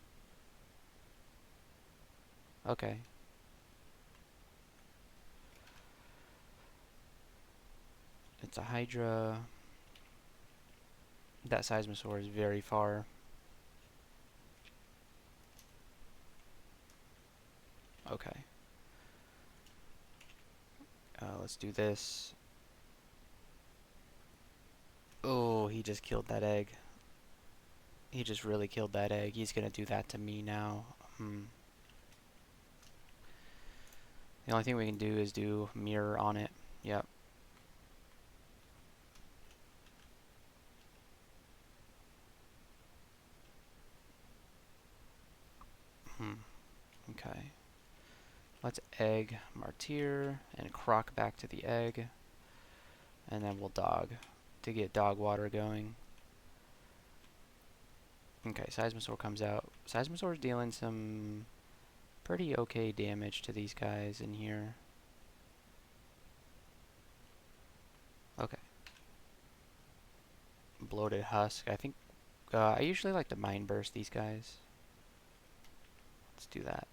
Okay. It's a Hydra. That Seismosaur is very far. let's do this. Oh, he just killed that egg. He just really killed that egg. He's gonna do that to me now. The only thing we can do is do mirror on it. Yep. Okay. Let's egg Martyr and croc back to the egg. And then we'll dog to get dog water going. Okay, Seismosaur comes out. Seismosaur's dealing some pretty okay damage to these guys in here. Okay. Bloated Husk. I think I usually like to Mind Burst these guys. Let's do that.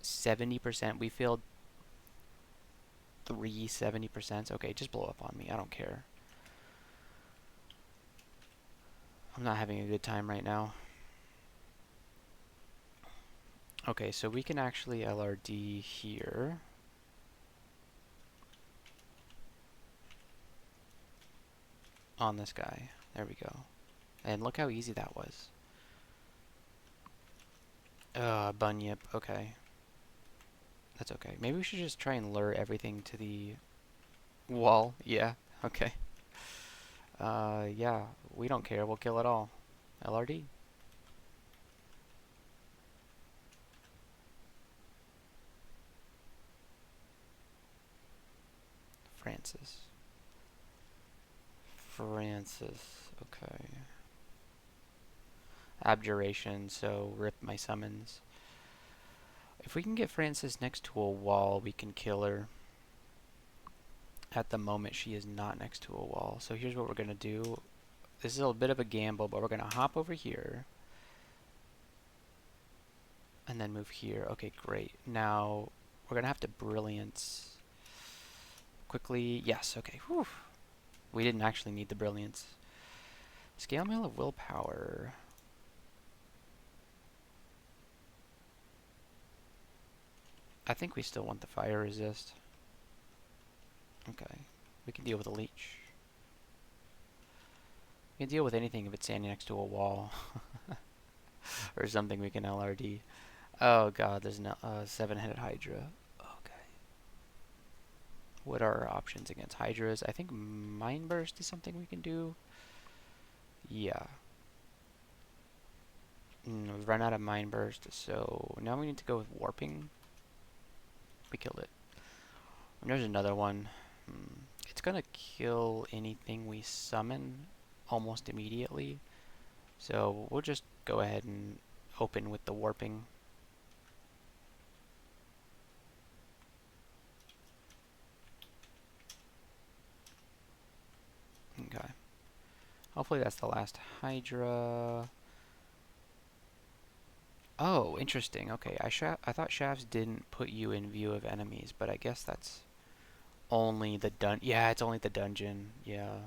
70%. We failed 70%. Okay, just blow up on me. I don't care. I'm not having a good time right now. Okay, so we can actually LRD here. On this guy. There we go. And look how easy that was. Bunyip. Okay. That's okay. Maybe we should just try and lure everything to the wall. Yeah. Okay. Yeah. We don't care. We'll kill it all. LRD. Francis. Okay. Abjuration, so rip my summons. If we can get Francis next to a wall, we can kill her. At the moment, she is not next to a wall. So here's what we're going to do. This is a bit of a gamble, but we're going to hop over here. And then move here. Okay, great. Now, we're going to have to Brilliance. Quickly. Yes, okay. Whew. We didn't actually need the Brilliance. Scale Mail of Willpower. I think we still want the Fire Resist. Okay. We can deal with a Leech. We can deal with anything if it's standing next to a wall. Or something we can LRD. Oh god, there's no 7-headed Hydra. Okay. What are our options against Hydras? I think Mind Burst is something we can do. Yeah. We've run out of Mind Burst, so now we need to go with Warping. We killed it. And there's another one. It's gonna kill anything we summon almost immediately. So we'll just go ahead and open with the Warping. Okay. Hopefully that's the last Hydra. Oh, interesting. Okay, I thought shafts didn't put you in view of enemies, but I guess that's only the yeah, it's only the dungeon. Yeah.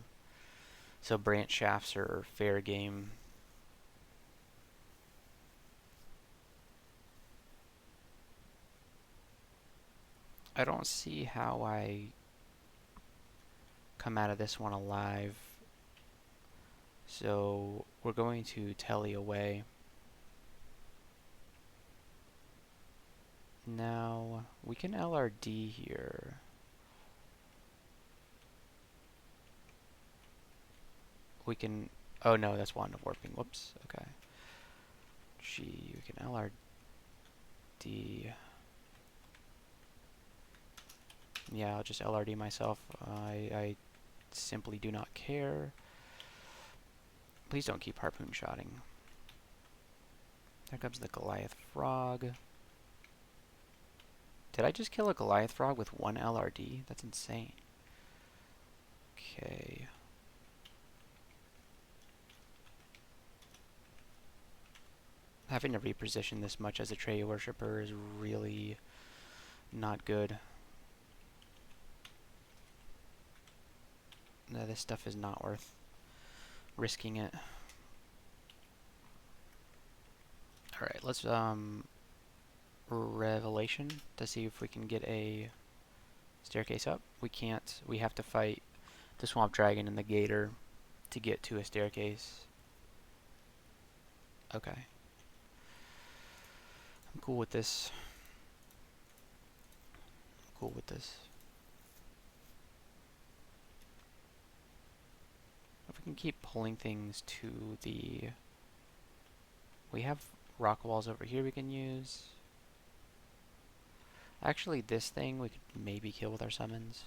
So branch shafts are fair game. I don't see how I come out of this one alive. So we're going to telly away. Now we can LRD here. We can. Oh no, that's Wand of Warping. Whoops. Okay. Gee, we can LRD. Yeah, I'll just LRD myself. I simply do not care. Please don't keep harpoon shotting. There comes the Goliath Frog. Did I just kill a Goliath Frog with one LRD? That's insane. Okay. Having to reposition this much as a Chei worshipper is really not good. No, this stuff is not worth risking it. Alright, let's Revelation to see if we can get a Staircase up. We can't. We have to fight the swamp dragon and the gator to get to a staircase. Okay. I'm cool with this. I'm cool with this. If we can keep pulling things to the... We have rock walls over here we can use. Actually, this thing we could maybe kill with our summons.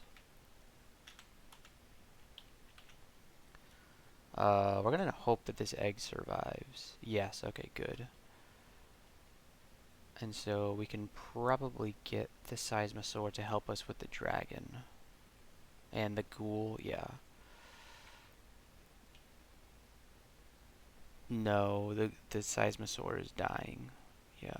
We're gonna hope that this egg survives. Yes, okay, good. And so we can probably get the Seismosaur to help us with the dragon. And the ghoul, yeah. No, the Seismosaur is dying. Yeah.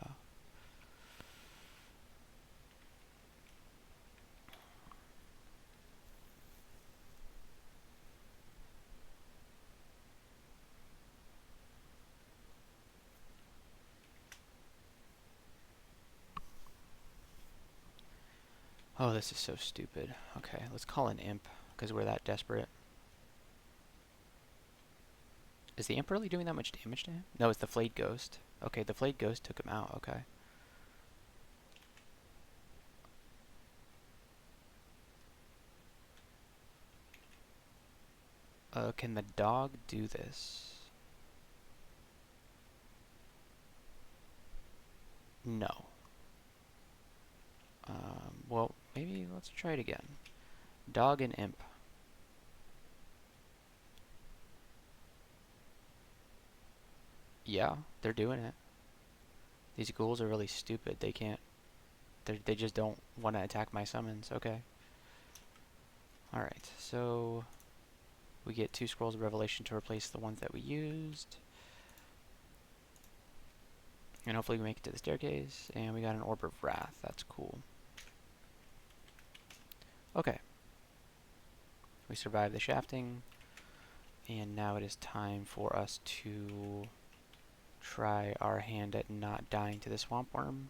Oh, this is so stupid. Okay, let's call an imp, because we're that desperate. Is the imp really doing that much damage to him? No, it's the flayed ghost. Okay, the flayed ghost took him out, okay. Can the dog do this? No. Well, maybe let's try it again. Dog and imp. Yeah, they're doing it. These ghouls are really stupid. They can't... They just don't want to attack my summons. Okay. Alright, so... We get 2 Scrolls of Revelation to replace the ones that we used. And hopefully we make it to the staircase. And we got an Orb of Wrath. That's cool. Okay. We survived the shafting. And now it is time for us to try our hand at not dying to the swamp worm.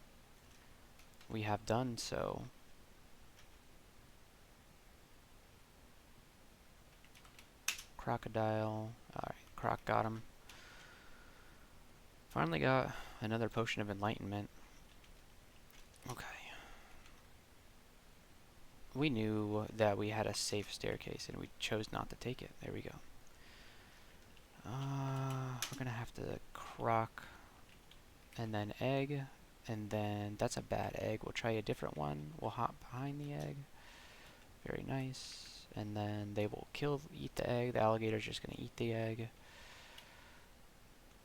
We have done so. Crocodile. Alright, Croc got him. Finally got another Potion of Enlightenment. Okay. We knew that we had a safe staircase and we chose not to take it. There we go. We're gonna have to Croc and then egg. And then that's a bad egg. We'll try a different one. We'll hop behind the egg. Very nice. And then they will eat the egg. The alligator's just gonna eat the egg.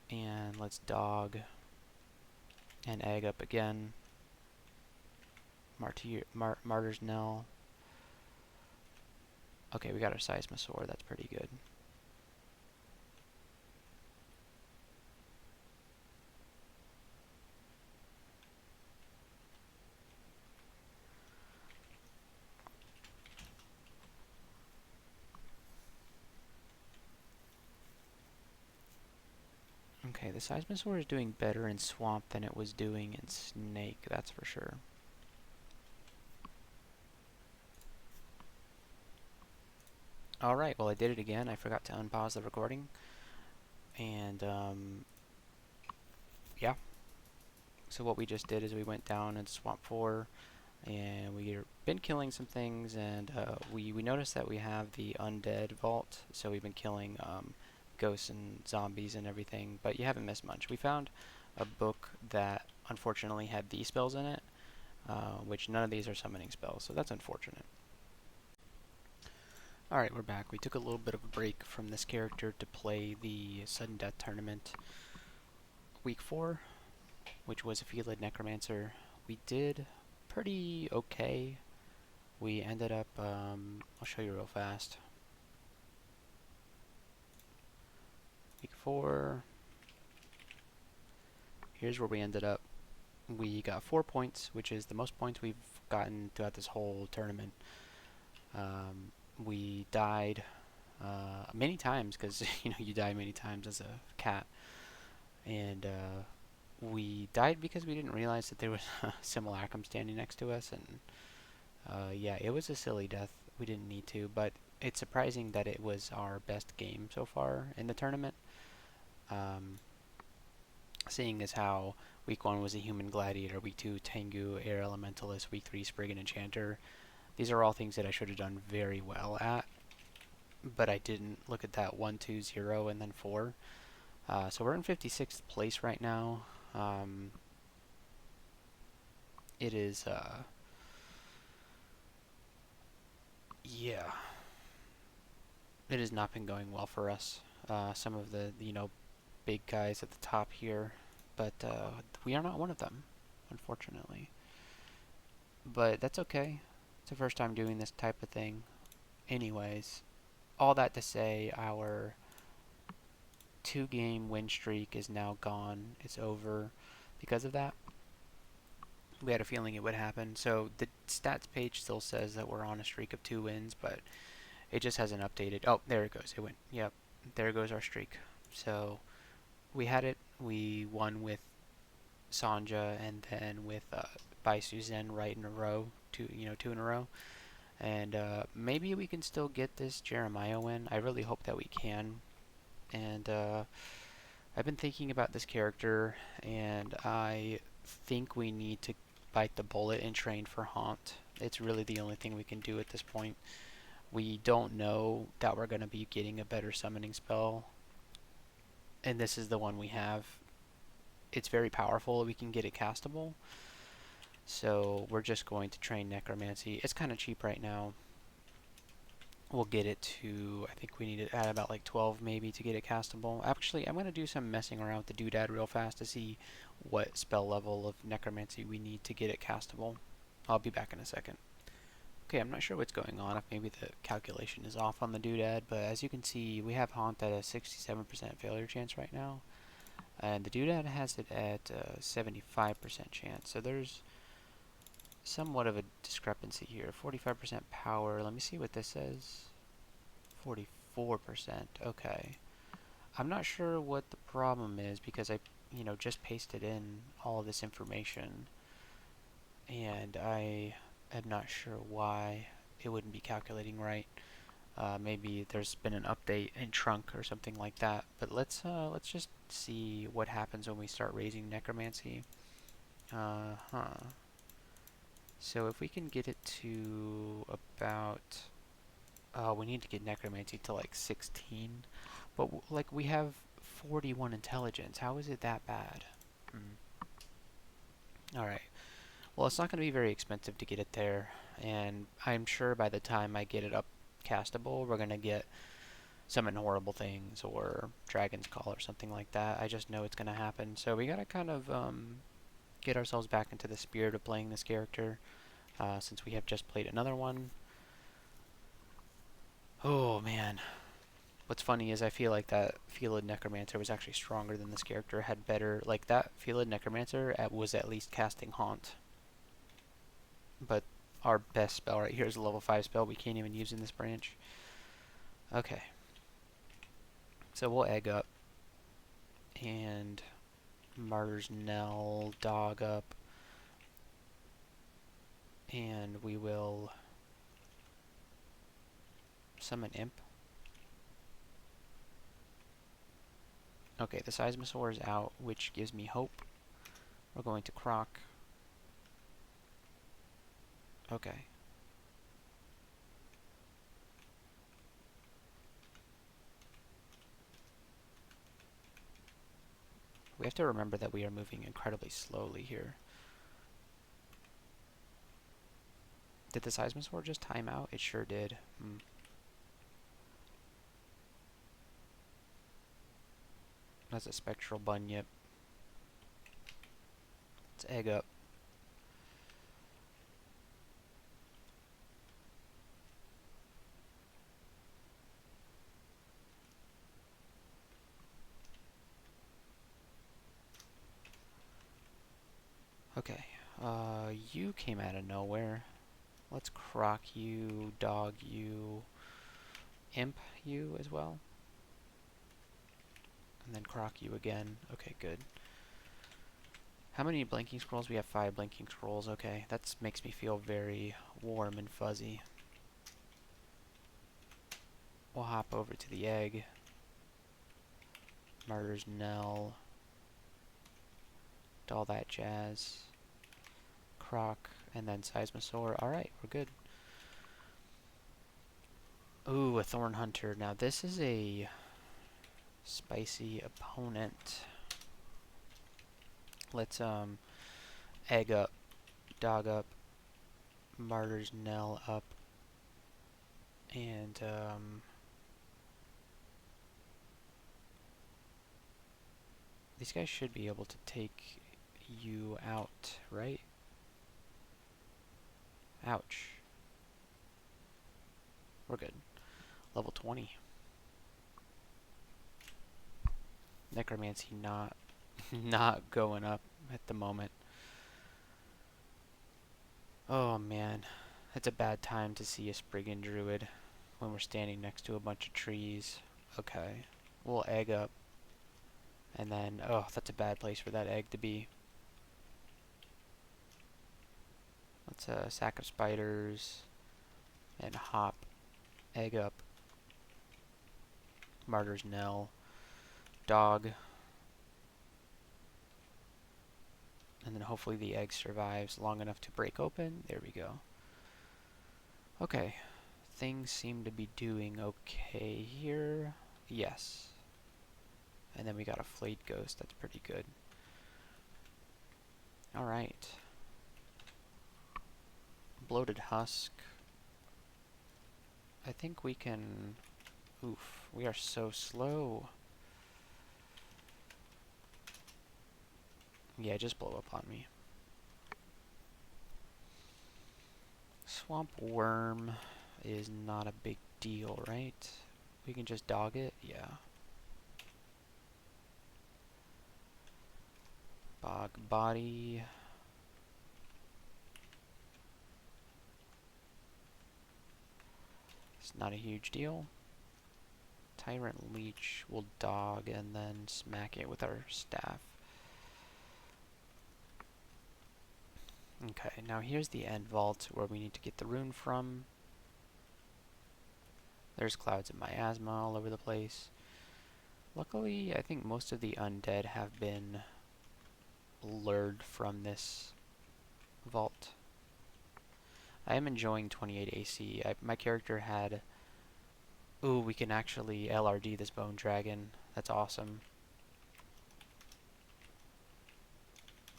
And let's dog and egg up again. Martyr's Knell. Okay, we got our Seismosaur. That's pretty good. Okay, the Seismosaur is doing better in Swamp than it was doing in Snake, that's for sure. Alright, well I did it again. I forgot to unpause the recording. And, yeah. So what we just did is we went down into Swamp 4, and we've been killing some things, and we noticed that we have the Undead Vault, so we've been killing ghosts and zombies and everything, but you haven't missed much. We found a book that unfortunately had these spells in it, which none of these are summoning spells, so that's unfortunate. Alright, we're back. We took a little bit of a break from this character to play the Sudden Death Tournament Week 4, which was a Felid Necromancer. We did pretty okay. We ended up, I'll show you real fast. Week 4. Here's where we ended up. We got 4 points, which is the most points we've gotten throughout this whole tournament. We died many times, because you die many times as a cat. And we died because we didn't realize that there was a simulacrum standing next to us, and Yeah, it was a silly death. We didn't need to, but it's surprising that it was our best game so far in the tournament. Um, Seeing as how week 1 was a human gladiator, week 2 Tengu, air elementalist, week 3 Spriggan enchanter. These are all things that I should have done very well at, but I didn't. Look at that, 1, 2, 0, and then 4. So we're in 56th place right now. It is, yeah, it has not been going well for us. Some of the, big guys at the top here, but we are not one of them, unfortunately. But that's okay. It's the first time doing this type of thing. Anyways, all that to say, our 2-game win streak is now gone. It's over because of that. We had a feeling it would happen. So the stats page still says that we're on a streak of 2 wins, but it just hasn't updated. Oh, there it goes. It went. Yep, there goes our streak. So we had it. We won with Sanja and then with BaSu Zen right in a row, two in a row. And maybe we can still get this Jeremiah win. I really hope that we can. And I've been thinking about this character, and I think we need to bite the bullet and train for Haunt. It's really the only thing we can do at this point. We don't know that we're going to be getting a better summoning spell, and this is the one we have. It's very powerful. We can get it castable. So we're just going to train Necromancy. It's kind of cheap right now. We'll get it to, I think we need to add about like 12 maybe to get it castable. Actually, I'm going to do some messing around with the doodad real fast to see what spell level of Necromancy we need to get it castable. I'll be back in a second. Okay, I'm not sure what's going on, if maybe the calculation is off on the doodad, but as you can see, we have Haunt at a 67% failure chance right now, and the doodad has it at a 75% chance, so there's somewhat of a discrepancy here. 45% power. Let me see what this says. 44%. Okay. I'm not sure what the problem is because I, just pasted in all of this information, and I am not sure why it wouldn't be calculating right. Maybe there's been an update in trunk or something like that. But let's just see what happens when we start raising necromancy. So if we can get it to about, we need to get necromancy to like 16, but like we have 41 intelligence. How is it that bad? All right. Well, it's not going to be very expensive to get it there, and I'm sure by the time I get it up castable, we're going to get summon horrible things or Dragon's Call or something like that. I just know it's going to happen. So we got to kind of get ourselves back into the spirit of playing this character. Since we have just played another one. Oh man. What's funny is I feel like that Felid Necromancer was actually stronger than this character, had better, like that Felid Necromancer was at least casting Haunt. But our best spell right here is a level 5 spell we can't even use in this branch. Okay. So we'll egg up. And Martyr's Knell, dog up. And we will summon Imp. Okay, the Seismosaur is out, which gives me hope. We're going to Croc. Okay. We have to remember that we are moving incredibly slowly here. Did the Seismosaur just time out? It sure did. That's a Spectral Bunyip. Let's egg up. Okay. You came out of nowhere. Let's Croc you, Dog you, Imp you as well. And then Croc you again. Okay, good. How many blinking scrolls? We have 5 blinking scrolls. Okay, that makes me feel very warm and fuzzy. We'll hop over to the egg. Murders Nell. All that jazz. Croc, and then Seismosaur. Alright, we're good. Ooh, a Thorn Hunter. Now this is a spicy opponent. Let's egg up, dog up, Martyr's Knell up, and these guys should be able to take you out, right? Ouch. We're good. Level 20. Necromancy not not going up at the moment. Oh man, it's a bad time to see a Spriggan Druid when we're standing next to a bunch of trees. Okay, we'll egg up, and then, oh, that's a bad place for that egg to be. Let's sack of spiders, and hop, egg up, Martyr's Knell, dog, and then hopefully the egg survives long enough to break open. There we go. Okay, things seem to be doing okay here. Yes. And then we got a flayed ghost. That's pretty good. Alright. Bloated husk. I think we can... Oof, we are so slow. Yeah, just blow up on me. Swamp worm is not a big deal, right? We can just dog it? Yeah. Bog body. It's not a huge deal. Tyrant leech will dog and then smack it with our staff. Okay, now here's the end vault where we need to get the rune from. There's clouds of miasma all over the place. Luckily, I think most of the undead have been lured from this vault. I am enjoying 28 AC. My character had... Ooh, we can actually LRD this bone dragon. That's awesome.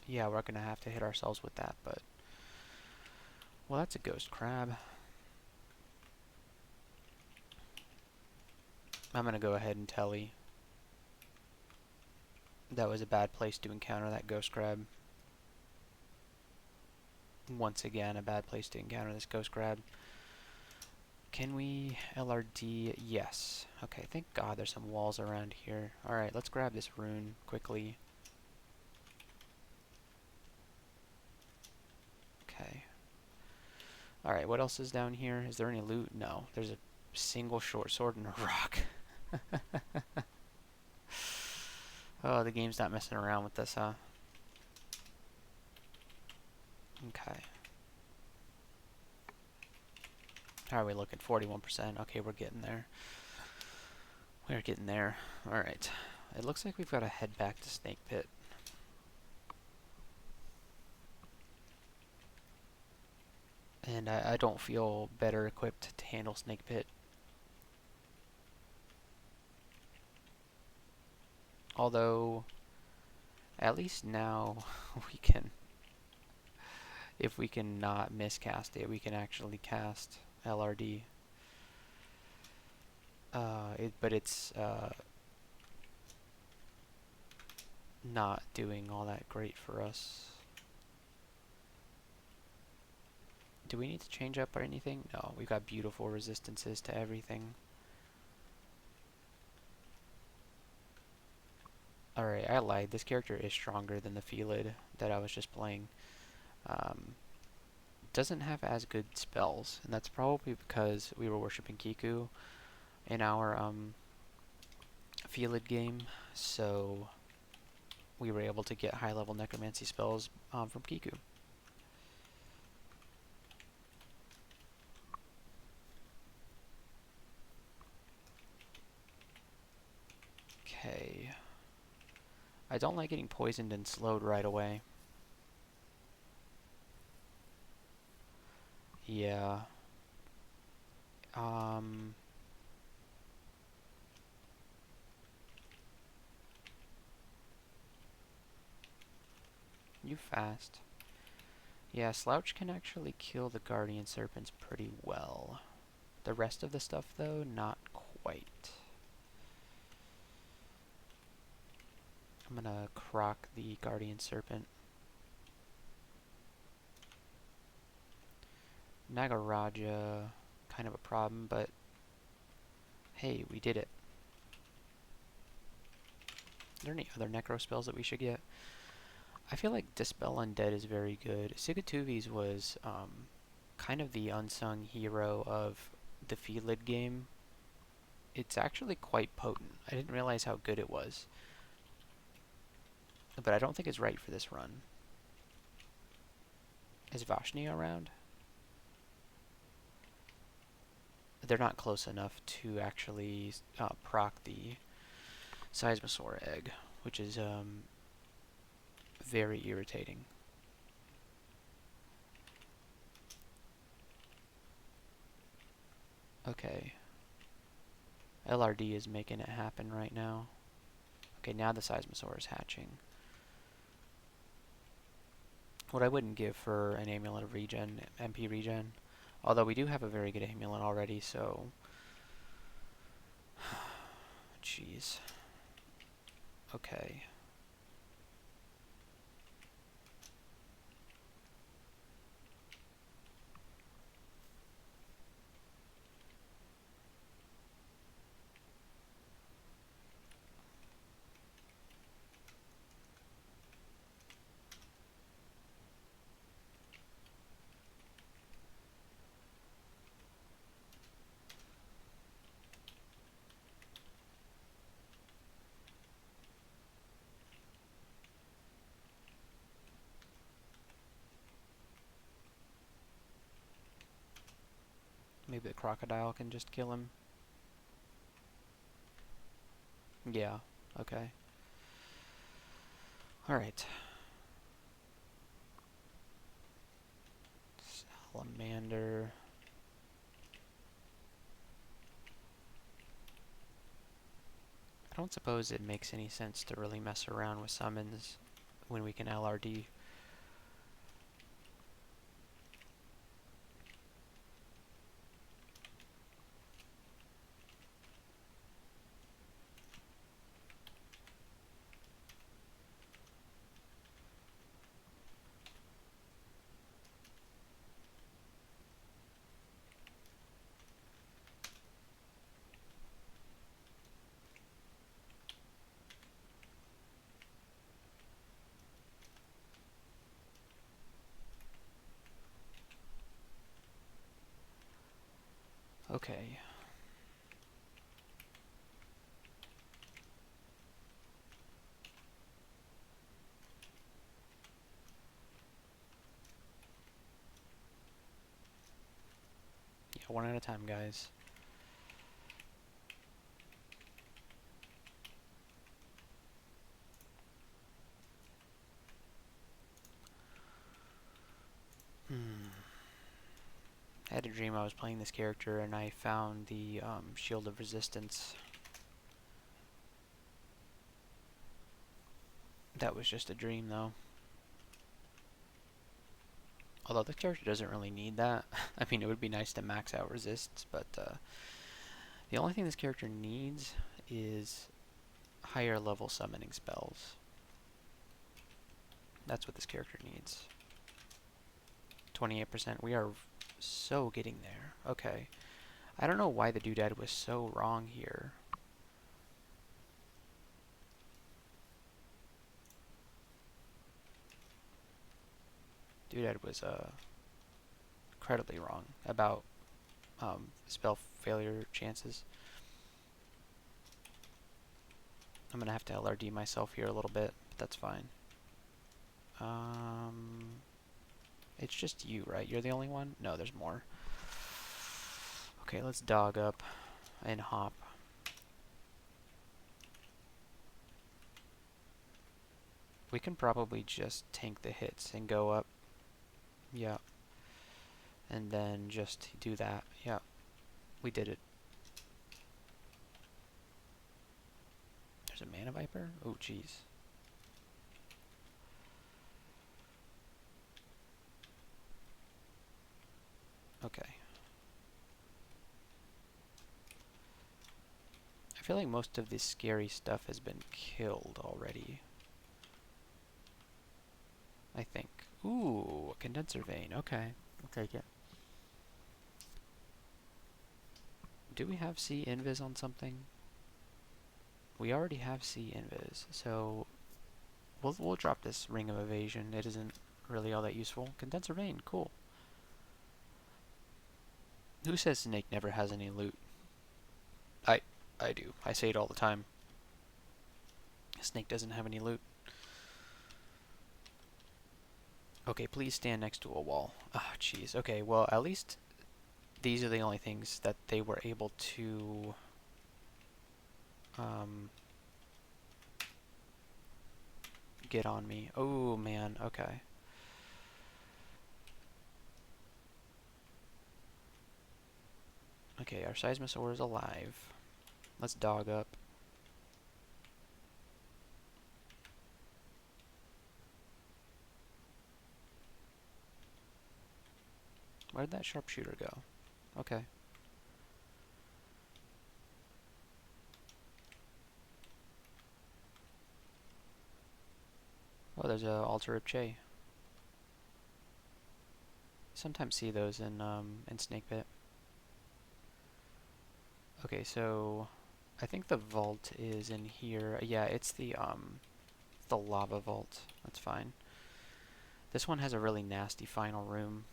Yeah, we're gonna have to hit ourselves with that, but... Well, that's a ghost crab. I'm gonna go ahead and telly. That was a bad place to encounter that ghost crab. Once again, a bad place to encounter this ghost crab. Can we LRD? Yes. Okay, thank God there's some walls around here. Alright, let's grab this rune quickly. Okay. Alright, what else is down here? Is there any loot? No. There's a single short sword and a rock. Oh, the game's not messing around with this, huh? Okay. How are we looking? 41%. Okay, we're getting there. We're getting there. Alright. It looks like we've got to head back to Snake Pit. And I don't feel better equipped to handle Snake Pit. Although, at least now we can, if we can not miscast it, we can actually cast LRD. But it's not doing all that great for us. Do we need to change up or anything? No, we've got beautiful resistances to everything. Alright, I lied. This character is stronger than the Felid that I was just playing. Doesn't have as good spells, and that's probably because we were worshipping Kiku in our Felid game, so we were able to get high-level necromancy spells from Kiku. Okay. I don't like getting poisoned and slowed right away. Yeah. Um... You fast. Yeah, Slouch can actually kill the Guardian Serpents pretty well. The rest of the stuff, though, not quite. I'm gonna croc the Guardian Serpent. Nagaraja, kind of a problem, but hey, we did it. Are there any other Necro spells that we should get? I feel like Dispel Undead is very good. Sigatuvi's was kind of the unsung hero of the Felid game. It's actually quite potent. I didn't realize how good it was. But I don't think it's right for this run. Is Vashni around? They're not close enough to actually proc the Seismosaur egg, which is very irritating. Okay. LRD is making it happen right now. Okay, now the Seismosaur is hatching. What I wouldn't give for an Amulet of Regen, MP Regen, although we do have a very good amulet already, so... Jeez. Okay. Maybe the crocodile can just kill him. Yeah, okay. Alright. Salamander. I don't suppose it makes any sense to really mess around with summons when we can LRD. Okay. Yeah, one at a time, guys. I had a dream I was playing this character and I found the Shield of Resistance. That was just a dream, though. Although this character doesn't really need that. I mean, it would be nice to max out resists, but the only thing this character needs is higher level summoning spells. That's what this character needs. 28%. We are so getting there. Okay. I don't know why the doodad was so wrong here. Doodad was incredibly wrong about spell failure chances. I'm gonna have to LRD myself here a little bit. that's fine. It's just you, right? You're the only one? No, there's more. Okay, let's dog up and hop. We can probably just tank the hits and go up. Yeah. And then just do that. Yeah. We did it. There's a Mana Viper? Oh, jeez. Okay. I feel like most of this scary stuff has been killed already. I think. Ooh, a condenser vein. Okay. I'll take it. Do we have C invis on something? We already have C invis, so we'll drop this ring of evasion. It isn't really all that useful. Condenser vein, cool. Who says Snake never has any loot? I do. I say it all the time. Snake doesn't have any loot. Okay, please stand next to a wall. Ah, jeez. Okay, well, at least these are the only things that they were able to get on me. Oh, man. Okay. Okay, our Seismosaur is alive. Let's dog up. Where'd that sharpshooter go? Okay. Oh, there's a altar of Chei. Sometimes see those in Snake Pit. Okay, so I think the vault is in here. Yeah, it's the lava vault. That's fine. This one has a really nasty final room.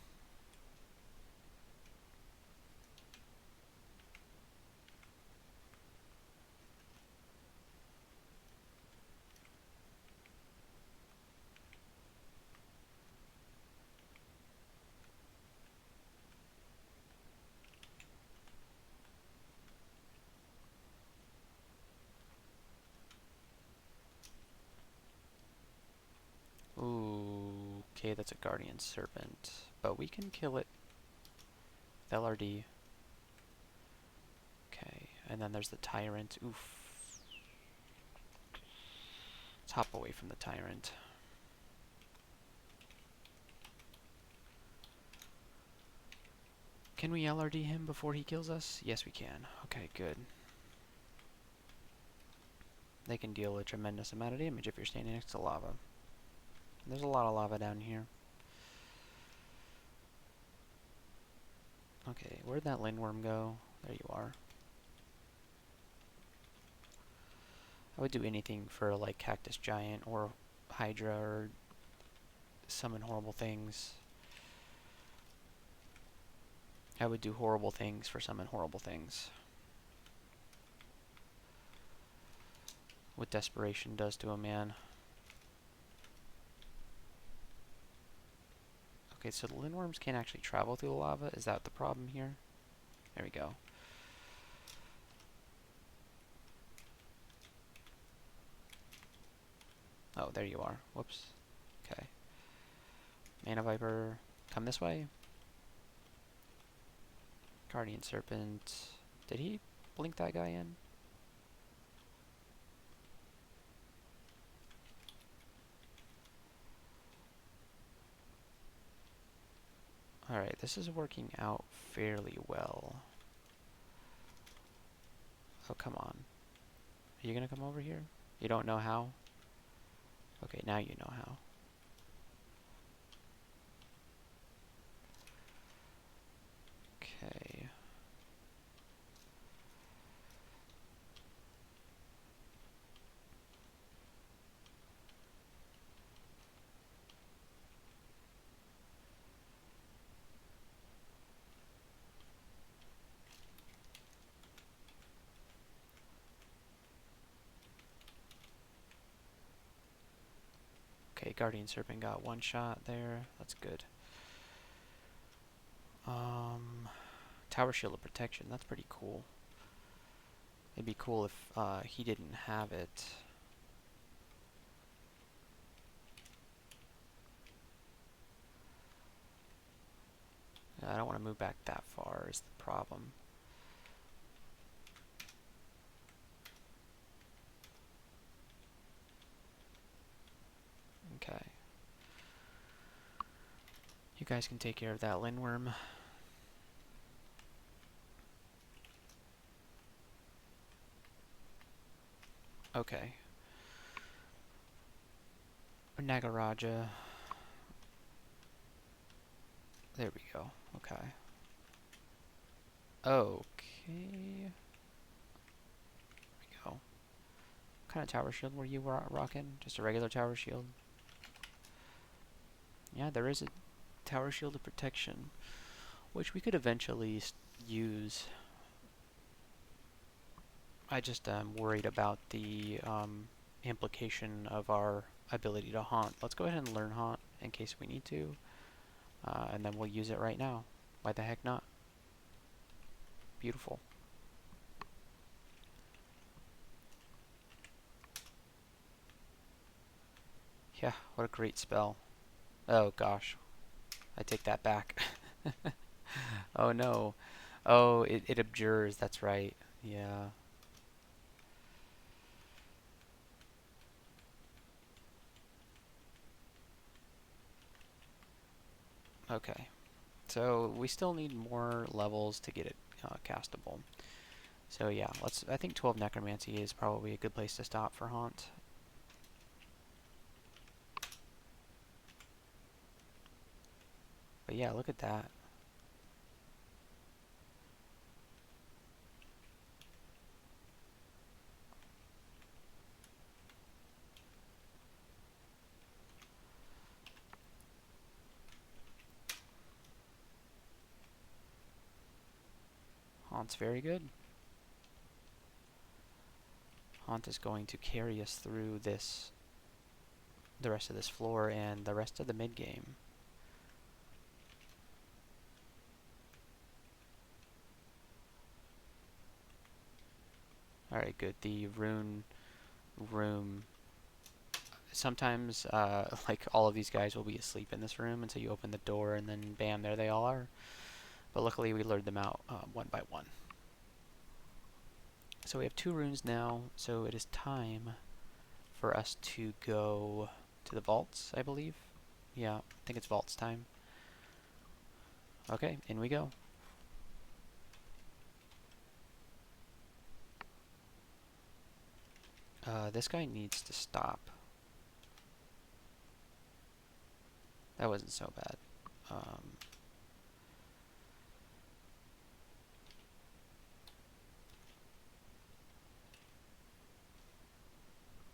Ooh, okay, that's a guardian serpent, but we can kill it with LRD. Okay, and then there's the tyrant. Oof. Let's hop away from the tyrant. Can we LRD him before he kills us? Yes, we can. Okay, good. They can deal a tremendous amount of damage if you're standing next to lava. There's a lot of lava down here. Okay, where'd that lindworm go? There you are. I would do anything for like Cactus Giant or Hydra or summon horrible things. I would do horrible things for summon horrible things. What desperation does to a man. Okay, so the lindworms can't actually travel through the lava. Is that the problem here? There we go. Oh, there you are. Whoops. Okay. Mana Viper, come this way. Guardian Serpent. Did he blink that guy in? Alright, this is working out fairly well. Oh, come on. Are you gonna come over here? You don't know how? Okay, now you know how. Okay. Okay, Guardian Serpent got one shot there. That's good. Tower Shield of Protection. That's pretty cool. It'd be cool if he didn't have it. I don't want to move back that far is the problem. Okay. You guys can take care of that Lindworm. Okay. Nagaraja. There we go. Okay. Okay. There we go. What kind of tower shield were you rocking? Just a regular tower shield? Yeah, there is a tower shield of protection, which we could eventually use. I just am worried about the implication of our ability to haunt. Let's go ahead and learn haunt in case we need to, and then we'll use it right now. Why the heck not? Beautiful. Yeah, what a great spell. Oh gosh, I take that back. Oh no. Oh, it abjures, that's right. Yeah. Okay. So we still need more levels to get it castable. So yeah, I think 12 Necromancy is probably a good place to stop for Haunt. But yeah, look at that. Haunt's very good. Haunt is going to carry us through the rest of this floor and the rest of the mid game. Alright, good. The rune room. Sometimes, like, all of these guys will be asleep in this room, and so you open the door, and then bam, there they all are. But luckily, we lured them out one by one. So we have 2 runes now, so it is time for us to go to the vaults, I believe. Yeah, I think it's vaults time. Okay, in we go. This guy needs to stop. That wasn't so bad.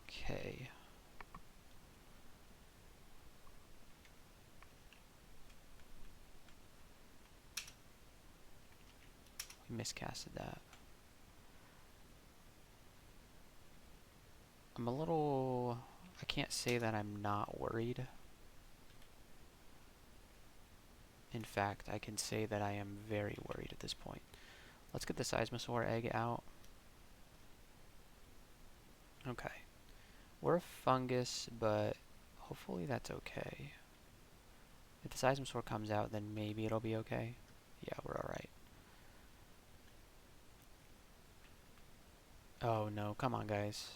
Okay. We miscasted that. I'm a little... I can't say that I'm not worried. In fact, I can say that I am very worried at this point. Let's get the Seismosaur egg out. Okay. We're a fungus, but hopefully that's okay. If the Seismosaur comes out, then maybe it'll be okay. Yeah, we're alright. Oh no, come on guys.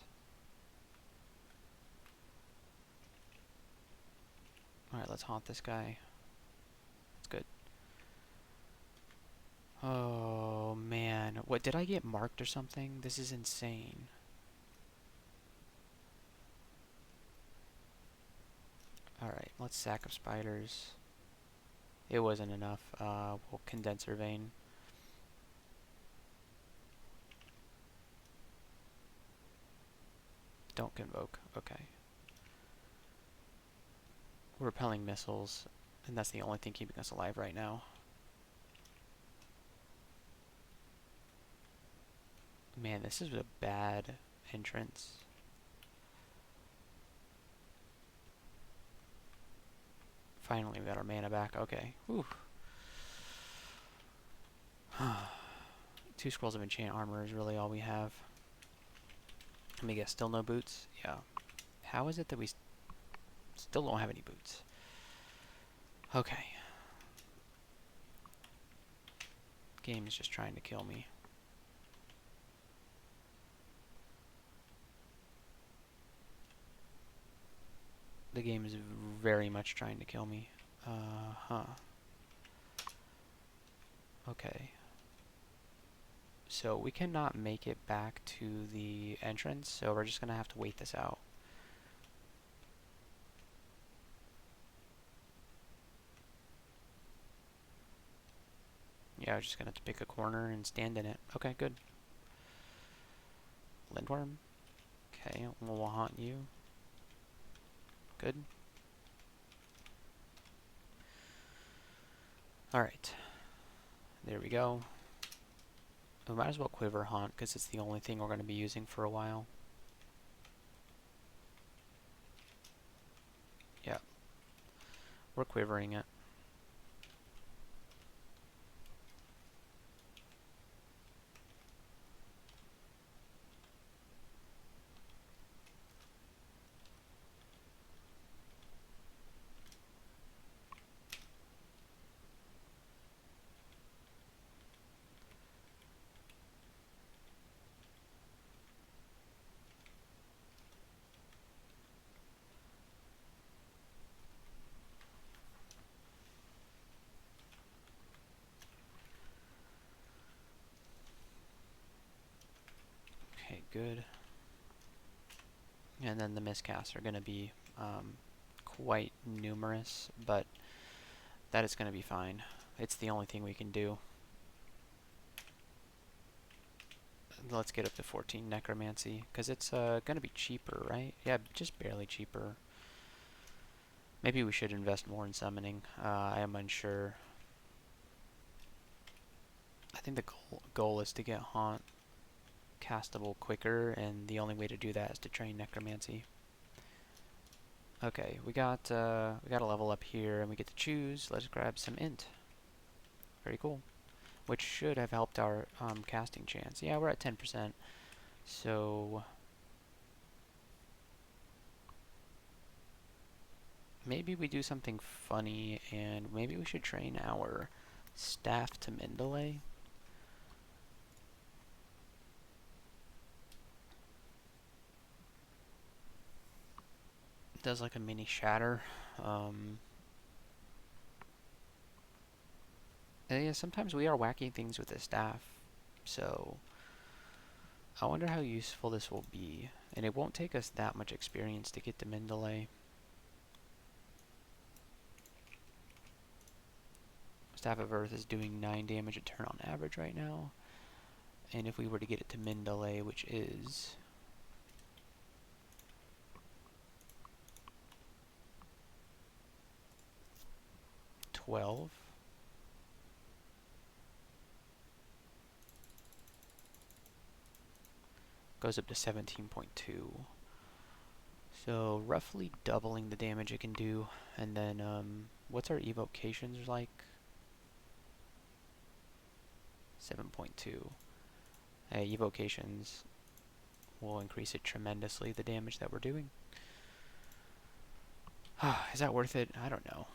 Alright, let's haunt this guy. That's good. Oh man, what, did I get marked or something? This is insane. Alright, let's sack of spiders. It wasn't enough. We'll condenser vein. Don't convoke. Okay. We're repelling missiles, and that's the only thing keeping us alive right now. Man, this is a bad entrance. Finally, we got our mana back. Okay. Whew. 2 scrolls of enchant armor is really all we have. Let me guess, still no boots? Yeah. How is it that we still don't have any boots? Okay. Game is just trying to kill me. The game is very much trying to kill me. Okay. So we cannot make it back to the entrance, so we're just gonna have to wait this out. Yeah, I'm just gonna have to pick a corner and stand in it. Okay, good. Lindworm. Okay, we'll haunt you. Good. Alright. There we go. We might as well quiver haunt, because it's the only thing we're going to be using for a while. Yeah. We're quivering it. Okay, good. And then the miscasts are going to be quite numerous, but that is going to be fine. It's the only thing we can do. Let's get up to 14 necromancy, because it's going to be cheaper, right? Yeah, just barely cheaper. Maybe we should invest more in summoning. I am unsure. I think the goal is to get haunt castable quicker, and the only way to do that is to train necromancy. Okay, we got a level up here, and we get to choose. Let's grab some int. Very cool. Which should have helped our casting chance. Yeah, we're at 10%. So maybe we do something funny, and maybe we should train our staff to Mendeley. Does like a mini shatter. Yeah, sometimes we are whacking things with the staff, so I wonder how useful this will be. And it won't take us that much experience to get to Mendeley. Staff of Earth is doing 9 damage a turn on average right now. And if we were to get it to Mendeley, which is 12, goes up to 17.2. So roughly doubling the damage it can do. And then what's our evocations like? 7.2. Evocations will increase it tremendously, the damage that we're doing. Is that worth it? I don't know.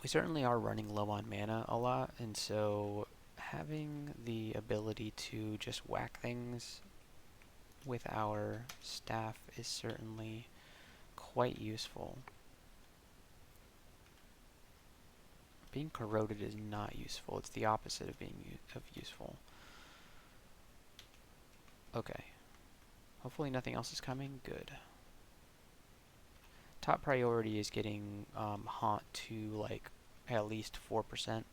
We certainly are running low on mana a lot, and so having the ability to just whack things with our staff is certainly quite useful. Being corroded is not useful. It's the opposite of being useful. Okay. Hopefully nothing else is coming. Good. Top priority is getting haunt to like at least 4%.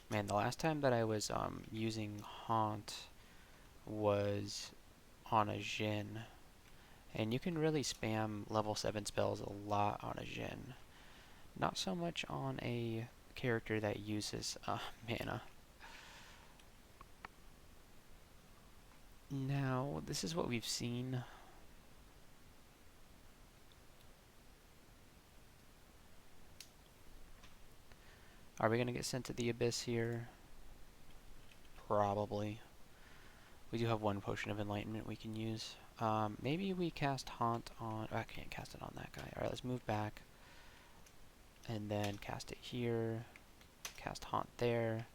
Man, the last time that I was using haunt was on a Jhin, and you can really spam level 7 spells a lot on a Jhin. Not so much on a character that uses mana. Now, this is what we've seen. Are we going to get sent to the abyss here? Probably. We do have one potion of enlightenment we can use. Maybe we cast Haunt on... Oh, I can't cast it on that guy. Alright, let's move back. And then cast it here. Cast Haunt there.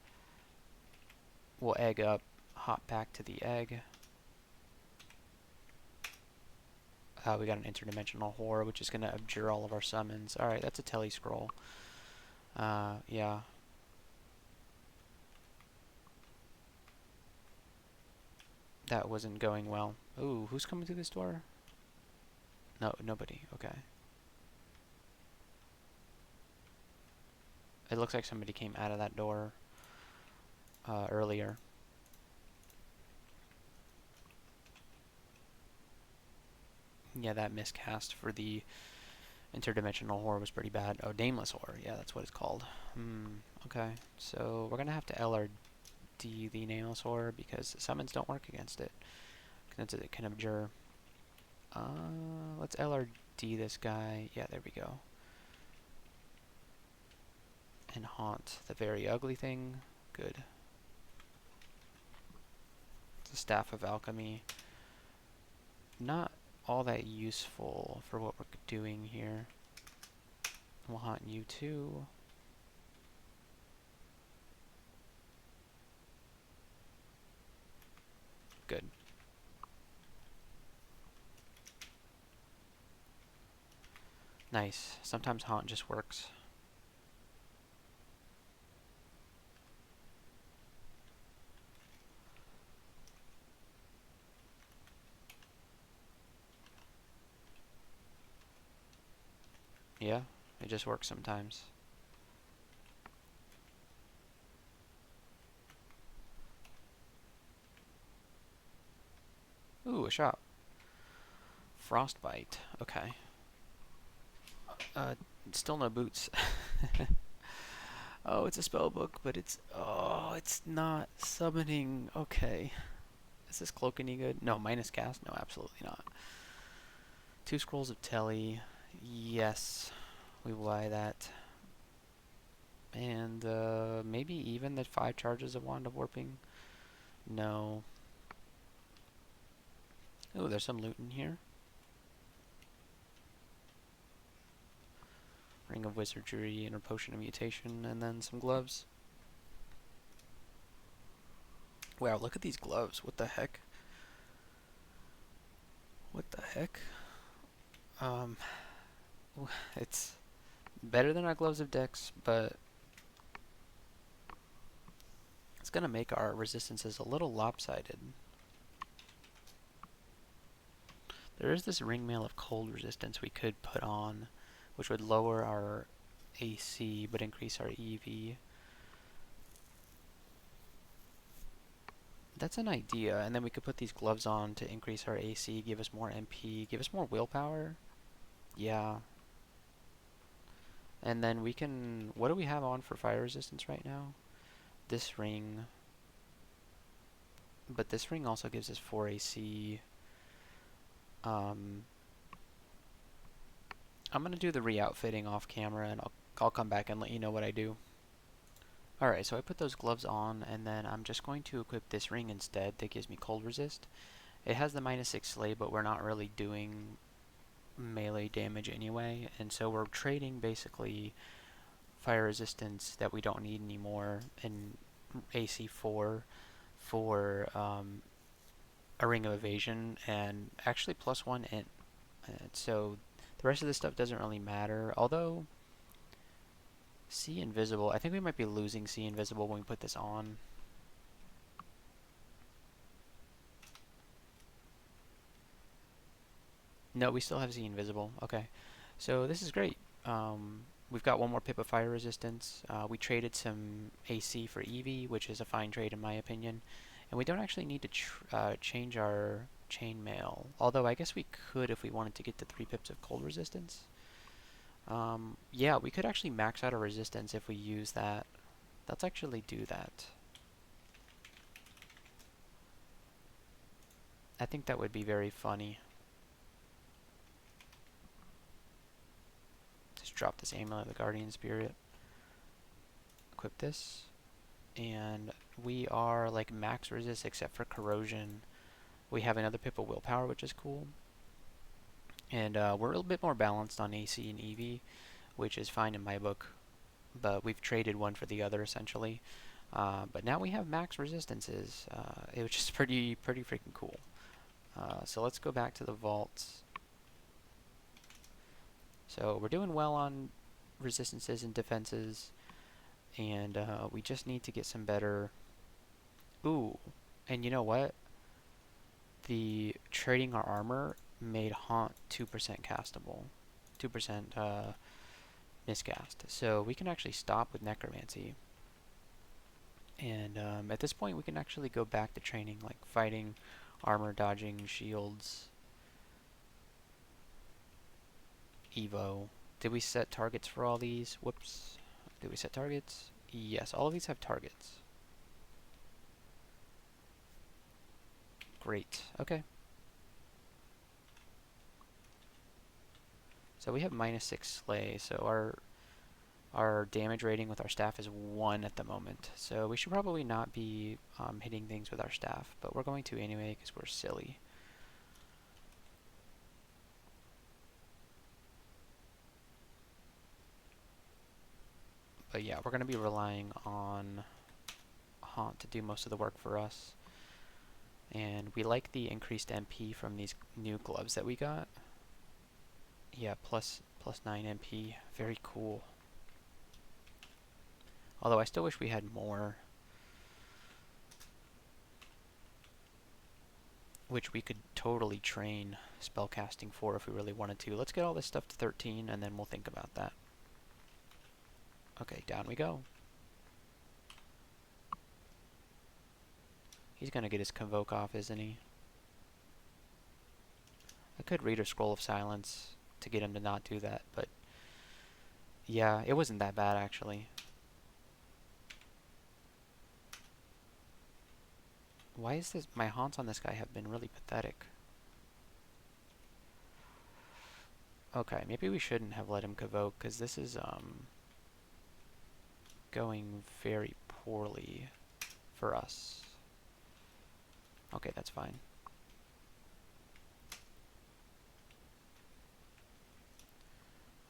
We'll egg up. Hop back to the egg. We got an interdimensional horror, which is going to abjure all of our summons. Alright, that's a tele scroll. Yeah. That wasn't going well. Ooh, who's coming through this door? No, nobody. Okay. It looks like somebody came out of that door earlier. Yeah, that miscast for the interdimensional horror was pretty bad. Oh, nameless horror. Yeah, that's what it's called. Okay, so we're going to have to LRD the nameless horror because summons don't work against it. Since it can abjure. Let's LRD this guy. Yeah, there we go. And haunt the very ugly thing. Good. It's a staff of alchemy. Not all that useful for what we're doing here. We'll haunt you too. Good. Nice. Sometimes haunt just works. Yeah, it just works sometimes. Ooh, a shop. Frostbite. Okay. Still no boots. Oh, it's a spell book, but it's... Oh, it's not summoning. Okay. Is this cloak any good? No, minus cast? No, absolutely not. 2 scrolls of telly. Yes. We will buy that. And maybe even the 5 charges of Wand of Warping? No. Oh, there's some loot in here. Ring of Wizardry and a Potion of Mutation, and then some gloves. Wow, look at these gloves. What the heck? What the heck? It's better than our gloves of Dex, but it's gonna make our resistances a little lopsided. There is this ring mail of cold resistance we could put on, which would lower our AC but increase our EV. That's an idea, and then we could put these gloves on to increase our AC, give us more MP, give us more willpower. Yeah. And then we can... What do we have on for fire resistance right now? This ring. But this ring also gives us 4 AC. I'm going to do the re-outfitting off camera, and I'll come back and let you know what I do. Alright, so I put those gloves on, and then I'm just going to equip this ring instead that gives me cold resist. It has the -6 slay, but we're not really doing melee damage anyway, and so we're trading basically fire resistance that we don't need anymore in AC 4 for a ring of evasion and actually +1 int. So the rest of this stuff doesn't really matter, although See Invisible, I think we might be losing See Invisible when we put this on. No, we still have See Invisible. Okay. So this is great. We've got 1 more pip of fire resistance. We traded some AC for EV, which is a fine trade in my opinion. And we don't actually need to change our chainmail. Although I guess we could if we wanted to get to 3 pips of cold resistance. Yeah, we could actually max out our resistance if we use that. Let's actually do that. I think that would be very funny. Just drop this Amulet of the Guardian Spirit. Equip this. And we are like max resist except for corrosion. We have another pip of willpower, which is cool. And we're a little bit more balanced on AC and EV, which is fine in my book. But we've traded one for the other essentially. But now we have max resistances, which is pretty freaking cool. So let's go back to the vaults. So we're doing well on resistances and defenses, and we just need to get some better. Ooh, and you know what? The trading our armor made Haunt 2% castable, 2% miscast. So we can actually stop with Necromancy. And at this point, we can actually go back to training, like fighting, armor, dodging, shields, Evo. Did we set targets for all these? Whoops. Did we set targets? Yes, all of these have targets. Great. Okay. So we have -6 slay, so our damage rating with our staff is 1 at the moment. So we should probably not be hitting things with our staff, but we're going to anyway because we're silly. But yeah, we're going to be relying on Haunt to do most of the work for us. And we like the increased MP from these new gloves that we got. Yeah, plus 9 MP. Very cool. Although I still wish we had more, which we could totally train spellcasting for if we really wanted to. Let's get all this stuff to 13 and then we'll think about that. Okay, down we go. He's gonna get his Convoke off, isn't he? I could read a Scroll of Silence to get him to not do that, but yeah, it wasn't that bad actually. Why is this? My haunts on this guy have been really pathetic. Okay, maybe we shouldn't have let him Convoke, because this is going very poorly for us. Okay, that's fine.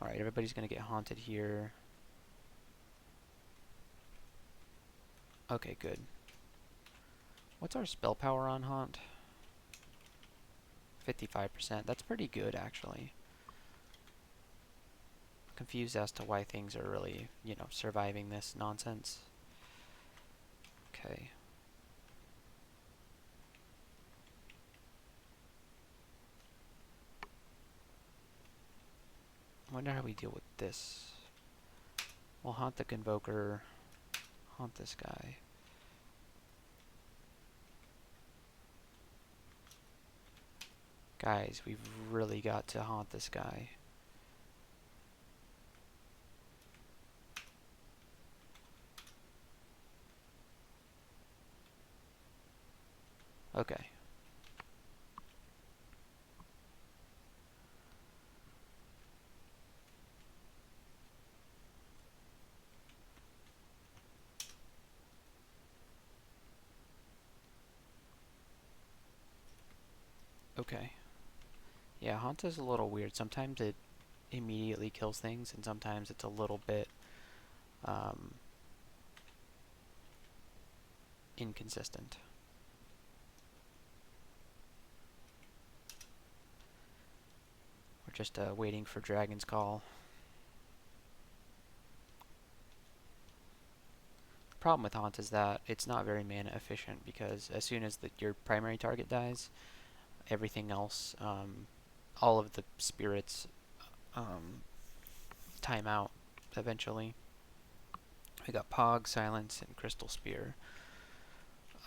Alright, everybody's gonna get haunted here. Okay, good. What's our spell power on Haunt? 55%. That's pretty good, actually. Confused as to why things are really, you know, surviving this nonsense. Okay. I wonder how we deal with this. We'll haunt the Convoker. Haunt this guy. Guys, we've really got to haunt this guy. Okay. Okay. Yeah, haunt is a little weird. Sometimes it immediately kills things, and sometimes it's a little bit inconsistent. We're just waiting for Dragon's Call. The problem with Haunt is that it's not very mana efficient, because as soon as your primary target dies, everything else, all of the spirits time out eventually. We got Pog, Silence, and Crystal Spear.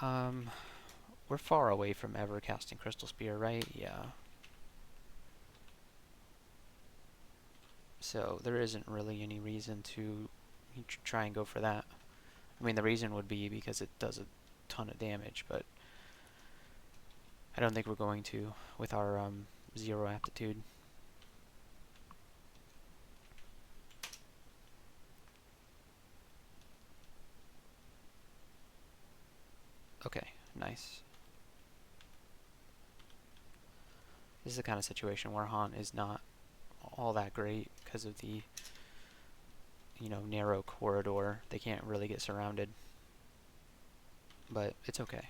We're far away from ever casting Crystal Spear, right? Yeah. So there isn't really any reason to try and go for that. I mean, the reason would be because it does a ton of damage, but I don't think we're going to with our 0 aptitude. Okay, nice. This is the kind of situation where Haunt is not all that great because of the, narrow corridor. They can't really get surrounded, but it's okay.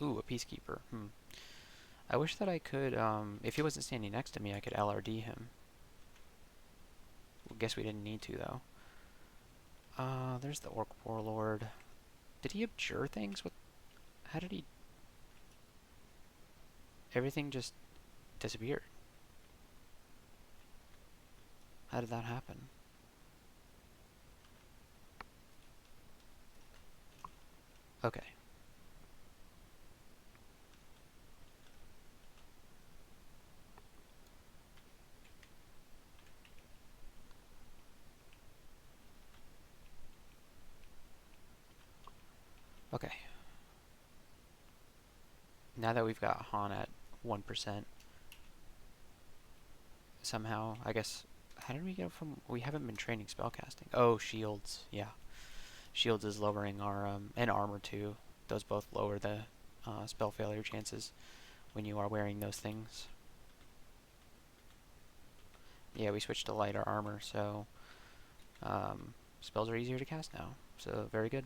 Ooh, a Peacekeeper. I wish that I could, if he wasn't standing next to me, I could LRD him. Well, guess we didn't need to, though. There's the Orc Warlord. Did he abjure things? How did he... Everything just disappeared. How did that happen? Okay. Okay. Now that we've got Han at 1%, somehow, I guess... How did we get from... We haven't been training spellcasting. Oh, shields. Yeah. Shields is lowering our... and armor, too. Those both lower the spell failure chances when you are wearing those things. Yeah, we switched to lighter armor, so... spells are easier to cast now. So, very good.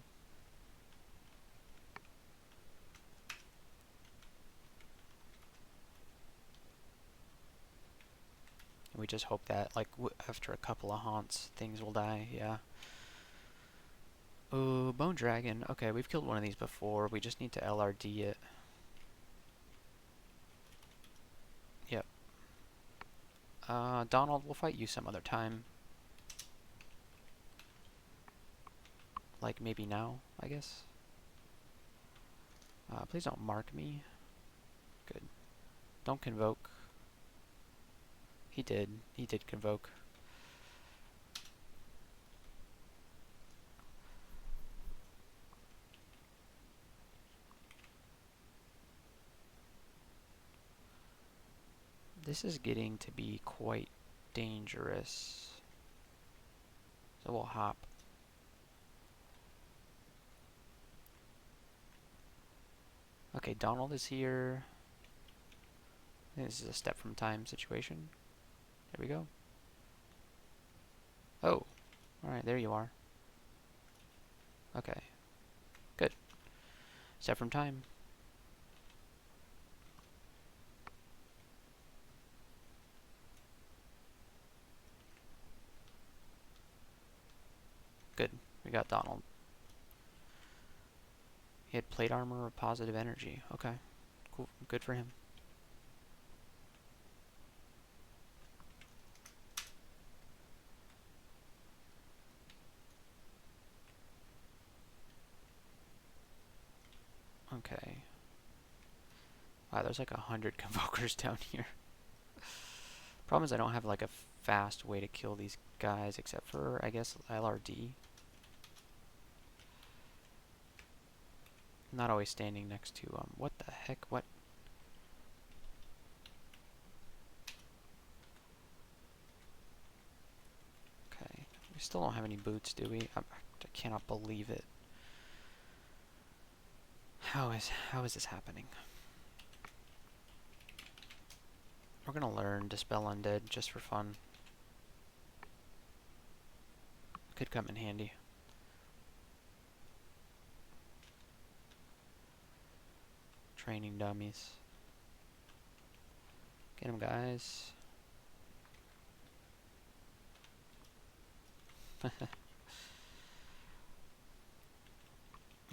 We just hope that, like, after a couple of haunts, things will die, yeah. Oh, Bone Dragon. Okay, we've killed one of these before. We just need to LRD it. Yep. Donald, we'll fight you some other time. Like, maybe now, I guess. Please don't mark me. Good. Don't convoke. He did. He did convoke. This is getting to be quite dangerous. So we'll hop. Okay, Donald is here. This is a step from time situation. There we go. Oh. Alright, there you are. Okay. Good. Step from time. Good. We got Donald. He had plate armor or positive energy. Okay. Cool. Good for him. Okay. Wow, there's like 100 convokers down here. Problem is I don't have like a fast way to kill these guys except for, I guess, LRD. I'm not always standing next to, what the heck? What? Okay. We still don't have any boots, do we? I cannot believe it. How is this happening? We're gonna learn Dispel Undead just for fun. Could come in handy. Training dummies. Get him, guys.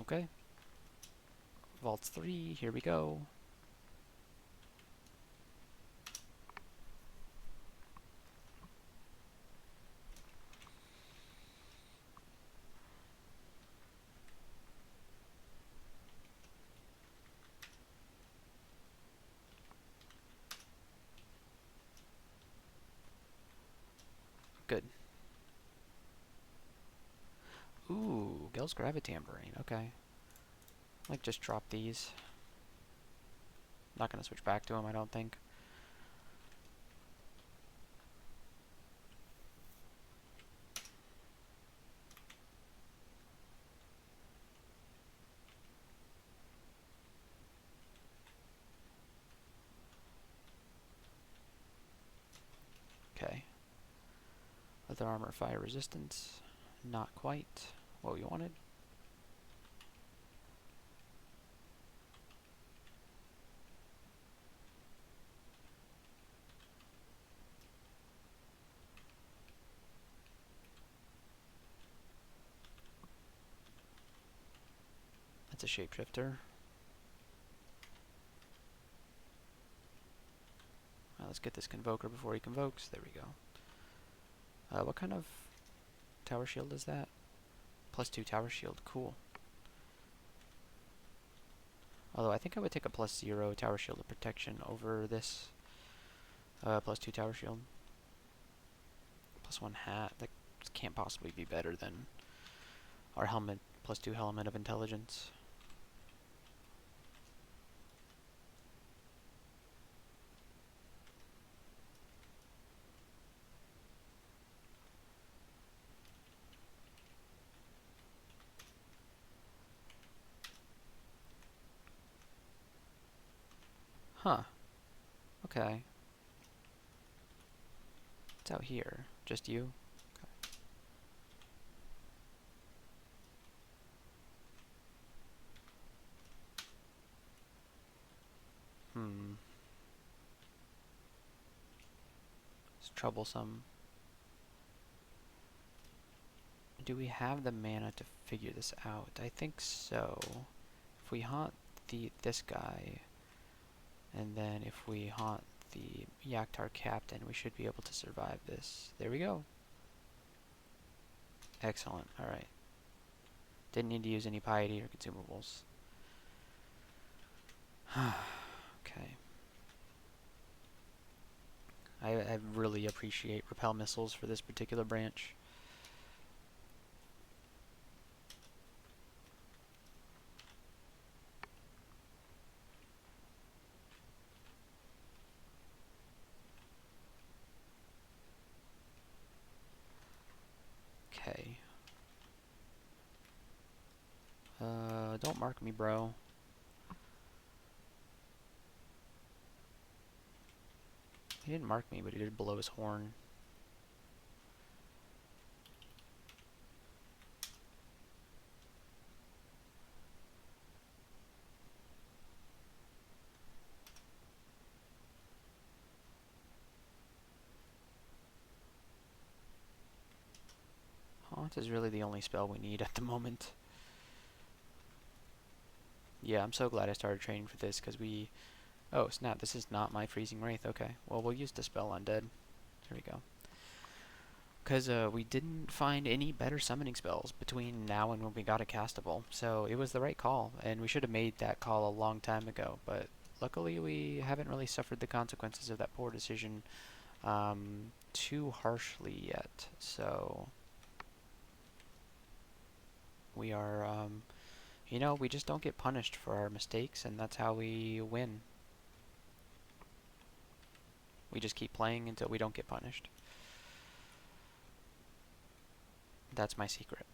Okay. Vaults 3, here we go. Good. Ooh, Gel's Gravitambrine, okay. Like, just drop these. Not gonna switch back to him, I don't think. Okay. Leather armor, fire resistance. Not quite what we wanted. That's a shapeshifter. Let's get this convoker before he convokes. There we go. What kind of tower shield is that? +2 tower shield. Cool. Although I think I would take a +0 tower shield of protection over this +2 tower shield. +1 hat. That can't possibly be better than our helmet, +2 helmet of intelligence. Huh. Okay. It's out here. Just you? Okay. Hmm. It's troublesome. Do we have the mana to figure this out? I think so. If we haunt this guy, and then if we haunt the Yaktar captain, we should be able to survive this. There we go. Excellent. Alright. Didn't need to use any piety or consumables. Okay. I really appreciate repel missiles for this particular branch. Okay. Don't mark me, bro. He didn't mark me, but he did blow his horn. Haunt is really the only spell we need at the moment. Yeah, I'm so glad I started training for this, because we... Oh, snap, this is not my Freezing Wraith. Okay, well, we'll use Dispel Undead. There we go. Because we didn't find any better summoning spells between now and when we got a castable. So it was the right call, and we should have made that call a long time ago. But luckily we haven't really suffered the consequences of that poor decision too harshly yet. So we are, you know, we just don't get punished for our mistakes, and that's how we win. We just keep playing until we don't get punished. That's my secret.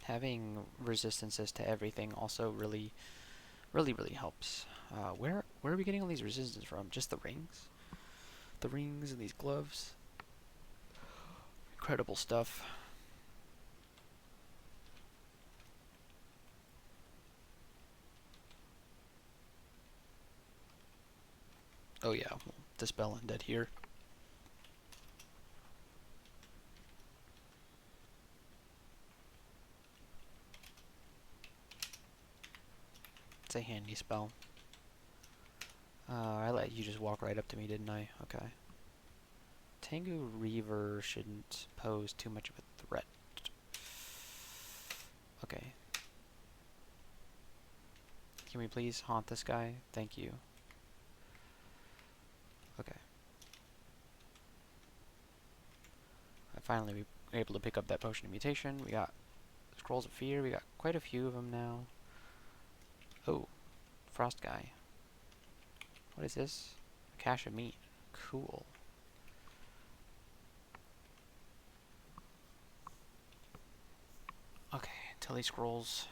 Having resistances to everything also really helps. Where are we getting all these resistances from? Just the rings? The rings and these gloves? Incredible stuff. Oh yeah, we'll Dispel Undead here. It's a handy spell. I let you just walk right up to me, didn't I? Okay. Tengu Reaver shouldn't pose too much of a threat. Okay. Can we please haunt this guy? Thank you. Okay. Finally, we were able to pick up that potion of mutation. We got scrolls of fear. We got quite a few of them now. Oh, frost guy. What is this? A cache of meat. Cool. Okay, Tilly scrolls.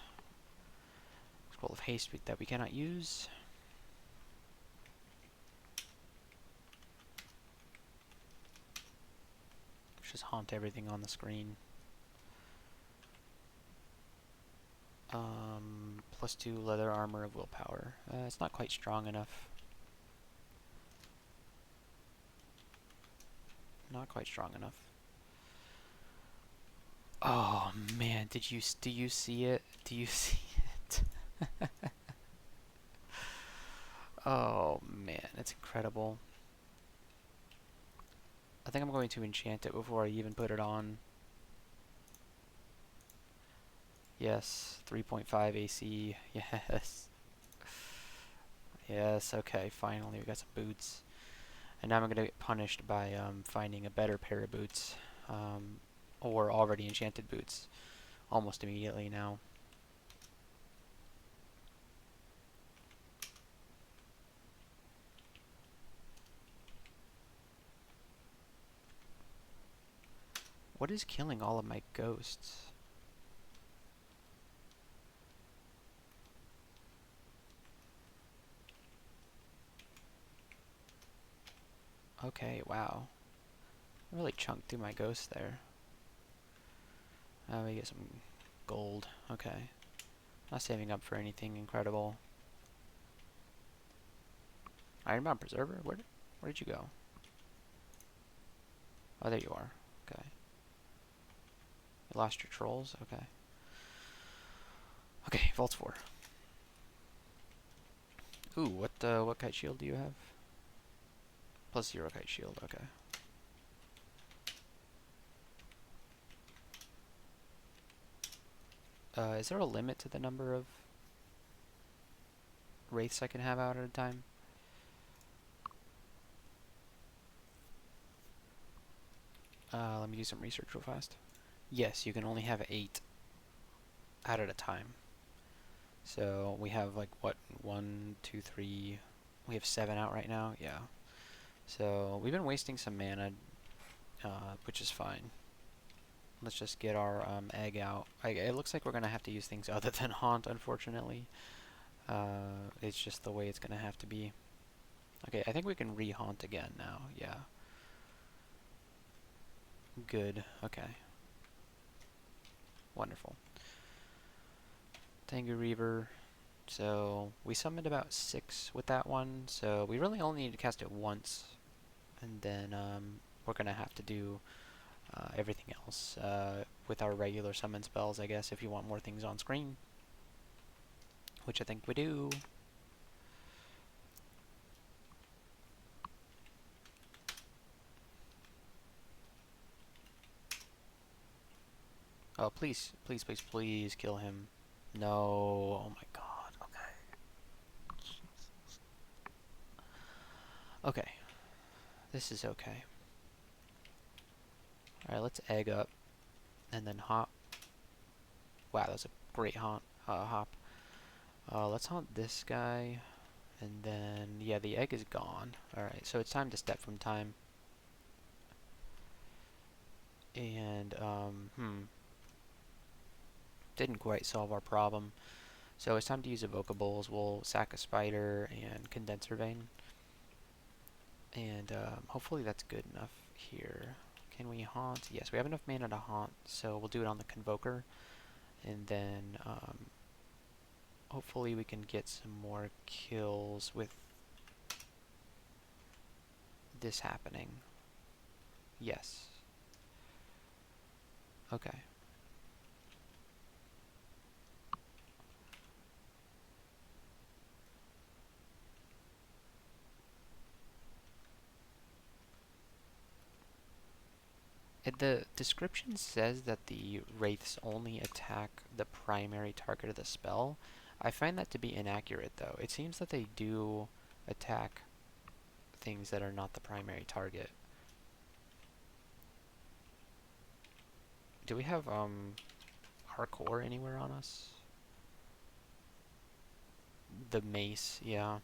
Scroll of haste that we cannot use. Let's just haunt everything on the screen. +2 leather armor of willpower. It's not quite strong enough. Not quite strong enough. Oh man, do you see it? Do you see it? Oh man, it's incredible. I think I'm going to enchant it before I even put it on. Yes, 3.5 AC. Yes. Yes, okay, finally we got some boots. And now I'm going to get punished by finding a better pair of boots. Or already enchanted boots. Almost immediately now. What is killing all of my ghosts? Okay, wow. I really chunked through my ghosts there. We get some gold. Okay. Not saving up for anything incredible. Ironbound Preserver? Where did you go? Oh, there you are. Okay. You lost your trolls? Okay. Okay, Vaults 4. Ooh, what kite shield do you have? +0 kite shield, okay. Is there a limit to the number of wraiths I can have out at a time? Let me do some research real fast. Yes, you can only have 8 out at a time. So we have like what, 1, 2, 3. We have 7 out right now. Yeah. So we've been wasting some mana, which is fine. Let's just get our egg out. It looks like we're gonna have to use things other than haunt, unfortunately. It's just the way it's gonna have to be. Okay, I think we can re-haunt again now. Yeah. Good. Okay. Wonderful. Tengu Reaver. So we summoned about 6 with that one. So we really only need to cast it once, and then we're gonna have to do everything else with our regular summon spells, I guess, if you want more things on screen, which I think we do. Oh, please, please, please, please kill him. No. Oh my god. Okay. Okay. This is okay. Alright, let's egg up and then hop. Wow, that's a great hop. Let's haunt this guy. And then, yeah, the egg is gone. Alright, so it's time to step from time. And, didn't quite solve our problem. So it's time to use evocables. We'll sack a spider and condenser vein. And hopefully that's good enough here. Can we haunt? Yes, we have enough mana to haunt, so we'll do it on the Convoker. And then hopefully we can get some more kills with this happening. Yes. Okay. The description says that the wraiths only attack the primary target of the spell, I find that to be inaccurate, though. It seems that they do attack things that are not the primary target. Do we have, hardcore anywhere on us? The mace, yeah.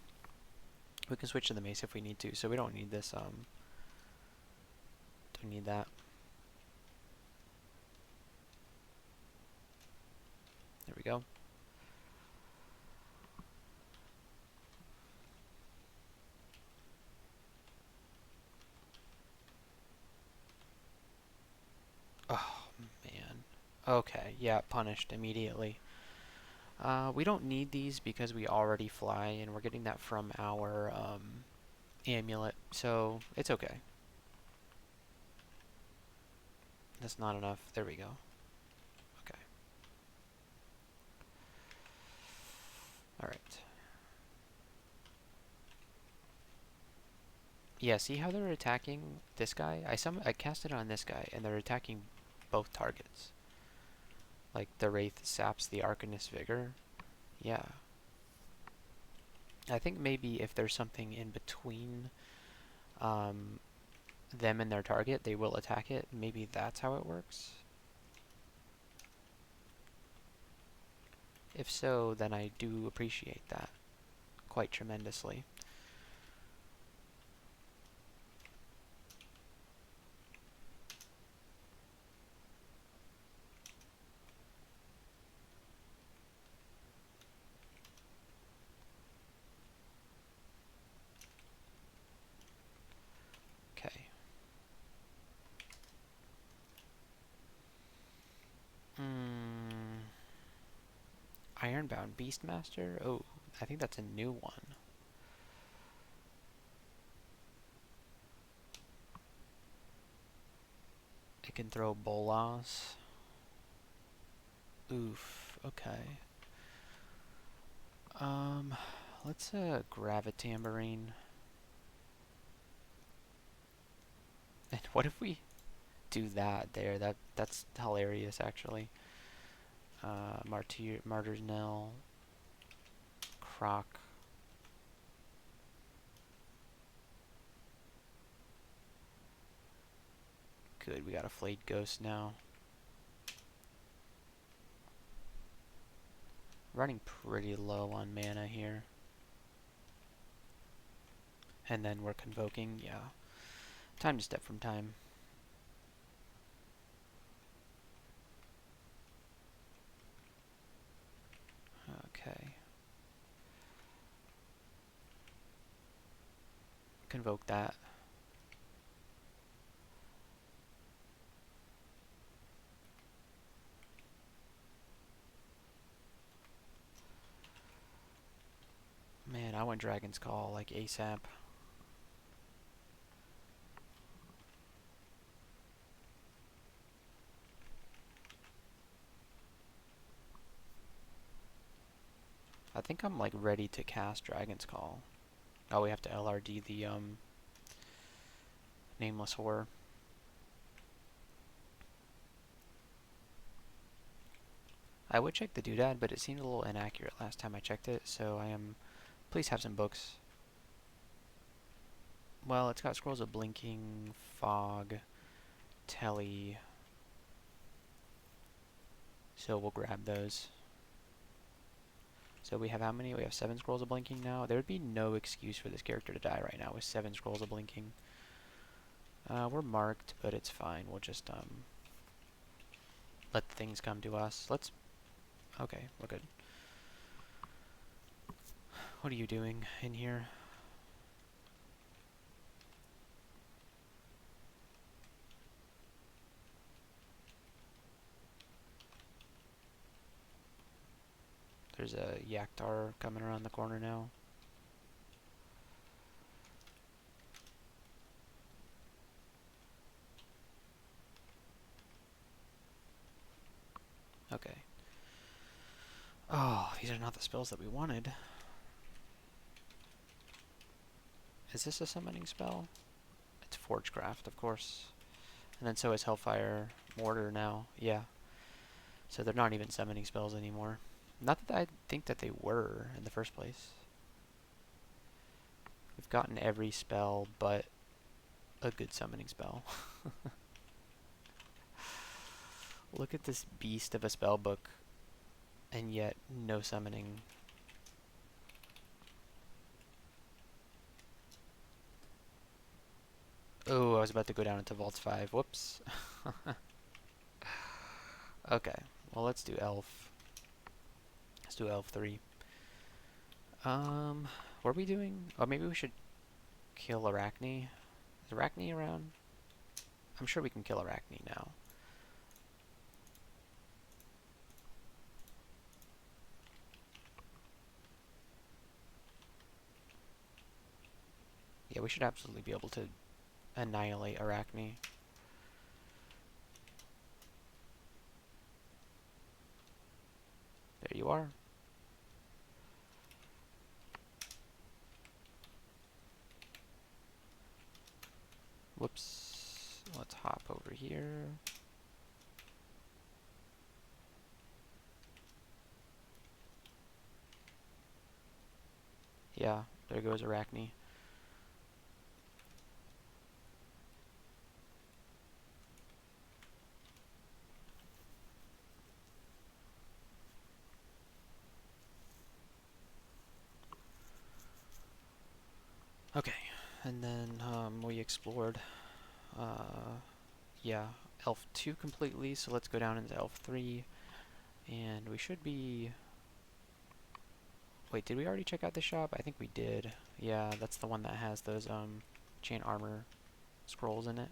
We can switch to the mace if we need to, so we don't need this, don't need that. There we go. Oh, man. Okay, yeah, punished immediately. We don't need these because we already fly, and we're getting that from our, amulet, so it's okay. That's not enough. There we go. Okay. Alright. Yeah, see how they're attacking this guy? I cast it on this guy, and they're attacking both targets. Like, the Wraith saps the Arcanist Vigor. Yeah. I think maybe if there's something in between them and their target, they will attack it. Maybe that's how it works. If so, then I do appreciate that quite tremendously. Okay. Ironbound Beastmaster? Oh, I think that's a new one. It can throw bolas. Oof, okay. Let's grab a tambourine. And what if we do that there? That's hilarious, actually. Martyr's Knell, Croc. Good, we got a flayed ghost now. Running pretty low on mana here. And then we're convoking, yeah. Time to step from time. Okay. Convoke that. Man, I want Dragon's Call like ASAP. I think I'm like ready to cast Dragon's Call. Oh, we have to LRD the Nameless Horror. I would check the doodad, but it seemed a little inaccurate last time I checked it, so I am... Please have some books. Well, it's got Scrolls of Blinking, Fog, Telly, so we'll grab those. So we have how many? We have 7 Scrolls of Blinking now. There would be no excuse for this character to die right now with 7 Scrolls of Blinking. We're marked, but it's fine. We'll just let things come to us. Let's... Okay, we're good. What are you doing in here? There's a Yaktar coming around the corner now. Okay. Oh, these are not the spells that we wanted. Is this a summoning spell? It's Forgecraft, of course. And then so is Hellfire Mortar now. Yeah. So they're not even summoning spells anymore. Not that I think that they were in the first place. We've gotten every spell but a good summoning spell. Look at this beast of a spell book, and yet no summoning. Oh, I was about to go down into Vaults 5. Whoops. Okay, well let's do Elf. Let's do Elf 3. What are we doing? Oh, maybe we should kill Arachne. Is Arachne around? I'm sure we can kill Arachne now. Yeah, we should absolutely be able to annihilate Arachne. There you are. Whoops. Let's hop over here. Yeah, there goes Arachne. Okay, and then we explored, yeah, Elf 2 completely, so let's go down into Elf 3, and we should be... Wait, did we already check out the shop? I think we did. Yeah, that's the one that has those chain armor scrolls in it.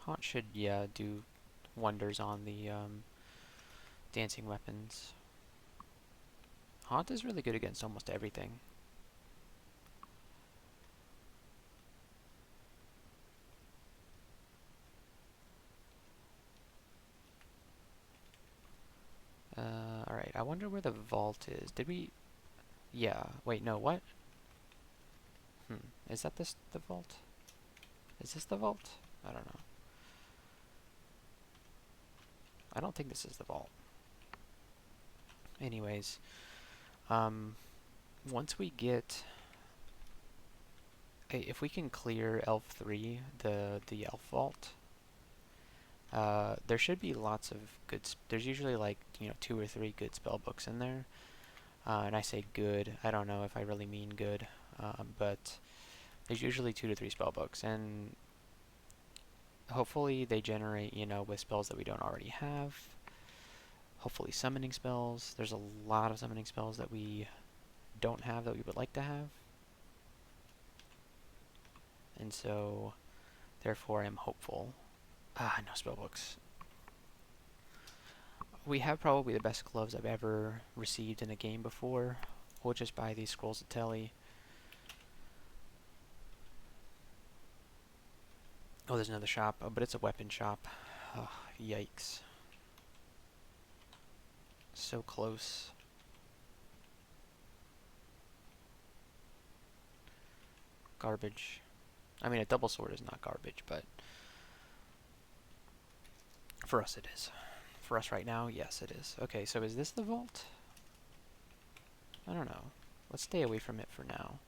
Haunt should, yeah, do wonders on the dancing weapons. Haunt is really good against almost everything. Alright, I wonder where the vault is. Did we... Yeah, wait, no, what? Is that the vault? Is this the vault? I don't know. I don't think this is the vault. Anyways, once we get... if we can clear Elf 3, the Elf Vault, there should be lots of good... There's usually like, 2 or 3 good spell books in there. And I say good, I don't know if I really mean good, but there's usually 2 to 3 spell books, and hopefully they generate, with spells that we don't already have. Hopefully summoning spells. There's a lot of summoning spells that we don't have that we would like to have. And so, therefore, I'm hopeful. Ah, no spellbooks. We have probably the best gloves I've ever received in a game before. We'll just buy these scrolls of Telly. Oh, there's another shop, but it's a weapon shop. Oh, yikes. So close. Garbage. I mean, a double sword is not garbage, but for us it is. For us right now, yes it is. Okay, so is this the vault? I don't know. Let's stay away from it for now.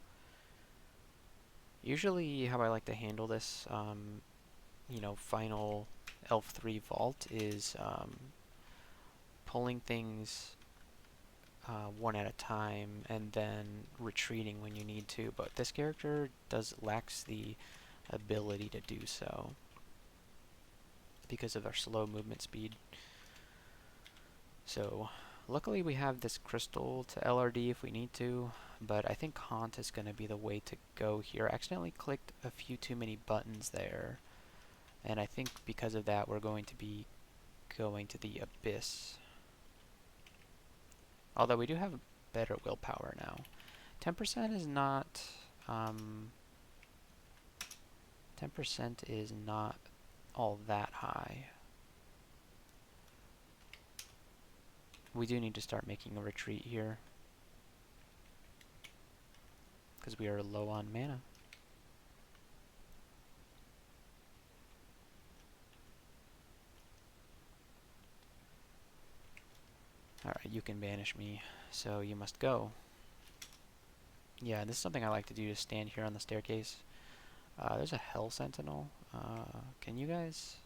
Usually how I like to handle this, final Elf 3 vault is pulling things one at a time and then retreating when you need to, but this character lacks the ability to do so because of our slow movement speed. So luckily we have this crystal to LRD if we need to, but I think Haunt is going to be the way to go here. I accidentally clicked a few too many buttons there, and I think because of that we're going to be going to the Abyss. Although we do have better willpower now. 10% is not 10% is not all that high. We do need to start making a retreat here, because we are low on mana. Alright, you can banish me, so you must go. Yeah, this is something I like to do, to stand here on the staircase. There's a Hell Sentinel. Can you guys...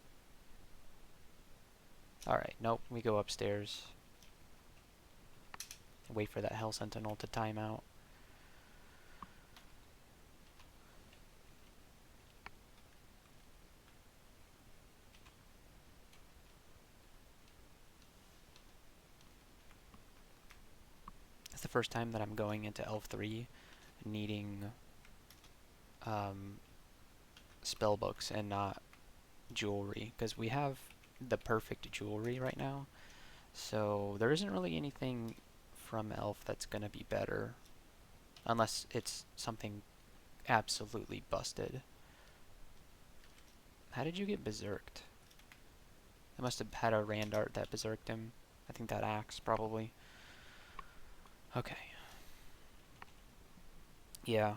Alright, nope, we go upstairs. Wait for that Hell Sentinel to time out. It's the first time that I'm going into Elf 3 needing spell books and not jewelry, because we have the perfect jewelry right now, so there isn't really anything from Elf that's gonna be better unless it's something absolutely busted. How did you get berserked? I must have had a rand art that berserked him. I think that axe probably. Okay. Yeah,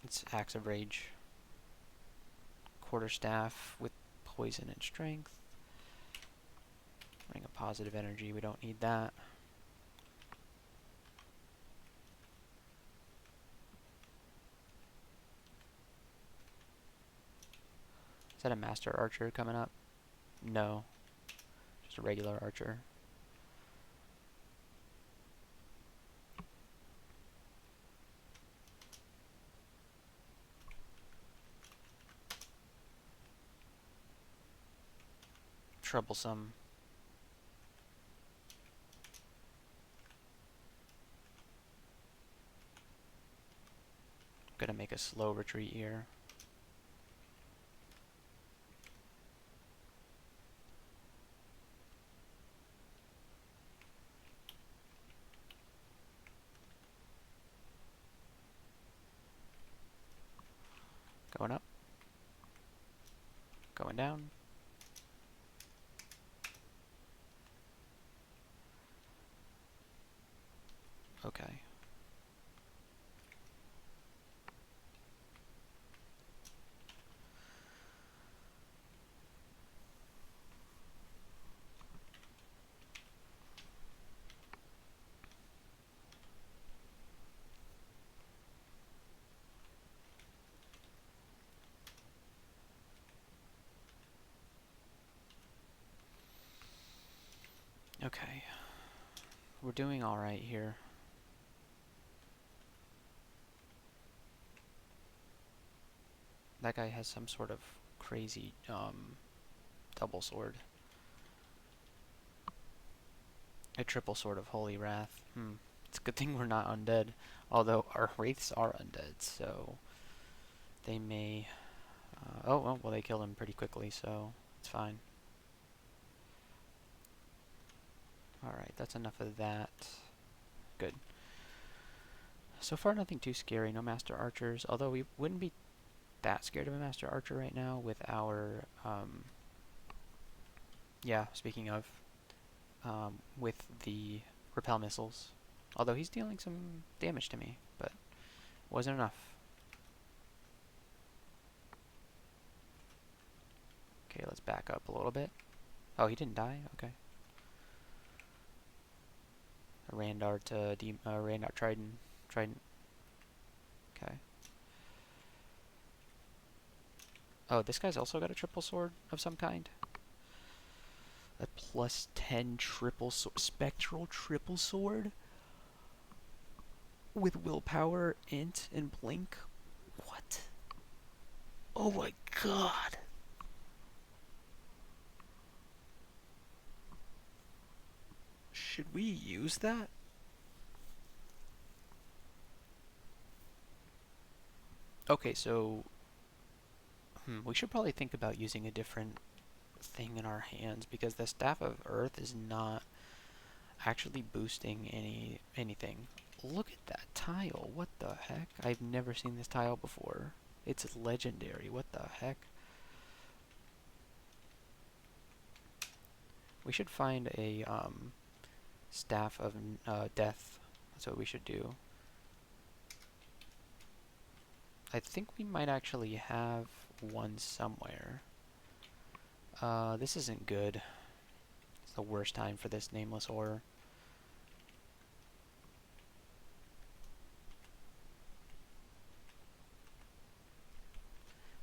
it's Axe of Rage. Quarterstaff with poison and strength. Ring of Positive Energy, we don't need that. Is that a Master Archer coming up? No, just a regular Archer. Troublesome. Gonna make a slow retreat here. Going up. Going down. Okay. Okay. We're doing alright here. That guy has some sort of crazy double sword. A triple sword of Holy Wrath. It's a good thing we're not undead. Although our wraiths are undead, so they may... oh, well, they killed him pretty quickly, so it's fine. Alright, that's enough of that. Good. So far, nothing too scary. No Master Archers. Although we wouldn't be that scared of a Master Archer right now with our... yeah, speaking of... with the repel missiles. Although he's dealing some damage to me, but wasn't enough. Okay, let's back up a little bit. Oh, he didn't die? Okay. A Randart, Randart Trident. Okay. Oh, this guy's also got a triple sword of some kind. A plus 10 triple sword, spectral triple sword with willpower, int, and blink. What? Oh my god. Should we use that? Okay, so we should probably think about using a different thing in our hands, because the Staff of Earth is not actually boosting anything. Look at that tile. What the heck? I've never seen this tile before. It's legendary. What the heck? We should find a Staff of Death. That's what we should do. I think we might actually have one somewhere. This isn't good. It's the worst time for this nameless horror.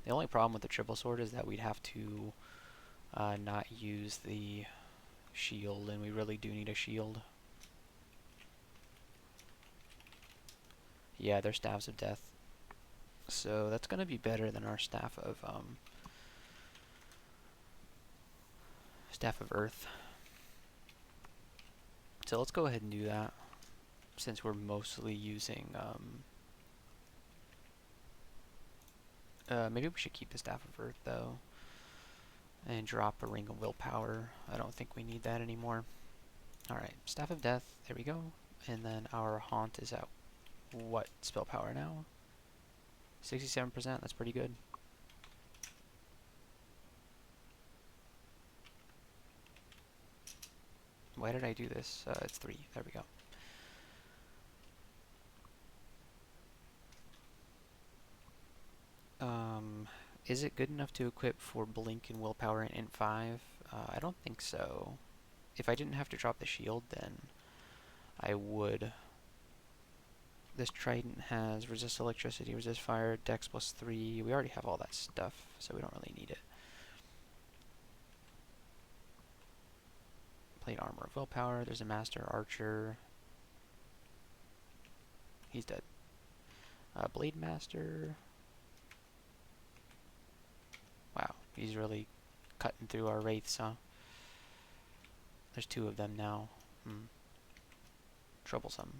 The only problem with the triple sword is that we'd have to not use the shield, and we really do need a shield. Yeah, they're staffs of death. So that's gonna be better than our staff of earth. So let's go ahead and do that, since we're mostly using maybe we should keep the staff of earth though, and drop a ring of willpower. I don't think we need that anymore. Alright, staff of death, there we go. And then our haunt is at what spell power now? 67%, that's pretty good. Why did I do this? It's 3, there we go. Is it good enough to equip for Blink and Willpower and Int 5? I don't think so. If I didn't have to drop the shield, then I would. This trident has resist electricity, resist fire, dex +3. We already have all that stuff, so we don't really need it. Plate armor of willpower. There's a master archer. He's dead. Blade master. Wow, he's really cutting through our wraiths, huh? There's 2 of them now. Troublesome.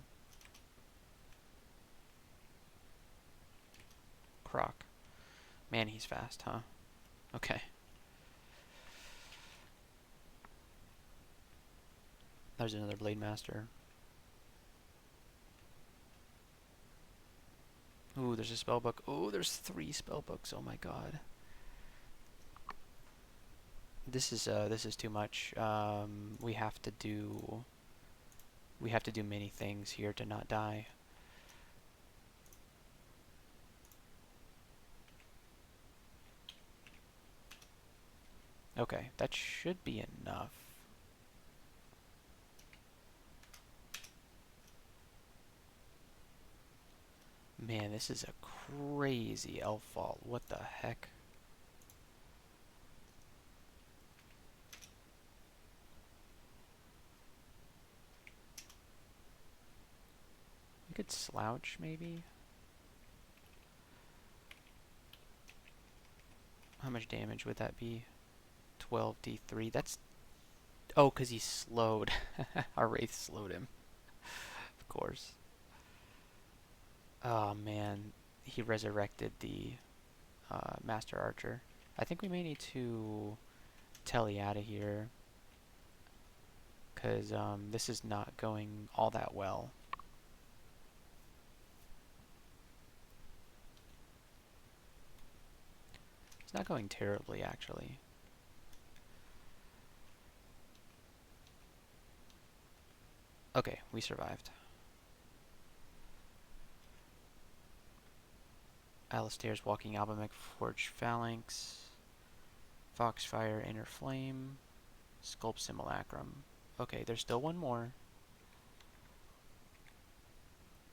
Croc. Man, he's fast, huh? Okay. There's another Blade Master. Ooh, there's a spellbook. Ooh, there's 3 spellbooks. Oh my god. This is too much. We have to do many things here to not die. Okay, that should be enough. Man, this is a crazy elf vault. What the heck? We could slouch, maybe? How much damage would that be? 12d3. That's... Oh, because he's slowed. Our wraith slowed him. Of course. Oh, man. He resurrected the Master Archer. I think we may need to telly out of here, because this is not going all that well. It's not going terribly, actually. Okay, we survived. Alistair's Walking Alchemic Forged Phalanx, Foxfire Inner Flame, Sculpt Simulacrum. Okay, there's still one more.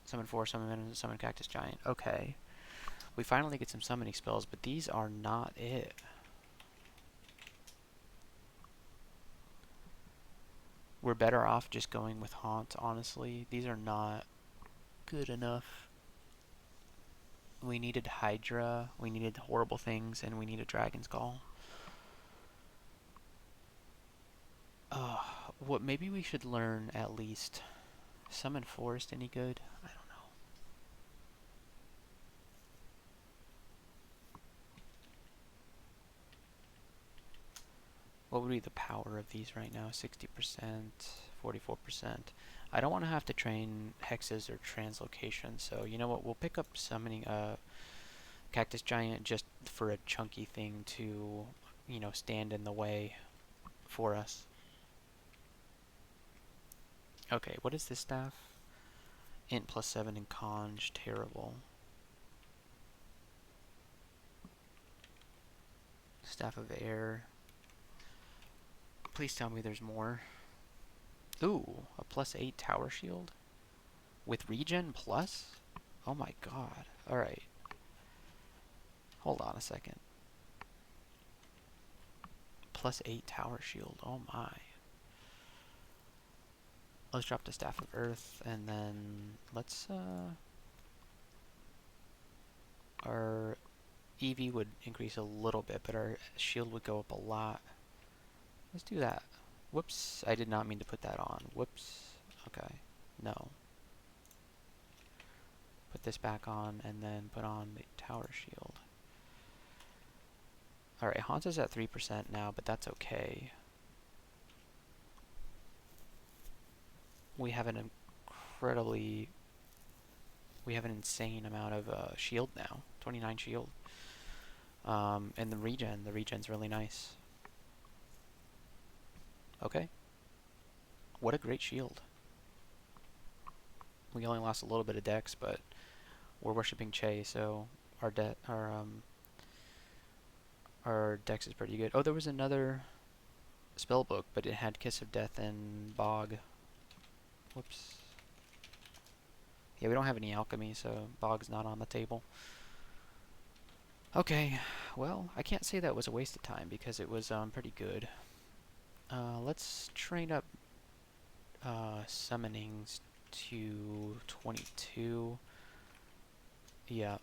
Summon 4, summon Cactus Giant. Okay. We finally get some summoning spells, but these are not it. We're better off just going with Haunt, honestly. These are not good enough. We needed Hydra, we needed Horrible Things, and we needed Dragon's Call. What maybe we should learn at least. Summon Forest any good? I don't know. What would be the power of these right now? 60%, 44%. I don't want to have to train hexes or translocation, so you know what? We'll pick up summoning Cactus Giant just for a chunky thing to, you know, stand in the way for us. Okay, what is this staff? Int +7 and conj, terrible. Staff of air. Please tell me there's more. Ooh, a +8 tower shield? With regen plus? Oh my god. Alright. Hold on a second. +8 tower shield. Oh my. Let's drop the Staff of Earth, and then let's, our EV would increase a little bit, but our shield would go up a lot. Let's do that. Whoops, I did not mean to put that on. Whoops. Okay. No. Put this back on, and then put on the tower shield. Alright, Haunt is at 3% now, but that's okay. We have an insane amount of shield now. 29 shield. And the regen's really nice. Okay. What a great shield. We only lost a little bit of dex, but we're worshipping Chei, so our dex is pretty good. Oh, there was another spell book, but it had Kiss of Death and Bog. Whoops. Yeah, we don't have any alchemy, so Bog's not on the table. Okay, well, I can't say that was a waste of time because it was pretty good. Let's train up summonings to 22. Yeah,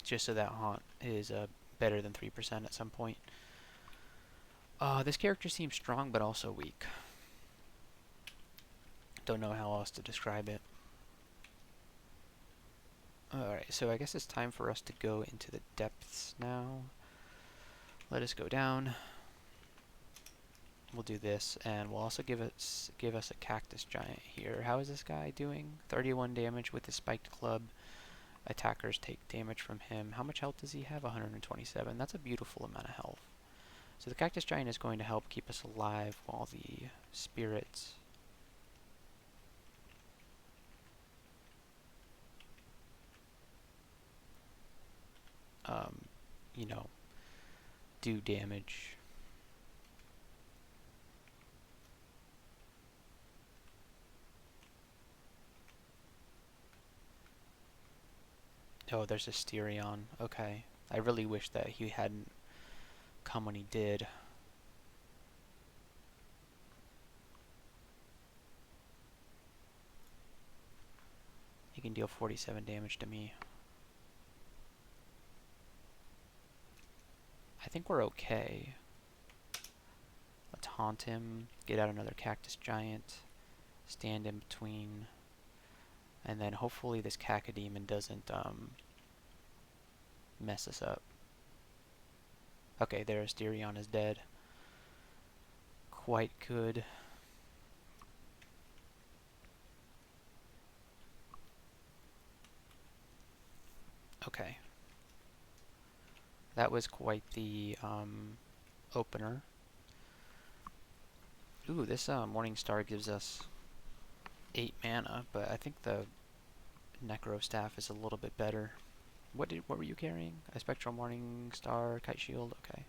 just so that Haunt is better than 3% at some point. This character seems strong but also weak. Don't know how else to describe it. Alright, so I guess it's time for us to go into the depths now. Let us go down. We'll do this, and we'll also give us a cactus giant here. How is this guy doing? 31 damage with his spiked club. Attackers take damage from him. How much health does he have? 127. That's a beautiful amount of health. So the cactus giant is going to help keep us alive while the spirits you know, do damage. Oh, there's a Styrion. Okay. I really wish that he hadn't come when he did. He can deal 47 damage to me. I think we're okay. Let's haunt him, get out another cactus giant, stand in between, and then hopefully this cacodemon doesn't mess us up. Okay, there, Styrion is dead. Quite good. Okay. That was quite the opener. Ooh, this Morning Star gives us 8 mana, but I think the Necro Staff is a little bit better. What were you carrying? A Spectral Morning Star, Kite Shield? Okay.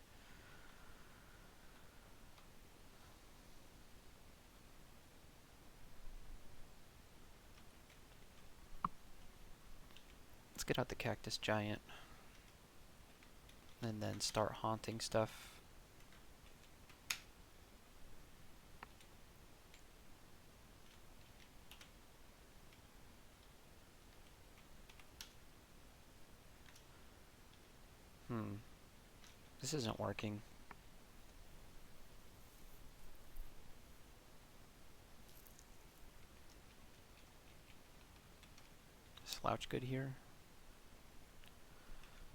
Let's get out the Cactus Giant. And then start haunting stuff. This isn't working. Slouch good here?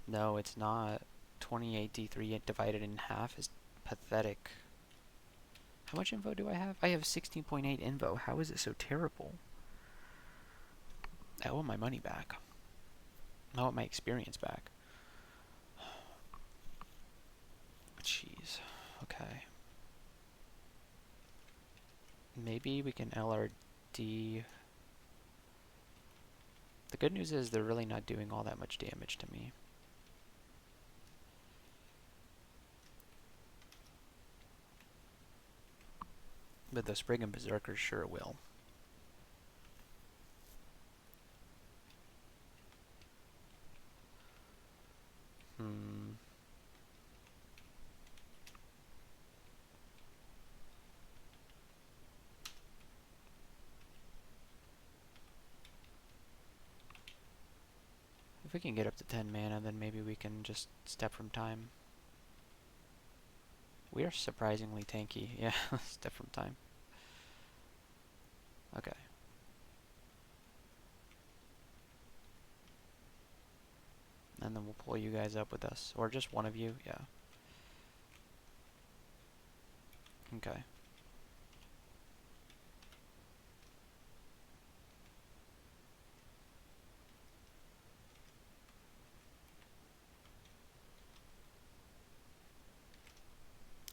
No, it's not. 28 D3 divided in half is pathetic. How much info do I have? I have 16.8 info. How is it so terrible? I want my money back. I want my experience back. Jeez. Okay. Maybe we can LRD. The good news is they're really not doing all that much damage to me. But the Spriggan Berserkers sure will. Hmm. If we can get up to 10 mana, then maybe we can just step from time. We are surprisingly tanky. Yeah, step from time. Okay. And then we'll pull you guys up with us. Or just one of you, yeah. Okay.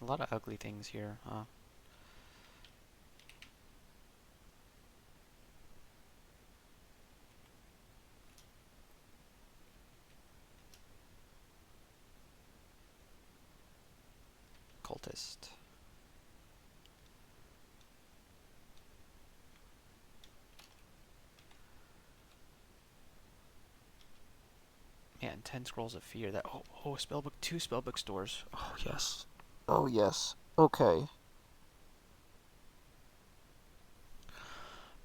A lot of ugly things here, huh? Cultist. Man, 10 Scrolls of Fear. That oh, spellbook, 2 spellbook stores. Oh, yes. Oh, yes. Okay.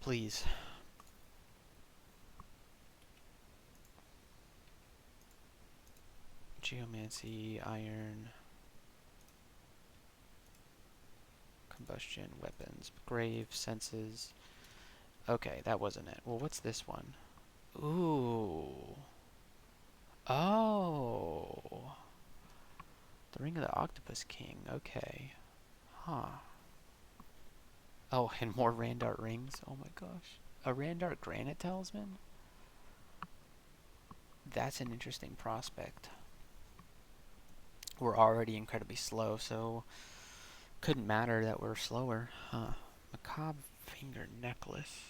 Please. Geomancy, Iron, Combustion, Weapons, Grave, Senses. Okay, that wasn't it. Well, what's this one? Ooh. Oh. The Ring of the Octopus King. Okay. Huh. Oh, and more Randart rings. Oh my gosh. A Randart Granite Talisman? That's an interesting prospect. We're already incredibly slow, so couldn't matter that we're slower. Huh. Macabre Finger Necklace.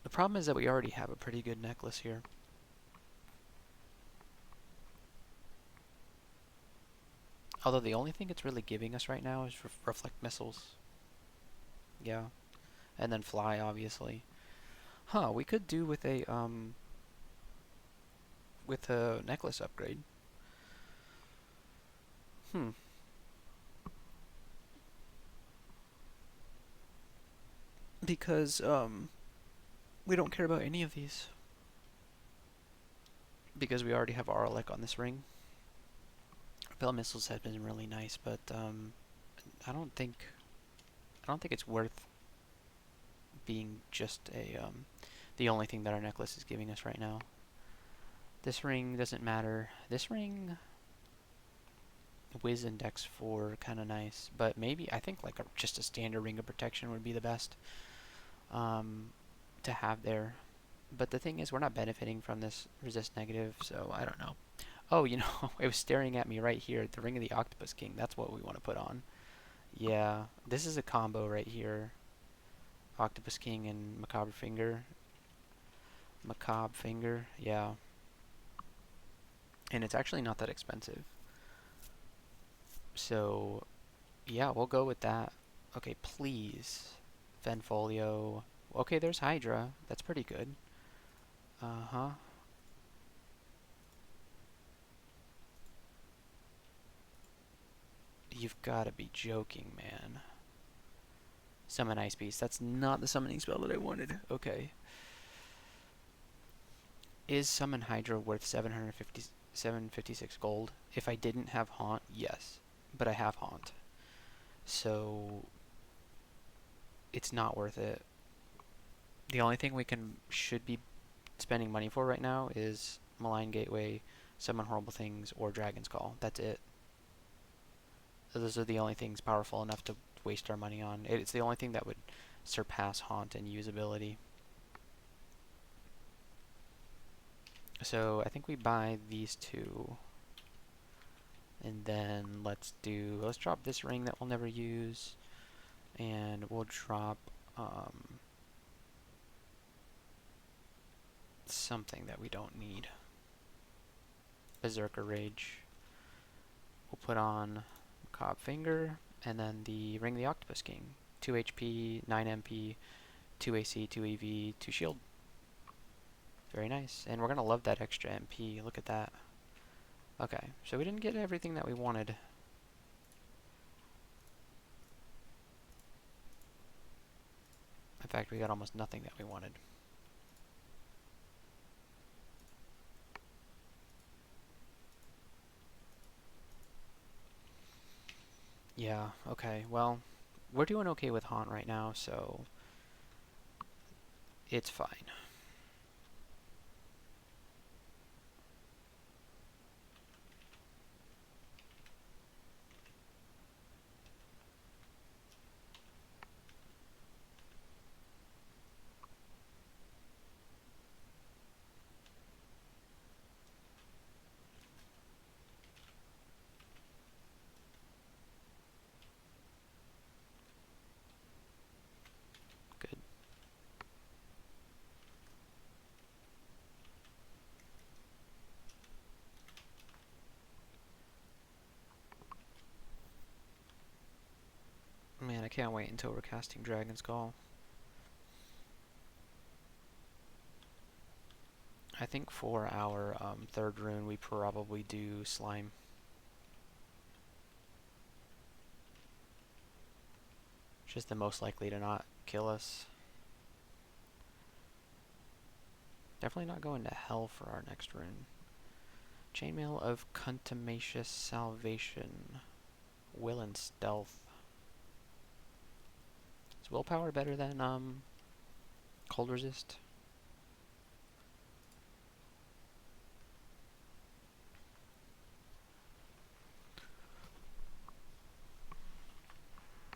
The problem is that we already have a pretty good necklace here. Although the only thing it's really giving us right now is reflect missiles. Yeah. And then fly, obviously. Huh, we could do with a necklace upgrade. Hmm. Because we don't care about any of these. Because we already have Aralek on this ring. Repel missiles have been really nice, but I don't think it's worth being just a the only thing that our necklace is giving us right now. This ring doesn't matter. This ring, Wiz Index 4, kind of nice, but maybe I think like just a standard ring of protection would be the best to have there. But the thing is, we're not benefiting from this resist negative, so I don't know. Oh, you know, it was staring at me right here. The Ring of the Octopus King. That's what we want to put on. Yeah, this is a combo right here. Octopus King and Macabre Finger. Macabre Finger, yeah. And it's actually not that expensive. So, yeah, we'll go with that. Okay, please. Venfolio. Okay, there's Hydra. That's pretty good. Uh-huh. You've got to be joking, man. Summon Ice Beast. That's not the summoning spell that I wanted. Okay. Is Summon Hydra worth 756 gold? If I didn't have Haunt, yes. But I have Haunt. So it's not worth it. The only thing we should be spending money for right now is Malign Gateway, Summon Horrible Things, or Dragon's Call. That's it. So those are the only things powerful enough to waste our money on. It's the only thing that would surpass Haunt in usability. So I think we buy these two. And then let's drop this ring that we'll never use. And we'll drop something that we don't need. Berserker Rage. We'll put on Cobb Finger, and then the Ring the Octopus King. 2 HP, 9 MP, 2 AC, 2 EV, 2 shield. Very nice. And we're going to love that extra MP. Look at that. Okay, so we didn't get everything that we wanted. In fact, we got almost nothing that we wanted. Yeah, okay, well, we're doing okay with Haunt right now, so it's fine. Good. Man, I can't wait until we're casting Dragon's Call. I think for our third rune, we probably do Slime. Just the most likely to not kill us. Definitely not going to hell for our next rune. Chainmail of Contumacious Salvation. Will and Stealth. Is Willpower better than Cold Resist?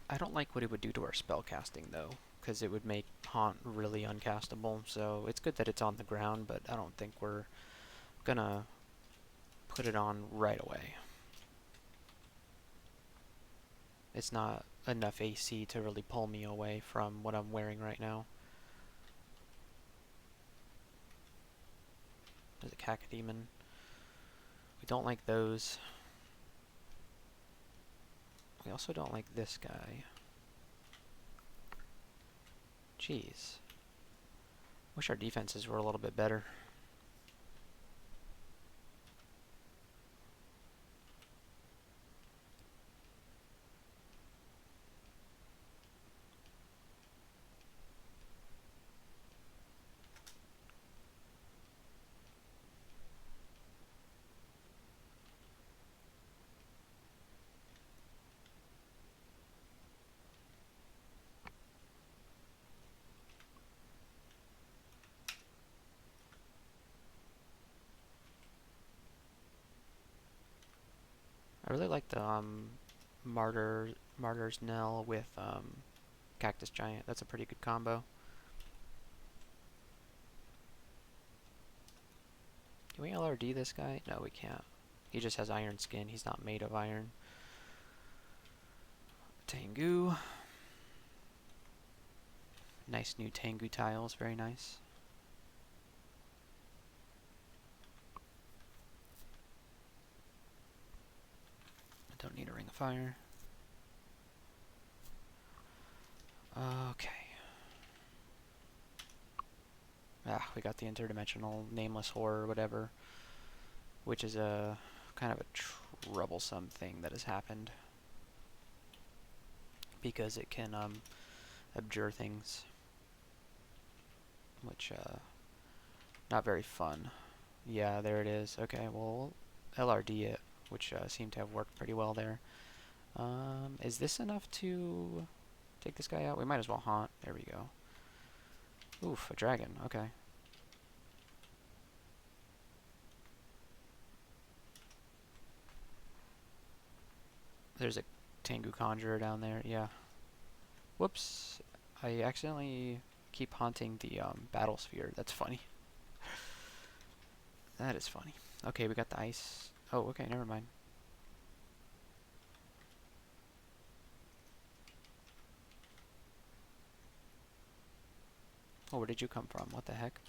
I don't like what it would do to our spell casting though, because it would make Haunt really uncastable, so it's good that it's on the ground, but I don't think we're gonna put it on right away. It's not enough AC to really pull me away from what I'm wearing right now. There's a Cacodemon. We don't like those. We also don't like this guy. Jeez. Wish our defenses were a little bit better. I really like the Martyr's Knell with Cactus Giant. That's a pretty good combo. Can we LRD this guy? No, we can't. He just has iron skin. He's not made of iron. Tengu. Nice new Tengu tiles. Very nice. I don't need a Ring of Fire. Okay. Ah, we got the interdimensional nameless horror, whatever, which is a kind of a troublesome thing that has happened because it can abjure things, which not very fun. Yeah, there it is. Okay, well, LRD it, which seemed to have worked pretty well there. Is this enough to take this guy out? We might as well haunt. There we go. Oof, a dragon. Okay. There's a Tengu Conjurer down there. Yeah. Whoops. I accidentally keep haunting the battle sphere. That's funny. That is funny. Okay, we got the ice. Oh, okay, never mind. Oh, where did you come from? What the heck?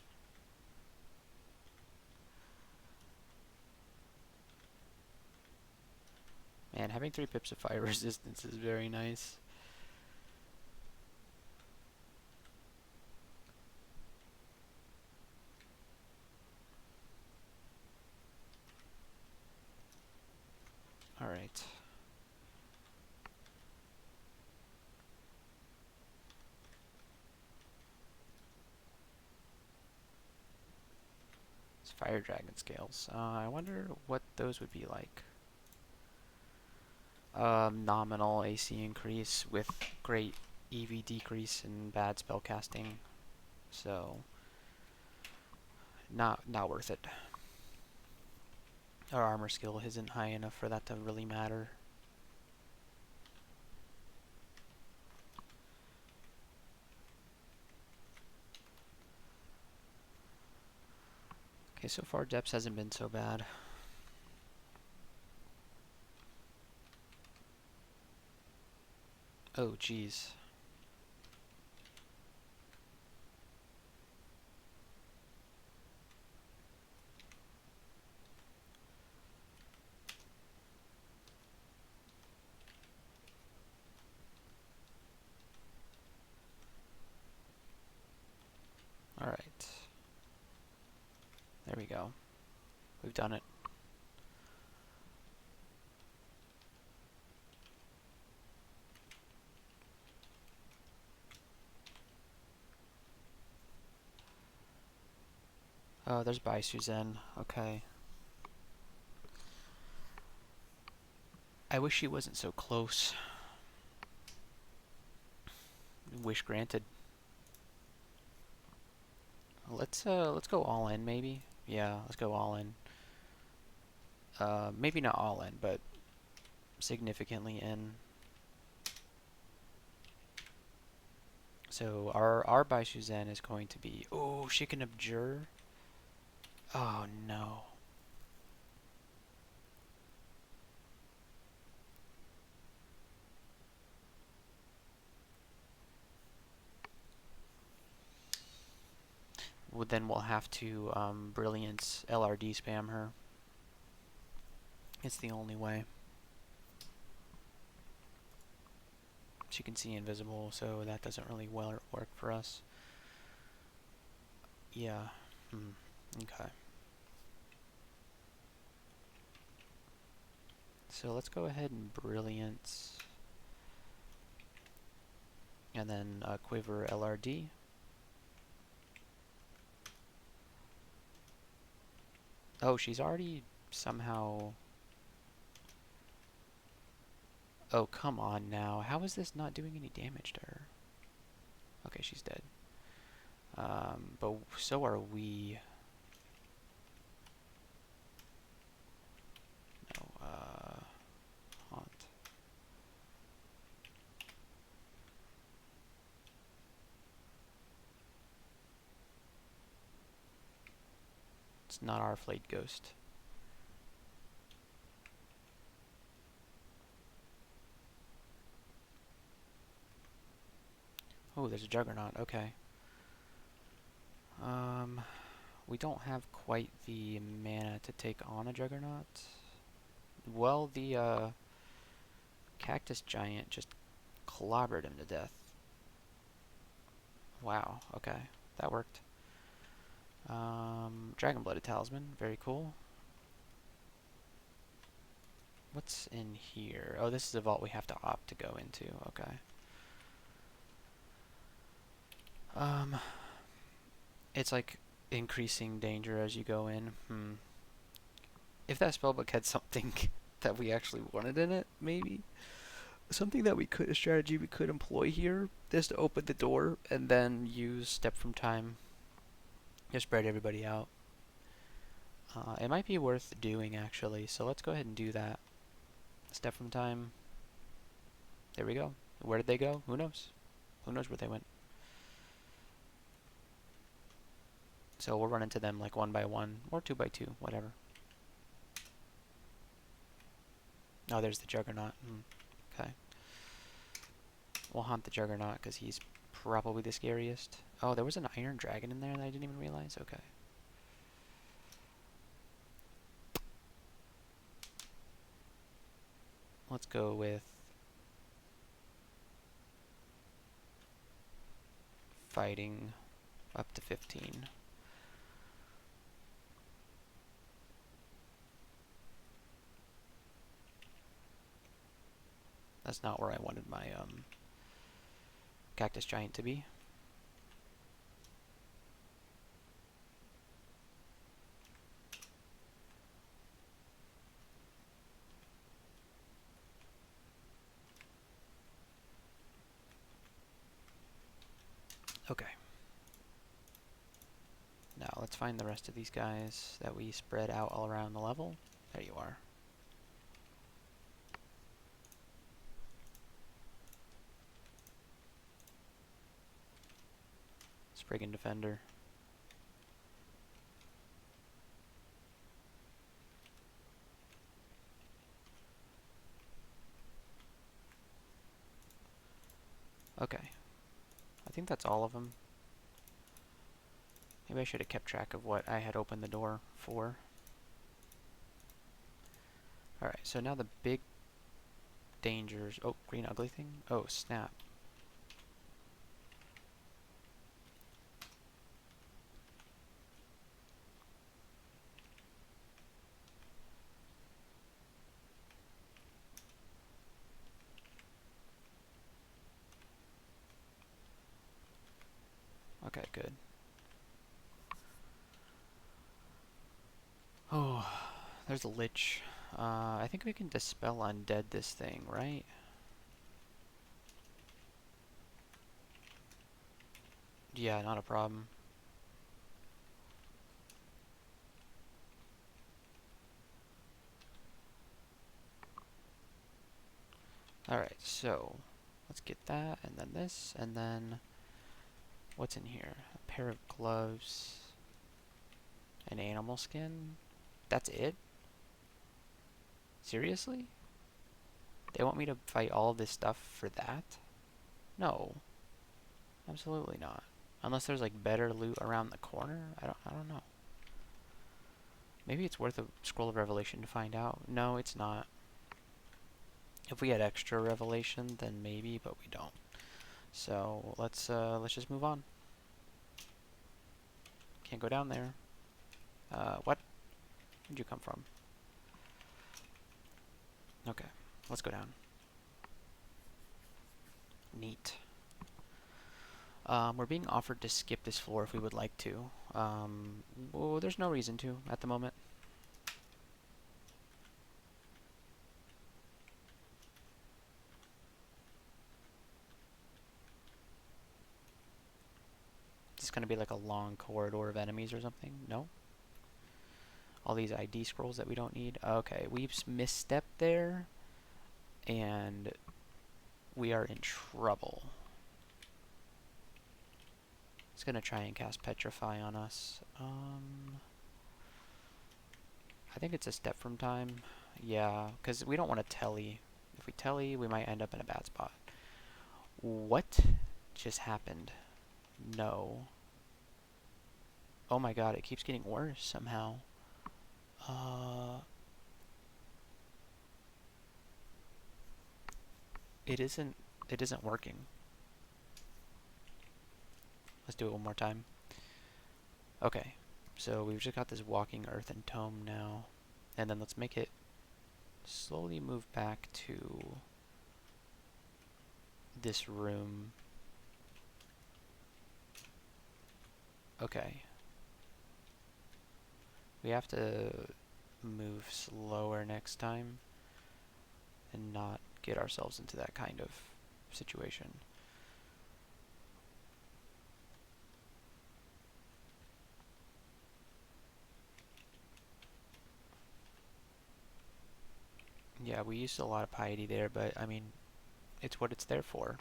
Man, having 3 pips of fire resistance is very nice. Alright. It's fire dragon scales. I wonder what those would be like. Nominal AC increase with great EV decrease and bad spellcasting. So, not worth it. Our armor skill isn't high enough for that to really matter. Okay, so far depths hasn't been so bad. Oh, geez. Alright. There we go. We've done it. Oh, there's BaSu Zen. Okay. I wish he wasn't so close. Wish granted. Let's go all in maybe. Yeah, let's go all in. Maybe not all in, but significantly in. So our BaSu Zen is going to be, oh, she can abjure. Oh no. Well, then we'll have to Brilliance LRD spam her. It's the only way. She can see invisible, so that doesn't really work for us. Yeah. Okay. So let's go ahead and Brilliance. And then Quiver LRD. Oh, she's already somehow... Oh, come on now. How is this not doing any damage to her? Okay, she's dead. But so are we. No, Haunt. It's not our flayed ghost. Oh, there's a Juggernaut. Okay. We don't have quite the mana to take on a Juggernaut. Well, the Cactus Giant just clobbered him to death. Wow. Okay, that worked. Dragon-Blooded Talisman. Very cool. What's in here? Oh, this is a vault we have to opt to go into. Okay. It's like increasing danger as you go in. If that spellbook had something that we actually wanted in it, maybe something that a strategy we could employ here is to open the door and then use Step from Time to spread everybody out. It might be worth doing actually, so let's go ahead and do that. Step from Time. There we go. Where did they go? Who knows? Who knows where they went? So we'll run into them like 1 by 1 or 2 by 2, whatever. Oh, there's the Juggernaut. Okay. We'll haunt the Juggernaut because he's probably the scariest. Oh, there was an iron dragon in there that I didn't even realize? Okay. Let's go with fighting up to 15. That's not where I wanted my cactus giant to be. Okay. Now let's find the rest of these guys that we spread out all around the level. There you are. Spriggan Defender. Okay. I think that's all of them. Maybe I should have kept track of what I had opened the door for. Alright, so now the big dangers... Oh, green ugly thing? Oh, snap. Okay, good. Oh, there's a lich. I think we can dispel undead this thing, right? Yeah, not a problem. Alright, so let's get that, and then this, and then what's in here? A pair of gloves, an animal skin. That's it? Seriously? They want me to fight all this stuff for that? No, absolutely not. Unless there's like better loot around the corner. I don't know. Maybe it's worth a scroll of revelation to find out. No, it's not. If we had extra revelation, then maybe, but we don't. So let's just move on. Can't go down there. What? Where'd you come from? Okay, let's go down. Neat. We're being offered to skip this floor if we would like to. Well, there's no reason to at the moment. It's going to be like a long corridor of enemies or something? No? All these ID scrolls that we don't need? Okay, we've misstepped there, and we are in trouble. It's going to try and cast Petrify on us. I think it's a step from time. Yeah, because we don't want to telly. If we telly, we might end up in a bad spot. What just happened? No. Oh my god, it keeps getting worse somehow. It isn't working. Let's do it one more time. Okay, so we've just got this walking earthen tome now. And then let's make it slowly move back to this room. Okay. We have to move slower next time and not get ourselves into that kind of situation. Yeah, we used a lot of piety there, but I mean, it's what it's there for.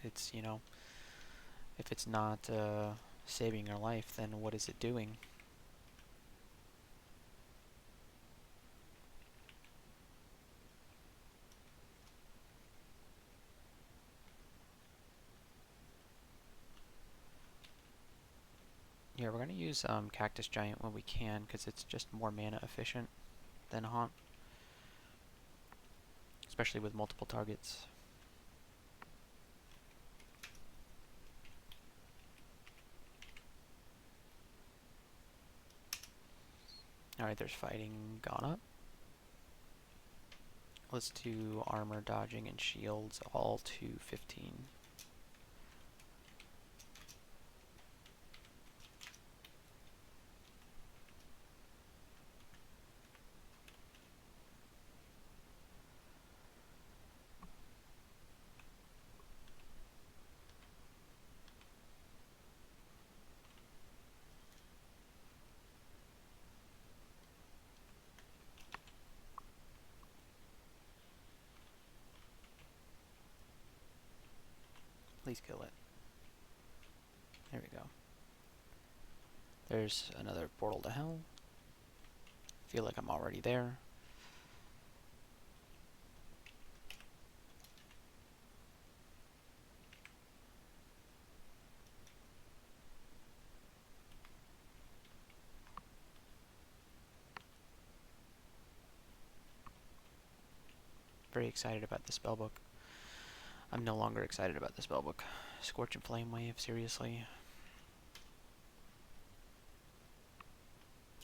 It's, you know, if it's not saving your life, then what is it doing? Here, we're going to use Cactus Giant when we can, because it's just more mana efficient than Haunt, especially with multiple targets. Alright, there's fighting gone up. Let's do armor, dodging, and shields all to 15. Please kill it. There we go. There's another portal to hell. Feel like I'm already there. Very excited about the spellbook. I'm no longer excited about the spellbook. Scorch and Flame Wave, seriously.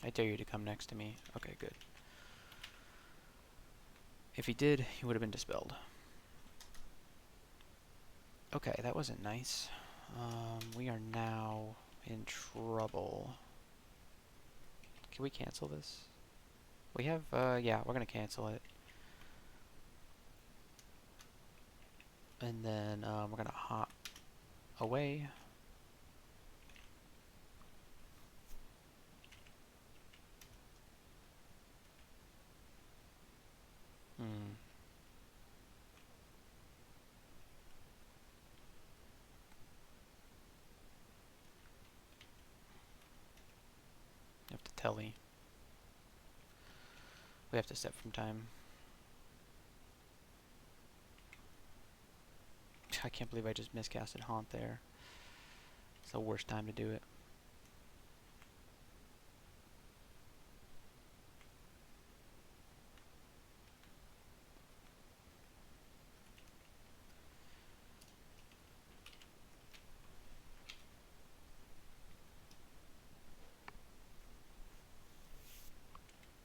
I dare you to come next to me. Okay, good. If he did, he would have been dispelled. Okay, that wasn't nice. We are now in trouble. Can we cancel this? We have, yeah, we're gonna cancel it. And then, we're gonna hop away. Hmm. We have to telly. We have to step from time. I can't believe I just miscasted Haunt there. It's the worst time to do it.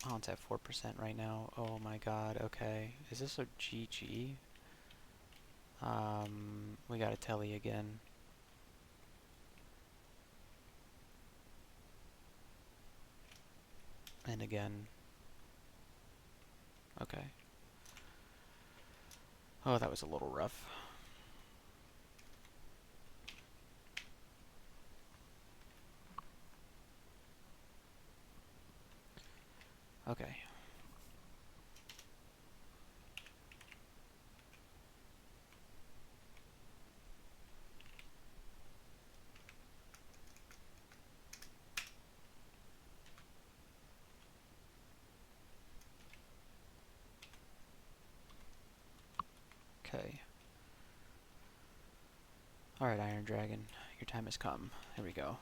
Haunt's at 4% right now. Oh my god, okay. Is this a GG? We got a telly again. And again. Okay. Oh, that was a little rough. Okay. Okay. Alright, Iron Dragon. Your time has come. Here we go.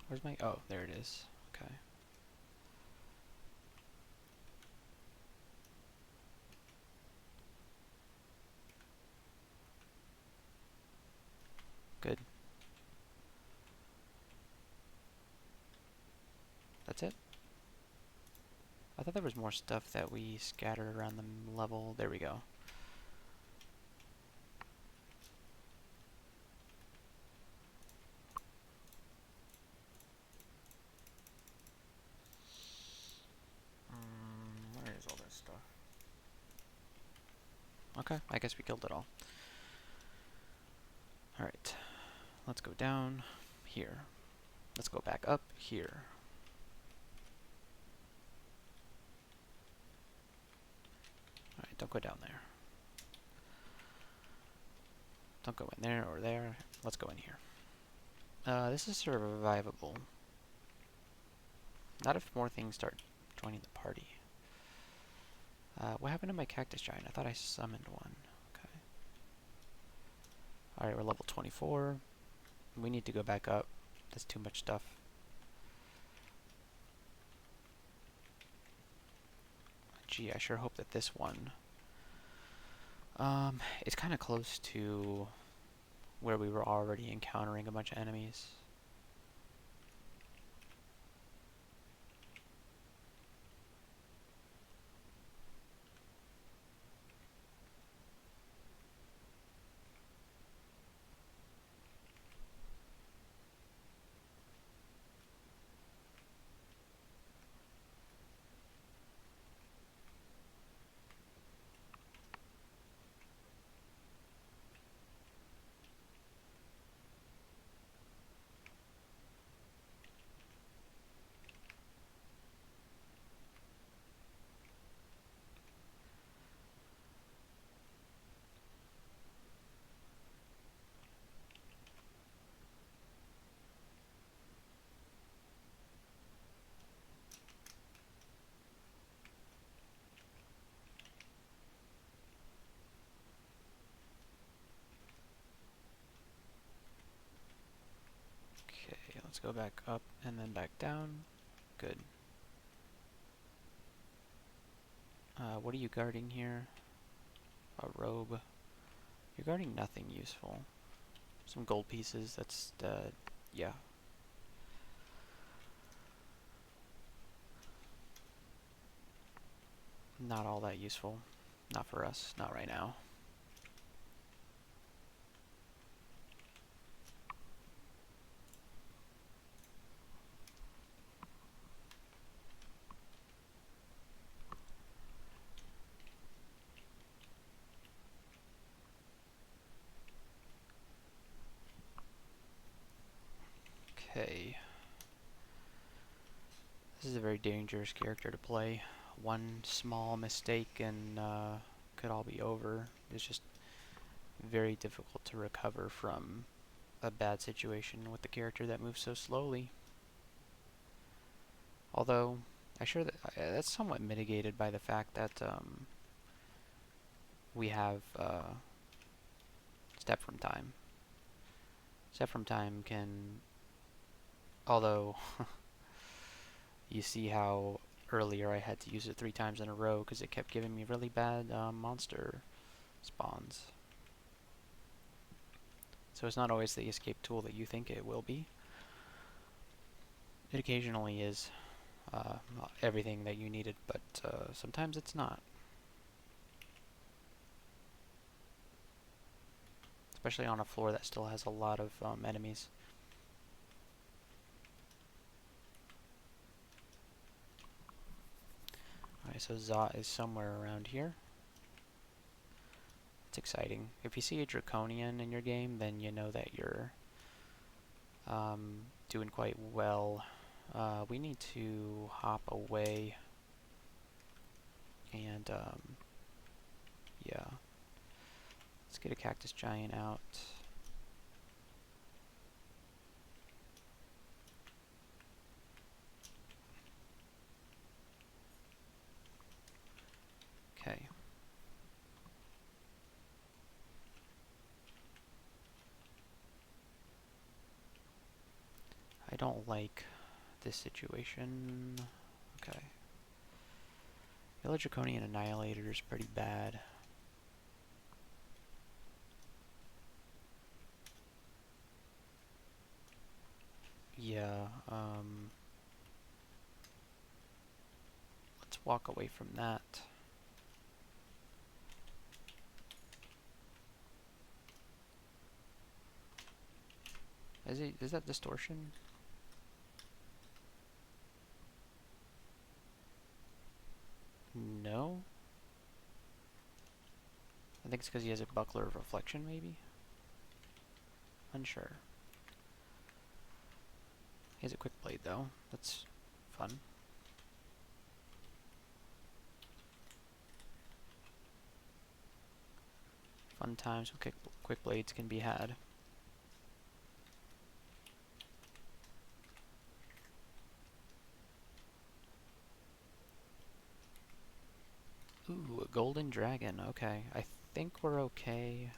Where's my... Oh, there it is. Okay. Good. That's it? I thought there was more stuff that we scattered around the level. There we go. Where is all this stuff? Okay, I guess we killed it all. Alright. Let's go down here. Let's go back up here. Alright, Don't go down there. Don't go in there or there. Let's go in here. This is survivable. Not if more things start joining the party. What happened to my cactus giant? I thought I summoned one. Okay. Alright, we're level 24. We need to go back up. That's too much stuff. Gee, I sure hope that this one... it's kind of close to where we were already encountering a bunch of enemies. Okay, let's go back up and then back down. Good. What are you guarding here? A robe. You're guarding nothing useful. Some gold pieces, that's, yeah. Not all that useful. Not for us, not right now. Okay. This is a very dangerous character to play. One small mistake and could all be over. It's just very difficult to recover from a bad situation with the character that moves so slowly. Although, that's somewhat mitigated by the fact that we have step from time. Step from time can, although you see how earlier I had to use it 3 times in a row because it kept giving me really bad monster spawns. So it's not always the escape tool that you think it will be. It occasionally is everything that you needed, but sometimes it's not. Especially on a floor that still has a lot of enemies. Alright, so Zot is somewhere around here. It's exciting. If you see a Draconian in your game, then you know that you're doing quite well. We need to hop away and yeah. Let's get a cactus giant out. Okay. I don't like this situation. Okay. Yellow Draconian Annihilator is pretty bad. Yeah, let's walk away from that. Is that distortion? No? I think it's because he has a buckler of reflection, maybe? Unsure. He has a quick blade, though. That's fun. Fun times with quick blades can be had. Ooh, a golden dragon. Okay, I think we're okay.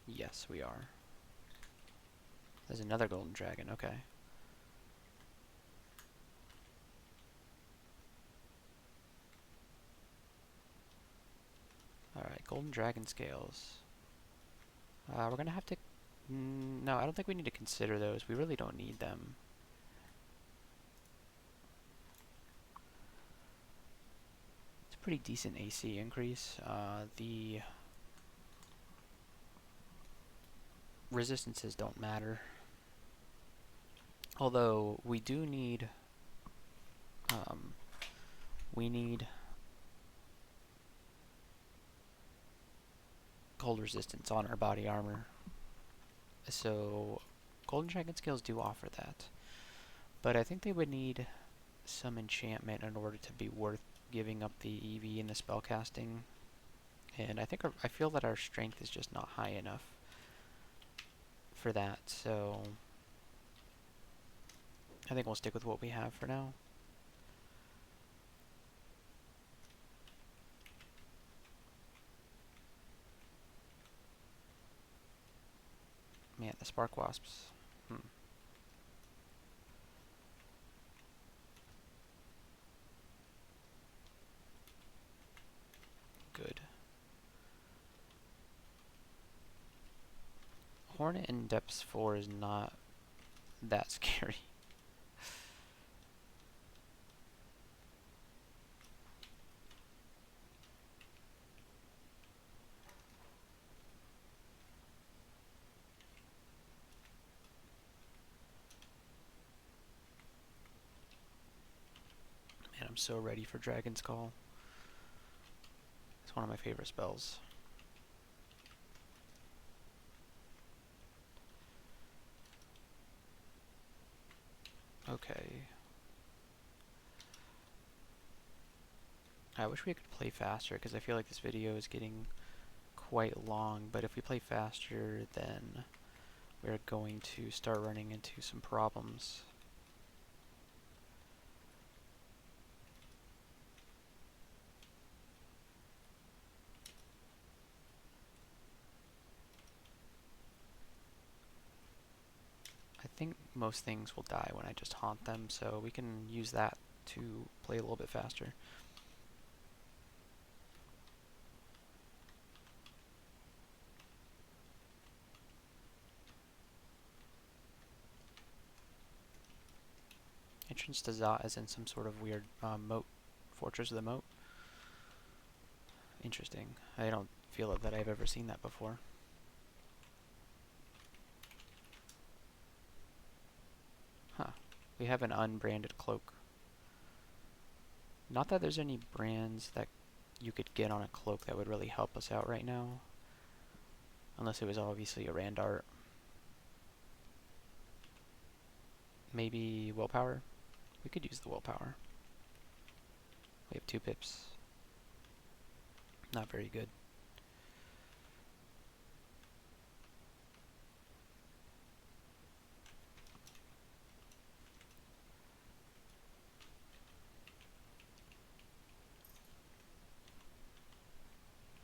Yes, we are. There's another golden dragon. Okay. Alright, golden dragon scales. We're gonna have to... no, I don't think we need to consider those. We really don't need them. It's a pretty decent AC increase. The resistances don't matter. Although, we do need... we need cold resistance on our body armor. So, golden dragon scales do offer that. But I think they would need some enchantment in order to be worth giving up the EV and the spellcasting. And I feel that our strength is just not high enough for that, so I think we'll stick with what we have for now. Man, the spark wasps. Good. Hornet in depths 4 is not that scary. Man, I'm so ready for Dragon's Call. It's one of my favorite spells. Okay. I wish we could play faster, because I feel like this video is getting quite long, but if we play faster, then we're going to start running into some problems. I think most things will die when I just haunt them, so we can use that to play a little bit faster. Entrance to Zot is in some sort of weird moat, Fortress of the Moat. Interesting. I don't feel that I've ever seen that before. Huh. We have an unbranded cloak. Not that there's any brands that you could get on a cloak that would really help us out right now. Unless it was obviously a rand art. Maybe willpower? We could use the willpower. We have 2 pips. Not very good.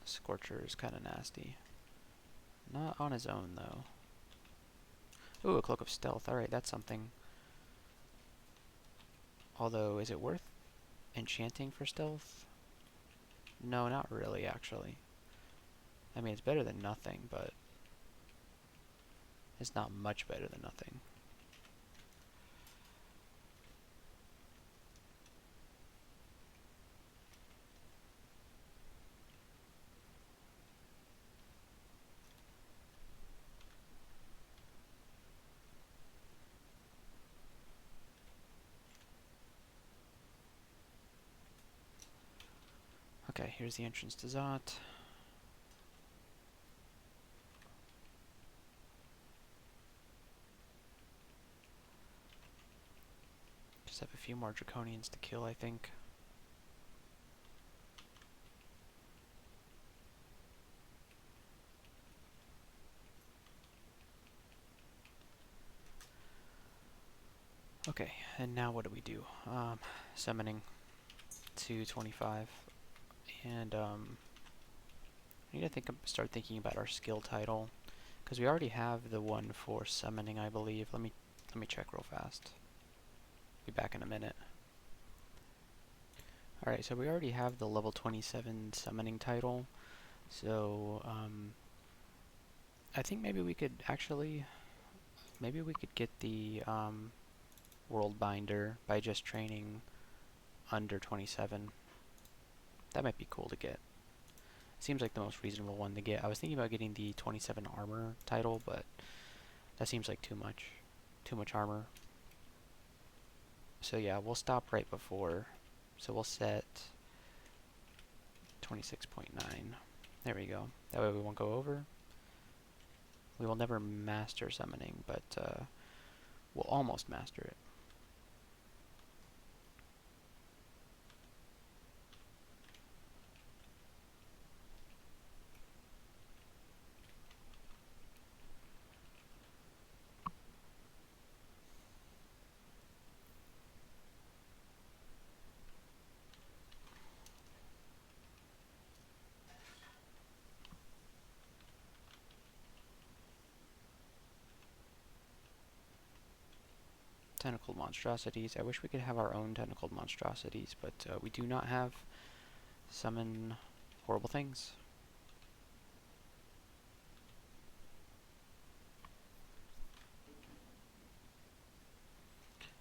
Scorcher is kind of nasty. Not on his own, though. Ooh, a Cloak of Stealth. Alright, that's something. Although, is it worth enchanting for stealth? No, not really, actually. I mean, it's better than nothing, but it's not much better than nothing. Okay, here's the entrance to Zot. Just have a few more Draconians to kill, I think. Okay, and now what do we do? Summoning to 25, and I need to start thinking about our skill title, because we already have the one for summoning, I believe. Let me check real fast. Be back in a minute. Alright, so we already have the level 27 summoning title, so I think maybe we could get the World Binder by just training under 27. That might be cool to get. Seems like the most reasonable one to get. I was thinking about getting the 27 armor title, but that seems like too much. Too much armor. So yeah, we'll stop right before. So we'll set 26.9. There we go. That way we won't go over. We will never master summoning, but we'll almost master it. Tentacled monstrosities. I wish we could have our own tentacled monstrosities, but we do not have summon horrible things.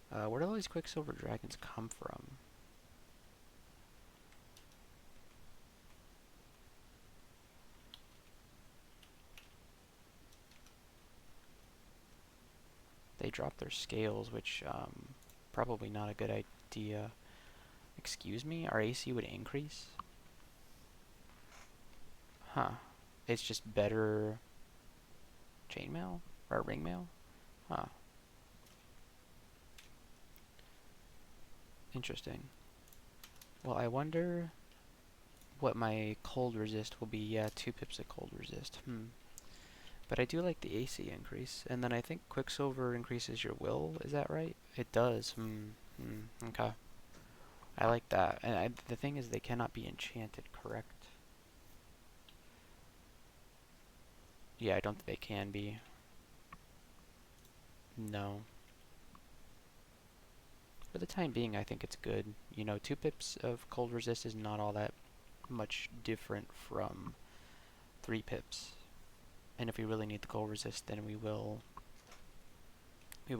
Where do all these Quicksilver dragons come from? They drop their scales, which probably not a good idea. Excuse me? Our AC would increase? Huh. It's just better chainmail? Or ringmail? Huh. Interesting. Well, I wonder what my cold resist will be. Yeah, 2 pips of cold resist. But I do like the AC increase. And then I think Quicksilver increases your will. Is that right? It does. Okay. I like that. And the thing is, they cannot be enchanted, correct? Yeah, I don't think they can be. No. For the time being, I think it's good. You know, 2 pips of cold resist is not all that much different from 3 pips. And if we really need the cold resist, then we will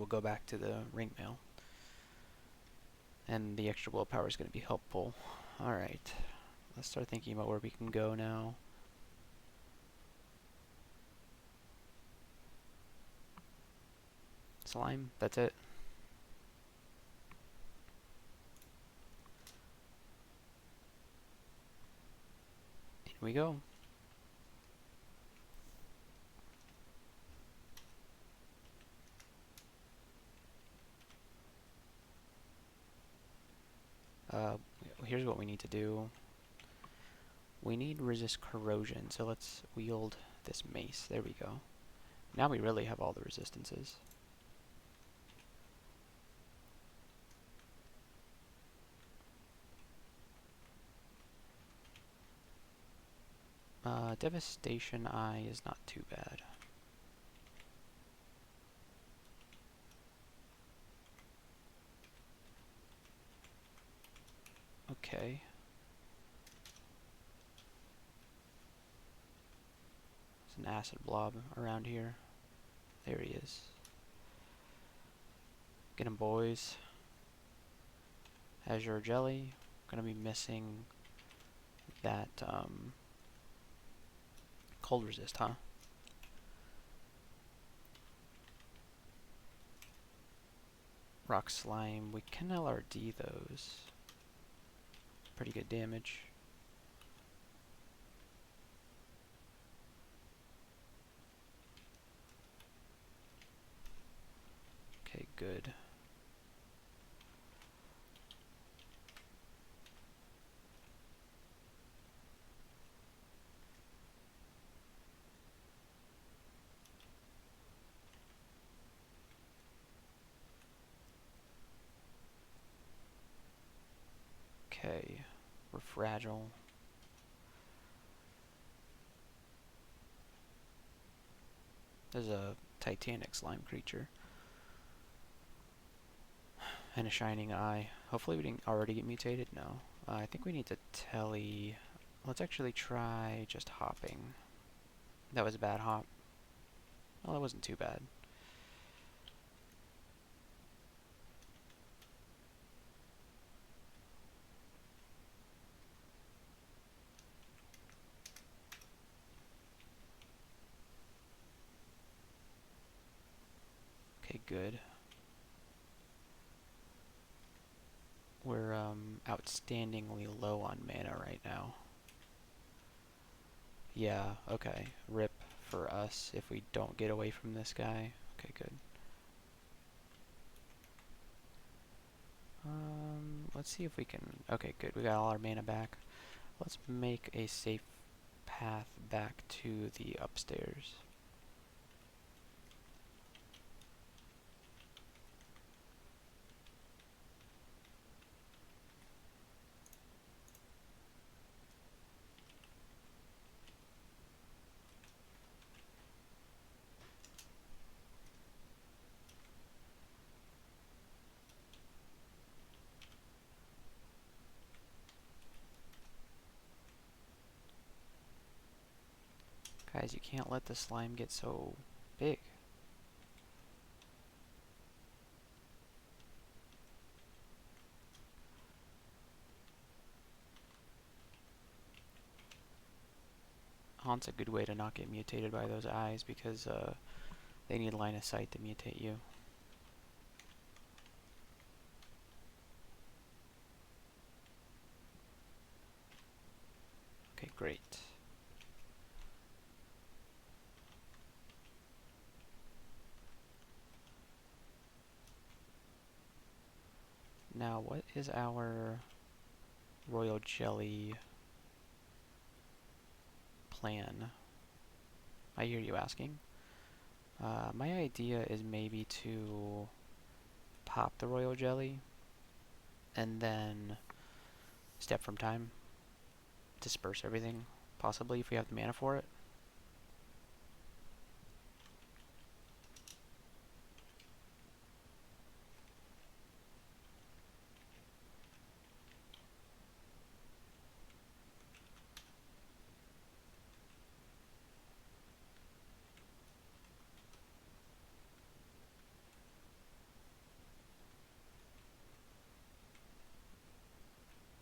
go back to the ring mail. And the extra willpower is going to be helpful. Alright, let's start thinking about where we can go now. Slime, that's it. In we go. Here's what we need to do. We need resist corrosion, so let's wield this mace. There we go. Now we really have all the resistances. Devastation Eye is not too bad. Okay. There's an acid blob around here. There he is. Get him, boys. Azure Jelly. Gonna be missing that cold resist, huh? Rock Slime. We can LRD those. Pretty good damage. Okay, good. fragile. There's a titanic slime creature. And a shining eye. Hopefully we didn't already get mutated. No. I think we need to telly. Let's actually try just hopping. That was a bad hop. Well, that wasn't too bad. Okay, good. We're outstandingly low on mana right now. Yeah, okay. RIP for us if we don't get away from this guy. Okay, good. Let's see if we can... Okay, good. We got all our mana back. Let's make a safe path back to the upstairs. Guys, you can't let the slime get so big. Haunt's a good way to not get mutated by those eyes because they need line of sight to mutate you. Okay, great. Now, what is our royal jelly plan? I hear you asking. My idea is maybe to pop the royal jelly and then step from time, disperse everything, possibly if we have the mana for it.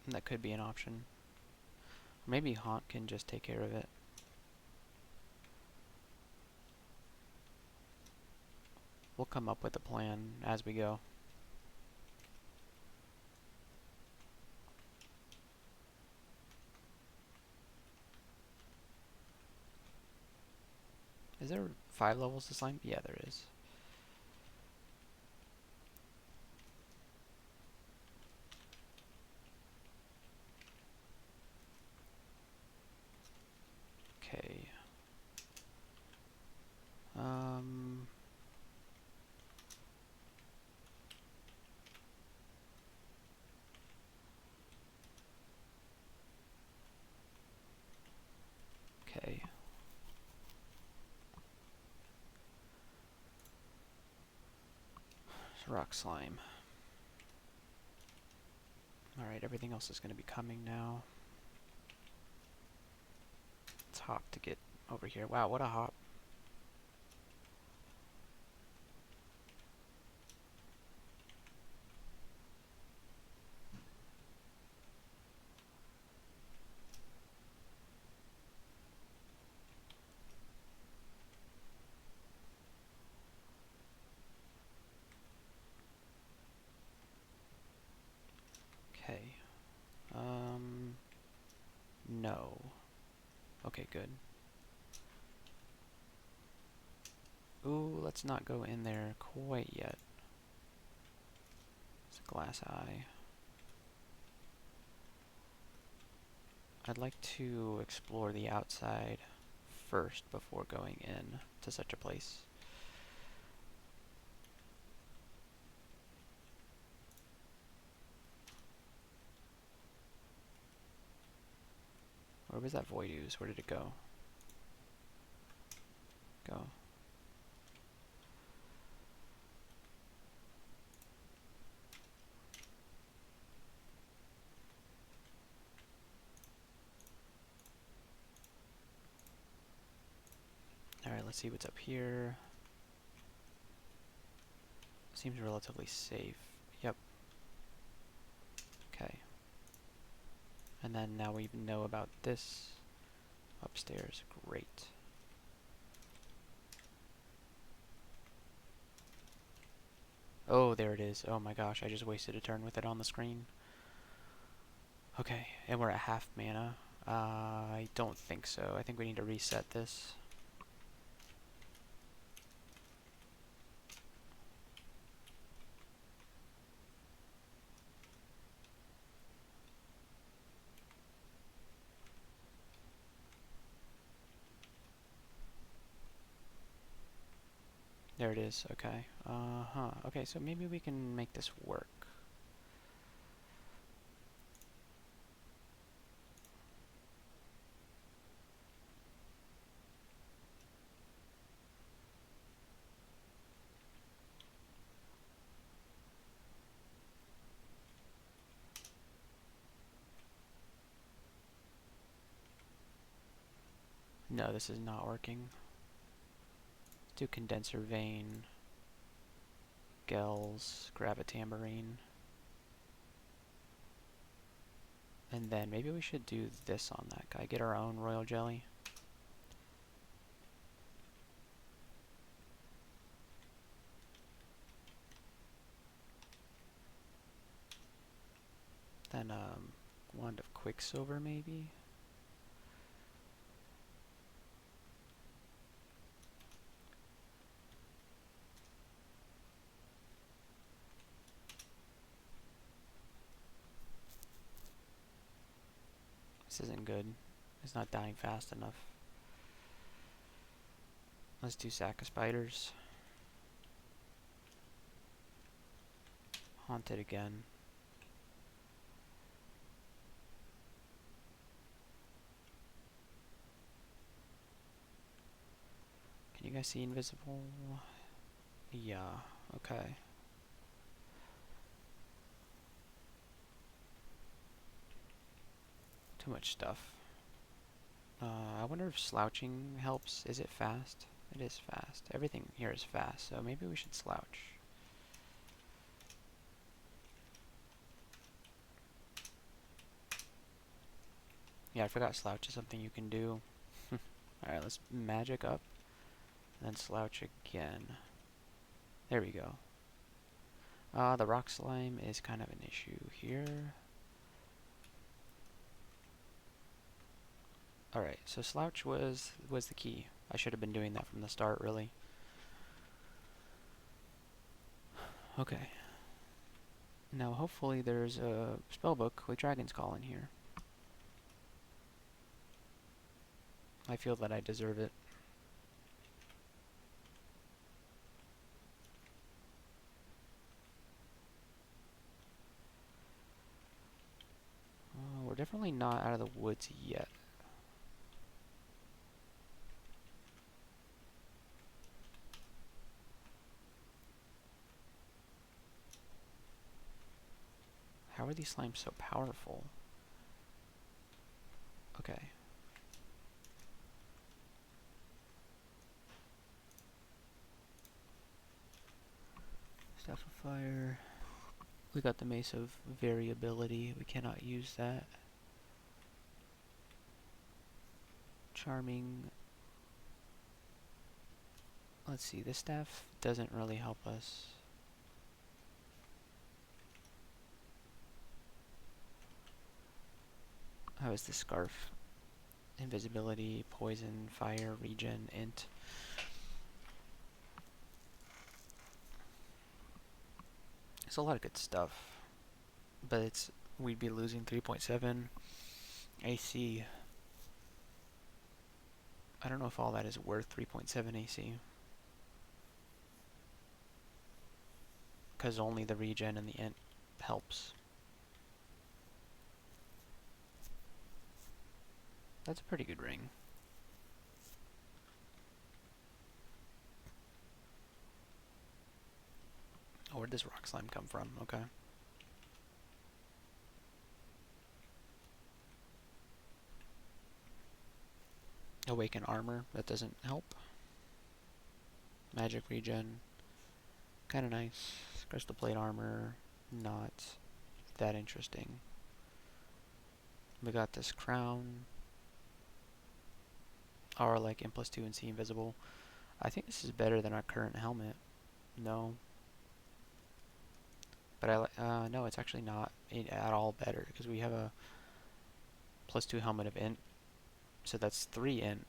That could be an option. Maybe Haunt can just take care of it. We'll come up with a plan as we go. Is there 5 levels to slime? Yeah, there is. Okay. Okay. Rock slime. Alright, everything else is going to be coming now. Let's hop to get over here. Wow, what a hop. Okay. No. Okay, good. Ooh, let's not go in there quite yet. It's a glass eye. I'd like to explore the outside first before going in to such a place. Where was that void ooze? Where did it go? Go. Alright, let's see what's up here. Seems relatively safe. Yep. Okay. And then now we know about this upstairs. Great. Oh, there it is. Oh my gosh, I just wasted a turn with it on the screen. Okay, and we're at half mana. I don't think so. I think we need to reset this. There it is. Okay. Okay, so maybe we can make this work. No, this is not working. Let's do condenser vein, gels, gravitambrine. And then maybe we should do this on that guy. Get our own royal jelly. Then wand of quicksilver maybe. This isn't good. It's not dying fast enough. Let's do sack of spiders. Haunted again. Can you guys see invisible? Yeah, okay. Too much stuff. I wonder if slouching helps. Is it fast? It is fast. Everything here is fast, so maybe we should slouch. Yeah, I forgot slouch is something you can do. Alright, let's magic up, and then slouch again. There we go. The rock slime is kind of an issue here. Alright, so slouch was the key. I should have been doing that from the start, really. Okay. Now, hopefully there's a spellbook with Dragon's Call in here. I feel that I deserve it. We're definitely not out of the woods yet. How are these slimes so powerful? Okay. Staff of Fire. We got the Mace of Variability. We cannot use that. Charming. Let's see, this staff doesn't really help us. How is the Scarf? Invisibility, Poison, Fire, Regen, Int. It's a lot of good stuff. But we'd be losing 3.7 AC. I don't know if all that is worth 3.7 AC. Because only the regen and the int helps. That's a pretty good ring. Oh, where'd this rock slime come from? Okay. Awaken armor. That doesn't help. Magic regen. Kind of nice. Crystal plate armor. Not that interesting. We got this crown. Or like M plus 2 and C invisible. I think this is better than our current helmet. No. But I like, no, it's actually not at all better because we have a plus 2 helmet of int. So that's 3 int.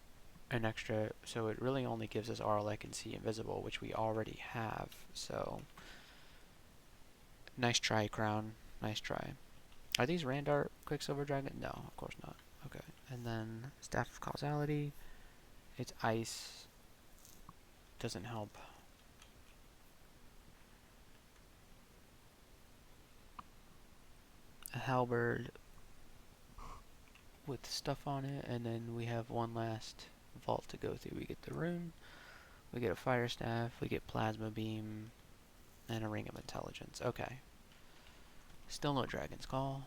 An extra, so it really only gives us RLX and C invisible, which we already have. So nice try, crown. Nice try. Are these Randart Quicksilver Dragon? No, of course not. Okay. And then Staff of Causality. It's ice. Doesn't help. A halberd with stuff on it, and then we have one last vault to go through. We get the rune, we get a fire staff, we get plasma beam, and a ring of intelligence. Okay. Still no dragon's call.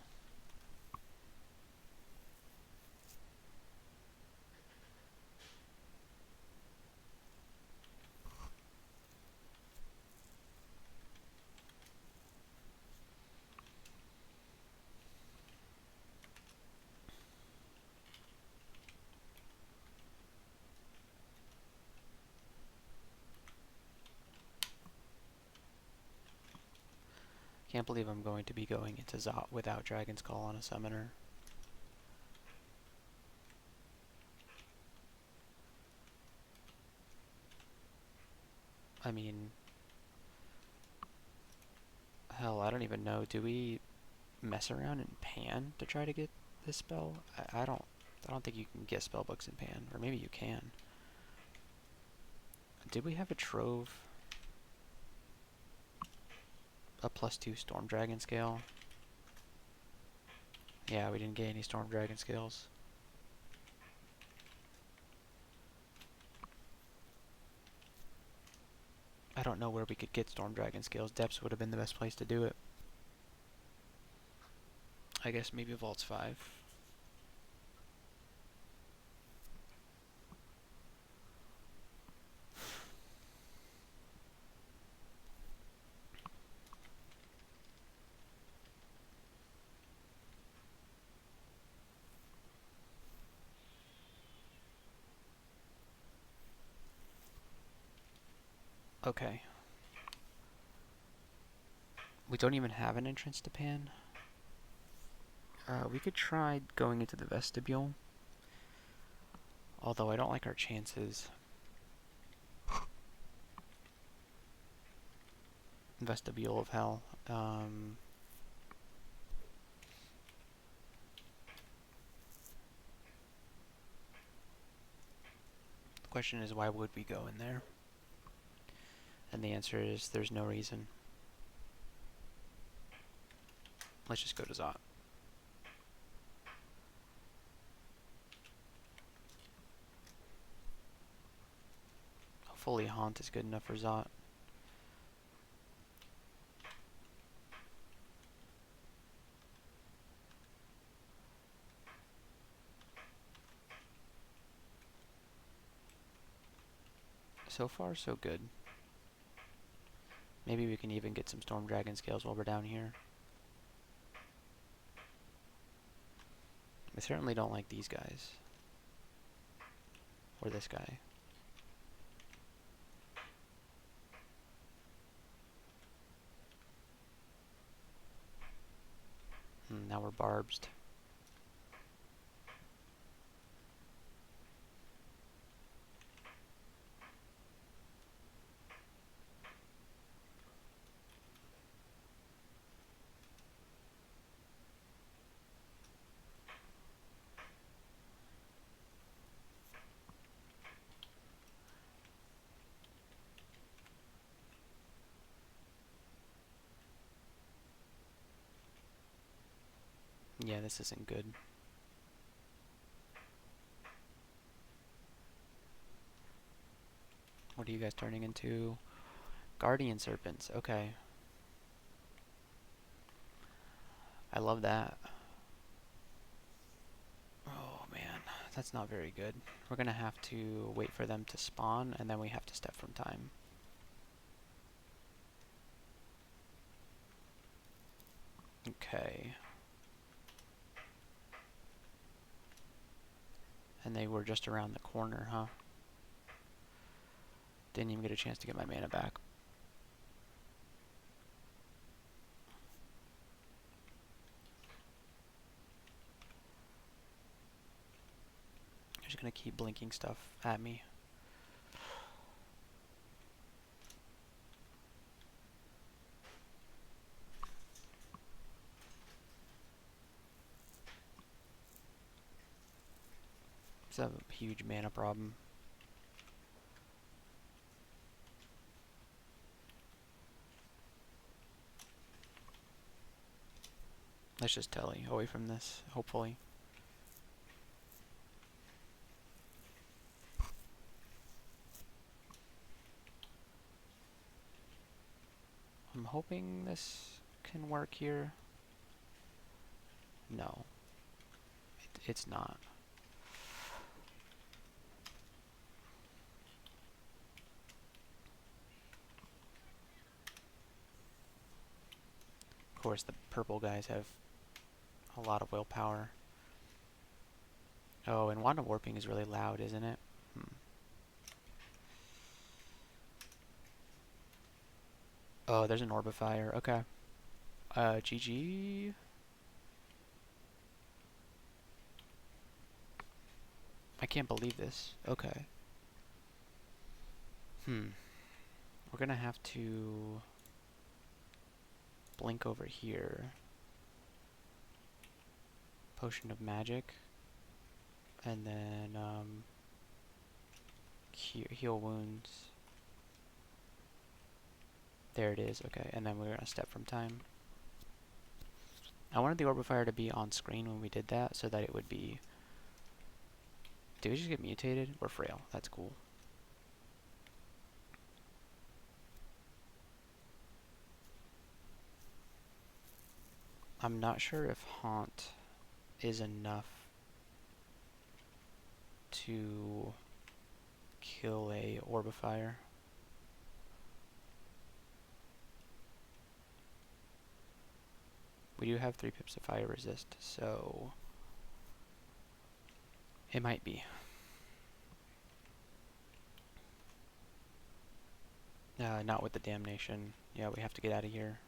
Can't believe I'm going to be going into Zot without dragon's call on a summoner. I mean, hell, I don't even know. Do we mess around in Pan to try to get this spell? I don't think you can get spell books in Pan, or maybe you can. Did we have a trove? A +2 Storm Dragon scale? Yeah, we didn't get any Storm Dragon scales. I don't know where we could get Storm Dragon scales. Depths would have been the best place to do it. I guess maybe Vaults 5. Okay. We don't even have an entrance to Pan. We could try going into the vestibule. Although I don't like our chances. Vestibule of Hell. The question is, why would we go in there? And the answer is, there's no reason. Let's just go to Zot. Hopefully Haunt is good enough for Zot. So far, so good. Maybe we can even get some Storm Dragon scales while we're down here. I certainly don't like these guys. Or this guy. Now we're barbed. Yeah, this isn't good. What are you guys turning into? Guardian serpents. Okay. I love that. Oh man, that's not very good. We're gonna have to wait for them to spawn, and then we have to step from time. Okay. And they were just around the corner, huh? Didn't even get a chance to get my mana back. They're just gonna keep blinking stuff at me. It's a huge mana problem. Let's just telly away from this, hopefully. I'm hoping this can work here. No, it's not. Of course, the purple guys have a lot of willpower. Oh, and Wanda Warping is really loud, isn't it? Oh, there's an Orbifier. Okay. GG. I can't believe this. Okay. We're gonna have to blink over here. Potion of Magic. And then, heal wounds. There it is. Okay, and then we're gonna step from time. I wanted the Orbifier to be on screen when we did that, so that it would be... Did we just get mutated? We're frail. That's cool. I'm not sure if Haunt is enough to kill a Orbifier. We do have 3 pips of fire resist, so it might be. Not with the damnation. Yeah, we have to get out of here.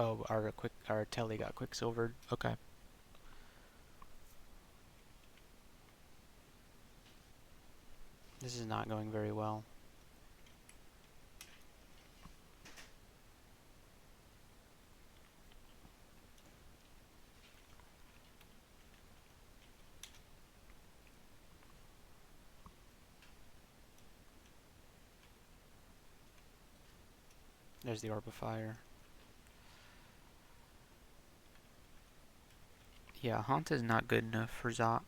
Oh, our telly got quicksilvered. Okay. This is not going very well. There's the Orbifier. Yeah, Haunt is not good enough for Zot.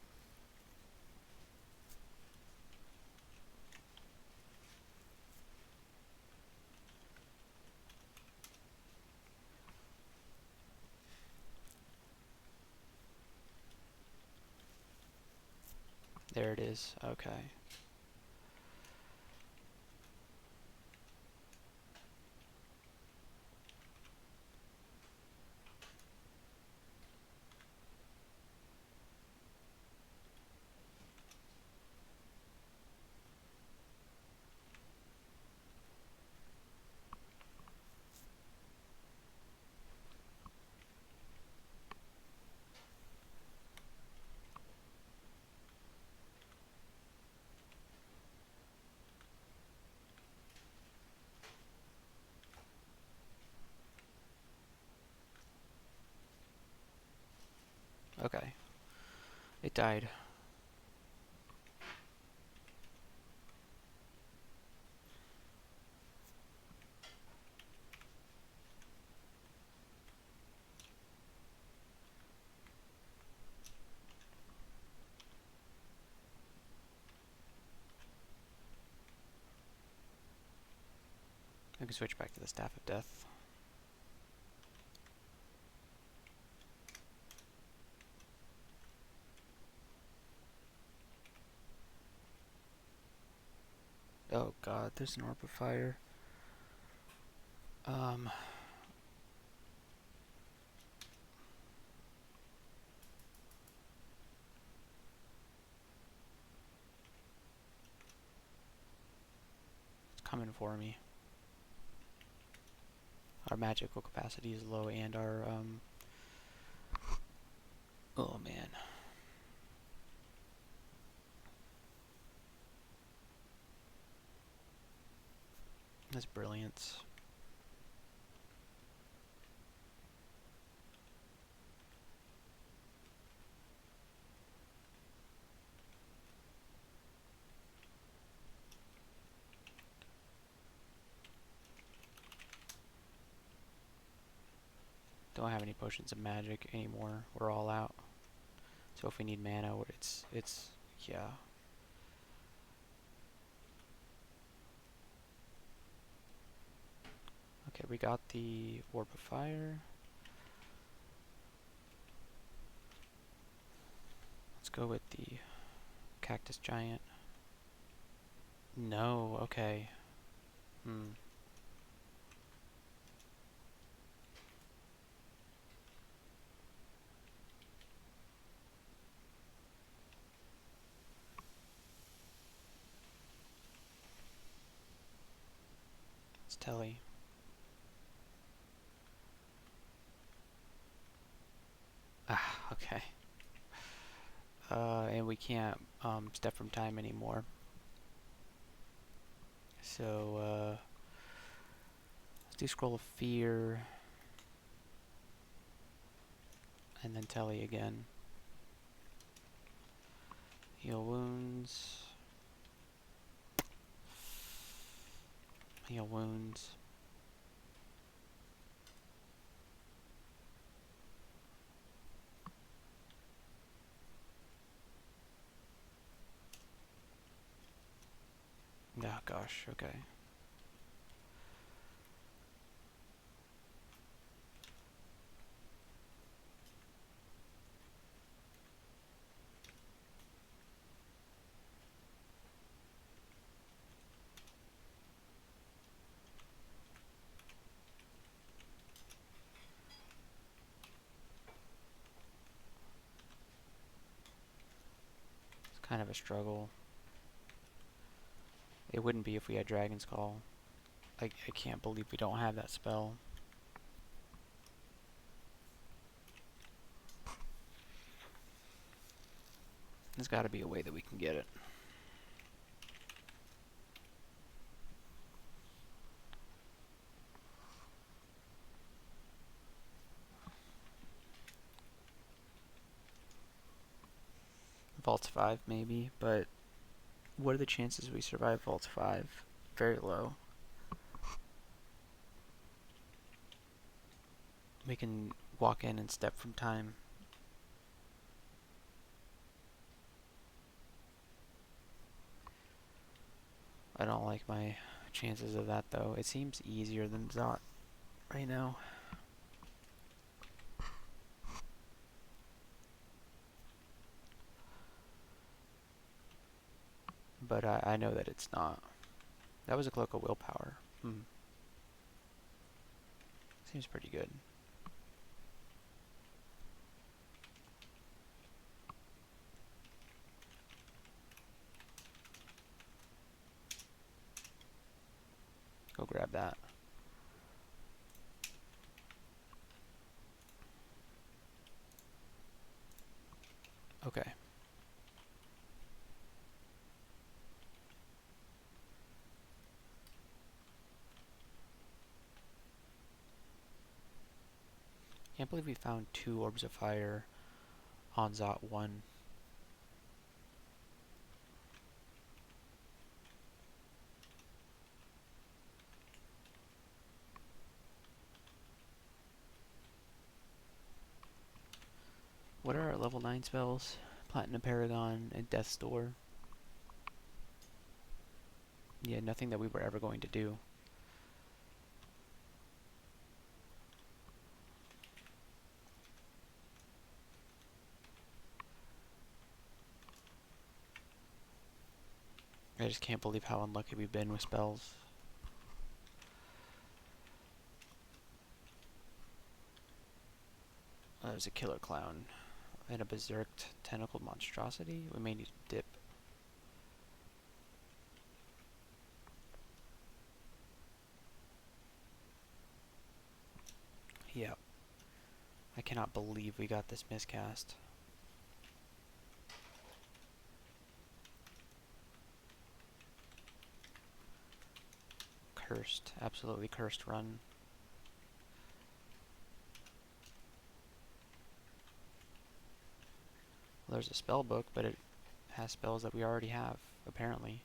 There it is. Okay. Okay. It died. can switch back to the Staff of Death. Oh god, there's an Orb of Fire. It's coming for me. Our magical capacity is low and our, oh man. That's brilliance. Don't have any potions of magic anymore. We're all out. So if we need mana, yeah. Okay, we got the Orb of Fire. Let's go with the Cactus Giant. No, okay. It's Telly. Ah, okay. And we can't step from time anymore. So, let's do Scroll of Fear. And then Telly again. Heal wounds. Heal wounds. Oh gosh, okay. It's kind of a struggle. It wouldn't be if we had Dragon's Call. I can't believe we don't have that spell. There's got to be a way that we can get it. Vault's 5 maybe, but what are the chances we survive Vault's 5? Very low. We can walk in and step from time. I don't like my chances of that though. It seems easier than Zot right now. But I know that it's not. That was a Cloak of Willpower. Seems pretty good. Go grab that. Okay. Can't believe we found 2 Orbs of Fire on Zot 1. What are our level 9 spells? Platinum Paragon and Death's Door. Yeah, nothing that we were ever going to do. I just can't believe how unlucky we've been with spells. There's a killer clown and a berserked tentacled monstrosity. We may need to dip. Yep. I cannot believe we got this miscast. Cursed. Absolutely cursed run. Well, there's a spell book, but it has spells that we already have, apparently.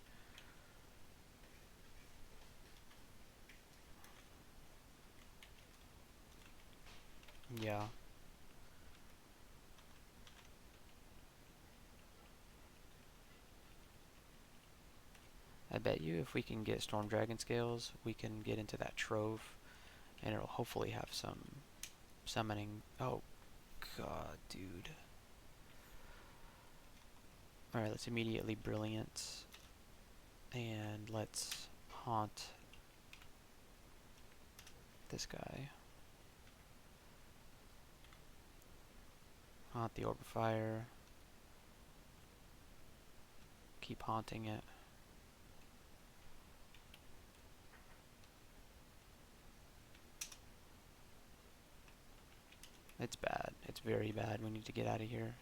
Yeah. I bet you if we can get Storm Dragon Scales, we can get into that trove, and it'll hopefully have some summoning. Oh, God, dude. Alright, let's immediately Brilliant, and let's Haunt this guy. Haunt the Orb of Fire. Keep haunting it. It's bad. It's very bad. We need to get out of here.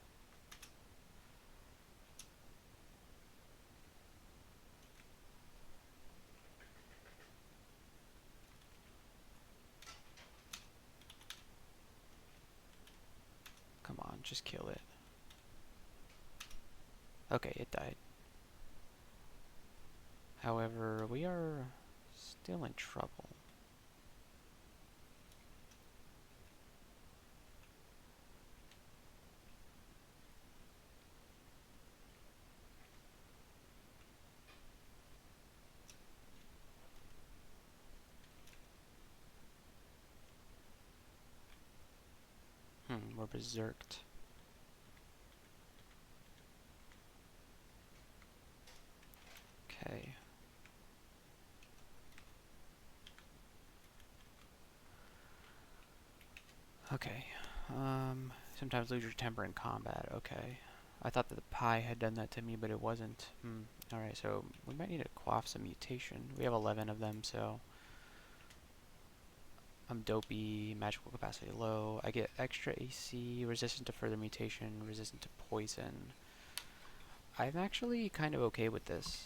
Come on, just kill it. Okay, it died. However, we are still in trouble. We're berserked. Okay. Okay. Sometimes lose your temper in combat. Okay. I thought that the pie had done that to me, but it wasn't. Alright, so we might need to quaff some mutation. We have 11 of them, so I'm dopey, magical capacity low. I get extra AC, resistant to further mutation, resistant to poison. I'm actually kind of okay with this.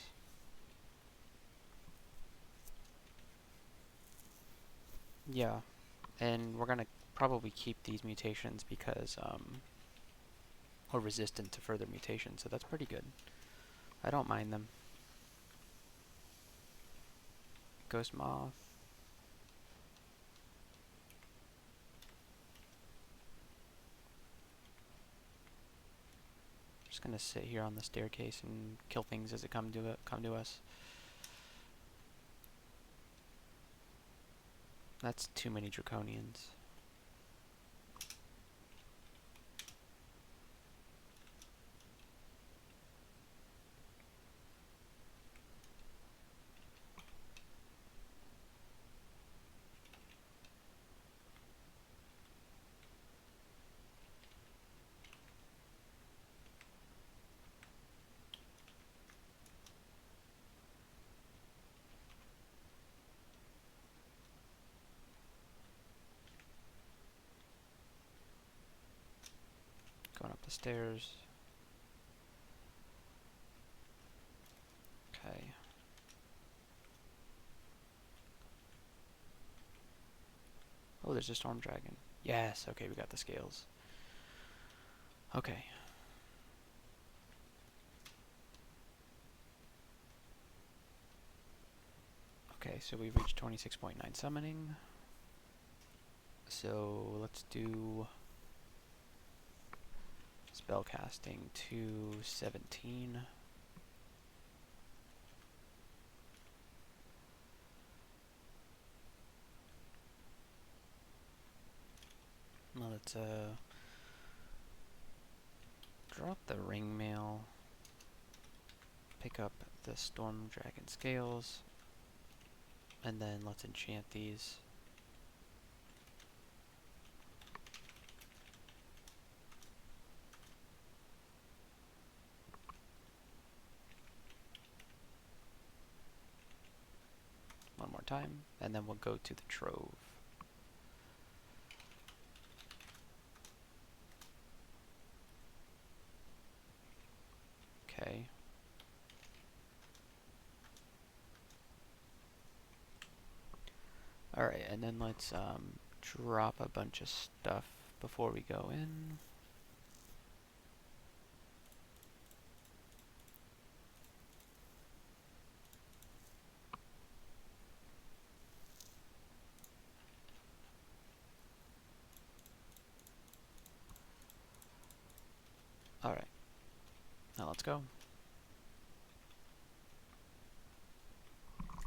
Yeah, and we're gonna probably keep these mutations because we're resistant to further mutation, so that's pretty good. I don't mind them. Ghost Moth. Just gonna sit here on the staircase and kill things as it come to us. That's too many draconians. Going up the stairs. Okay. Oh, there's a storm dragon. Yes, okay, we got the scales. Okay. Okay, so we've reached 26.9 summoning. So let's do spellcasting to 17. Let's drop the ring mail. Pick up the Storm Dragon Scales. And then let's enchant these. One more time, and then we'll go to the Trove. Okay. Alright, and then let's drop a bunch of stuff before we go in. Alright, now let's go.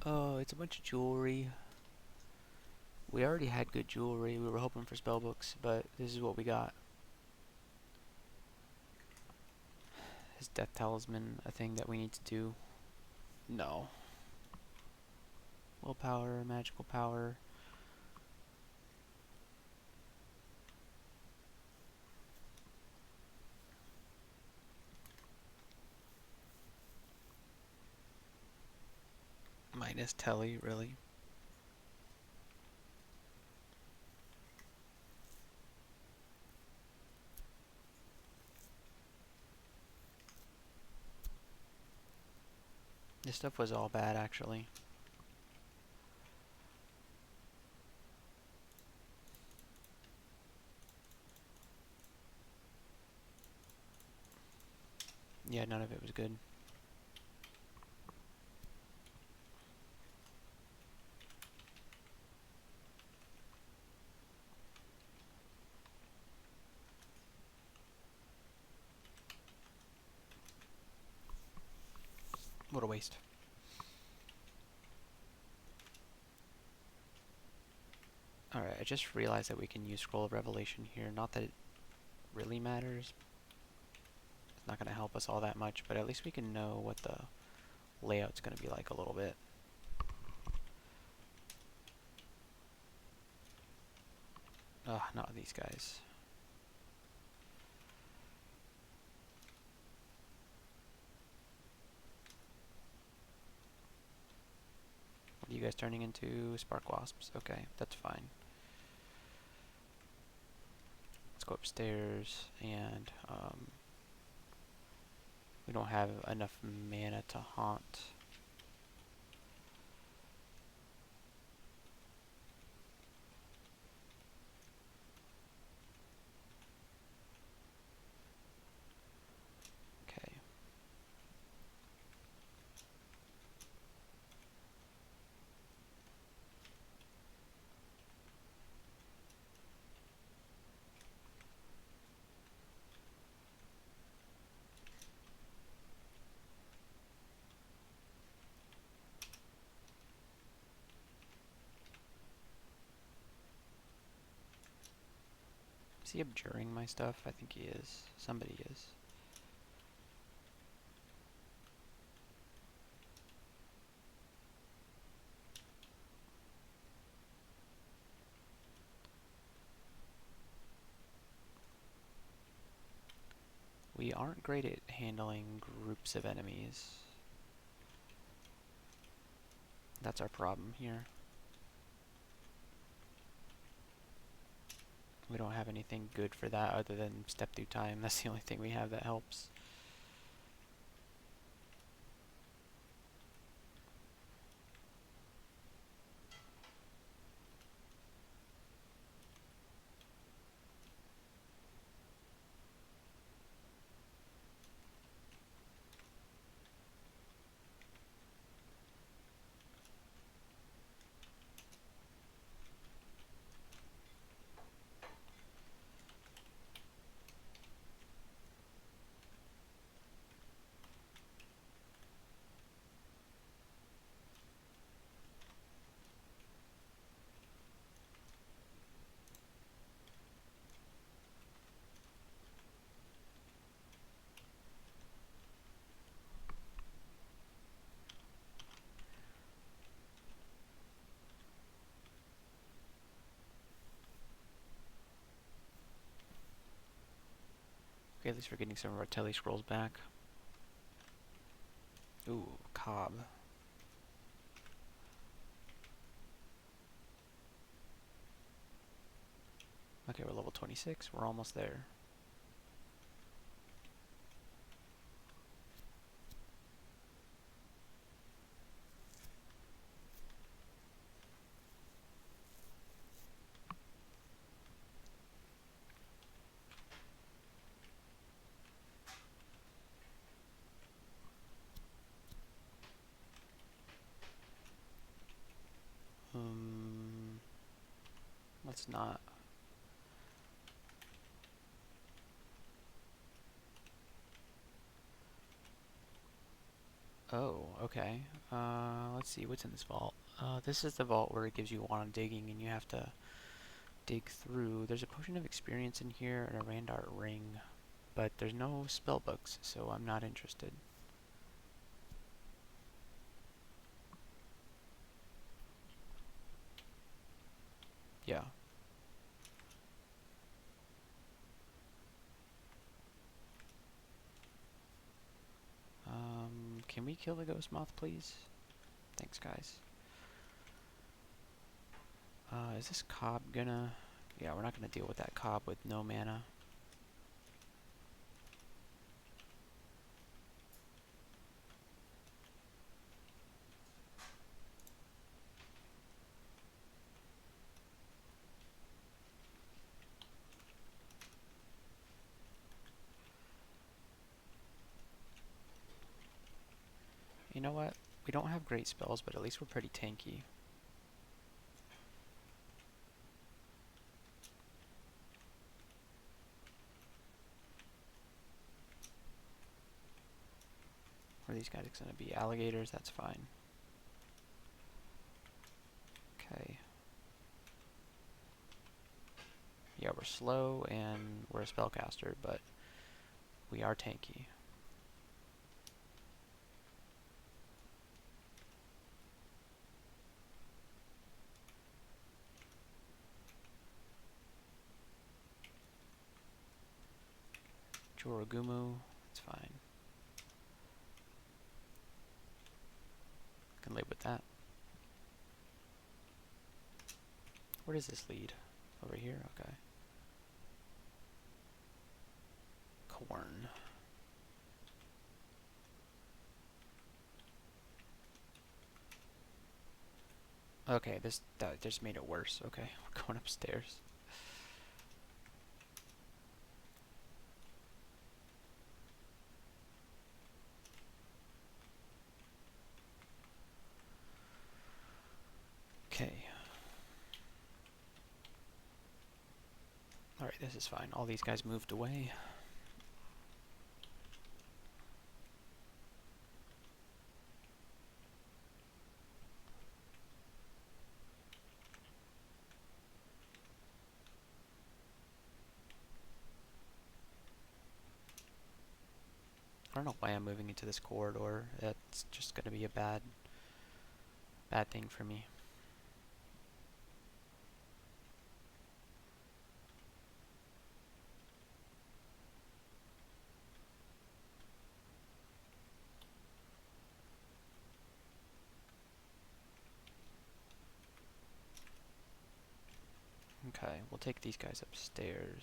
Oh, it's a bunch of jewelry. We already had good jewelry. We were hoping for spellbooks, but this is what we got. Is Death Talisman a thing that we need to do? No. Willpower, magical power. Minus Telly, really? This stuff was all bad, actually. Yeah, none of it was good. What a waste. Alright, I just realized that we can use Scroll of Revelation here. Not that it really matters. It's not going to help us all that much, but at least we can know what the layout's going to be like a little bit. Ugh, not these guys. What are you guys turning into? Spark Wasps. Okay, that's fine. Let's go upstairs, and we don't have enough mana to haunt. Okay. Is he abjuring my stuff? I think he is. Somebody is. We aren't great at handling groups of enemies. That's our problem here. We don't have anything good for that other than step through time. That's the only thing we have that helps. least we're getting some of our telly scrolls back. Ooh, Cobb. Okay, we're level 26. We're almost there. Let's not. Oh, okay. Let's see what's in this vault. This is the vault where it gives you one on digging, and you have to dig through. There's a potion of experience in here and a Randart ring, but there's no spell books, so I'm not interested. Yeah. Can we kill the ghost moth, please? Thanks, guys. Is this Cobb gonna... Yeah, we're not gonna deal with that Cobb with no mana. You know what? We don't have great spells, but at least we're pretty tanky. Are these guys gonna be alligators? That's fine. Okay. Yeah, we're slow and we're a spellcaster, but we are tanky. Jorogumu, it's fine. Can live with that. Where does this lead? Over here? Okay. Corn. Okay, that just made it worse. Okay, we're going upstairs. Okay. Alright, this is fine. All these guys moved away. I don't know why I'm moving into this corridor. It's just gonna be a bad thing for me. Okay, we'll take these guys upstairs.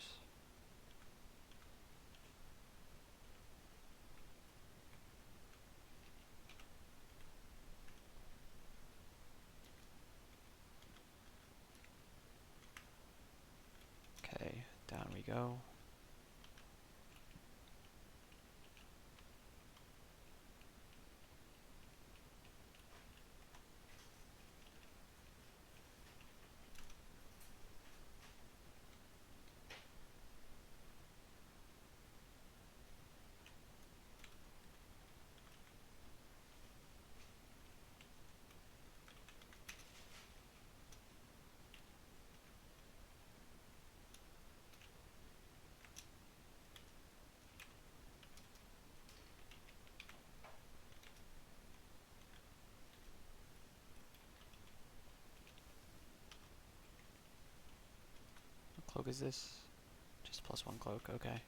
Okay, down we go. What cloak is this? Just +1 cloak, okay.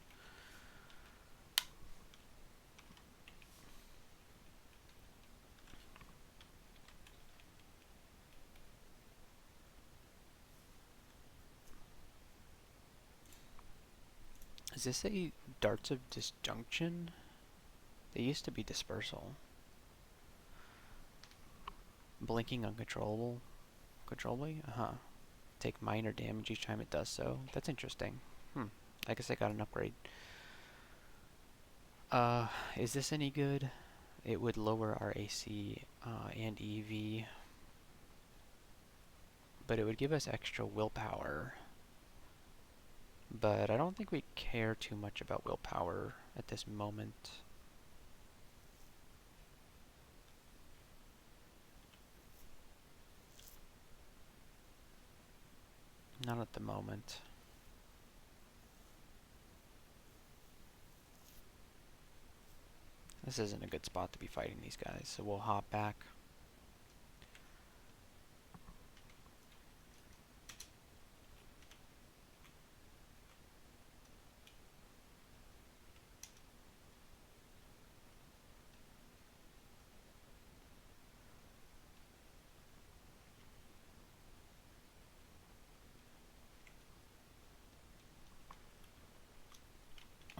Is this a darts of disjunction? They used to be dispersal. Blinking uncontrollable. Controllably? Uh-huh. Take minor damage each time it does so. That's interesting. I guess I got an upgrade. Is this any good? It would lower our AC and EV, but it would give us extra willpower. But I don't think we care too much about willpower at this moment. Not at the moment. This isn't a good spot to be fighting these guys, so we'll hop back.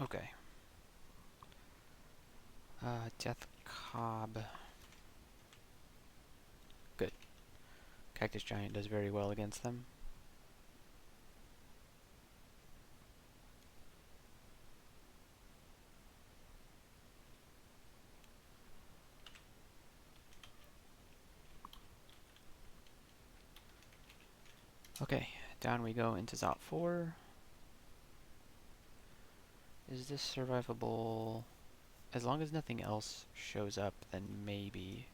Okay. Death Cob. Good. Cactus Giant does very well against them. Okay, down we go into Zot 4. Is this survivable? As long as nothing else shows up, then maybe.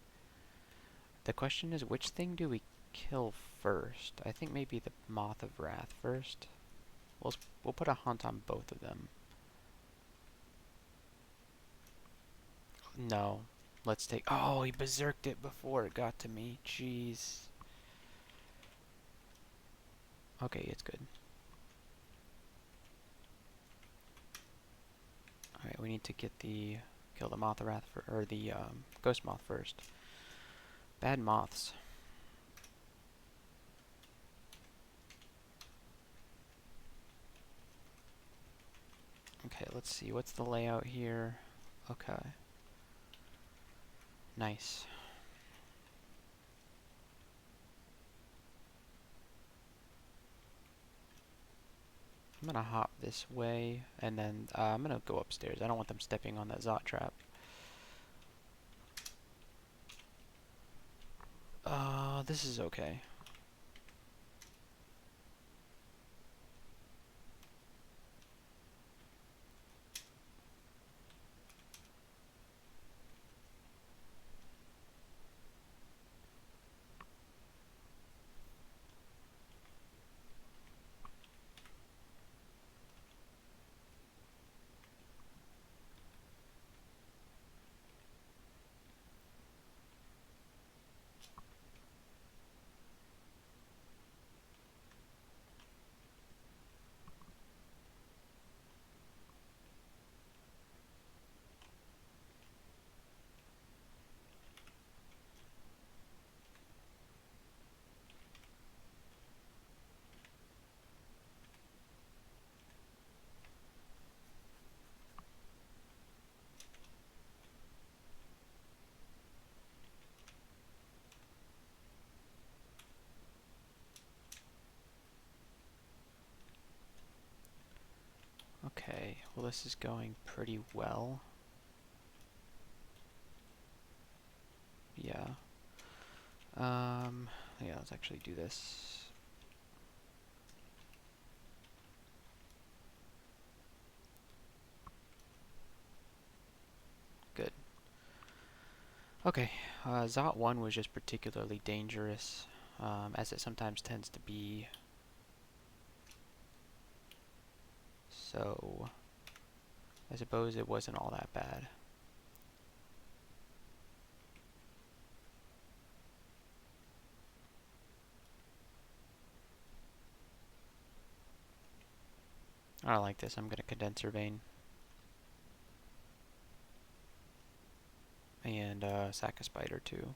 The question is, which thing do we kill first? I think maybe the Moth of Wrath first. We'll put a hunt on both of them. No. Let's take... Oh, he berserked it before it got to me. Jeez. Okay, it's good. Alright, we need to get the... Kill the Moth of Wrath, or the Ghost Moth first. Bad moths. Okay, let's see. What's the layout here? Okay. Nice. I'm gonna hop this way, and then I'm gonna go upstairs. I don't want them stepping on that Zot trap. This is okay. Okay, well this is going pretty well. Yeah. Yeah, let's actually do this. Good. Okay, Zot 1 was just particularly dangerous, as it sometimes tends to be. So, I suppose it wasn't all that bad. I don't like this. I'm gonna condenser vein. And sack a spider too.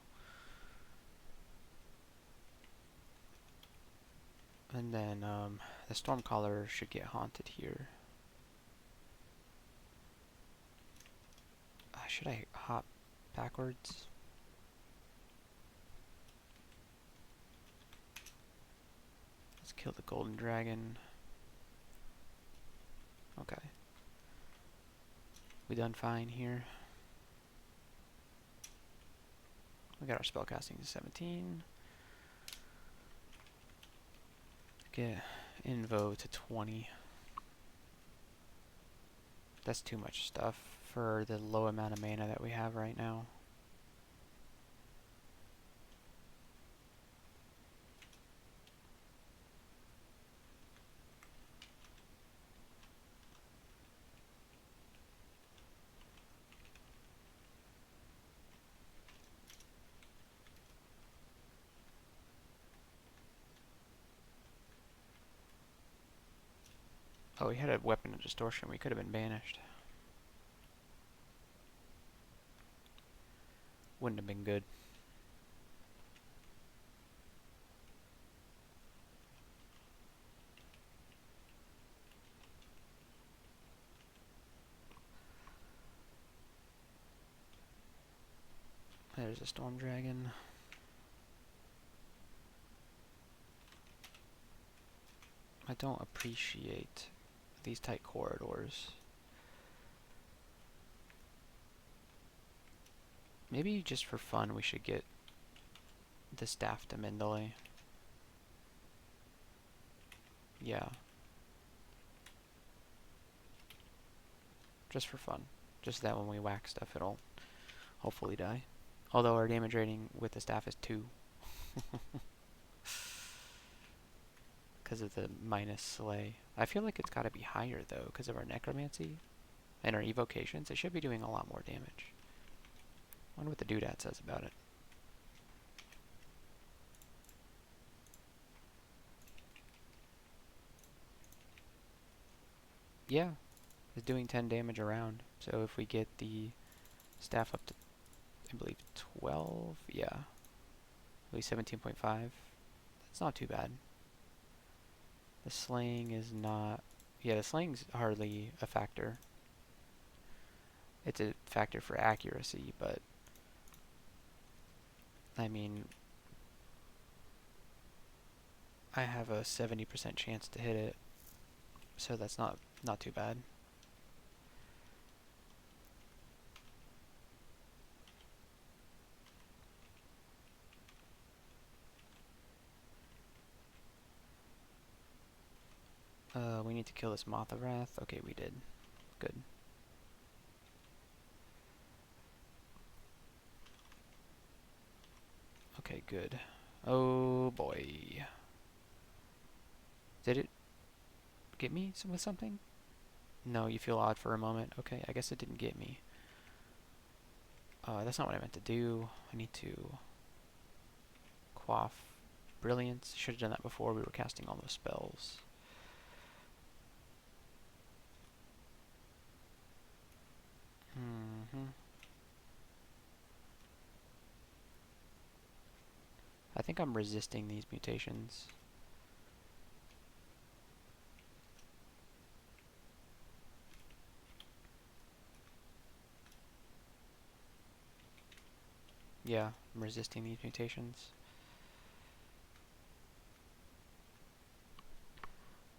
And then the Stormcaller should get haunted here. Should I hop backwards? Let's kill the golden dragon. Okay. We done fine here. We got our spellcasting to 17. Get Invo to 20. That's too much stuff for the low amount of mana that we have right now. Oh, we had a weapon of distortion. We could have been banished. Wouldn't have been good. There's a storm dragon. I don't appreciate these tight corridors. Maybe just for fun we should get the staff to Mendeley. Yeah. Just for fun. Just that when we whack stuff it'll hopefully die. Although our damage rating with the staff is 2. Because of the minus slay. I feel like it's got to be higher though because of our necromancy and our evocations. It should be doing a lot more damage. Wonder what the doodad says about it. Yeah, it's doing 10 damage around. So if we get the staff up to, I believe, 12, yeah, at least 17.5. That's not too bad. The slaying is not, yeah, the slaying's hardly a factor. It's a factor for accuracy, but I mean, I have a 70% chance to hit it, so that's not too bad. We need to kill this Moth of Wrath. Okay, we did. Good. Okay, good. Oh boy. Did it get me with something? No, you feel odd for a moment. Okay, I guess it didn't get me. That's not what I meant to do. I need to quaff Brilliance. Should have done that before we were casting all those spells. I think I'm resisting these mutations. Yeah, I'm resisting these mutations.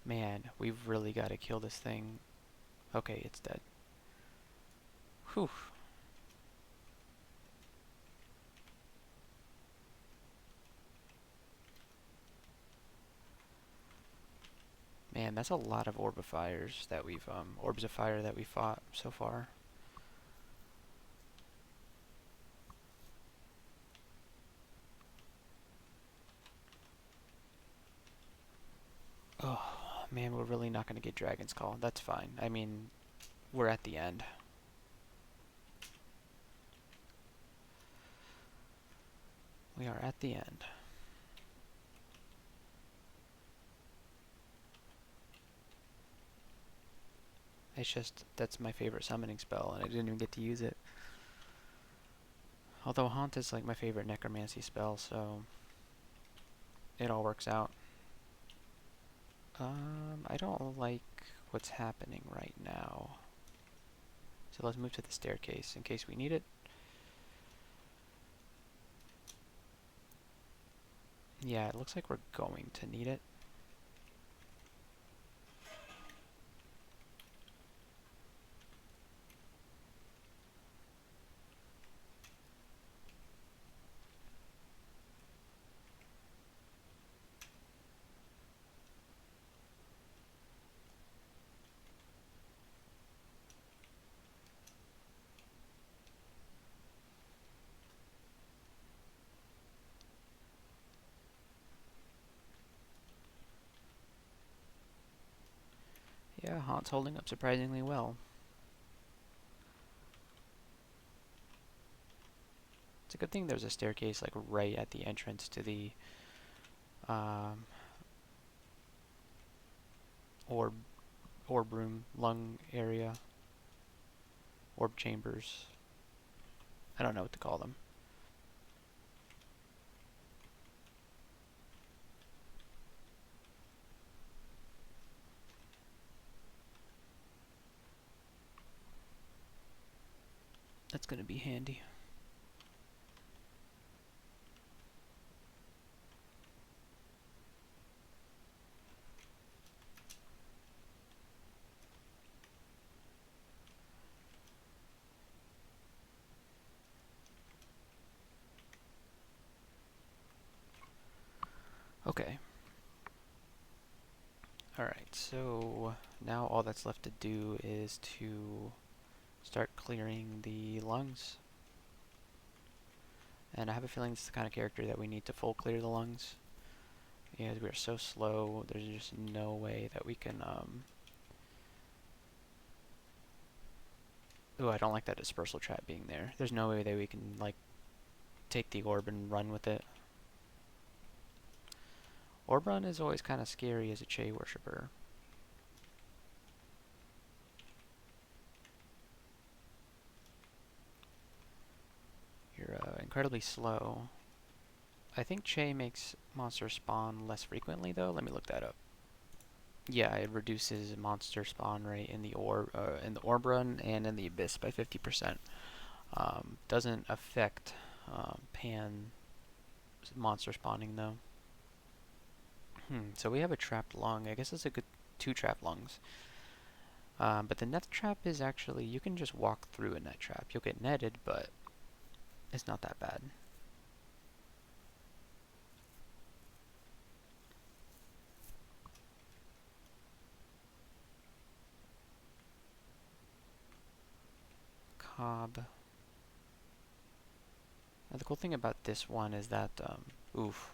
Man, we've really got to kill this thing. Okay, it's dead. Whew. Man, that's a lot of orbifiers that we've, orbs of fire that we fought so far. Oh, man, we're really not going to get Dragon's Call. That's fine. I mean, we're at the end. We are at the end. It's just, that's my favorite summoning spell, and I didn't even get to use it. Although Haunt is like my favorite necromancy spell, so it all works out. I don't like what's happening right now. So let's move to the staircase in case we need it. Yeah, it looks like we're going to need it. Yeah, Haunt's holding up surprisingly well. It's a good thing there's a staircase like right at the entrance to the um, orb orb room lung area, orb chambers. I don't know what to call them. That's gonna be handy. Okay. Alright, so now all that's left to do is to start clearing the lungs. And I have a feeling it's the kind of character that we need to full clear the lungs. Because we are so slow, there's just no way that we can, Ooh, I don't like that dispersal trap being there. There's no way that we can, like, take the orb and run with it. Orb run is always kind of scary as a Chei worshipper. You're incredibly slow. I think Chei makes monsters spawn less frequently, though. Let me look that up. Yeah, it reduces monster spawn rate in the orb run and in the abyss by 50%. Doesn't affect pan monster spawning though. So we have a trapped lung. I guess it's a good 2 trapped lungs. But the net trap is actually, you can just walk through a net trap. You'll get netted, but it's not that bad. Cobb. Now the cool thing about this one is that, oof,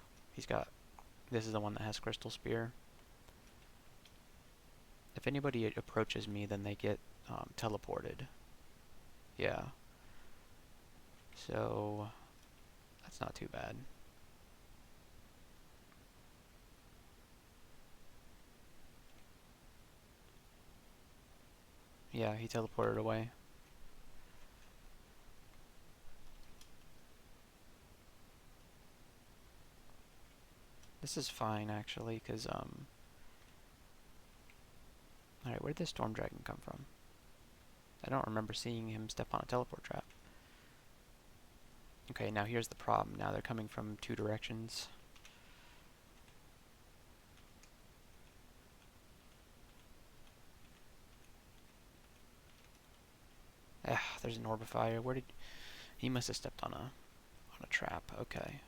this is the one that has Crystal Spear. If anybody approaches me, then they get teleported. Yeah. So, that's not too bad. Yeah, he teleported away. This is fine, actually, because, alright, where'd this Storm Dragon come from? I don't remember seeing him step on a teleport trap. Okay, now here's the problem. Now they're coming from 2 directions. Ah, there's an Orbifier. He must have stepped on a trap. Okay.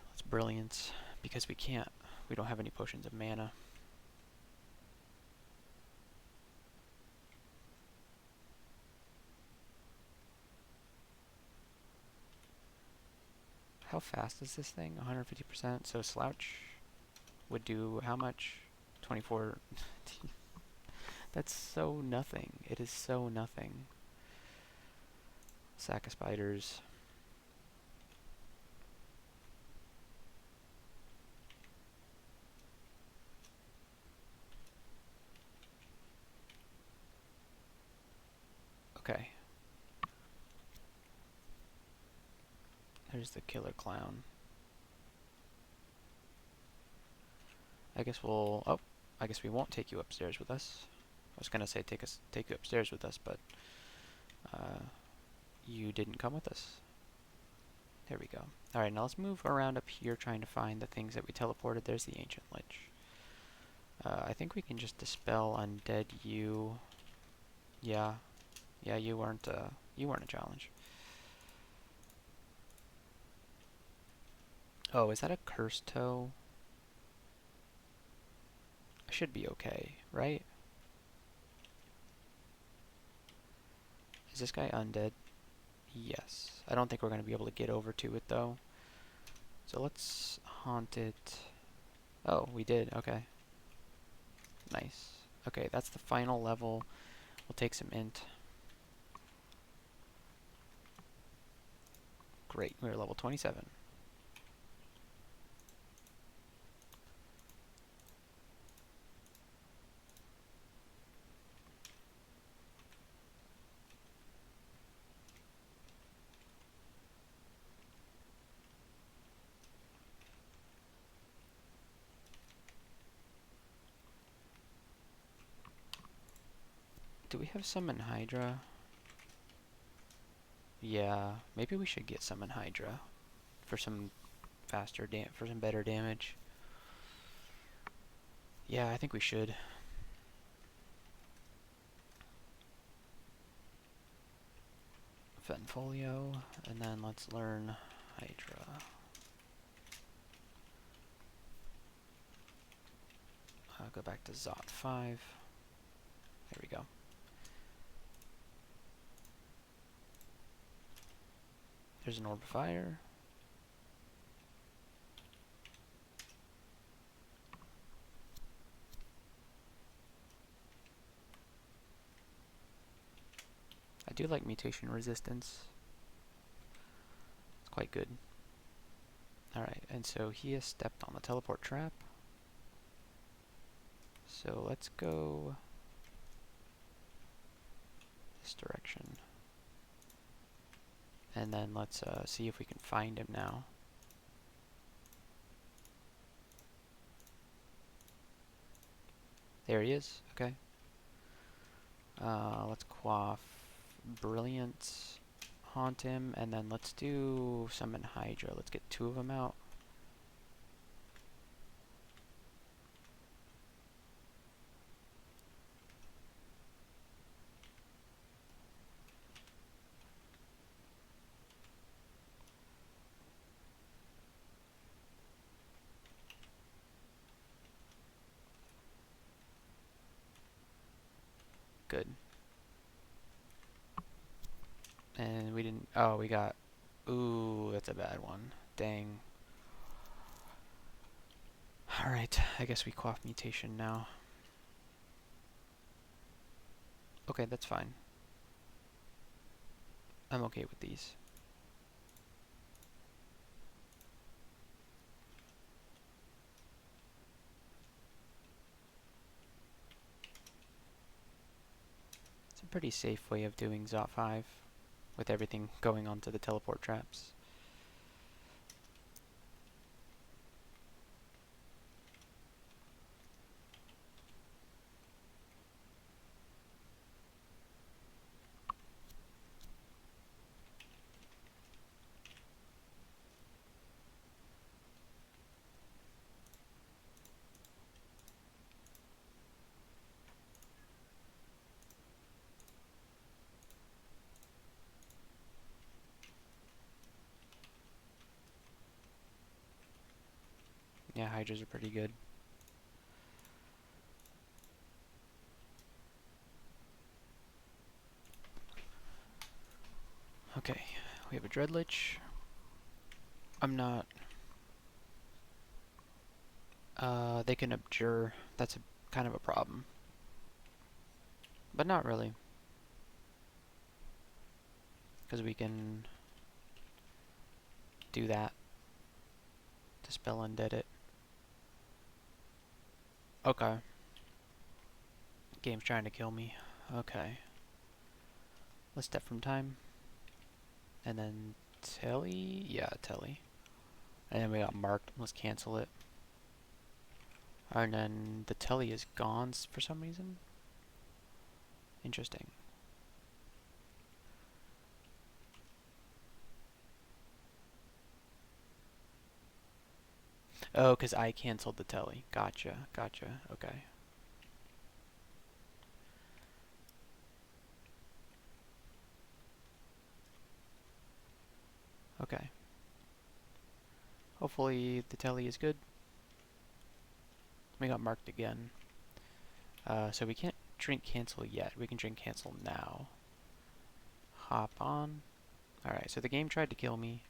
That's brilliant, because we don't have any potions of mana. How fast is this thing? 150%. So Slouch would do how much? 24. That's so nothing. It is so nothing. Sack of spiders. Okay. There's the killer clown. I guess we won't take you upstairs with us. I was gonna say take you upstairs with us, but you didn't come with us. There we go. Alright, now let's move around up here trying to find the things that we teleported. There's the Ancient Lich. I think we can just dispel undead you. Yeah. Yeah, you weren't a challenge. Oh, is that a cursed toe? I should be okay, right? Is this guy undead? Yes. I don't think we're going to be able to get over to it, though. So let's haunt it. Oh, we did. Okay. Nice. Okay, that's the final level. We'll take some int. Great. We're level 27. Do we have Summon Hydra? Yeah, maybe we should get Summon Hydra for some for some better damage. Yeah, I think we should. Fenfolio, and then let's learn Hydra. Go back to Zot 5. There we go. There's an Orb of Fire. I do like mutation resistance. It's quite good. Alright, and so he has stepped on the teleport trap. So let's go this direction. And then let's see if we can find him now. There he is. Okay. Let's quaff Brilliance, haunt him, and then let's do Summon Hydra. Let's get 2 of them out. Good. And we didn't... Oh, we got... Ooh, that's a bad one. Dang. Alright, I guess we quaff mutation now. Okay, that's fine. I'm okay with these. It's a pretty safe way of doing Zot 5 with everything going onto the teleport traps. Yeah, Hydras are pretty good. Okay, we have a Dreadlich. I'm not... they can abjure. That's kind of a problem. But not really. Because we can do that. Dispel undead it. Okay. Game's trying to kill me. Okay. Let's step from time. And then Telly? Yeah, Telly. And then we got marked. Let's cancel it. And then the Telly is gone for some reason. Interesting. Oh, because I canceled the telly. Gotcha, gotcha. Okay. Okay. Hopefully the telly is good. We got marked again. So we can't drink cancel yet. We can drink cancel now. Hop on. Alright, so the game tried to kill me.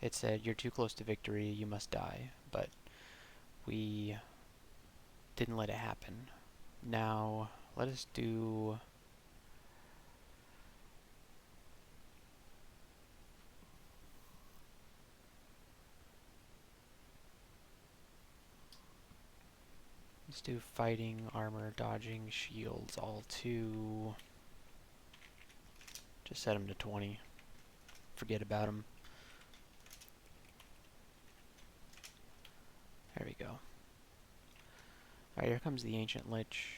It said, you're too close to victory, you must die. But we didn't let it happen. Now, let us do... Let's do fighting, armor, dodging, shields, all two. Just set them to 20. Forget about them. There we go. Alright, here comes the Ancient Lich.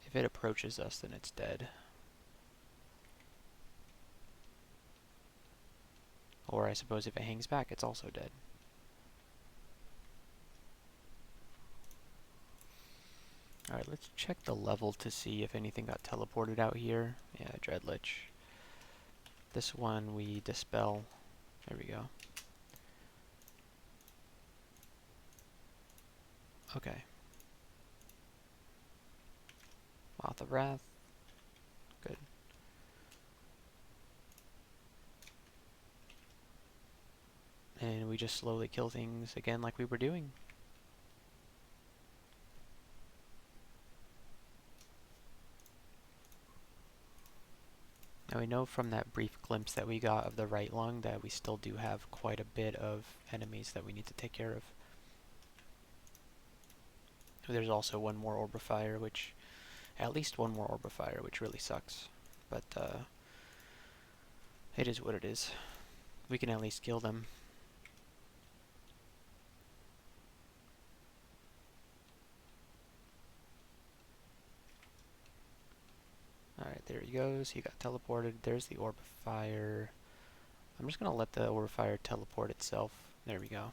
If it approaches us, then it's dead. Or I suppose if it hangs back, it's also dead. Alright, let's check the level to see if anything got teleported out here. Yeah, Dread Lich. This one we dispel. There we go. Okay. Moth of Wrath. Good. And we just slowly kill things again like we were doing. Now we know from that brief glimpse that we got of the right lung that we still do have quite a bit of enemies that we need to take care of. There's also one more Orb of Fire, which... At least one more Orb of Fire, which really sucks. But, it is what it is. We can at least kill them. Alright, there he goes. He got teleported. There's the Orb of Fire. I'm just going to let the Orb of Fire teleport itself. There we go.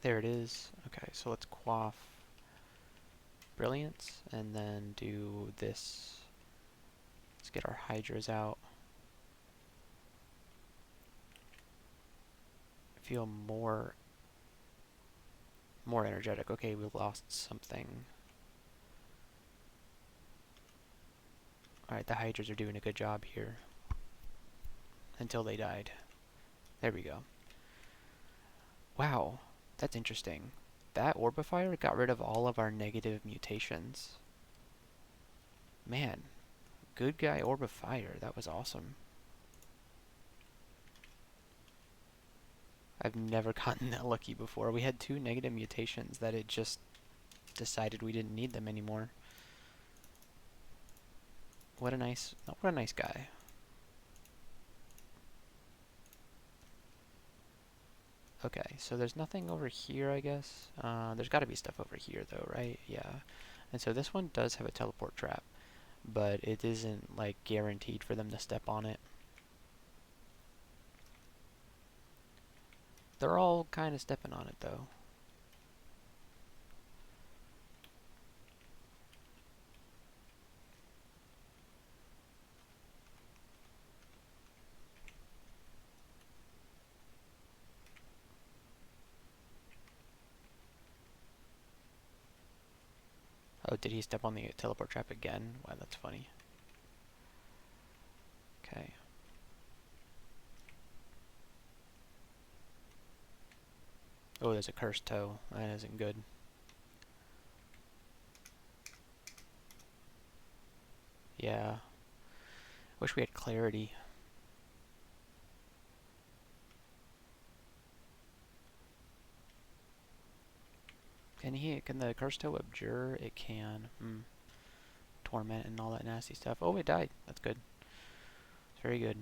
There it is. Okay, so let's quaff Brilliance, and then do this. Let's get our Hydras out. Feel more energetic. Okay, we lost something. Alright, the Hydras are doing a good job here. Until they died. There we go. Wow, that's interesting. That Orb of Fire got rid of all of our negative mutations. Man, good guy Orb of Fire. That was awesome. I've never gotten that lucky before. We had 2 negative mutations that it just decided we didn't need them anymore. What a nice guy. Okay, so there's nothing over here, I guess. There's got to be stuff over here, though, right? Yeah. And so this one does have a teleport trap, but it isn't, like, guaranteed for them to step on it. They're all kind of stepping on it, though. Oh, did he step on the teleport trap again? Wow, that's funny. Okay. Oh, there's a cursed toe. That isn't good. Yeah. Wish we had clarity. Can the cursed toe abjure? It can. Torment and all that nasty stuff. Oh, it died. That's good. Very good.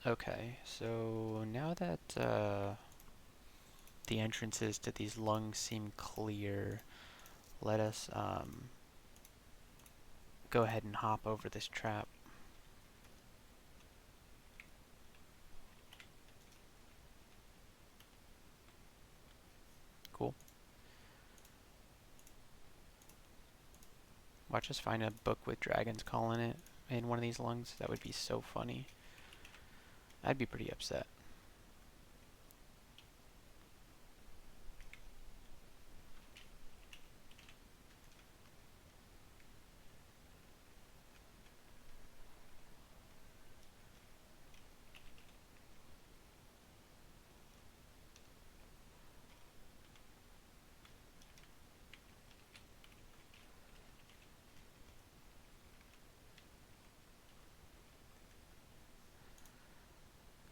Okay, so now that the entrances to these lungs seem clear, let us go ahead and hop over this trap. Cool. Watch us find a book with dragons calling it in one of these lungs. That would be so funny. I'd be pretty upset.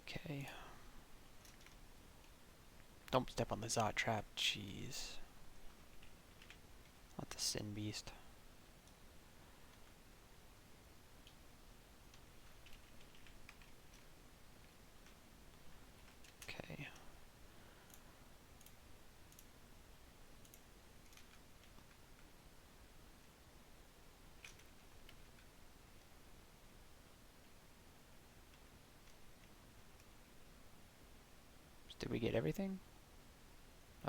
Okay. Don't step on the Zot trap, jeez. Not the Sin Beast. Okay. Did we get everything?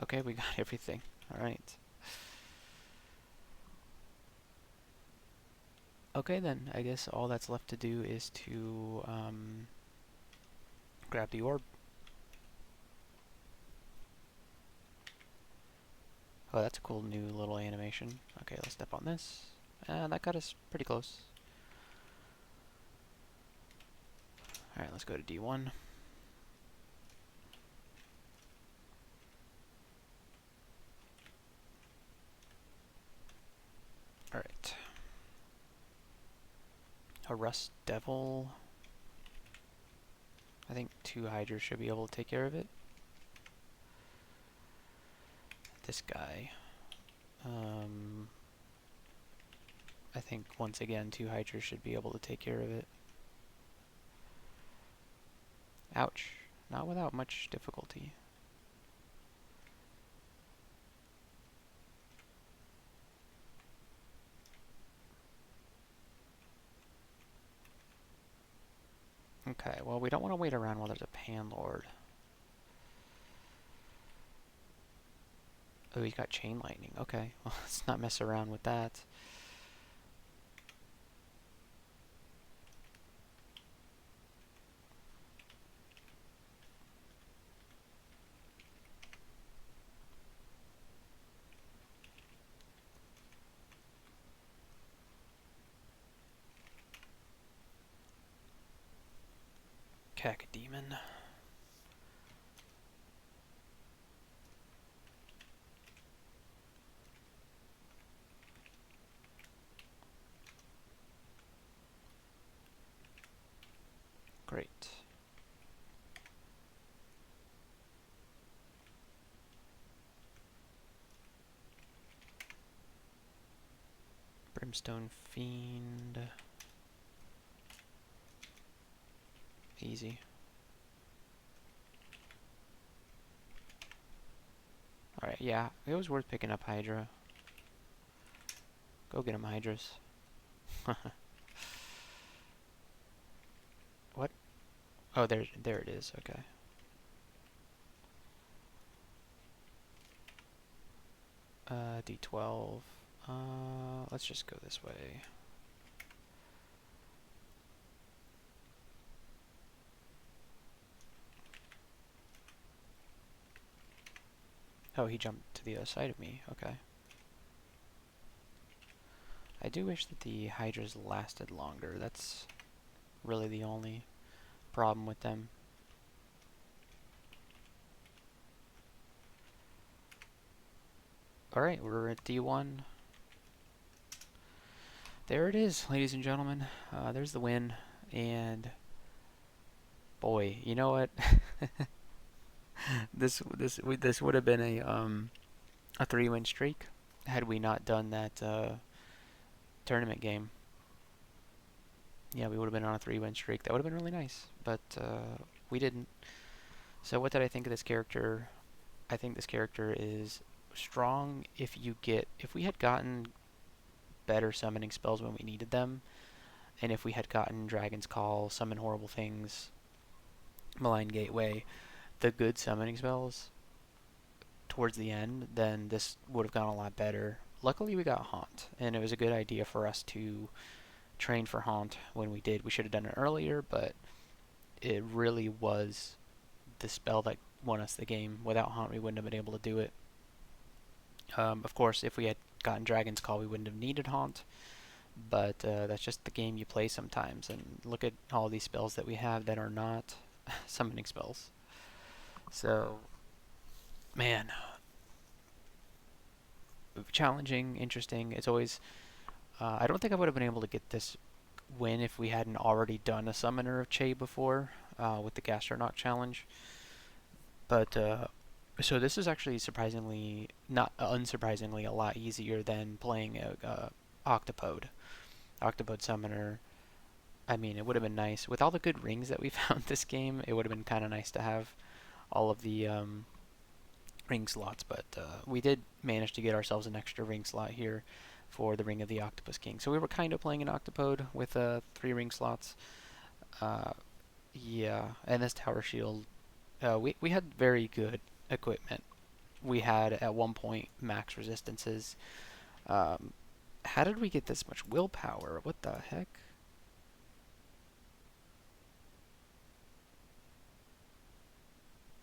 Okay, we got everything. Alright. Okay then, I guess all that's left to do is to grab the orb. Oh, that's a cool new little animation. Okay, let's step on this. And that got us pretty close. Alright, let's go to D1. Alright. A Rust Devil. I think 2 Hydras should be able to take care of it. This guy. I think once again 2 Hydras should be able to take care of it. Ouch. Not without much difficulty. Okay, well we don't want to wait around while there's a Panlord. Oh, he's got Chain Lightning. Okay, well let's not mess around with that. Cacodemon. Great. Brimstone Fiend. Easy. Alright, yeah, it was worth picking up Hydra. Go get him, Hydras. What? Oh, there it is, okay. D12. Let's just go this way. Oh, he jumped to the other side of me, okay. I do wish that the Hydras lasted longer. That's really the only problem with them. Alright, we're at D1. There it is, ladies and gentlemen. There's the win, and boy, you know what? this would have been a 3-win streak had we not done that tournament game. Yeah, we would have been on a 3-win streak. That would have been really nice, but we didn't. So what did I think of this character? I think this character is strong if we had gotten better summoning spells when we needed them, and if we had gotten Dragon's Call, Summon Horrible Things, Malign Gateway, the good summoning spells towards the end, then this would have gone a lot better. Luckily, we got Haunt, and it was a good idea for us to train for Haunt when we did. We should have done it earlier, but it really was the spell that won us the game. Without Haunt, we wouldn't have been able to do it. Of course, if we had gotten Dragon's Call, we wouldn't have needed Haunt, but that's just the game you play sometimes. And look at all these spells that we have that are not summoning spells. So, man, challenging, interesting. It's always. I don't think I would have been able to get this win if we hadn't already done a Summoner of Chei before with the Gastronaut challenge. But so this is actually surprisingly, not unsurprisingly, a lot easier than playing a Octopode. Octopode Summoner. I mean, it would have been nice with all the good rings that we found this game. It would have been kind of nice to have all of the ring slots, but we did manage to get ourselves an extra ring slot here for the Ring of the Octopus King. So we were kind of playing an Octopode with 3 ring slots. Yeah, and this Tower Shield, we had very good equipment. We had at one point max resistances. How did we get this much willpower? What the heck?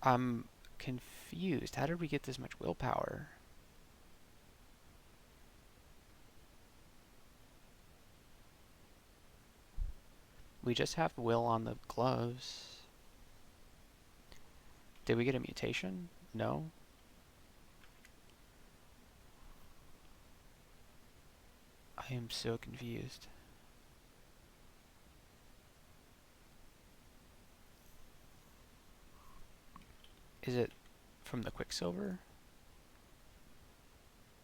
I'm confused. How did we get this much willpower? We just have will on the gloves. Did we get a mutation? No. I am so confused. Is it from the Quicksilver?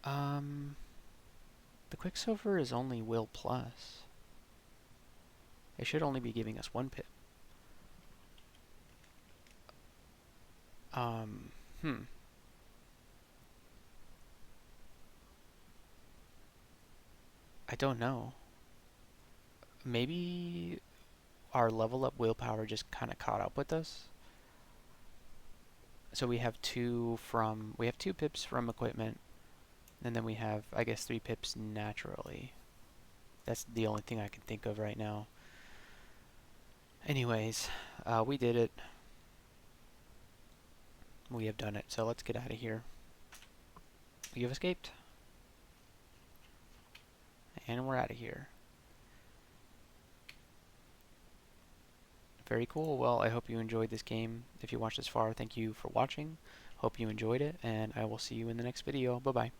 The Quicksilver is only will plus. It should only be giving us 1 pip. Hmm. I don't know. Maybe our level up willpower just kind of caught up with us. So we have 2 pips from equipment, and then we have, I guess, 3 pips naturally. That's the only thing I can think of right now. Anyways, we did it. We have done it, so let's get out of here. We have escaped. And we're out of here. Very cool. Well, I hope you enjoyed this game. If you watched this far, thank you for watching. Hope you enjoyed it, and I will see you in the next video. Bye-bye.